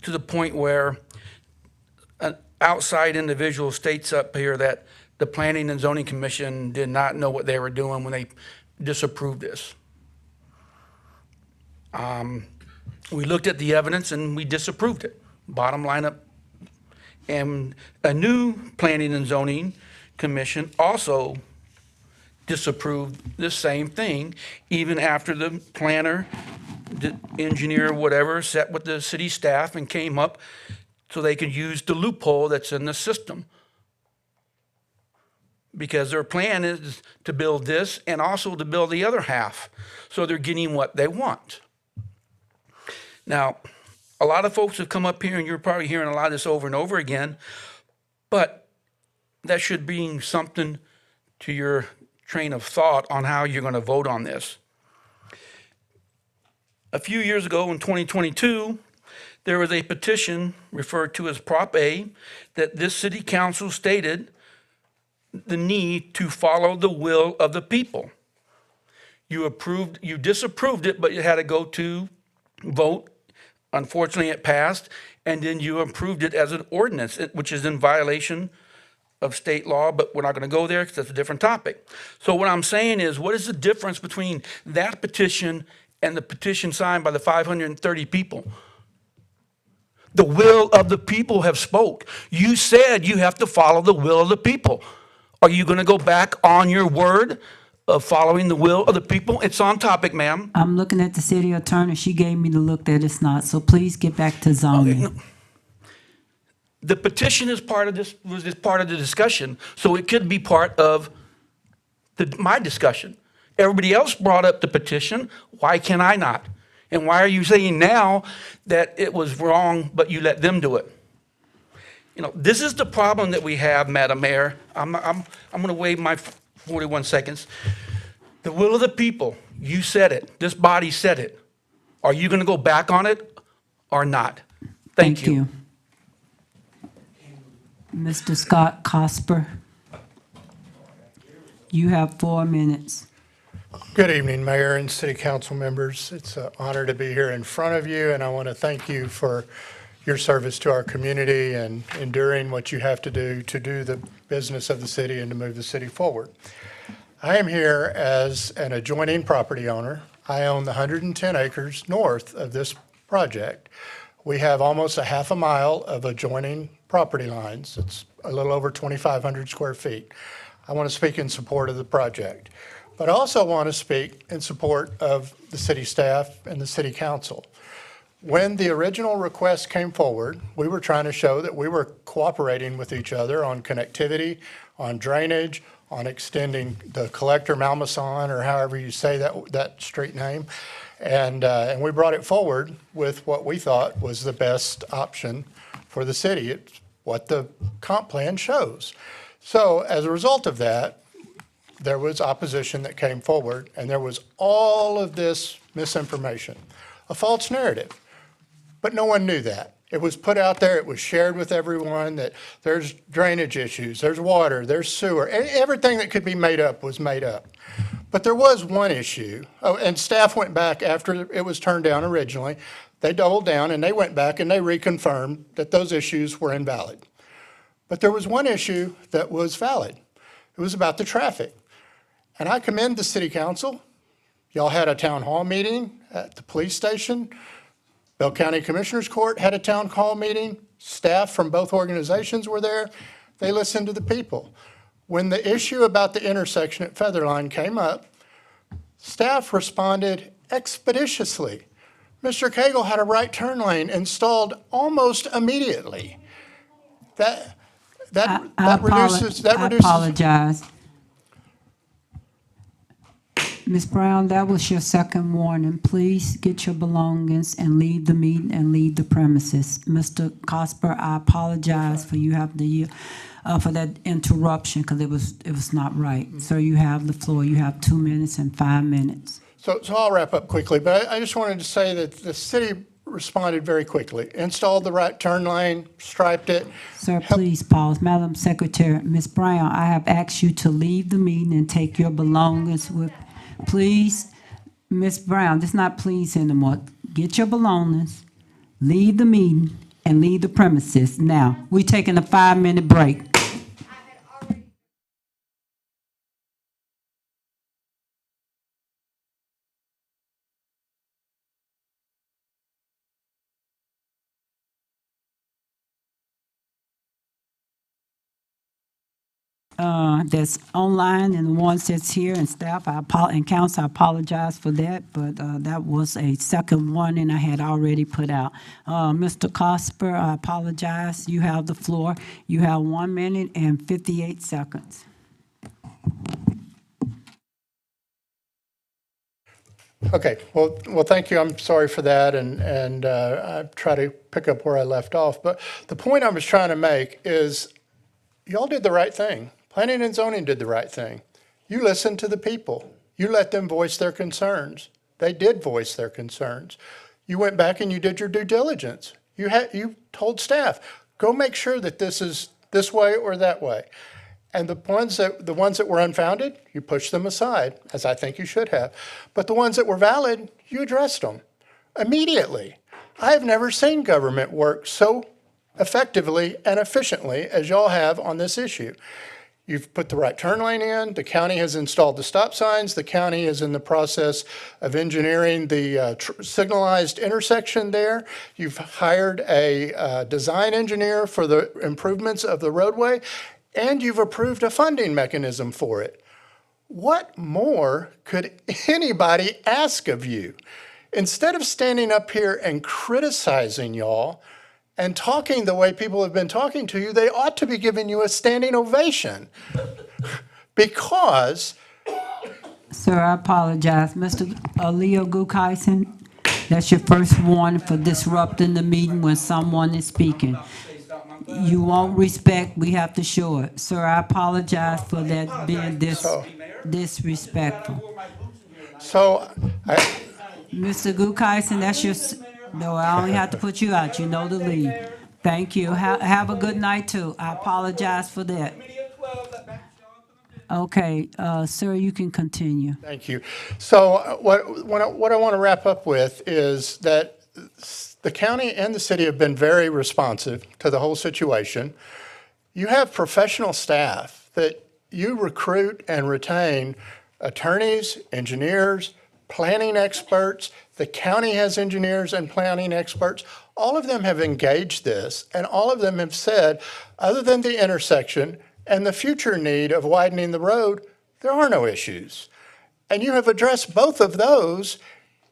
to the point where an outside individual states up here that the Planning and Zoning Commission did not know what they were doing when they disapproved this. We looked at the evidence and we disapproved it, bottom line up. And a new Planning and Zoning Commission also disapproved the same thing, even after the planner, the engineer, whatever, sat with the city staff and came up so they could use the loophole that's in the system. Because their plan is to build this and also to build the other half. So they're getting what they want. Now, a lot of folks have come up here, and you're probably hearing a lot of this over and over again, but that should bring something to your train of thought on how you're going to vote on this. A few years ago in 2022, there was a petition referred to as Prop A that this city council stated the need to follow the will of the people. You disapproved it, but you had to go to vote. Unfortunately, it passed, and then you approved it as an ordinance, which is in violation of state law, but we're not going to go there because that's a different topic. So what I'm saying is, what is the difference between that petition and the petition signed by the 530 people. The will of the people have spoke. You said you have to follow the will of the people. Are you going to go back on your word of following the will of the people? It's on topic, ma'am. I'm looking at the city attorney. She gave me the look that it's not, so please get back to zoning. The petition is part of this, was part of the discussion, so it could be part of my discussion. Everybody else brought up the petition. Why can I not? And why are you saying now that it was wrong, but you let them do it? You know, this is the problem that we have, Madam Mayor. I'm going to waive my 41 seconds. The will of the people, you said it. This body said it. Are you going to go back on it or not? Thank you. Mr. Scott Cosper, you have 4 minutes. Good evening, Mayor and City Council members. It's an honor to be here in front of you, and I want to thank you for your service to our community and enduring what you have to do the business of the city and to move the city forward. I am here as an adjoining property owner. I own the 110 acres north of this project. We have almost a half a mile of adjoining property lines. It's a little over 2,500 square feet. I want to speak in support of the project. But I also want to speak in support of the city staff and the city council. When the original request came forward, we were trying to show that we were cooperating with each other on connectivity, on drainage, on extending the collector Malmason, or however you say that street name. And we brought it forward with what we thought was the best option for the city. It's what the comp plan shows. So as a result of that, there was opposition that came forward, and there was all of this misinformation, a false narrative. But no one knew that. It was put out there, it was shared with everyone that there's drainage issues, there's water, there's sewer. Everything that could be made up was made up. But there was one issue, and staff went back after it was turned down originally. They doubled down and they went back and they reconfirmed that those issues were invalid. But there was one issue that was valid. It was about the traffic. And I commend the city council. Y'all had a town hall meeting at the police station. Bell County Commissioners Court had a town hall meeting. Staff from both organizations were there. They listened to the people. When the issue about the intersection at Featherline came up, staff responded expeditiously. Mr. Cagle had a right turn lane installed almost immediately. That reduces. I apologize. Ms. Brown, that was your second warning. Please get your belongings and leave the meeting and leave the premises. Mr. Cosper, I apologize for you have the for that interruption because it was not right. So you have the floor. You have 2 minutes and 5 minutes. So I'll wrap up quickly, but I just wanted to say that the city responded very quickly, installed the right turn lane, striped it. Sir, please pause. Madam Secretary, Ms. Brown, I have asked you to leave the meeting and take your belongings with. Please, Ms. Brown, it's not please anymore. Get your belongings, leave the meeting, and leave the premises. Now, we're taking a 5-minute break. That's online and the ones that's here and staff, and council, I apologize for that, but that was a second warning I had already put out. Mr. Cosper, I apologize. You have the floor. You have 1 minute and 58 seconds. Okay, well, thank you. I'm sorry for that, and I try to pick up where I left off. But the point I was trying to make is y'all did the right thing. Planning and zoning did the right thing. You listened to the people. You let them voice their concerns. They did voice their concerns. You went back and you did your due diligence. You told staff, go make sure that this is this way or that way. And the ones that were unfounded, you pushed them aside, as I think you should have. But the ones that were valid, you addressed them immediately. I have never seen government work so effectively and efficiently as y'all have on this issue. You've put the right turn lane in. The county has installed the stop signs. The county is in the process of engineering the signalized intersection there. You've hired a design engineer for the improvements of the roadway, and you've approved a funding mechanism for it. What more could anybody ask of you? Instead of standing up here and criticizing y'all and talking the way people have been talking to you, they ought to be giving you a standing ovation. Because Sir, I apologize. Mr. Leo Gukheisen, that's your first warning for disrupting the meeting when someone is speaking. You want respect, we have to show it. Sir, I apologize for that being disrespectful. So, Mr. Gukheisen, that's your, no, I only have to put you out. You know the lead. Thank you. Have a good night, too. I apologize for that. Okay, sir, you can continue. thank you. So what I want to wrap up with is that the county and the city have been very responsive to the whole situation. You have professional staff that you recruit and retain, attorneys, engineers, planning experts. The county has engineers and planning experts. All of them have engaged this, and all of them have said, other than the intersection and the future need of widening the road, there are no issues. And you have addressed both of those.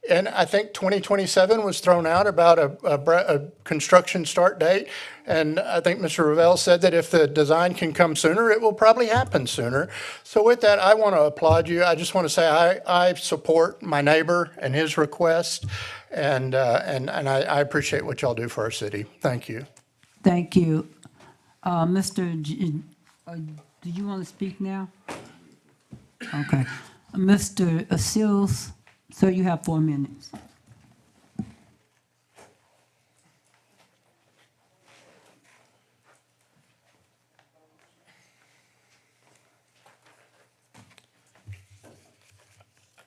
And I think 2027 was thrown out about a construction start date. And I think Mr. Revelle said that if the design can come sooner, it will probably happen sooner. So with that, I want to applaud you. I just want to say I support my neighbor and his request. And I appreciate what y'all do for our city. Thank you. Thank you. Do you want to speak now? Okay. Mr. Seals, sir, you have 4 minutes.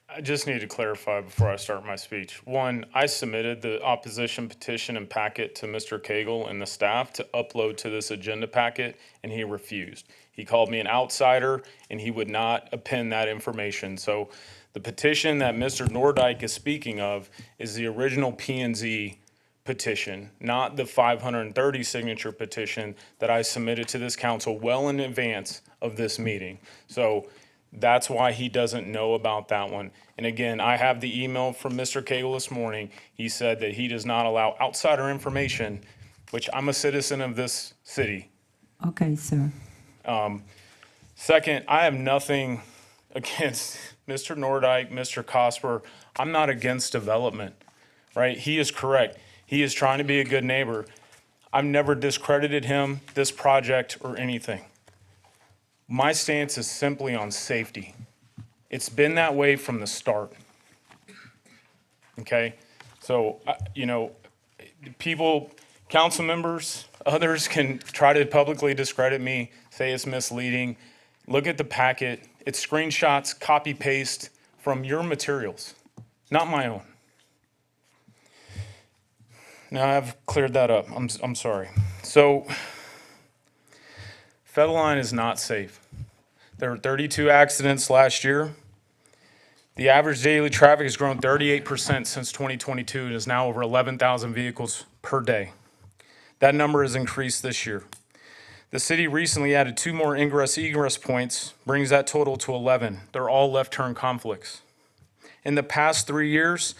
I just need to clarify before I start my speech. One, I submitted the opposition petition and packet to Mr. Cagle and the staff to upload to this agenda packet, and he refused. He called me an outsider, and he would not append that information. So the petition that Mr. Nordyke is speaking of is the original P&Z petition, not the 530 signature petition that I submitted to this council well in advance of this meeting. So that's why he doesn't know about that one. And again, I have the email from Mr. Cagle this morning. He said that he does not allow outsider information, which I'm a citizen of this city. Okay, sir. Second, I have nothing against Mr. Nordyke, Mr. Cosper. I'm not against development, right? He is correct. He is trying to be a good neighbor. I've never discredited him, this project, or anything. My stance is simply on safety. It's been that way from the start. Okay? So, people, council members, others can try to publicly discredit me, say it's misleading. Look at the packet. It's screenshots, copy paste from your materials, not my own. Now I've cleared that up. I'm sorry. So, Federline is not safe. There were 32 accidents last year. The average daily traffic has grown 38% since 2022 and is now over 11,000 vehicles per day. That number has increased this year. The city recently added 2 more ingress-egress points, brings that total to 11. They're all left-turn conflicts. In the past 3 years,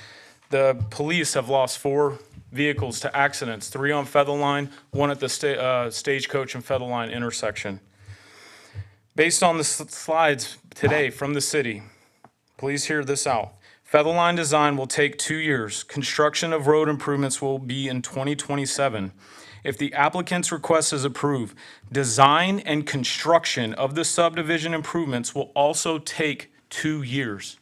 the police have lost 4 vehicles to accidents, 3 on Federline, 1 at the Stagecoach and Federline intersection. Based on the slides today from the city, please hear this out. Federline design will take 2 years. Construction of road improvements will be in 2027. If the applicant's request is approved, design and construction of the subdivision improvements will also take 2 years.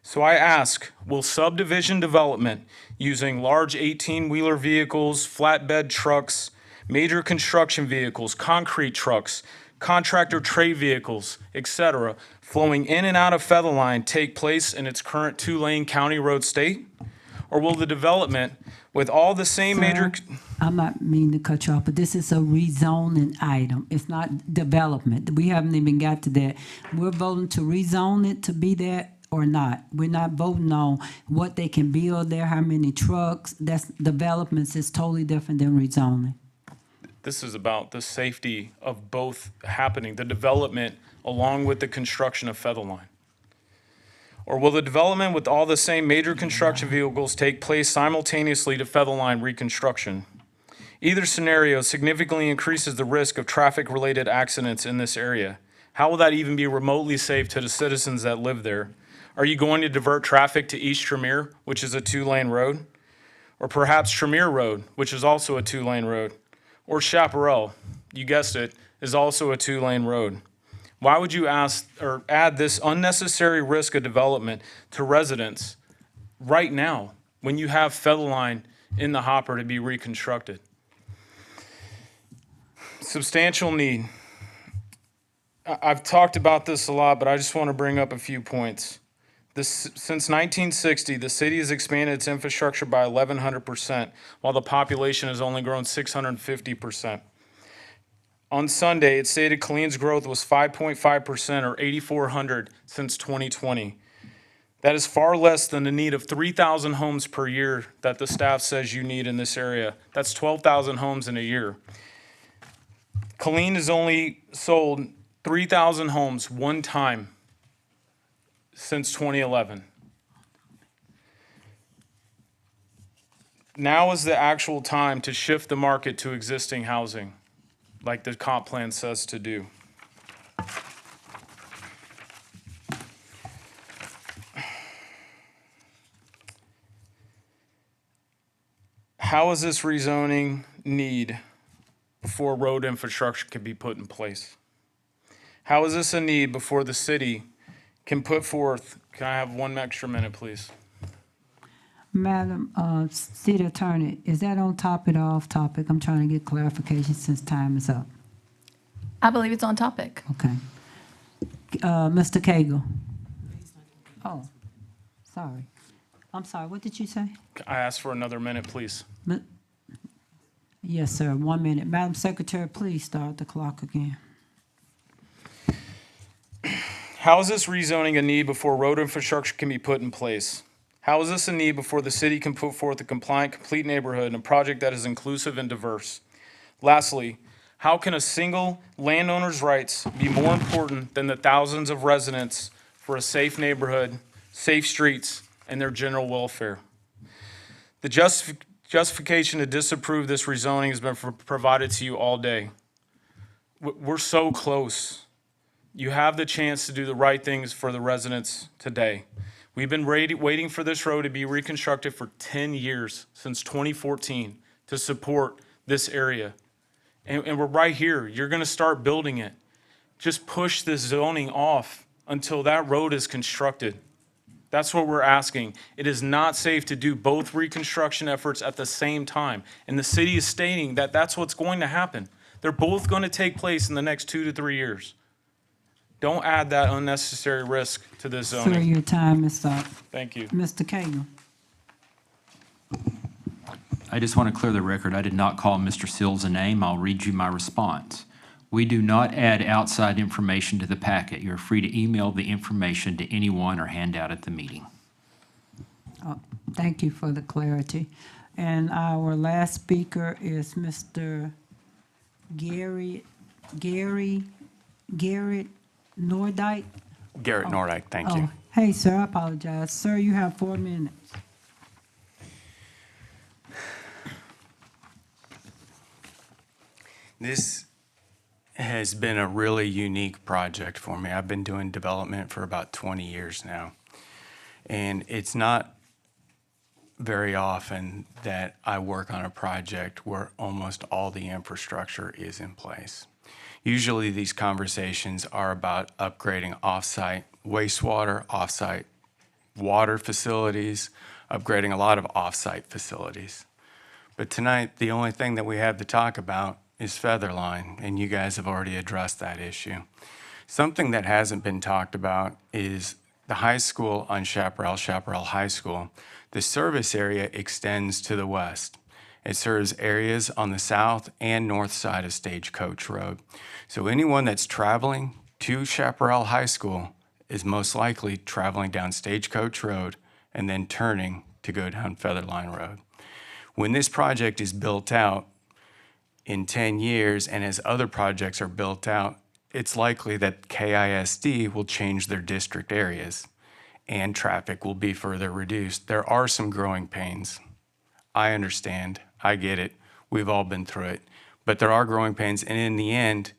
So I ask, will subdivision development using large 18-wheeler vehicles, flatbed trucks, major construction vehicles, concrete trucks, contractor trade vehicles, etc., flowing in and out of Federline take place in its current 2-lane county road state? Or will the development with all the same major... I'm not meaning to cut you off, but this is a rezoning item. It's not development. We haven't even got to that. We're voting to rezone it to be that or not. We're not voting on what they can build there, how many trucks. That's developments is totally different than rezoning. This is about the safety of both happening, the development along with the construction of Featherline. Or will the development with all the same major construction vehicles take place simultaneously to Featherline reconstruction? Either scenario significantly increases the risk of traffic-related accidents in this area. How will that even be remotely safe to the citizens that live there? Are you going to divert traffic to East Tremere, which is a 2-lane road? Or perhaps Tremere Road, which is also a 2-lane road? Or Chaparral, you guessed it, is also a 2-lane road. Why would you ask or add this unnecessary risk of development to residents right now when you have Featherline in the hopper to be reconstructed? Substantial need. I've talked about this a lot, but I just want to bring up a few points. Since 1960, the city has expanded its infrastructure by 1,100%, while the population has only grown 650%. On Sunday, it stated Killeen's growth was 5.5% or 8,400 since 2020. That is far less than the need of 3,000 homes per year that the staff says you need in this area. That's 12,000 homes in a year. Killeen has only sold 3,000 homes one time since 2011. Now is the actual time to shift the market to existing housing, like the comp plan says to do. How is this rezoning need before road infrastructure can be put in place? How is this a need before the city can put forth, can I have 1 extra minute, please? Madam City Attorney, is that on topic or off topic? I'm trying to get clarification since time is up. I believe it's on topic. Okay. Mr. Cagle. Oh, sorry. I'm sorry, what did you say? I ask for another minute, please. Yes, sir, 1 minute. Madam Secretary, please start the clock again. How is this rezoning a need before road infrastructure can be put in place? How is this a need before the city can put forth a compliant, complete neighborhood and a project that is inclusive and diverse? Lastly, how can a single landowner's rights be more important than the thousands of residents for a safe neighborhood, safe streets, and their general welfare? The justification to disapprove this rezoning has been provided to you all day. We're so close. You have the chance to do the right things for the residents today. We've been waiting for this road to be reconstructed for 10 years, since 2014, to support this area. And we're right here. You're going to start building it. Just push this zoning off until that road is constructed. That's what we're asking. It is not safe to do both reconstruction efforts at the same time. And the city is stating that that's what's going to happen. They're both going to take place in the next 2 to 3 years. Don't add that unnecessary risk to this zoning. Sir, your time is up. Thank you. Mr. Cagle. I just want to clear the record. I did not call Mr. Sills a name. I'll read you my response. We do not add outside information to the packet. You're free to email the information to anyone or hand out at the meeting. Thank you for the clarity. And our last speaker is Mr. Garrett Nordike. Garrett Nordike, thank you. Hey, sir, I apologize. Sir, you have 4 minutes. This has been a really unique project for me. I've been doing development for about 20 years now. And it's not very often that I work on a project where almost all the infrastructure is in place. Usually these conversations are about upgrading off-site wastewater, off-site water facilities, upgrading a lot of off-site facilities. But tonight, the only thing that we have to talk about is Featherline, and you guys have already addressed that issue. Something that hasn't been talked about is the high school on Chaparral High School, the service area extends to the west. It serves areas on the south and north side of Stagecoach Road. So anyone that's traveling to Chaparral High School is most likely traveling down Stagecoach Road and then turning to go down Featherline Road. When this project is built out in 10 years, and as other projects are built out, it's likely that KISD will change their district areas and traffic will be further reduced. There are some growing pains. I understand. I get it. We've all been through it. But there are growing pains, and in the end,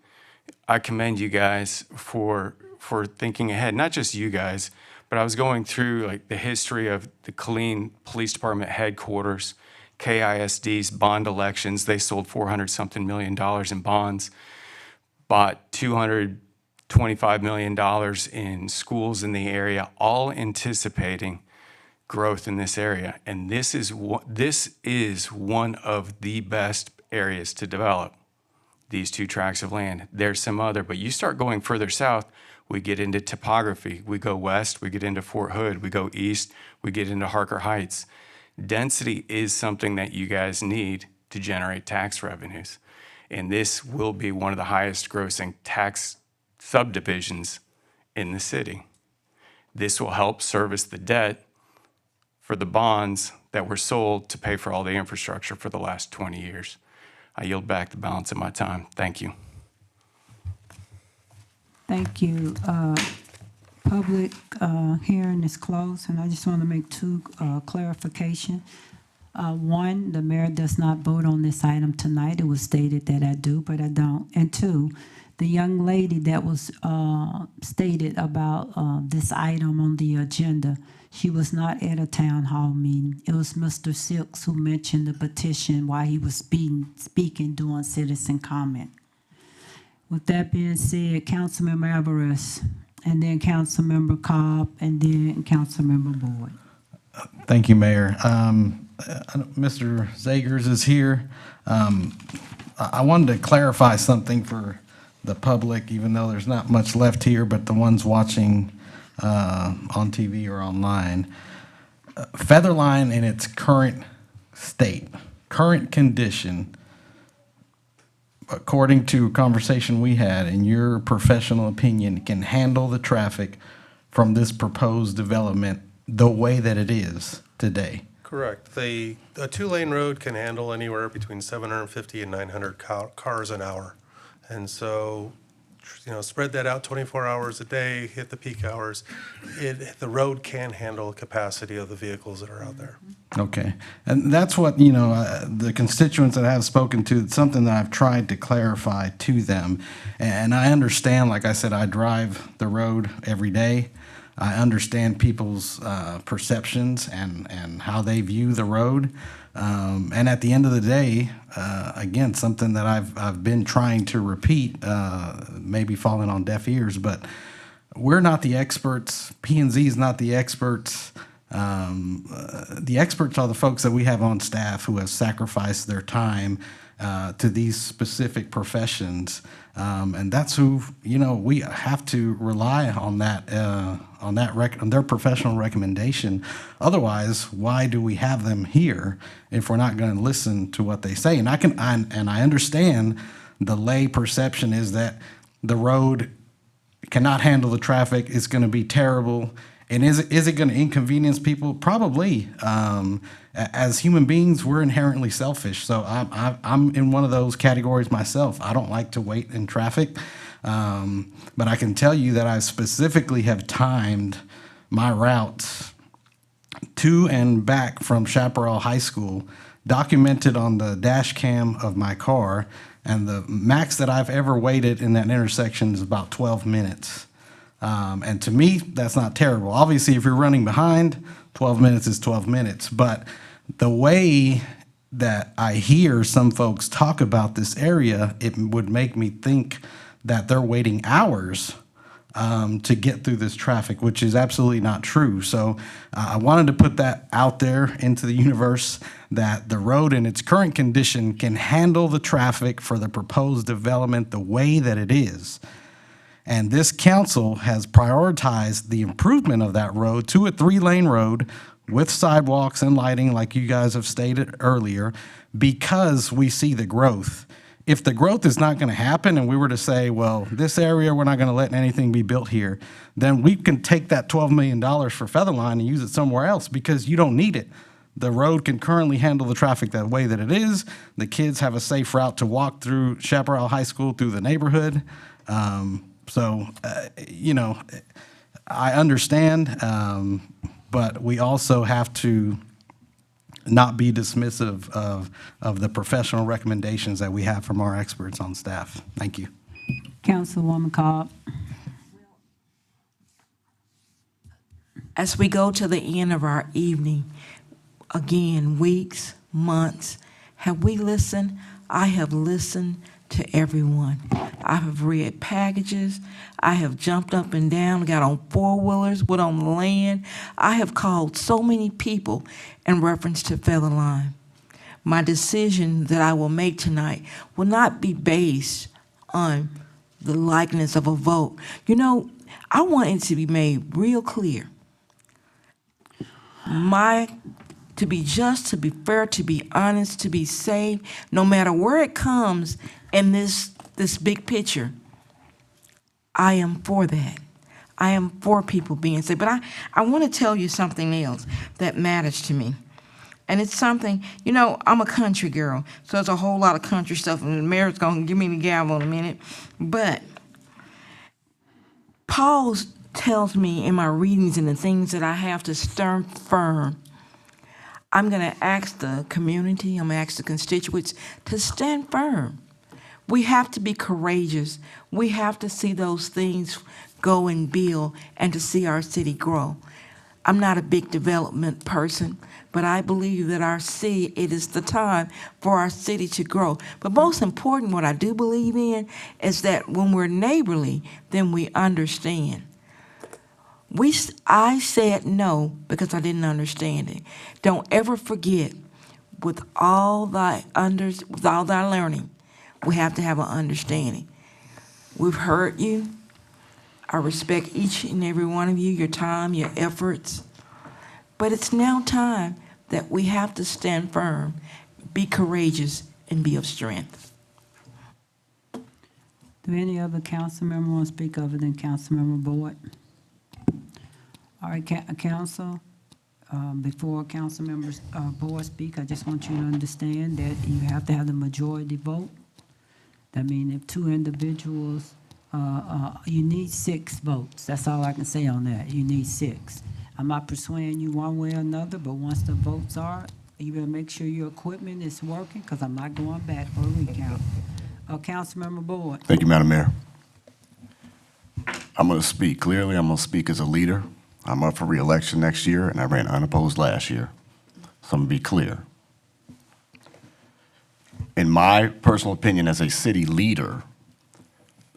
I commend you guys for thinking ahead. Not just you guys, but I was going through like the history of the Killeen Police Department headquarters, KISD's bond elections. They sold $400-something million in bonds, bought $225 million in schools in the area, all anticipating growth in this area. And this is one of the best areas to develop these two tracts of land. There's some other, but you start going further south, we get into topography. We go west, we get into Fort Hood. We go east, we get into Harker Heights. Density is something that you guys need to generate tax revenues. And this will be one of the highest grossing tax subdivisions in the city. This will help service the debt for the bonds that were sold to pay for all the infrastructure for the last 20 years. I yield back the balance of my time. Thank you. Thank you. Public hearing is closed, and I just want to make two clarification. One, the mayor does not vote on this item tonight. It was stated that I do, but I don't. And two, the young lady that was stated about this item on the agenda, she was not at a town hall meeting. It was Mr. Silks who mentioned the petition while he was speaking during citizen comment. With that being said, Councilmember Alvarez, and then Councilmember Cobb, and then Councilmember Boyd. Thank you, Mayor. Mr. Zagers is here. I wanted to clarify something for the public, even though there's not much left here, but the ones watching on TV or online. Featherline in its current state, current condition, according to a conversation we had, in your professional opinion, can handle the traffic from this proposed development the way that it is today? Correct. A two-lane road can handle anywhere between 750 and 900 cars an hour. And so, spread that out 24 hours a day, hit the peak hours. The road can handle the capacity of the vehicles that are out there. Okay. And that's what, the constituents that I have spoken to, it's something that I've tried to clarify to them. And I understand, like I said, I drive the road every day. I understand people's perceptions and how they view the road. And at the end of the day, again, something that I've been trying to repeat, maybe falling on deaf ears, but we're not the experts. P&Z is not the experts. The experts are the folks that we have on staff who have sacrificed their time to these specific professions. And that's who, we have to rely on that, on their professional recommendation. Otherwise, why do we have them here if we're not going to listen to what they say? And I understand the lay perception is that the road cannot handle the traffic. It's going to be terrible. And is it going to inconvenience people? Probably. As human beings, we're inherently selfish. So I'm in one of those categories myself. I don't like to wait in traffic. But I can tell you that I specifically have timed my routes to and back from Chaparral High School, documented on the dash cam of my car. And the max that I've ever waited in that intersection is about 12 minutes. And to me, that's not terrible. Obviously, if you're running behind, 12 minutes is 12 minutes. But the way that I hear some folks talk about this area, it would make me think that they're waiting hours to get through this traffic, which is absolutely not true. So I wanted to put that out there into the universe, that the road in its current condition can handle the traffic for the proposed development the way that it is. And this council has prioritized the improvement of that road to a 3-lane road with sidewalks and lighting, like you guys have stated earlier, because we see the growth. If the growth is not going to happen and we were to say, well, this area, we're not going to let anything be built here, then we can take that $12 million for Featherline and use it somewhere else because you don't need it. The road can currently handle the traffic the way that it is. The kids have a safe route to walk through Chaparral High School through the neighborhood. You know, I understand, but we also have to not be dismissive of the professional recommendations that we have from our experts on staff. Thank you. Councilwoman Cobb. As we go to the end of our evening, again, weeks, months, have we listened? I have listened to everyone. I have read packages. I have jumped up and down, got on four-wheelers, went on the land. I have called so many people in reference to Featherline. My decision that I will make tonight will not be based on the likeness of a vote. You know, I want it to be made real clear. To be just, to be fair, to be honest, to be safe, no matter where it comes in this big picture, I am for that. I am for people being safe. But I want to tell you something else that matters to me. And it's something, you know, I'm a country girl, so there's a whole lot of country stuff, and the mayor's going to give me the gavel in a minute. But Paul tells me in my readings and the things that I have to stand firm. I'm going to ask the community, I'm going to ask the constituents to stand firm. We have to be courageous. We have to see those things go and build and to see our city grow. I'm not a big development person, but I believe that our city, it is the time for our city to grow. But most important, what I do believe in is that when we're neighborly, then we understand. I said no because I didn't understand it. Don't ever forget, with all thy learning, we have to have an understanding. We've heard you. I respect each and every one of you, your time, your efforts. But it's now time that we have to stand firm, be courageous, and be of strength. Do any other council member want to speak other than Councilmember Boyd? All right, council, before Councilmember Boyd speak, I just want you to understand that you have to have the majority vote. That means if two individuals, you need 6 votes. That's all I can say on that. You need 6. I'm not persuading you one way or another, but once the votes are, you better make sure your equipment is working, because I'm not going back for a recount. Councilmember Boyd. Thank you, Madam Mayor. I'm going to speak clearly. I'm going to speak as a leader. I'm up for re-election next year, and I ran unopposed last year. So I'm going to be clear. In my personal opinion as a city leader,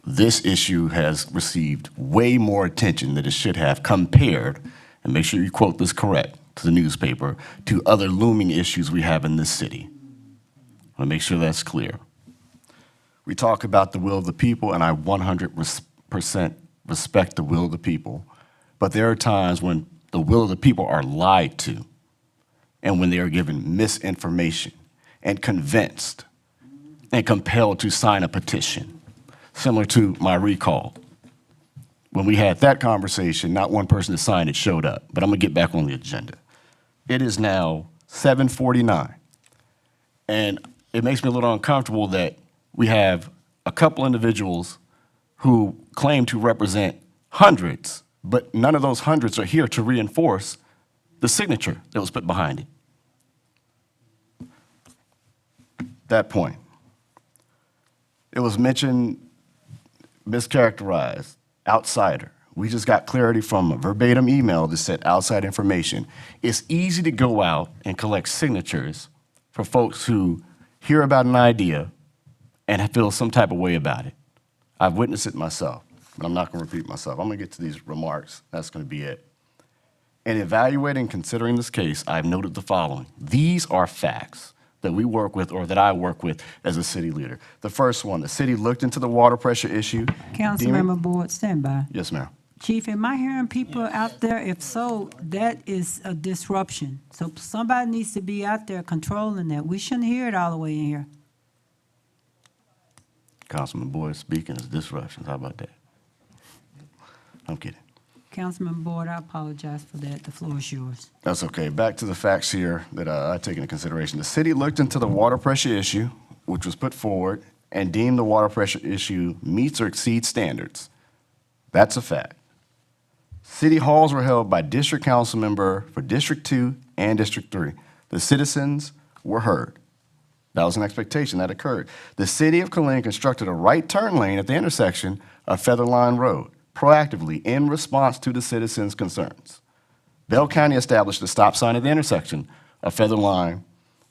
this issue has received way more attention than it should have compared, and make sure you quote this correct to the newspaper, to other looming issues we have in this city. I want to make sure that's clear. We talk about the will of the people, and I 100% respect the will of the people. But there are times when the will of the people are lied to, and when they are given misinformation and convinced and compelled to sign a petition, similar to my recall. When we had that conversation, not one person that signed it showed up, but I'm gonna get back on the agenda. It is now 7:49, and it makes me a little uncomfortable that we have a couple individuals who claim to represent hundreds, but none of those hundreds are here to reinforce the signature that was put behind it. That point. It was mentioned, mischaracterized, outsider. We just got clarity from a verbatim email that said outside information. It's easy to go out and collect signatures for folks who hear about an idea and feel some type of way about it. I've witnessed it myself, but I'm not going to repeat myself. I'm going to get to these remarks. That's going to be it. In evaluating and considering this case, I've noted the following. These are facts. that we work with or that I work with as a city leader. The first one, the city looked into the water pressure issue. Councilmember Boyd, stand by. Yes, ma'am. Chief, am I hearing people out there? If so, that is a disruption. So somebody needs to be out there controlling that. We shouldn't hear it all the way in here. Councilman Boyd speaking is disruptions. How about that? I'm kidding. Councilman Boyd, I apologize for that. The floor is yours. That's okay. Back to the facts here that I take into consideration. The city looked into the water pressure issue, which was put forward, and deemed the water pressure issue meets or exceeds standards. That's a fact. City halls were held by district council member for District 2 and District 3. The citizens were heard. That was an expectation that occurred. The city of Killeen constructed a right turn lane at the intersection of Featherline Road, proactively in response to the citizens' concerns. Bell County established a stop sign at the intersection of Featherline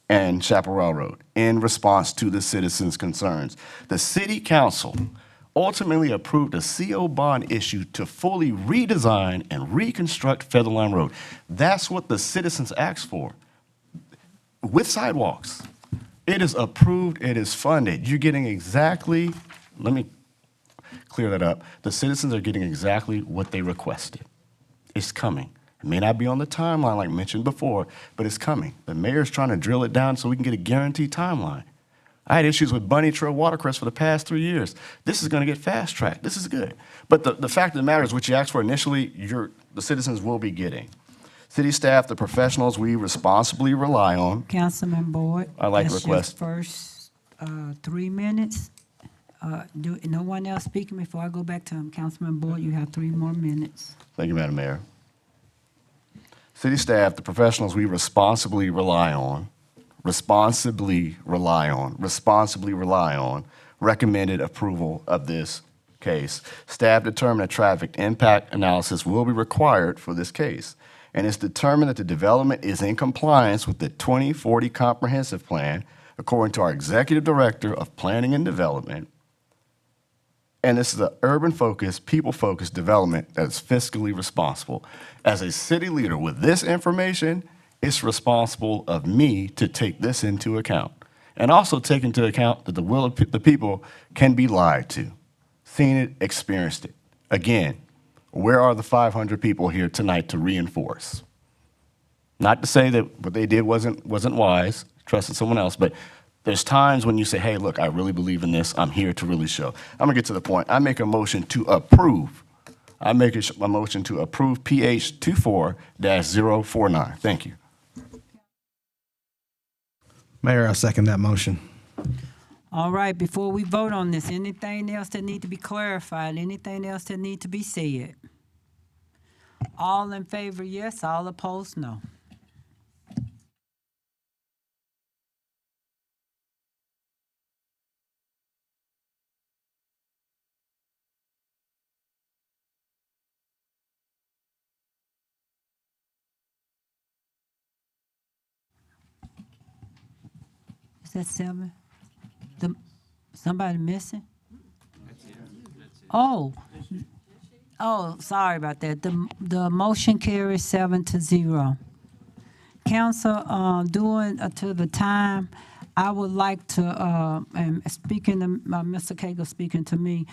and Chaparral Road in response to the citizens' concerns. The city council ultimately approved a CO bond issue to fully redesign and reconstruct Featherline Road. That's what the citizens asked for, with sidewalks. It is approved, it is funded. You're getting exactly, let me clear that up. The citizens are getting exactly what they requested. It's coming. It may not be on the timeline like mentioned before, but it's coming. The mayor's trying to drill it down so we can get a guaranteed timeline. I had issues with Bunny Trail Watercress for the past 3 years. This is going to get fast-tracked. This is good. But the fact of the matter is, what you asked for initially, the citizens will be getting. City staff, the professionals we responsibly rely on. Councilman Boyd. I'd like to that's request. your first 3 minutes. No one else speaking before I go back to him. Councilman Boyd, you have 3 more minutes. Thank you, Madam Mayor. City staff, the professionals we responsibly rely on, recommended approval of this case. Staff determined a traffic impact analysis will be required for this case, and it's determined that the development is in compliance with the 2040 Comprehensive Plan, according to our Executive Director of Planning and Development. And this is an urban-focused, people-focused development that is fiscally responsible. As a city leader with this information, it's responsible of me to take this into account. And also take into account that the will of the people can be lied to. Seen it, experienced it. Again, where are the 500 people here tonight to reinforce? Not to say that what they did wasn't wise, trusted someone else, but there's times when you say, hey, look, I really believe in this. I'm here to really show. I'm gonna get to the point. I make a motion to approve. I make a motion to approve PH 24-049. Thank you. Mayor, I second that motion. All right, before we vote on this, anything else that need to be clarified, anything else that need to be said? All in favor, yes. All opposed, no. Is that 7? Somebody missing? Oh, sorry about that. The motion carries 7-0. Council, due to the time, I would like to, and speaking to Mr. Cagle speaking to me,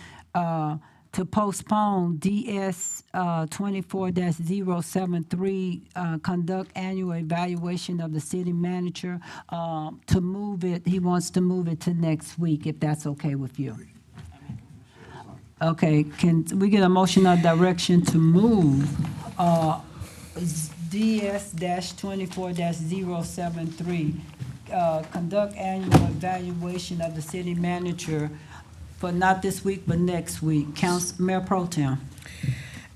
to postpone DS 24-073, conduct annual evaluation of the city manager, to move it, he wants to move it to next week, if that's okay with you. Okay, can we get a motion of direction to move DS-24-073, conduct annual evaluation of the city manager for not this week, but next week. Mayor Pro Tem.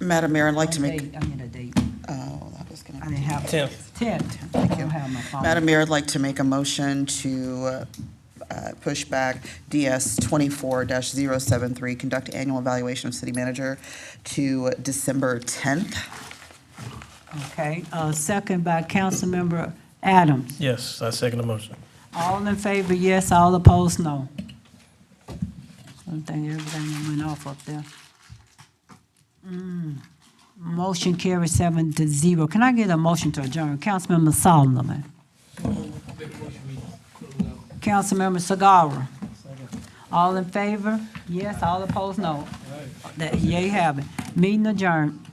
Madam Mayor, I'd like to make. I need a date. Oh, that was going to I be. didn't have it. 10th. Thank I you. don't have my phone. Madam Mayor, I'd like to make a motion to push back DS 24-073, conduct annual evaluation of city manager to December 10th. Okay, second by Councilmember Adams. Yes, I second the motion. All in favor, yes. All opposed, no. I think everything that went off up there. Motion carries 7-0. Can I get a motion to adjourn? Councilmember Solomon. Councilmember Sagara. All in favor? Yes, all opposed, no. That, yea have it. Meeting adjourned.